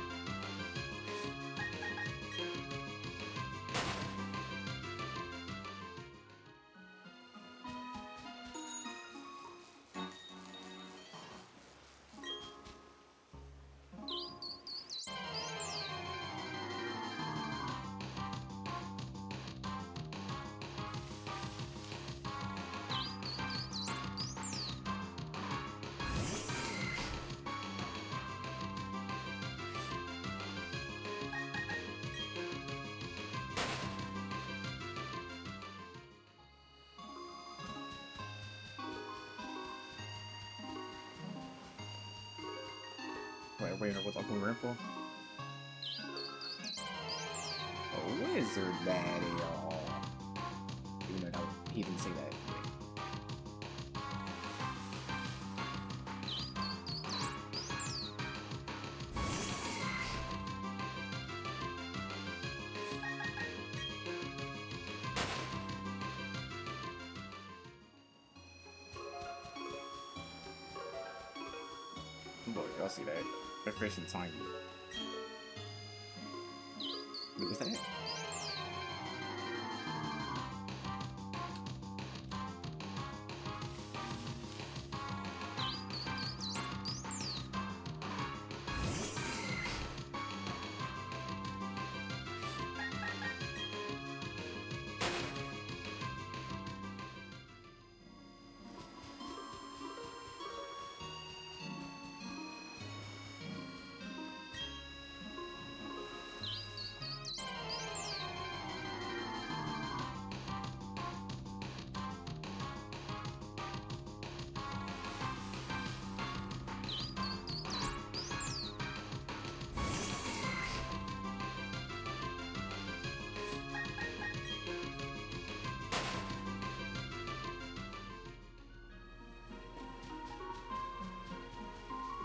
Wait, what's on grandpa? A wizard daddy, y'all. Even though he didn't say that. Boy, y'all see that? They're fishing tiny. What is that?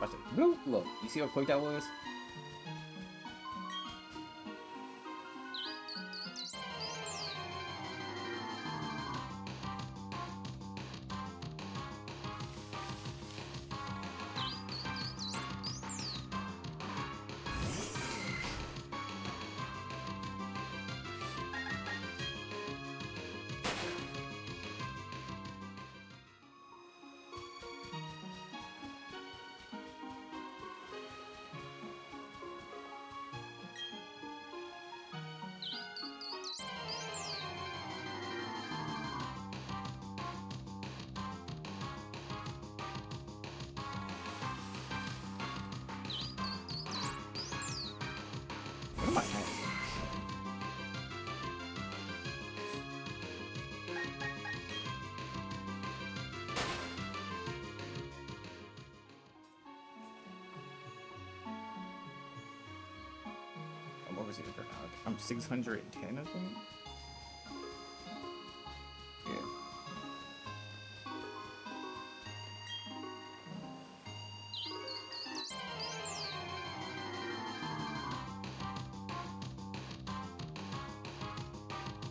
Watch it. Woo! Look, you see how quick that was? What am I at? I'm overseeing it. I'm 610, I think. Yeah.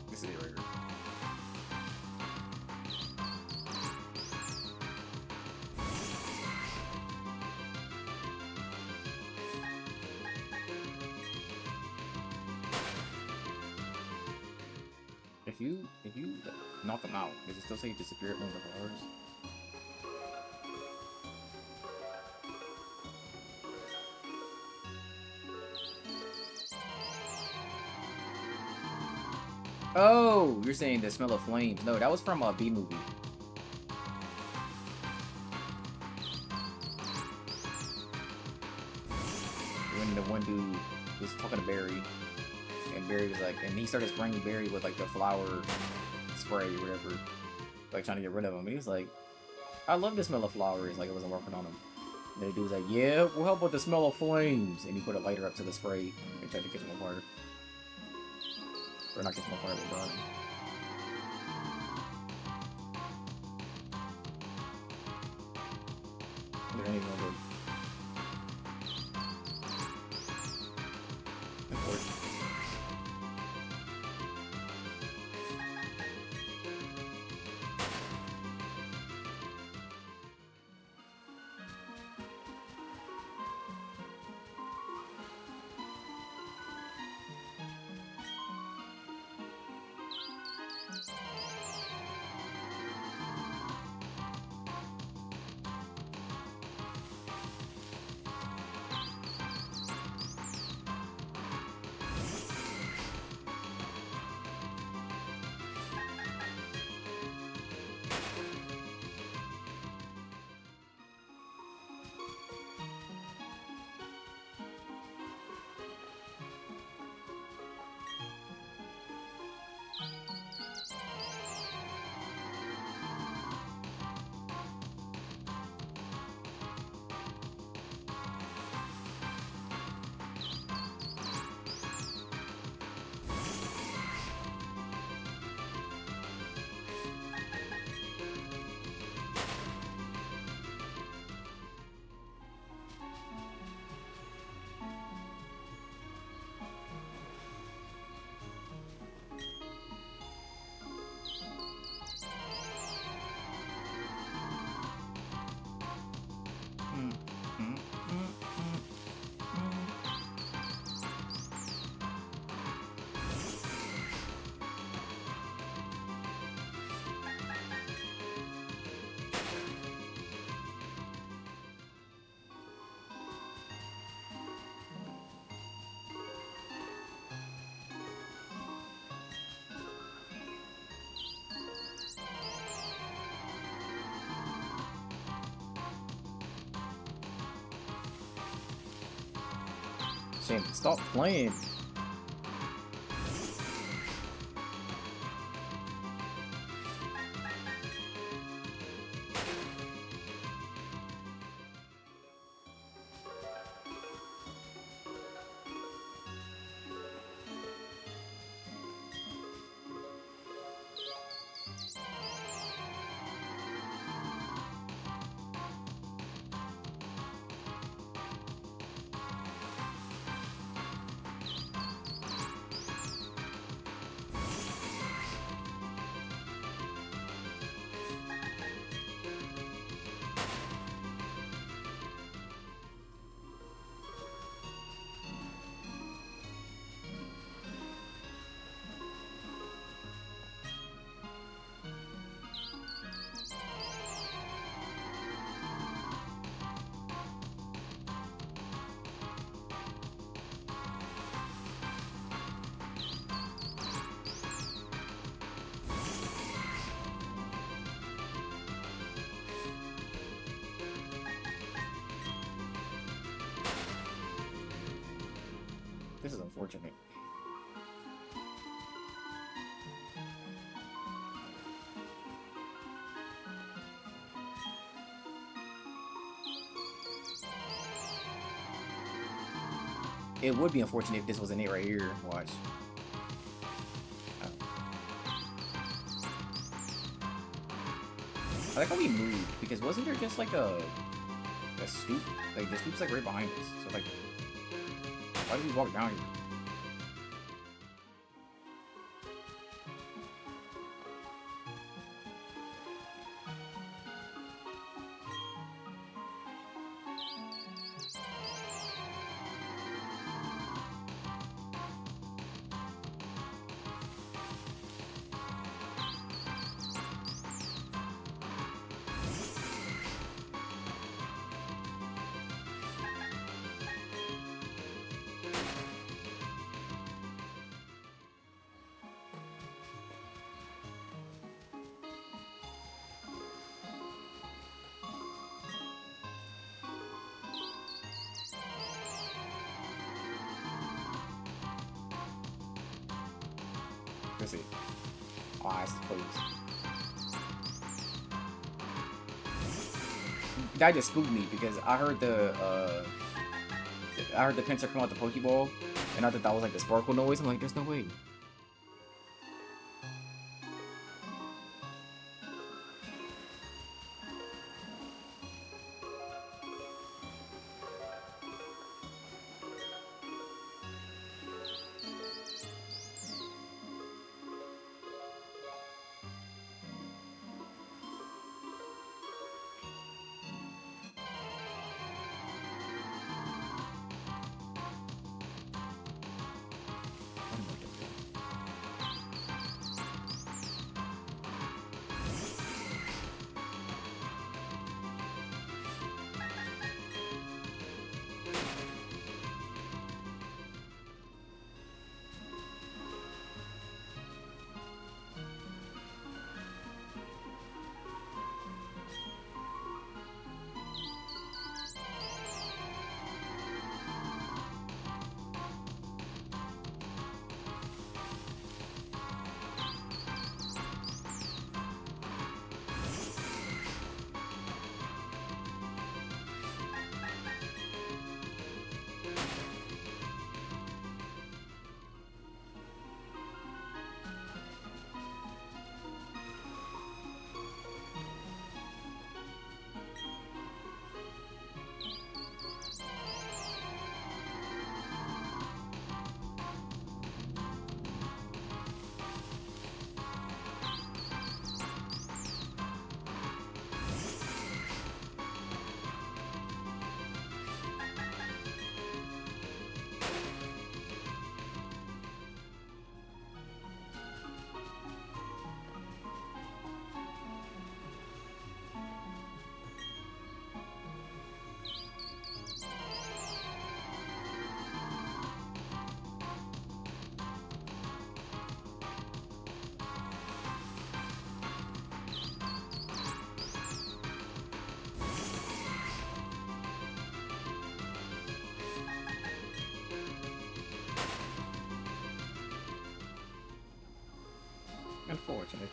This is it right here. If you knock them out, does it still say you disappear at one of the flowers? Oh, you're saying the smell of flames. No, that was from a B movie. When the one dude was talking to Barry, and Barry was like, and he started spraying Barry with like the flower spray or whatever, like trying to get rid of him. And he was like, I love the smell of flowers, like it wasn't working on him. And the dude was like, yeah, well, how about the smell of flames? And he put a lighter up to the spray and tried to catch him on fire. Or not catch him on fire, but burn him. There ain't even no good. Of course. Shame, stop playing. This is unfortunate. It would be unfortunate if this wasn't it right here. Watch. I like how we moved, because wasn't there just like a stoop? Like the stoop's like right behind us. So like, why did we walk down here? close it. Oh, it's close. That just spooked me because I heard the pincer come out the Pokeball, and I thought that was like the sparkle noise. I'm like, there's no way. Unfortunate.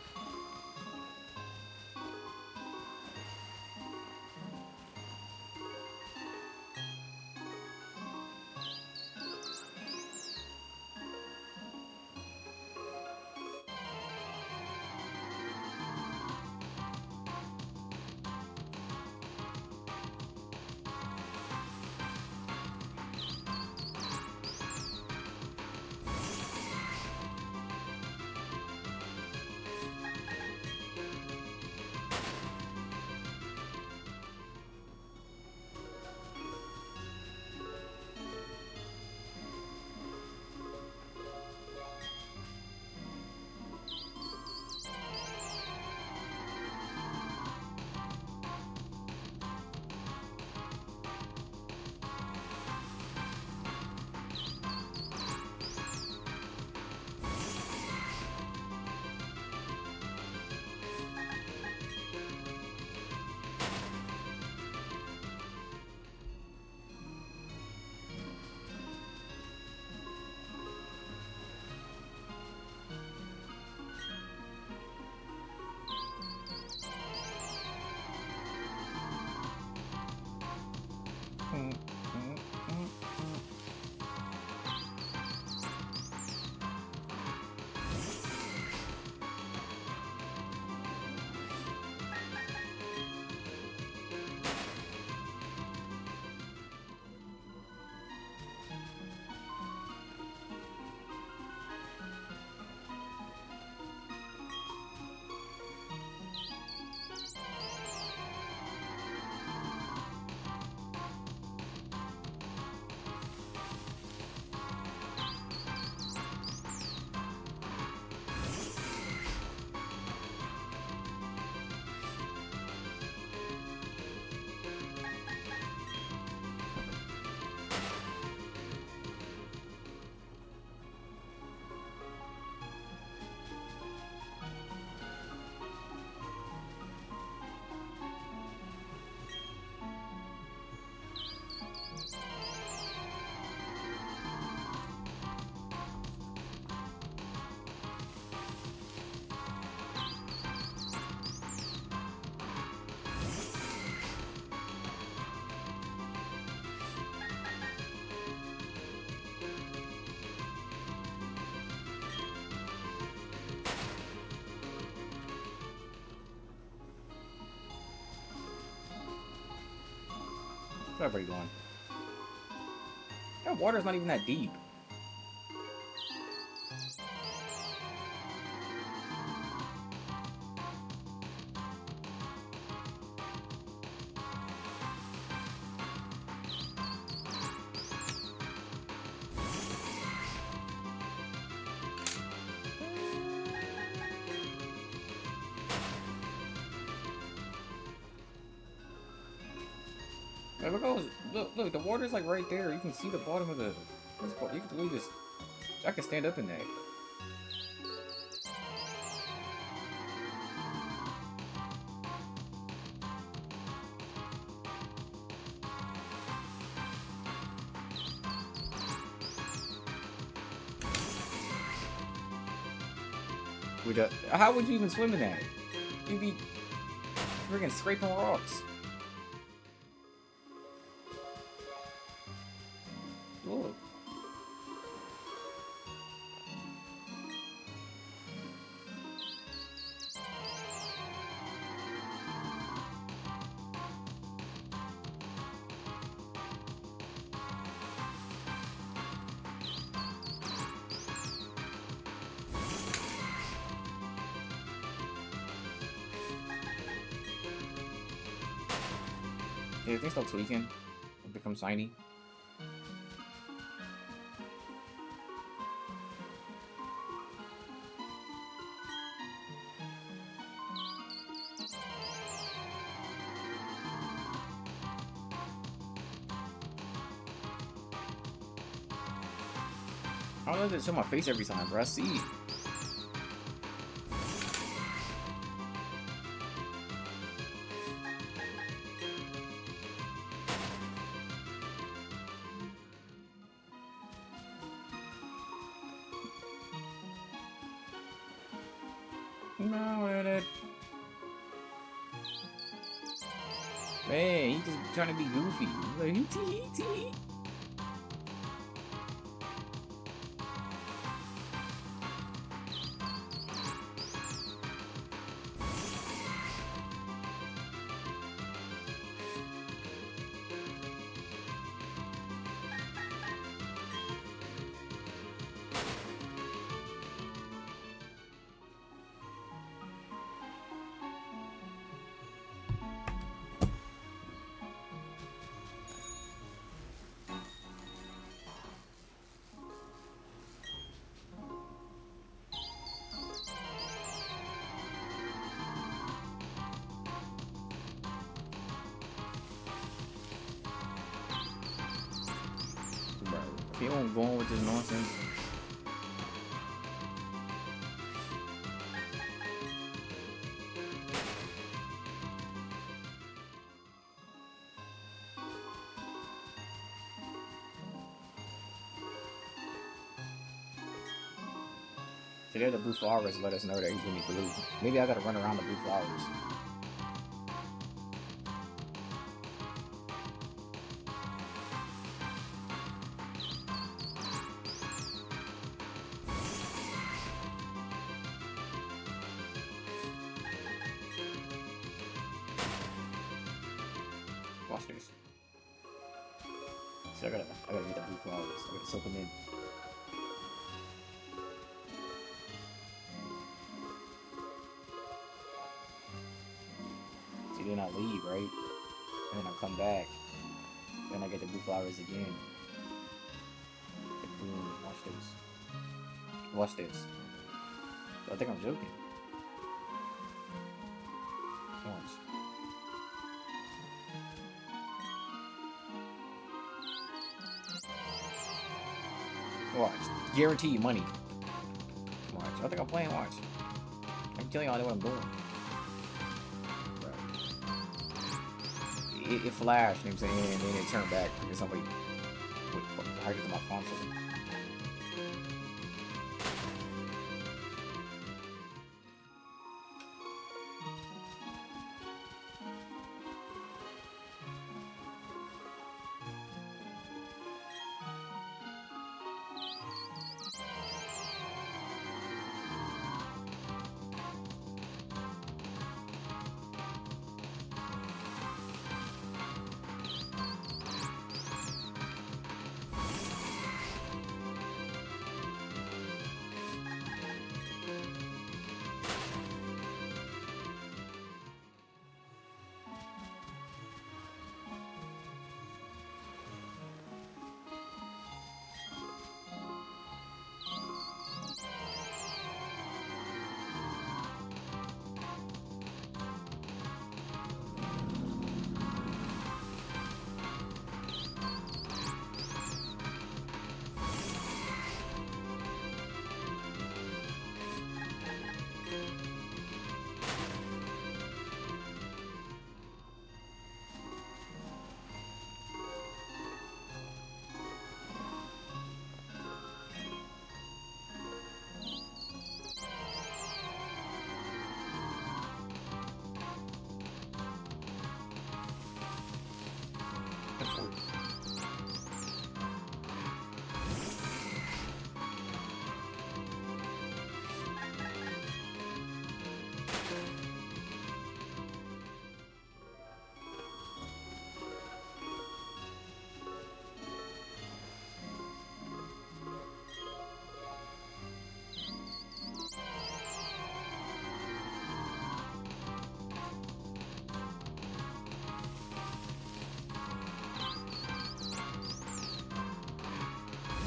Where's everybody going? That water's not even that deep. Hey, look, the water's like right there. You can see the bottom of the. You can really just. I can stand up in that. How would you even swim in that? You'd be freaking scraping rocks. Look. Yeah, things start tweaking. It becomes shiny. I don't know if they show my face every time, bro. I see. No, man, he just trying to be goofy. Like, he. He won't go on with this nonsense. Today the blue flowers let us know that he's gonna be blue. Maybe I gotta run around the blue flowers. Watch this. So I gotta get the blue flowers. I gotta soak them in. See, then I leave, right? And then I come back. Then I get the blue flowers again. Boom. Watch this. Watch this. I think I'm joking. Watch. Watch. Guarantee money. Watch. I think I'm playing. Watch. I'm telling y'all what I'm doing. It flashed, you know what I'm saying, and then it turned back because somebody hacked into my console.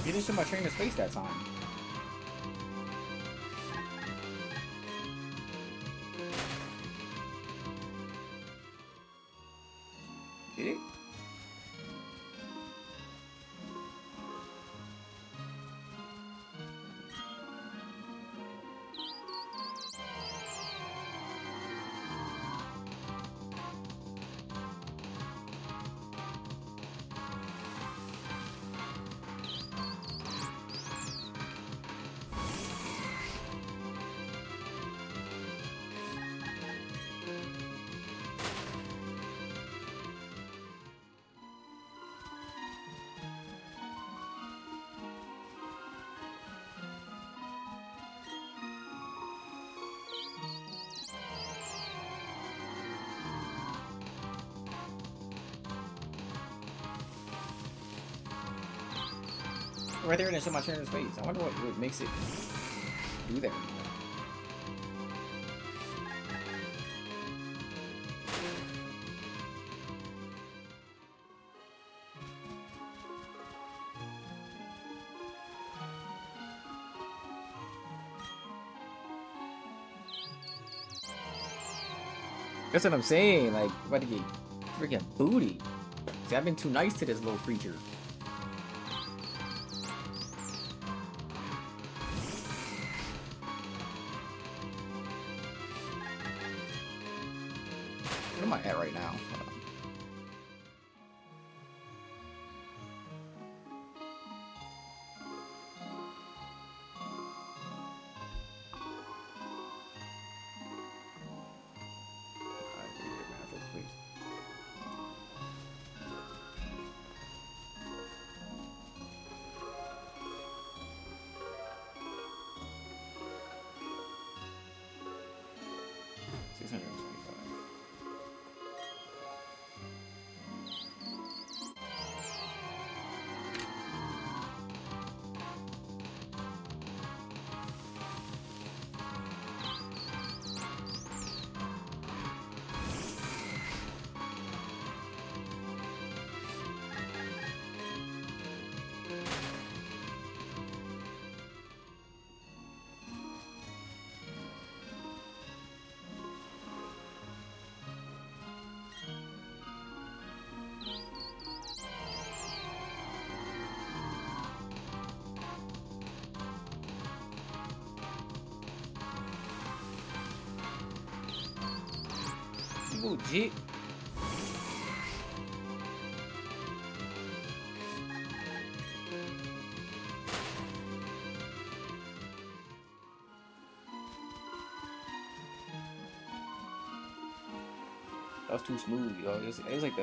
He didn't show my trainer's face that time. Did it? Right there, and it showed my trainer's face. I wonder what makes it do that. That's what I'm saying. Like, I'm about to get freaking booty. See, I've been too nice to this little creature. Where am I at right now? Legit. That was too smooth, yo. It was like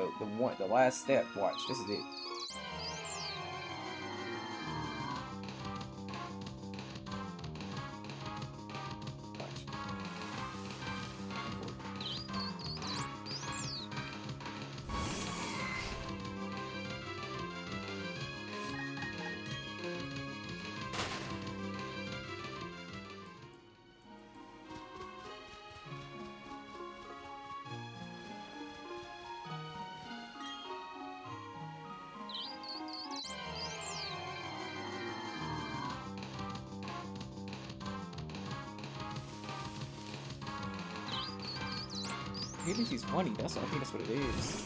the last step. Watch, this is it. He thinks he's funny. I think that's what it is.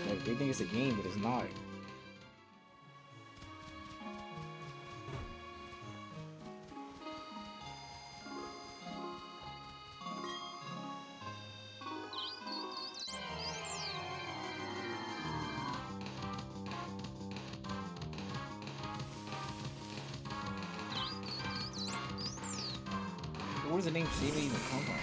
Like, they think it's a game, but it's not. Where does the name SHAYMIN even come from?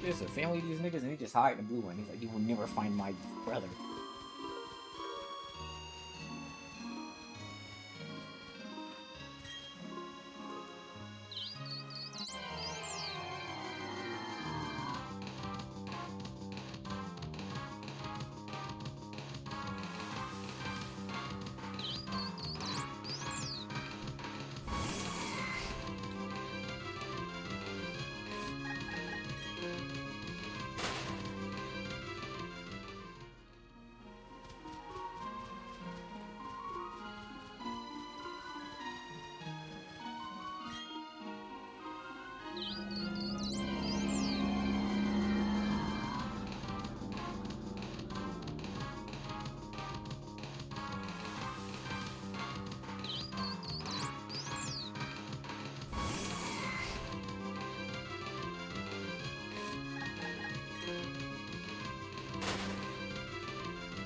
There's a family of these niggas and they just hide in the blue one. He's like, you will never find my brother.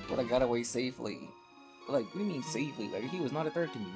But I got away safely. Like, what do you mean safely? Like, he was not a threat to me.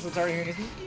so tired of hearing this.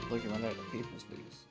Look, you run out of papers, please.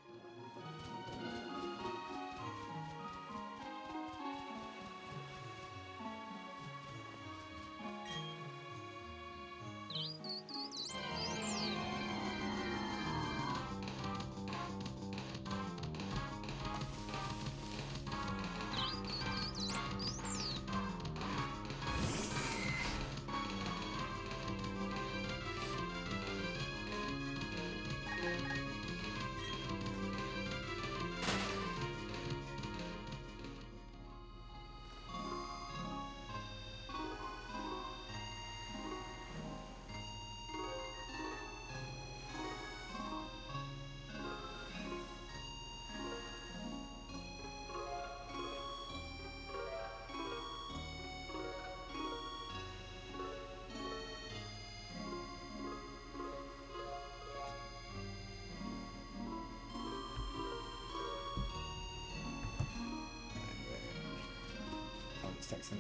Texting.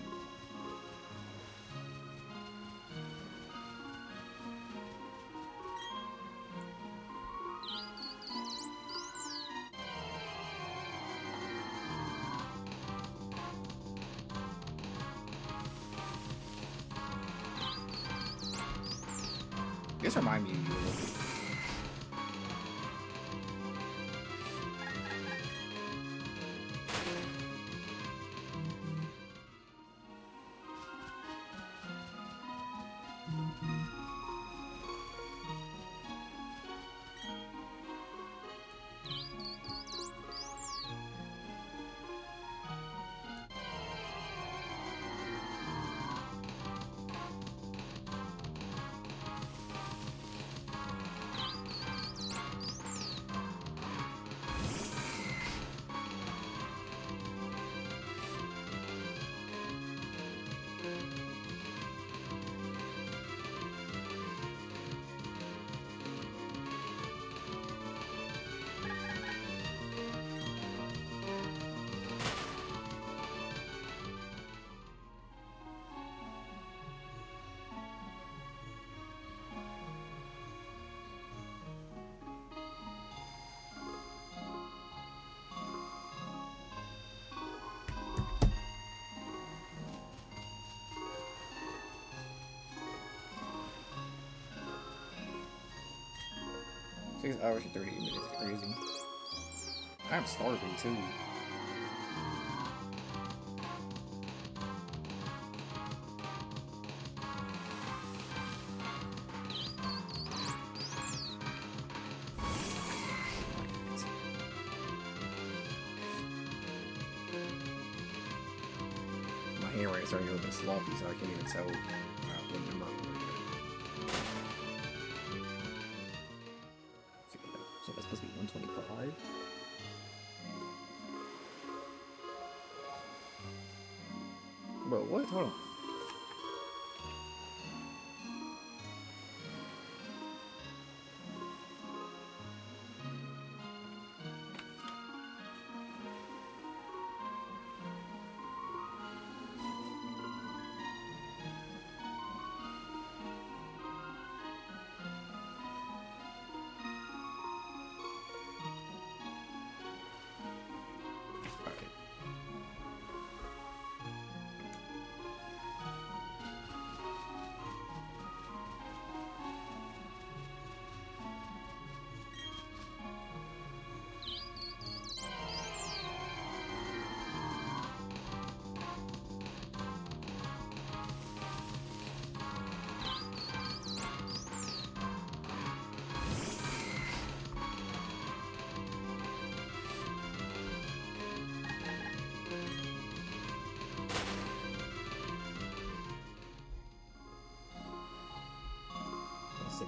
This remind me of you a little bit. Six hours and 38 minutes. Crazy. I'm starving too. My handwriting's starting to get a little bit sloppy, so I can't even tell when I'm up. So that's supposed to be 125. Bro, what? Hold on.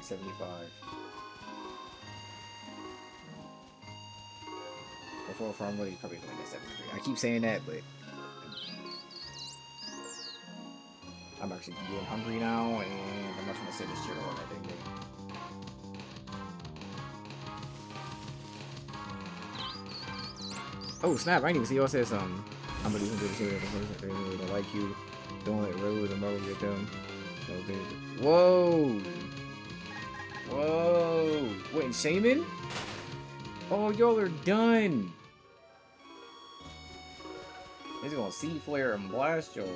like 75. Before I'm really probably going at 73. I keep saying that, but I'm actually getting hungry now, and I'm not trying to say this shit all that dang day. Oh snap! I didn't even see y'all said something. I'm gonna do some good shit with the person that really don't like you. Don't let Rose and Marvel get them. Whoa! Whoa! Wait, SHAYMIN? Oh, y'all are done! He's gonna see flare and blast y'all.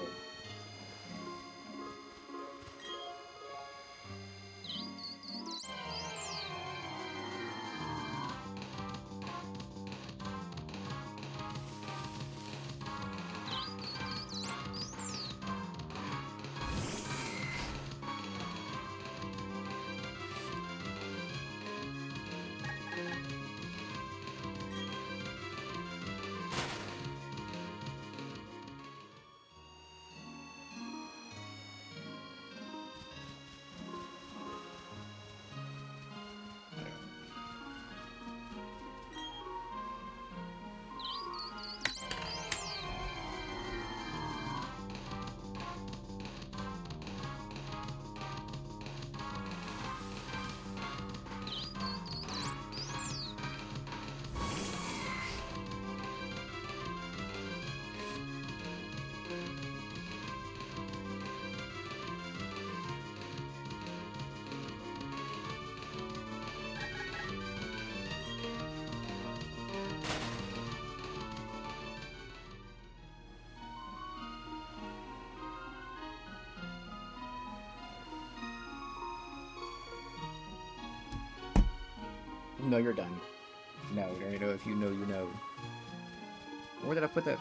No, you're done. No, you know, if you know, you know. Where did I put that?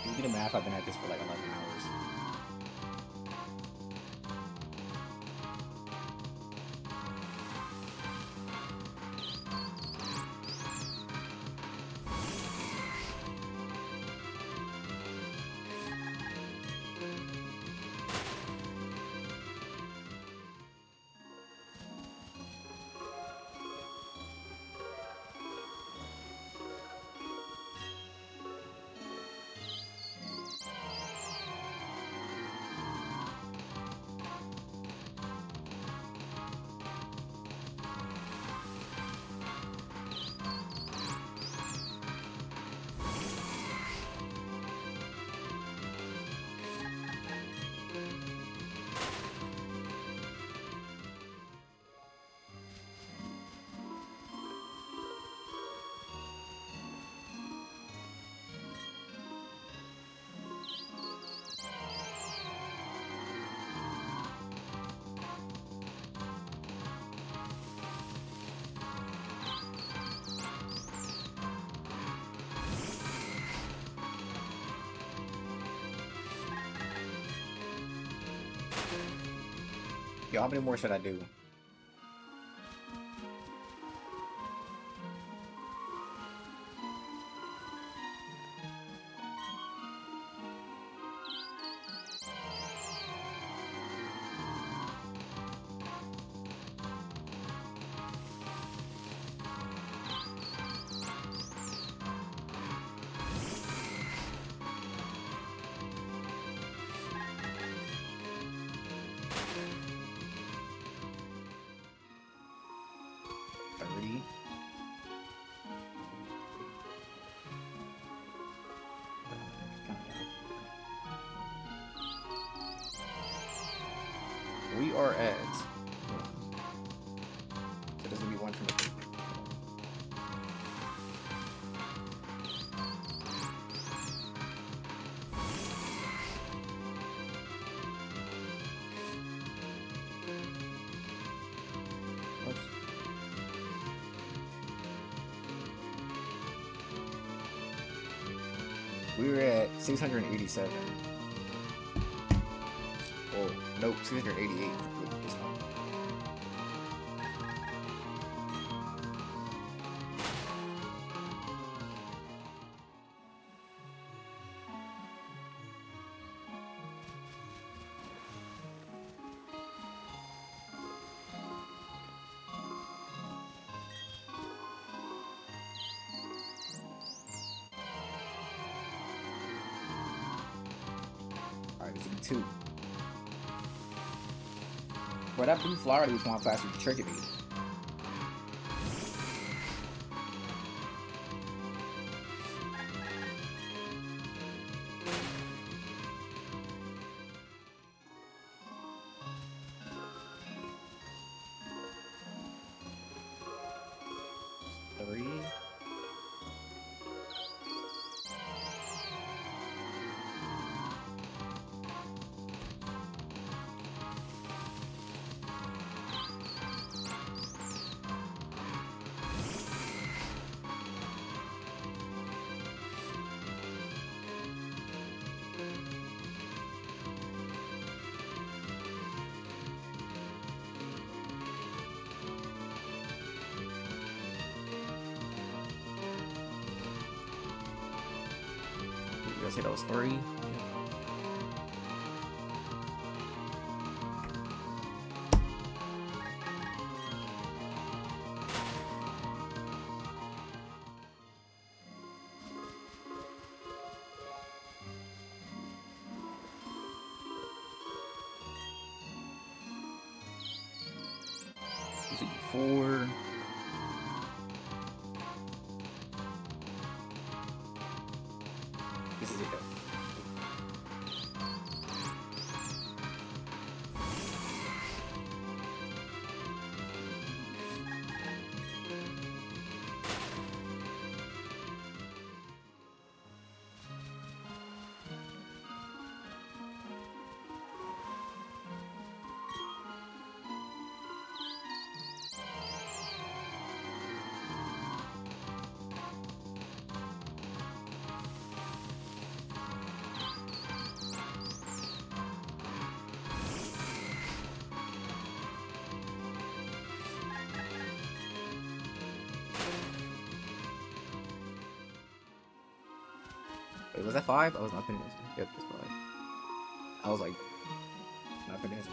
You do the math, I've been at this for like 11 hours. Yo, how many more should I do? Three. We are at. So this will be one from the. We were at 687. Oh, nope, 688 with this one. Alright, this is 2. Bro, that blue flower was one class with tricking me. Three. You guys say that was 3? This would be 4. This is it though. Wait, was that 5? I was not paying attention. Yep, that's 5. I was like, not paying attention.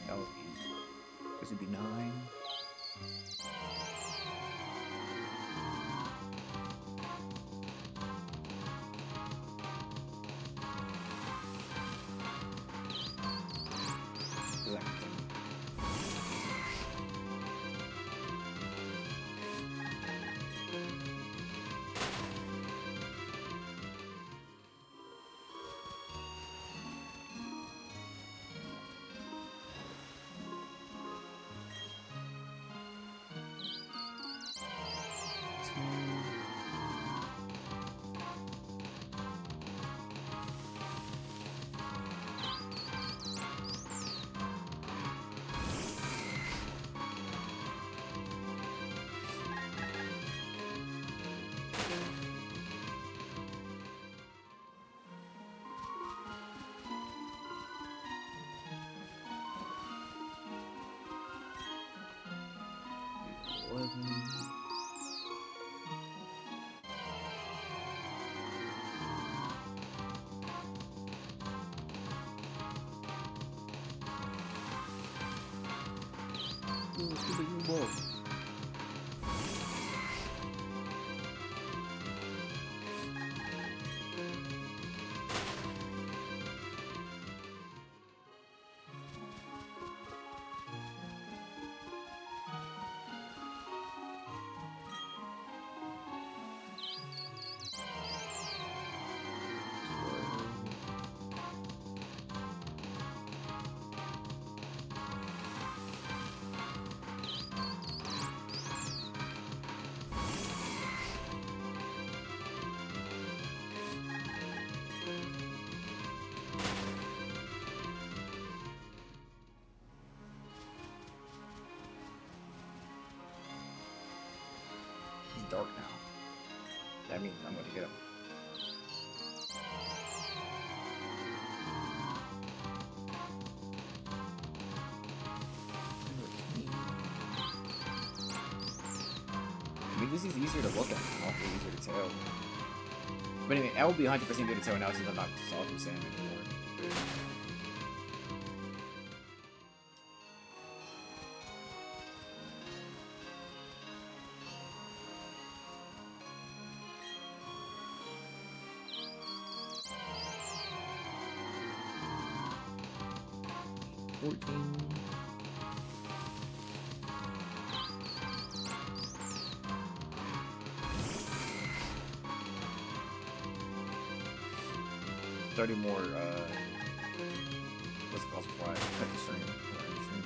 That would be, this would be 9. Unbelievable. It's dark now. That means I'm gonna get him. I mean, this is easier to look at now, easier to tell. But anyway, I will be 100% easier to tell now since I'm not salty salmon anymore. 14. $30 more, what's it called before I cut the stream? Or end the stream.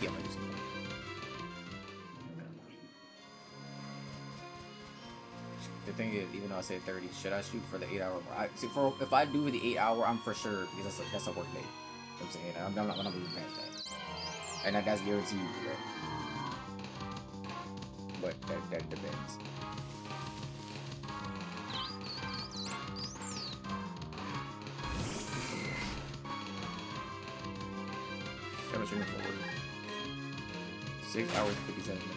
Okay, I'm gonna do some more. The thing is, even though I said 30, should I shoot for the 8-hour? If I do the 8-hour, I'm for sure because that's a work day. You know what I'm saying I'm not moving past that. And that's guaranteed. But that depends. Demonstrating forward. 6 hours and 57 minutes.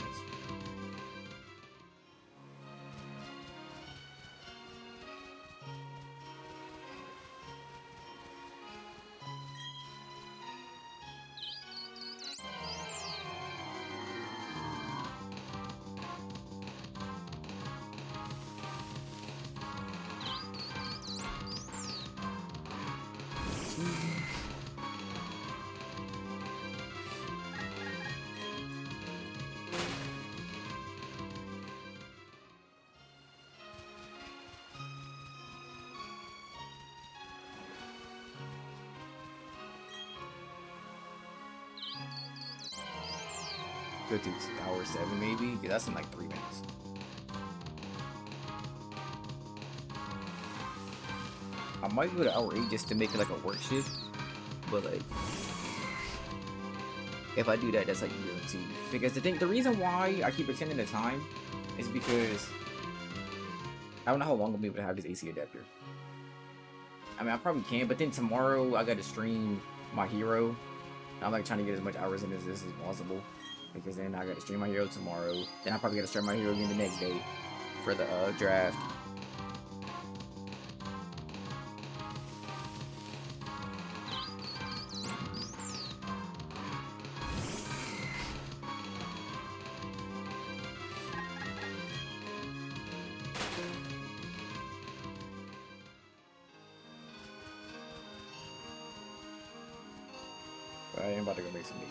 Could do hour 7 maybe. Yeah, that's in like 3 minutes. I might go to hour 8 just to make it like a work shift, but like if I do that, that's like guaranteed. Because the reason why I keep extending the time is because I don't know how long I'll be able to have this AC adapter. I mean, I probably can, but then tomorrow I got to stream my hero. I'm like trying to get as much hours in as this as possible. Because then I got to stream my hero tomorrow. Then I probably got to stream my hero again the next day for the draft. But I am about to go make some meat.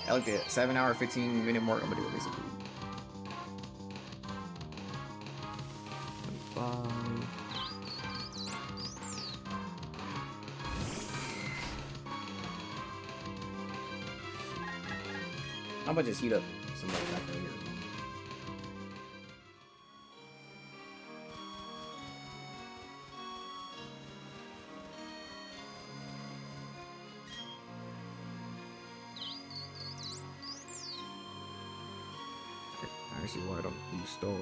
I looked at 7 hour, 15-minute mark. I'm gonna go make some food. 25. I'm gonna just heat up some more back here. Actually, why don't you stall?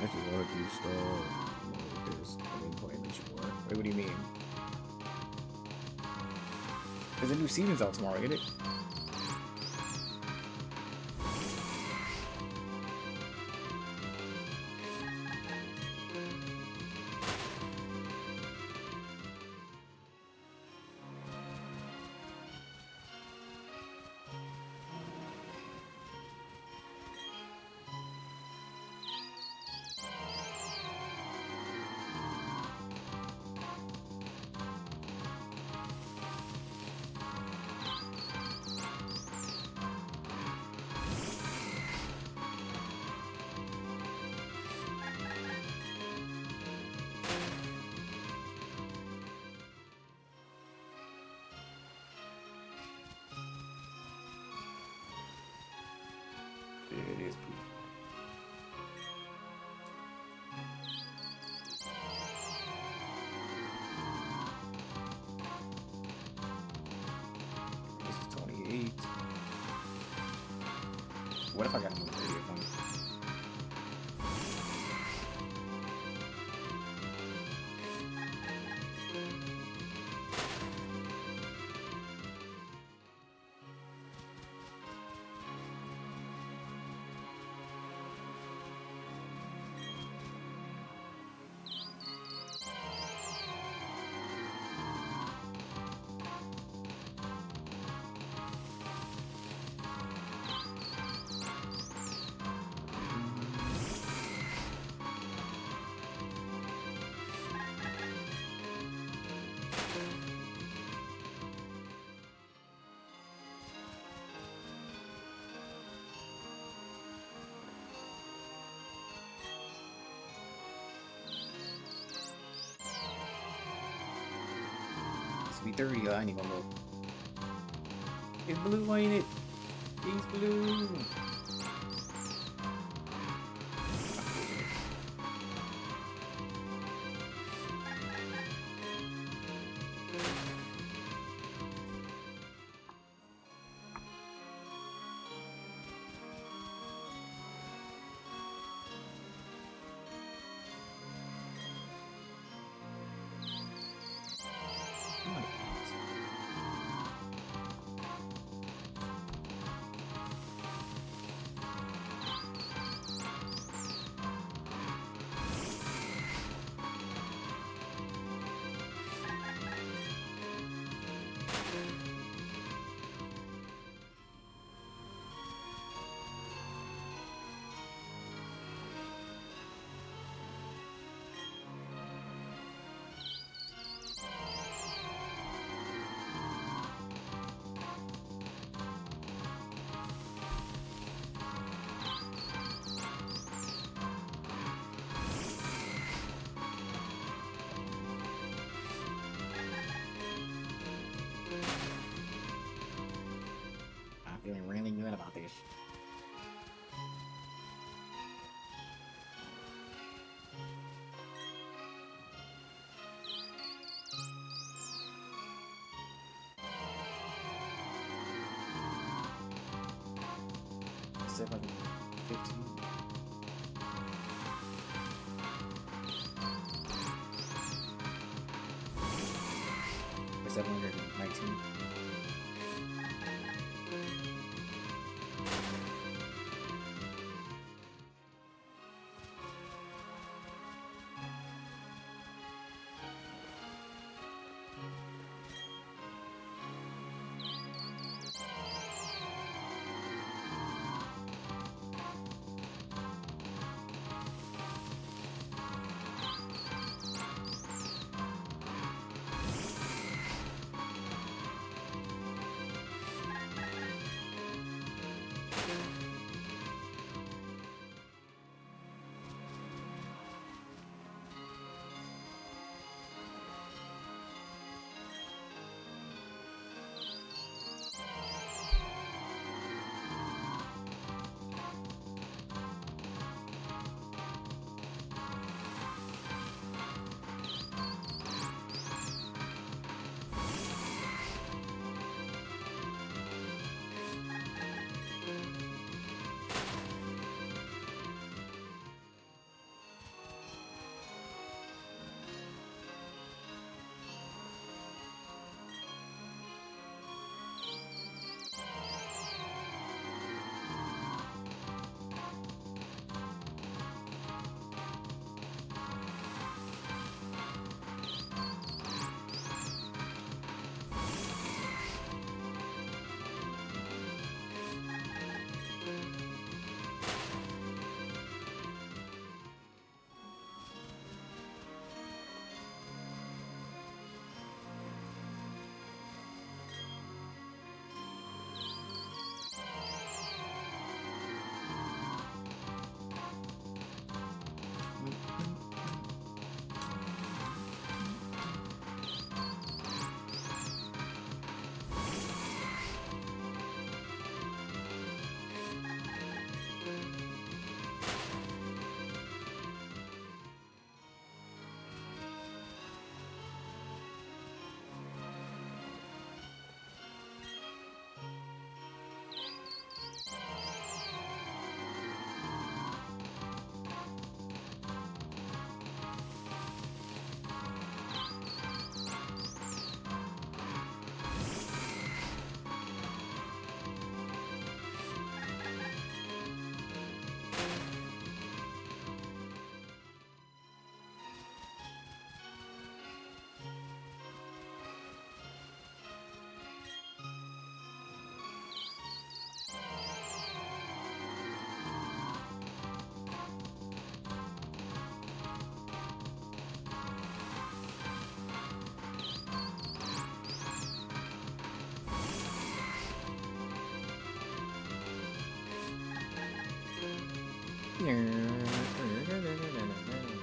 Actually, why don't you stall? Because I didn't play that you were. Wait, what do you mean? There's a new season's out tomorrow, isn't it? Yeah, it is poop. This is 28. What if I got another 30 point? Be 30, I ain't even gonna look. It's blue, ain't it? It's blue. about this. $715. Or 719.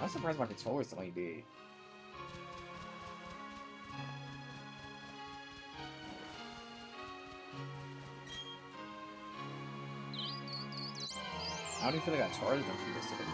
I'm surprised my controller's still ain't dead. I don't even feel like I charged them from yesterday.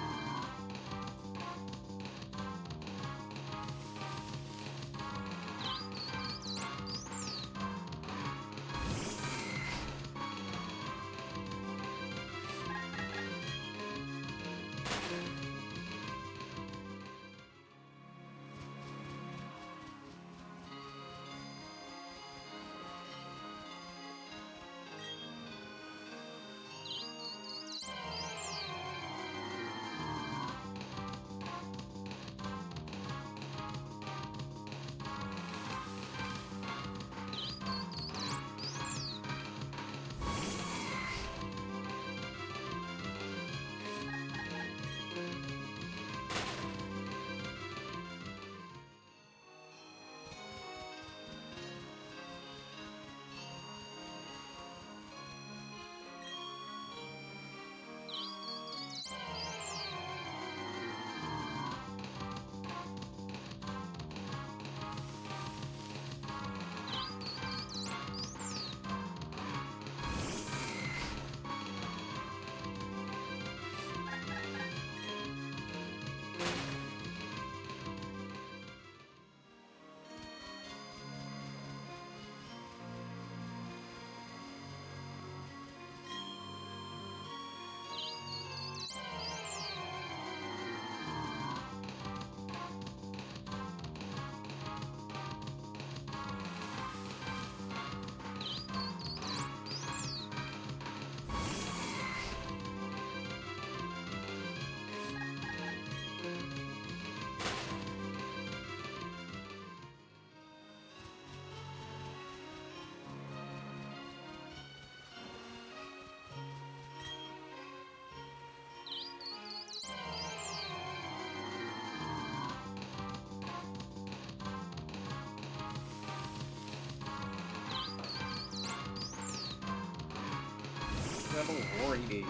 That little roar he did.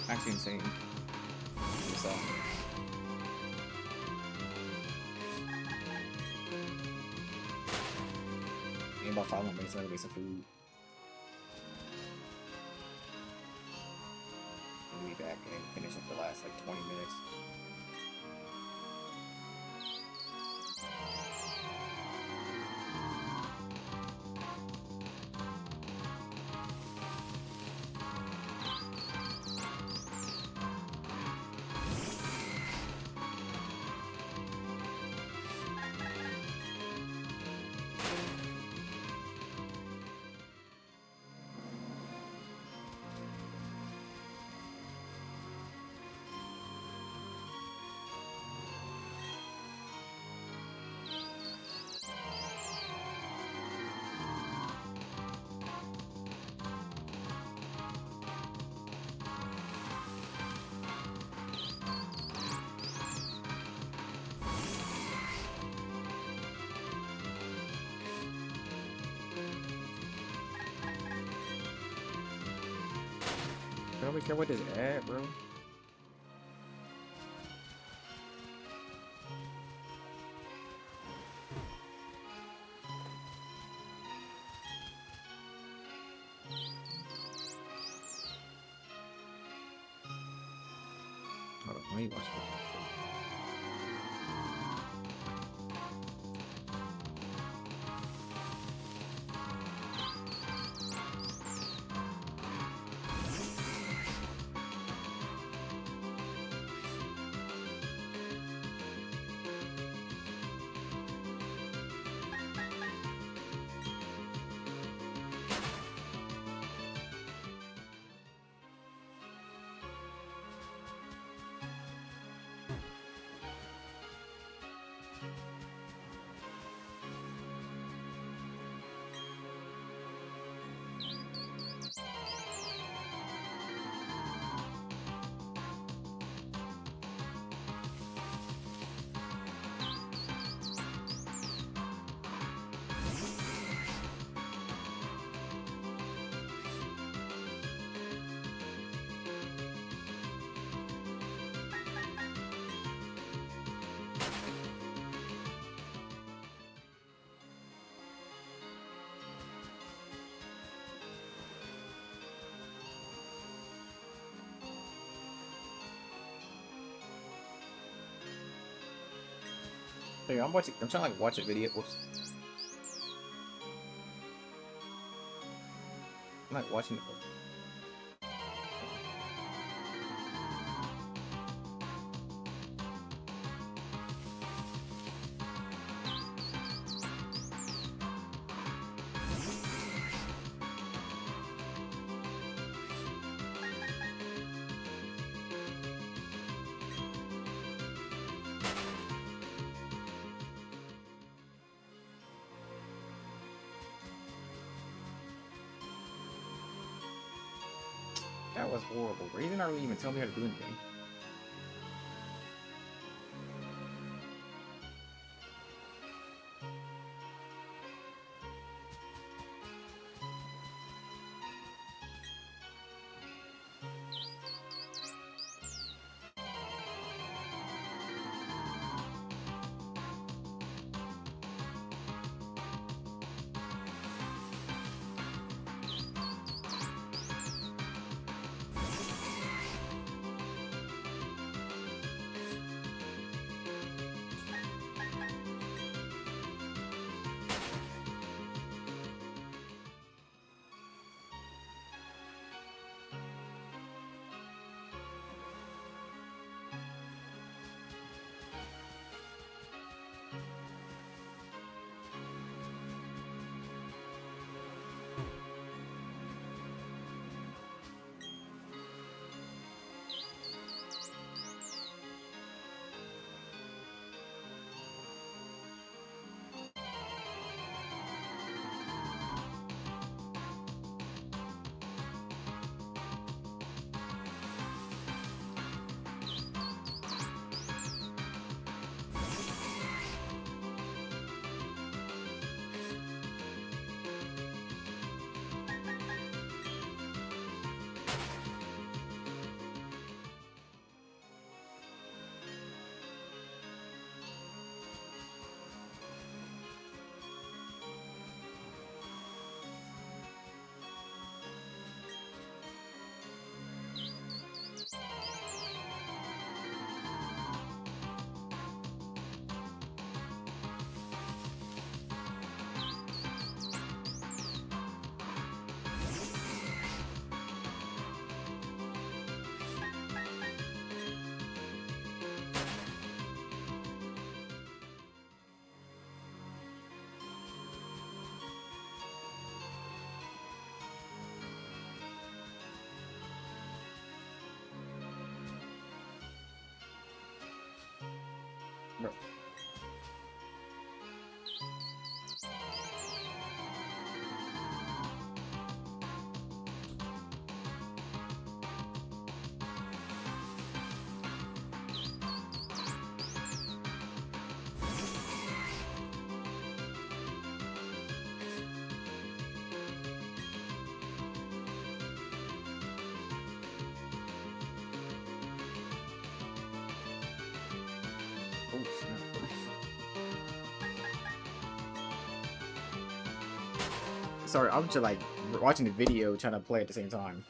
Actually insane. So. In about 5 more minutes, I'm gonna get some food. I'll be back and finish up the last like 20 minutes. I don't really care what this ad, bro. Hold on, let me watch this. Hey, I'm trying to like watch a video. Whoops. I'm like watching it. That was horrible. Bro. He didn't really even tell me how to do anything. Bro. Oh, snap. Sorry, I'm just like watching the video trying to play at the same time.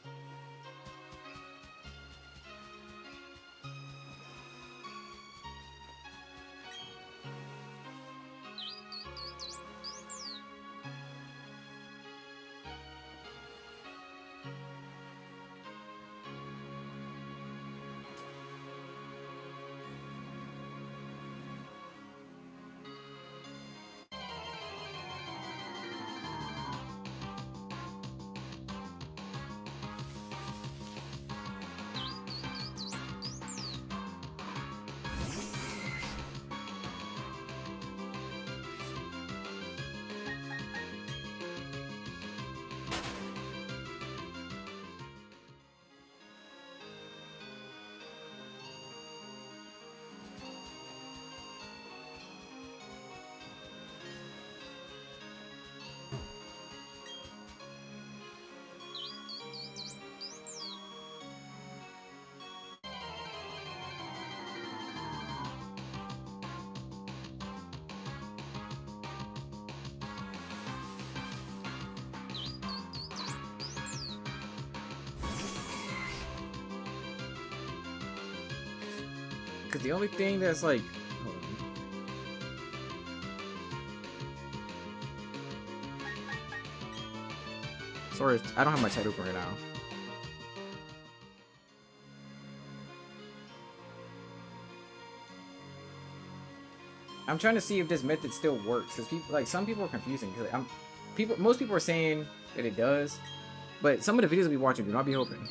Because the only thing that's like... Hold on. Sorry, I don't have my chat open right now. I'm trying to see if this method still works, because people, like, some people are confusing. Cause most people are saying that it does, but some of the videos we watching do not be helping.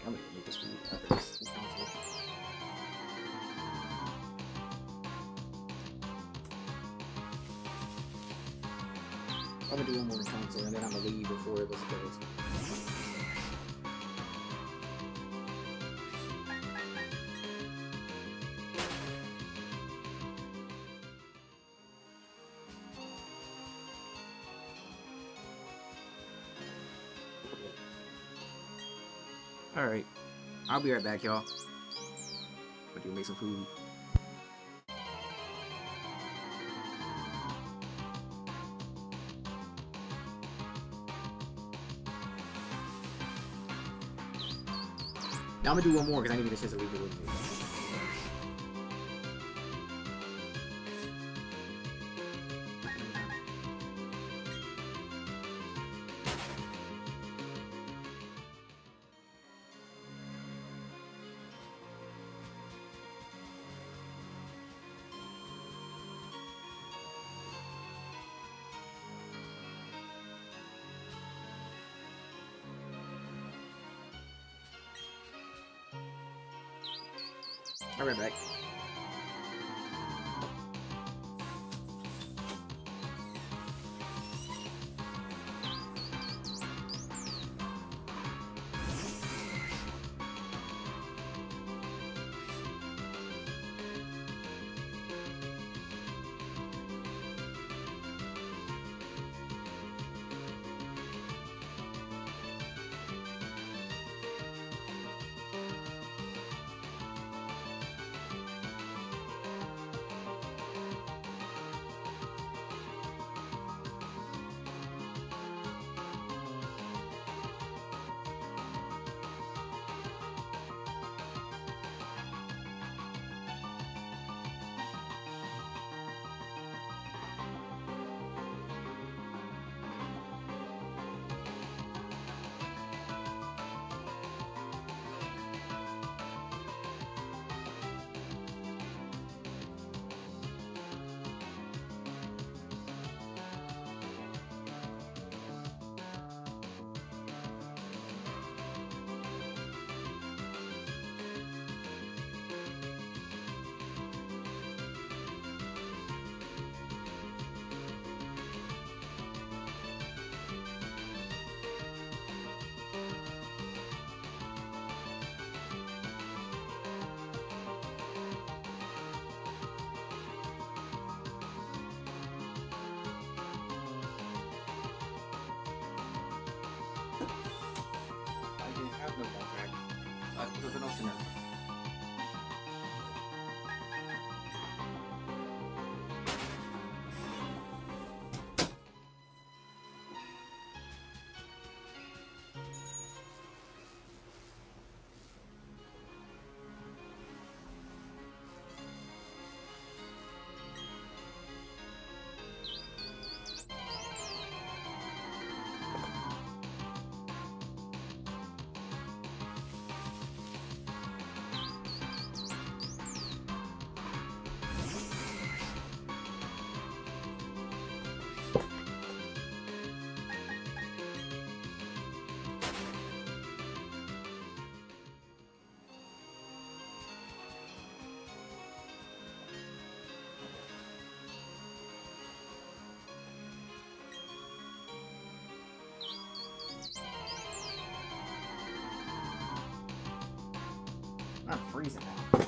I'm gonna make this food after this encounter. I'm gonna do one more encounter and then I'm gonna leave before it was closed. Alright, I'll be right back, y'all. I'm gonna make some food. Now I'm gonna do one more because I need to get this to leave the room. I'll be right back. I didn't have no backpack. I put nothing else in there. I'm freezing now.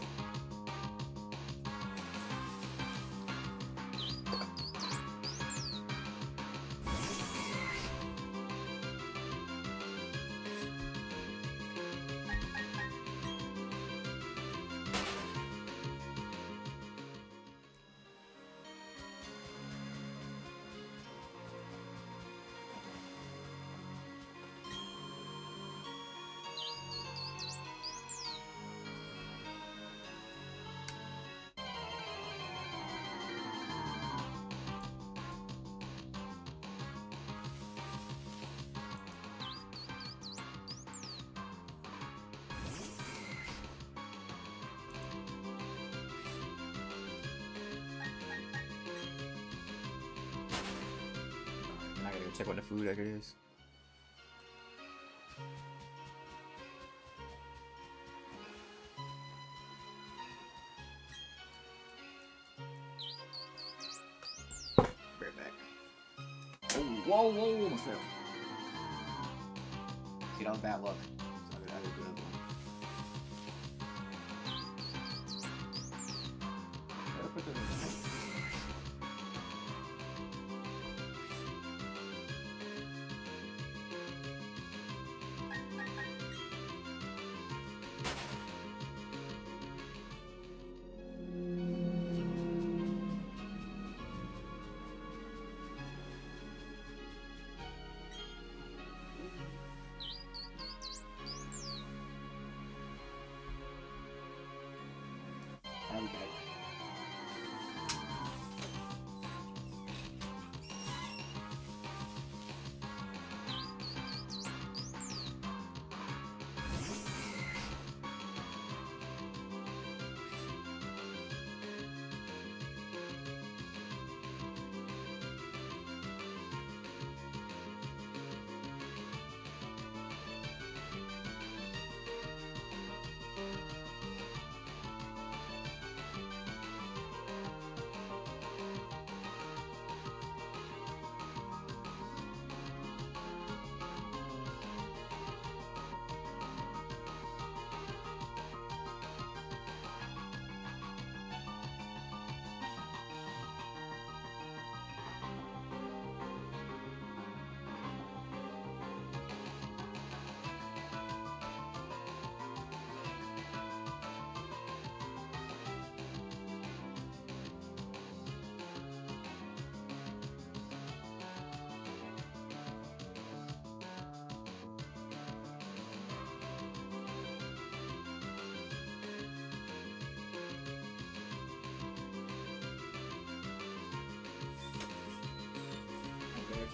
I gotta go check what the food like it is. Whoa, whoa, almost fell. See, that was bad luck. So I did the other one. Where put the... Okay.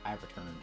I have returned.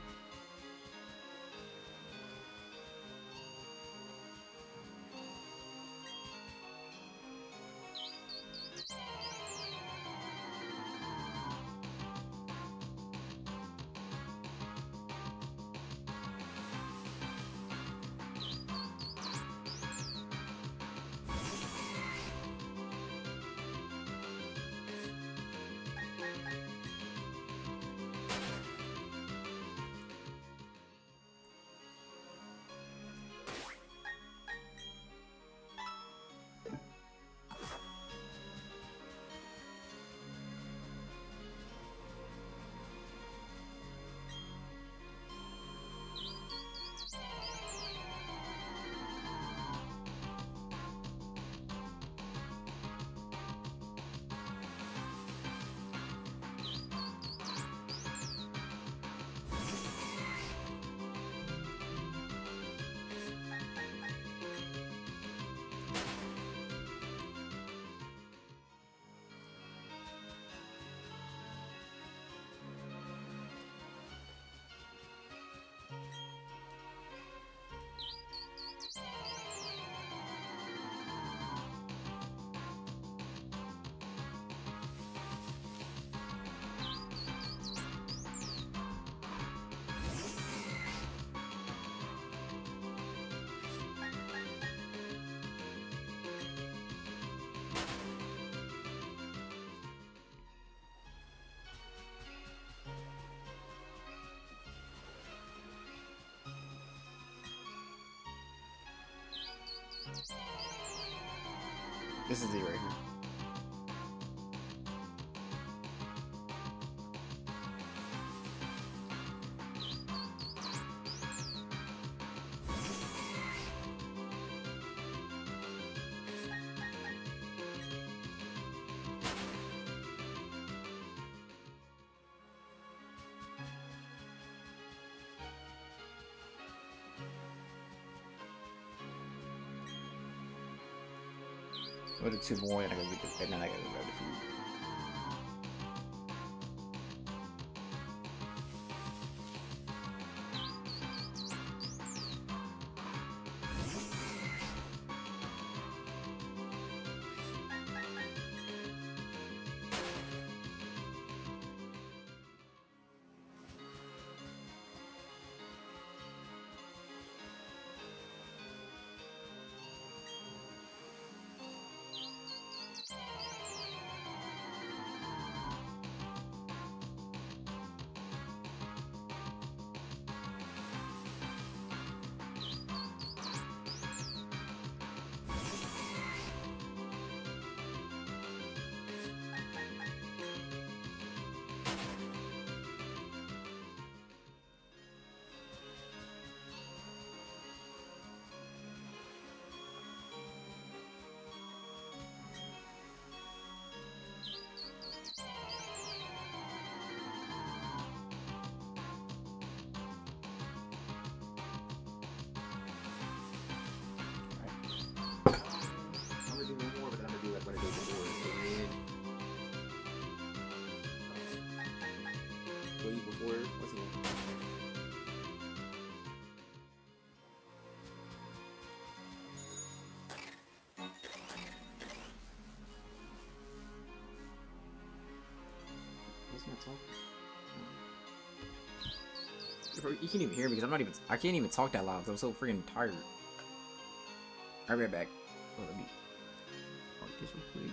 This is it right here. What are 2 more and I gotta get the, and then I gotta grab the food. talk? Bro, you can't even hear me because I can't even talk that loud because I'm so freaking tired. I'll be right back. Oh, let me mark this real quick.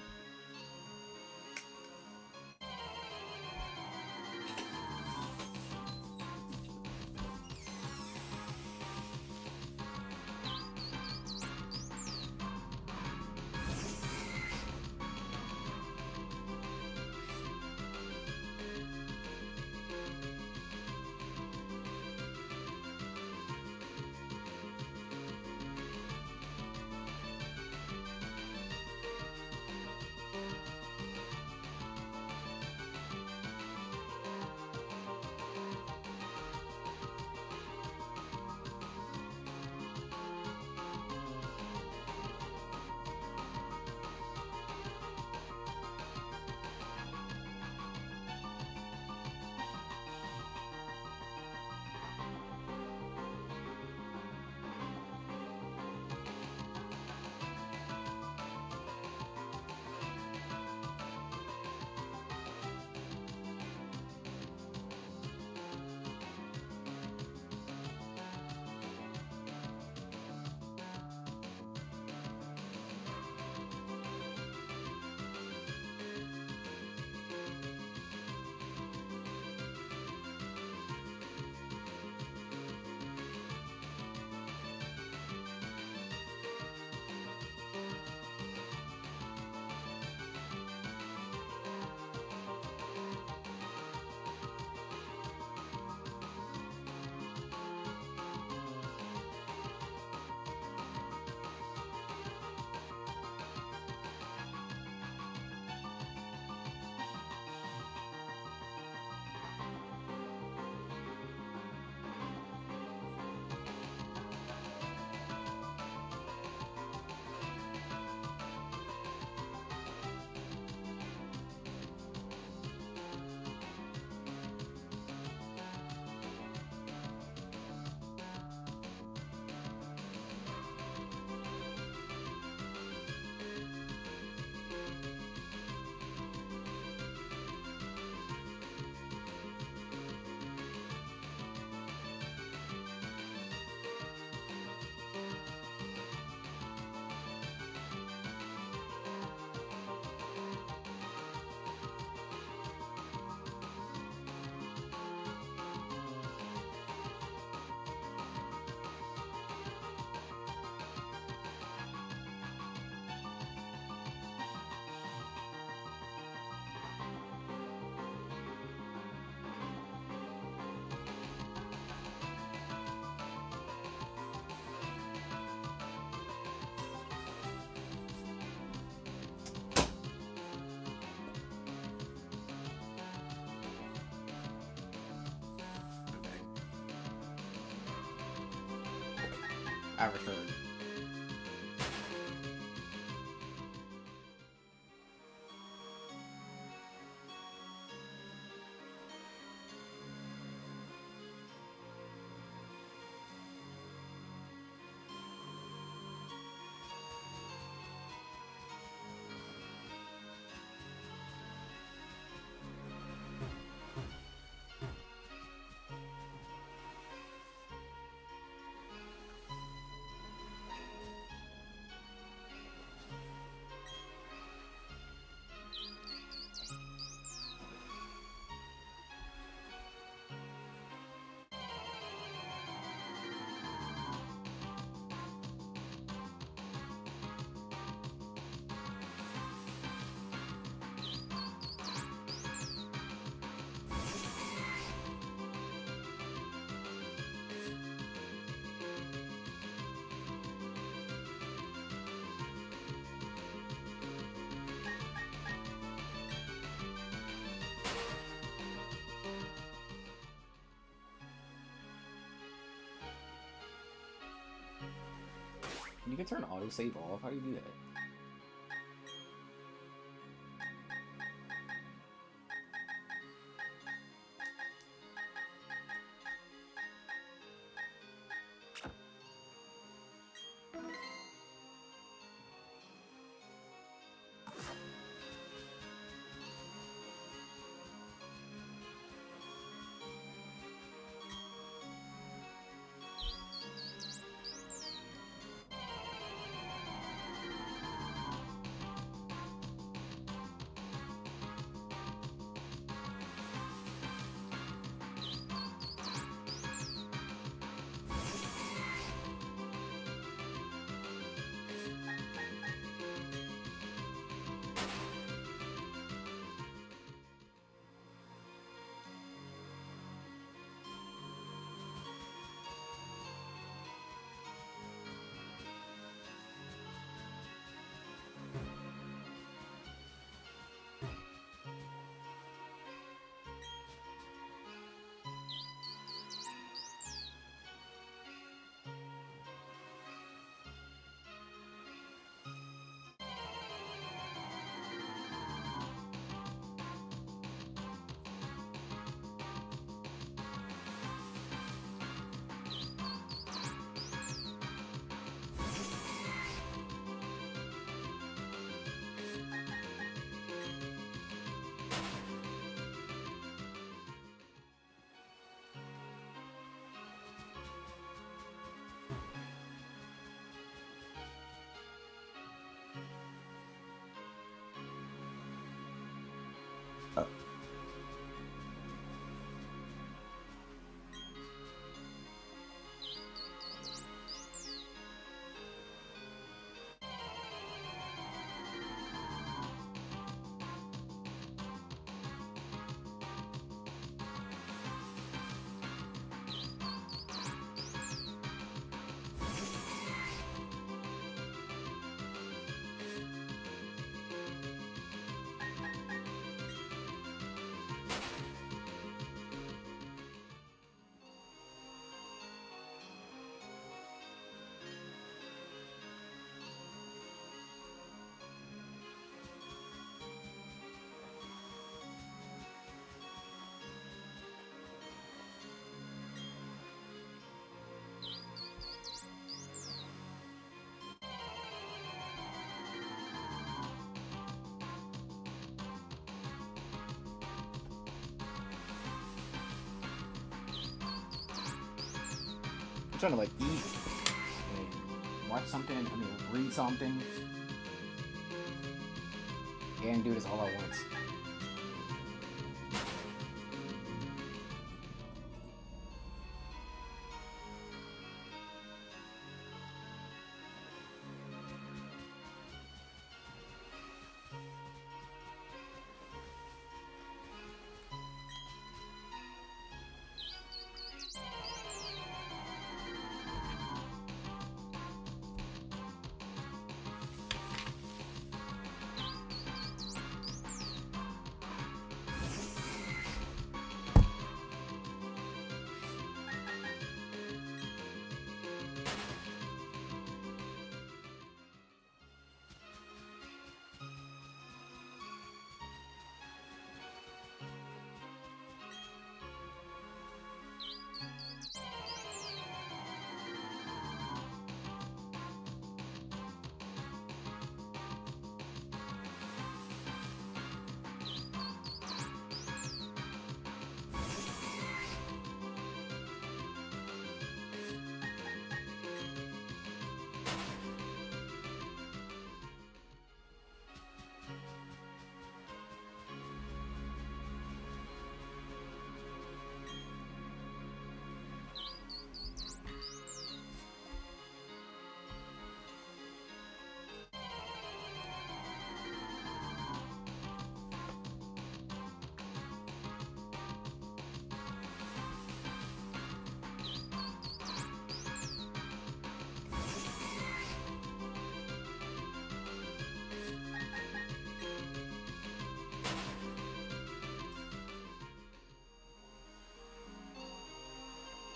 I returned. You can turn autosave off. How do you do that? I'm trying to like eat and watch something. I mean, read something, and do this all at once.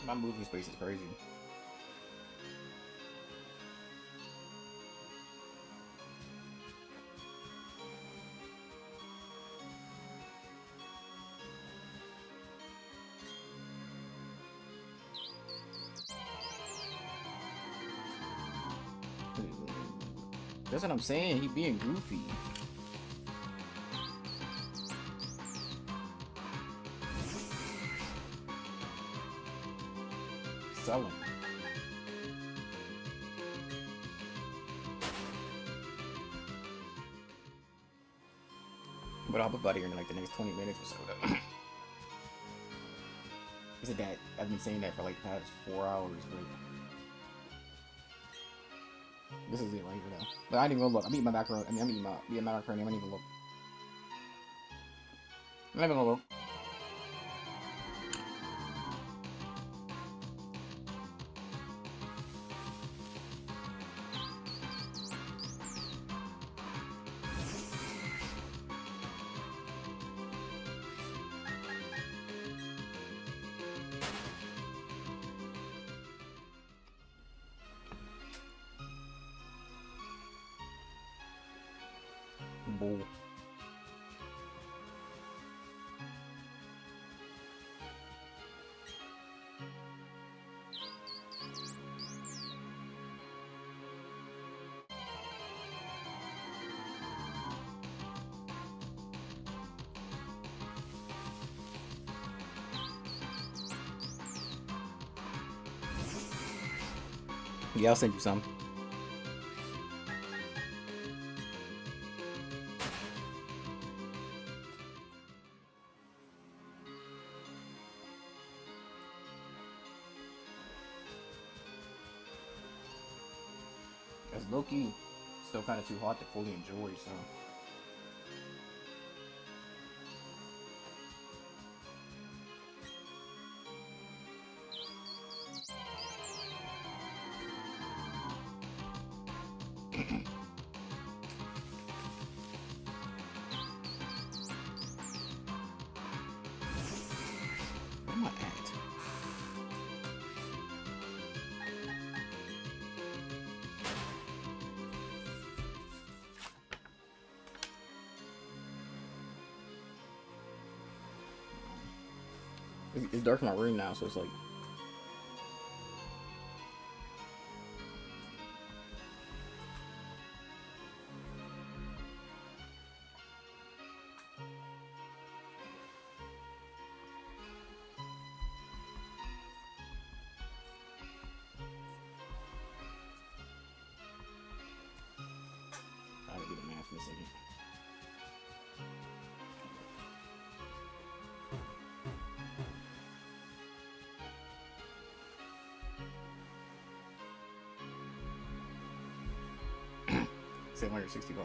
My movie space is crazy. That's what I'm saying. He being goofy. Selling. But I'll put Buddy in like the next 20 minutes or so though. Is it that I've been saying that for like the past 4 hours, but this is it right here now. But I didn't even look. I'm eating my macaroni. I mean, I'm eating my macaroni. I didn't even look. I'm not even gonna look. Bull. Yeah, I'll send you some. As Loki, still kind of too hot to fully enjoy, so. Where am I at? It's dark in my room now, so it's like. 765.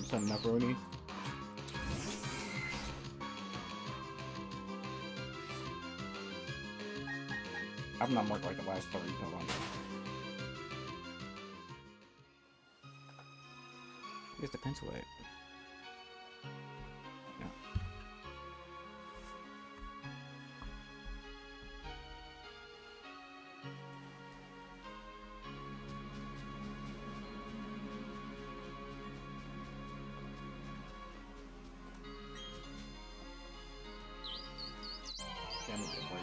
Some macaroni. I've not marked like the last 30. Hold on. Where's the pencil at? No. Damn it, get break.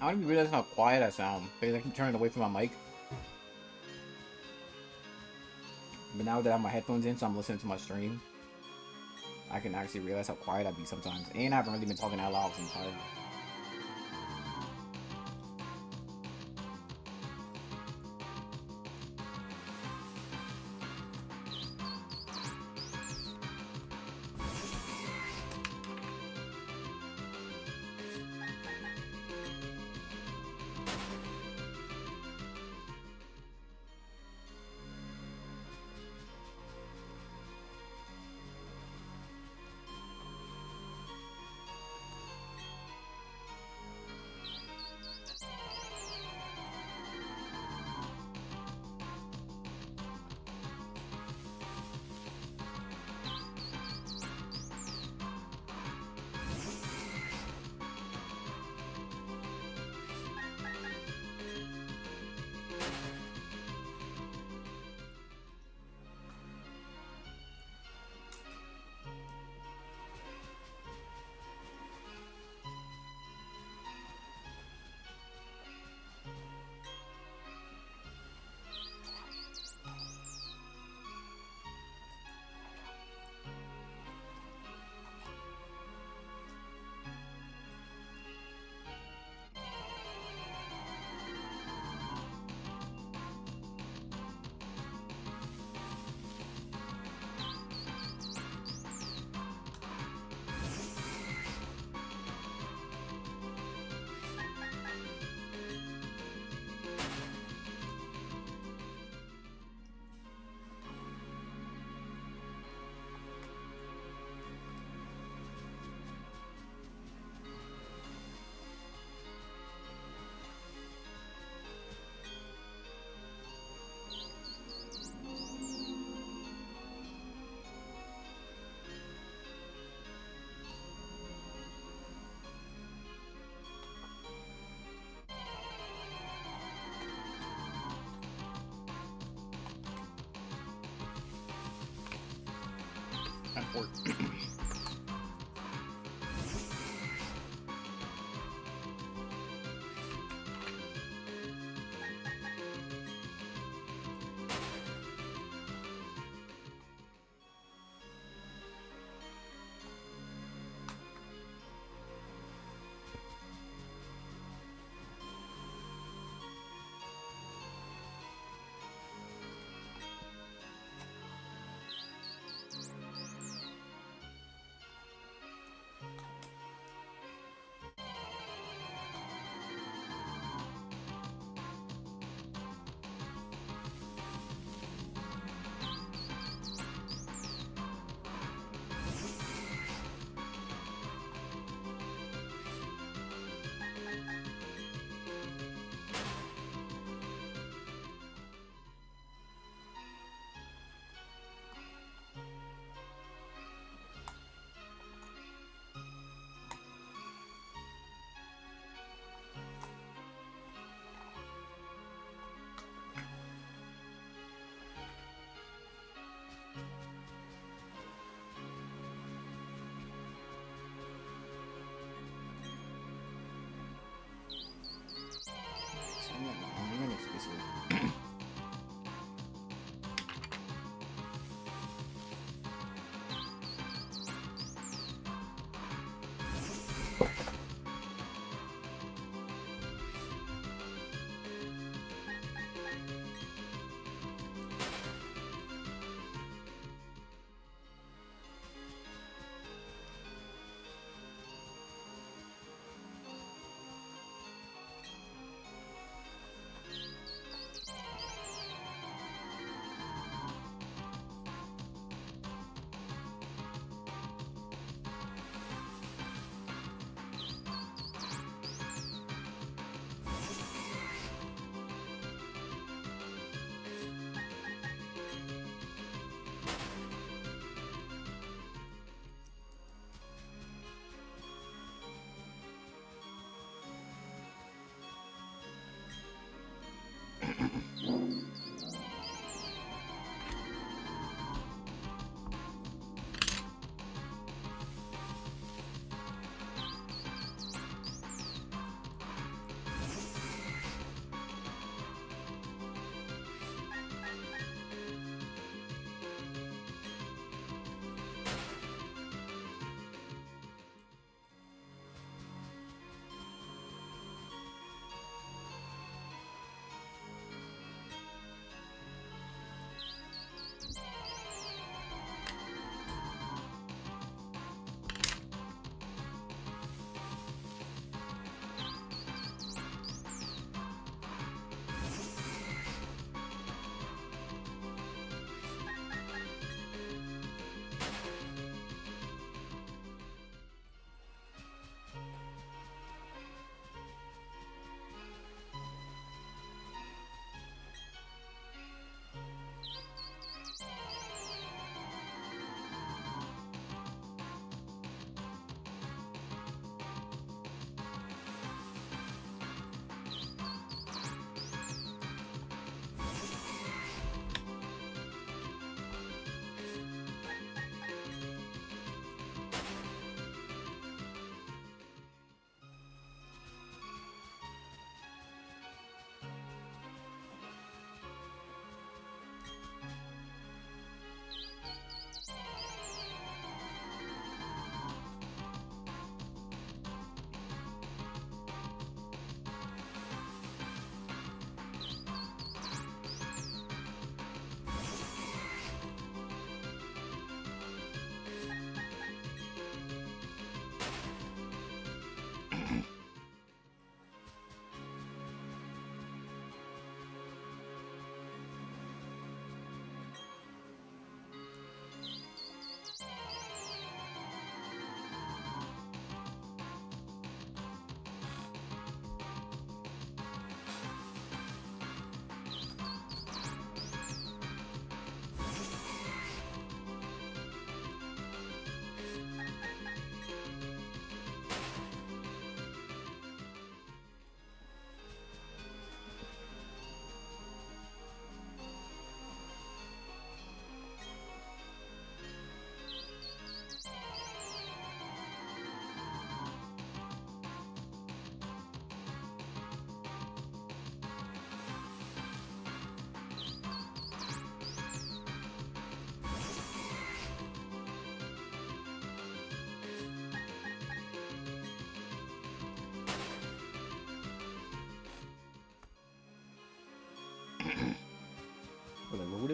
I don't even realize how quiet I sound because I keep turning away from my mic. But now that I have my headphones in, so I'm listening to my stream, I can actually realize how quiet I be sometimes. And I haven't really been talking that loud since I'm tired. teleport.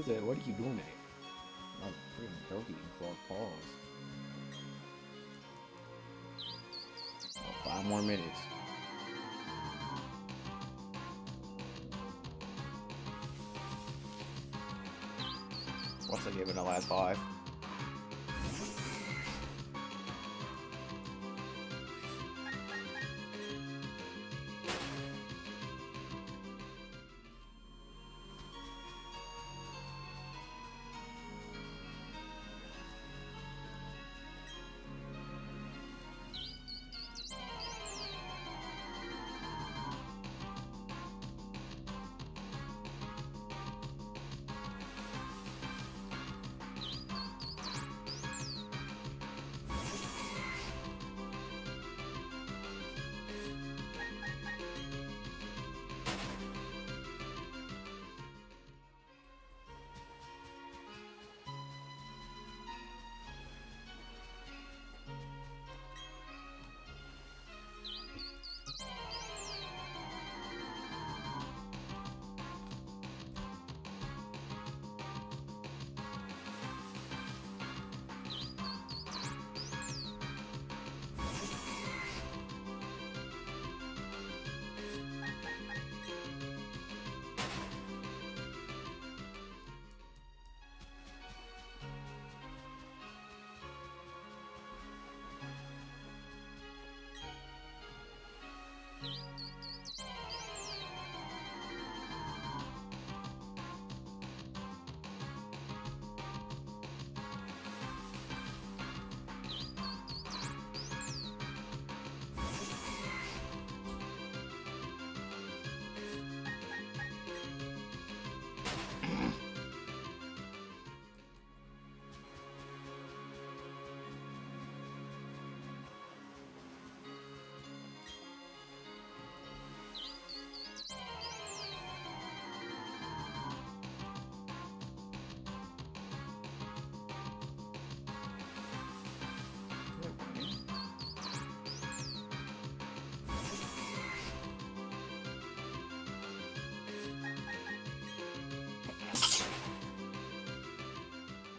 is that? What are you doing it? Oh, freaking doggy and clawed paws. Oh, 5 more minutes. What's I give it the last 5?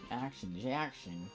Action, Jackson.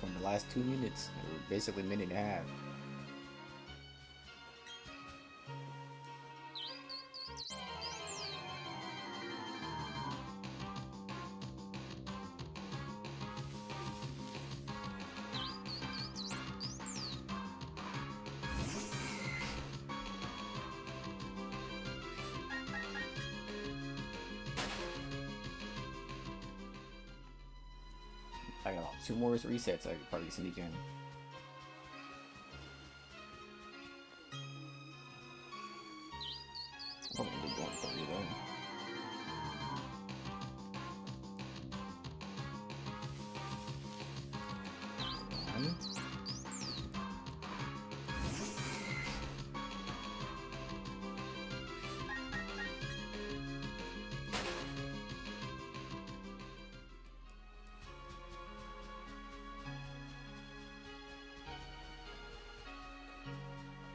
From the last 2 minutes, or basically a minute and a half. I got 2 more resets I could probably sneak in. I'm probably gonna do 1 3 though. One.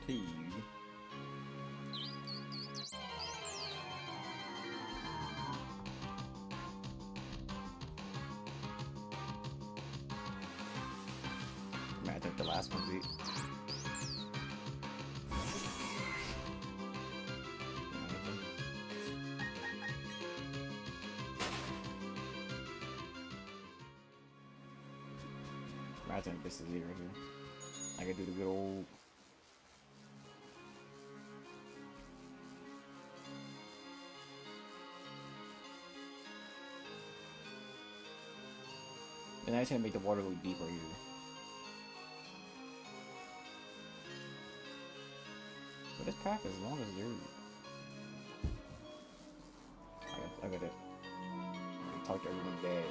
Two. I think the last one beat. I turn this to 0 here. I can do the good old. And I just gonna make the water a little deeper here. But this path is long as yours. I got it. Talk to everyone bad.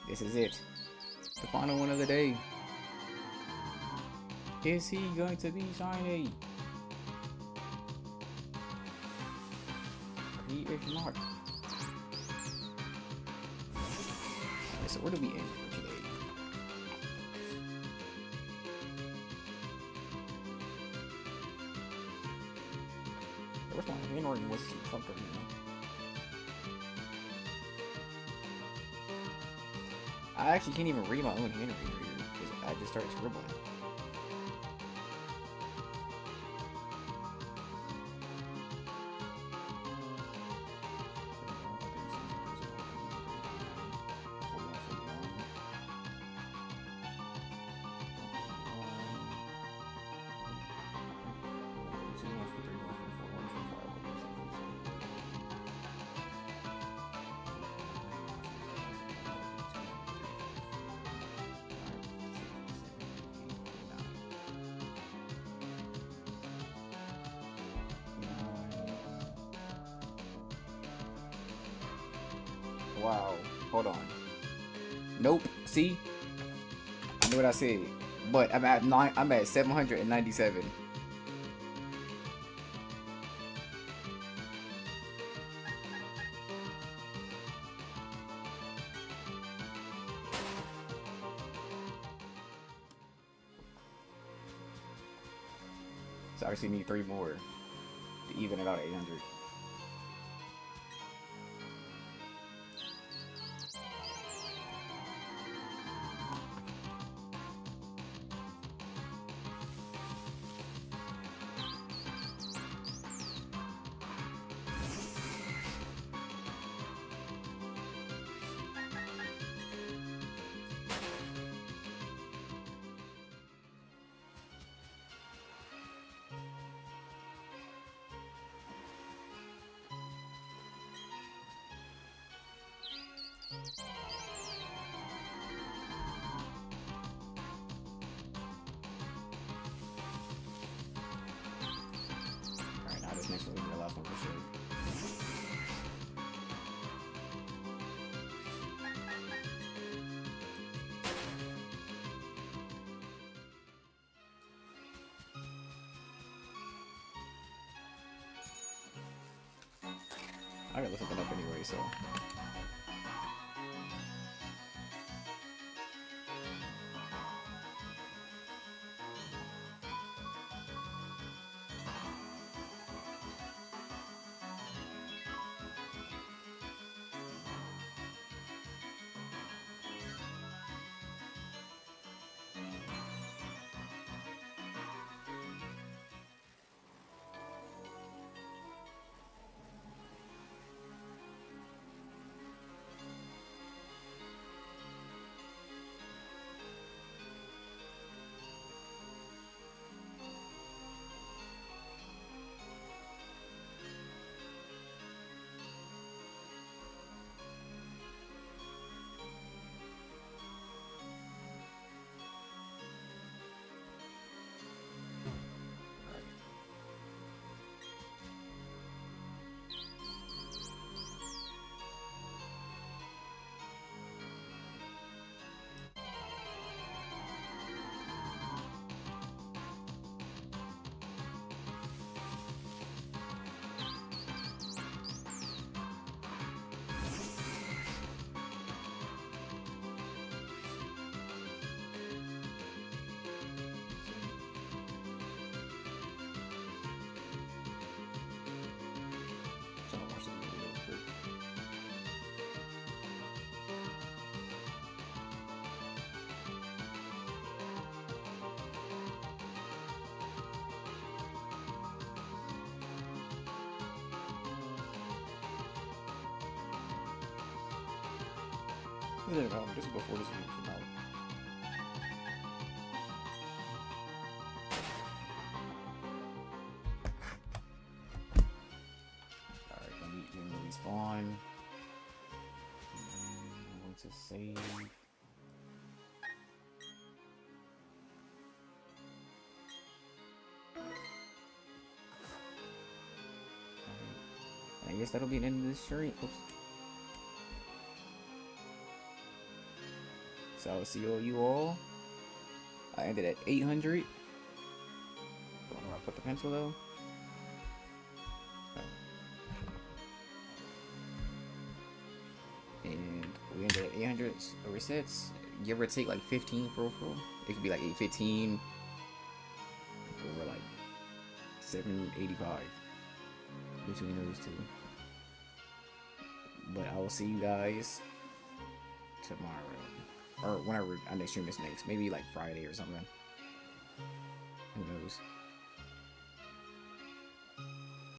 This is it. The final one of the day. Is he going to be shiny? He is not. Okay, so where do we end for today? Where's my handwriting? What's some comfort, you know? I actually can't even read my own handwriting here because I just started scribbling. Wow. Hold on. Nope. See? I know what I said. But I'm at 797. So I actually need 3 more to even it out at 800. Alright, now this next one will be the last one for sure. I gotta look something up anyway, so. This is before this game came out. Alright, let me respawn. I'm going to save. I guess that'll be the end of this stream. Oops. So I'll see you all. I ended at 800. Where do I put the pencil though? And we ended at 800 resets. Give or take like 15 for real. It could be like 815 or like 785 between those two. But I will see you guys tomorrow, or whenever I next stream is next. Maybe like Friday or something. Who knows?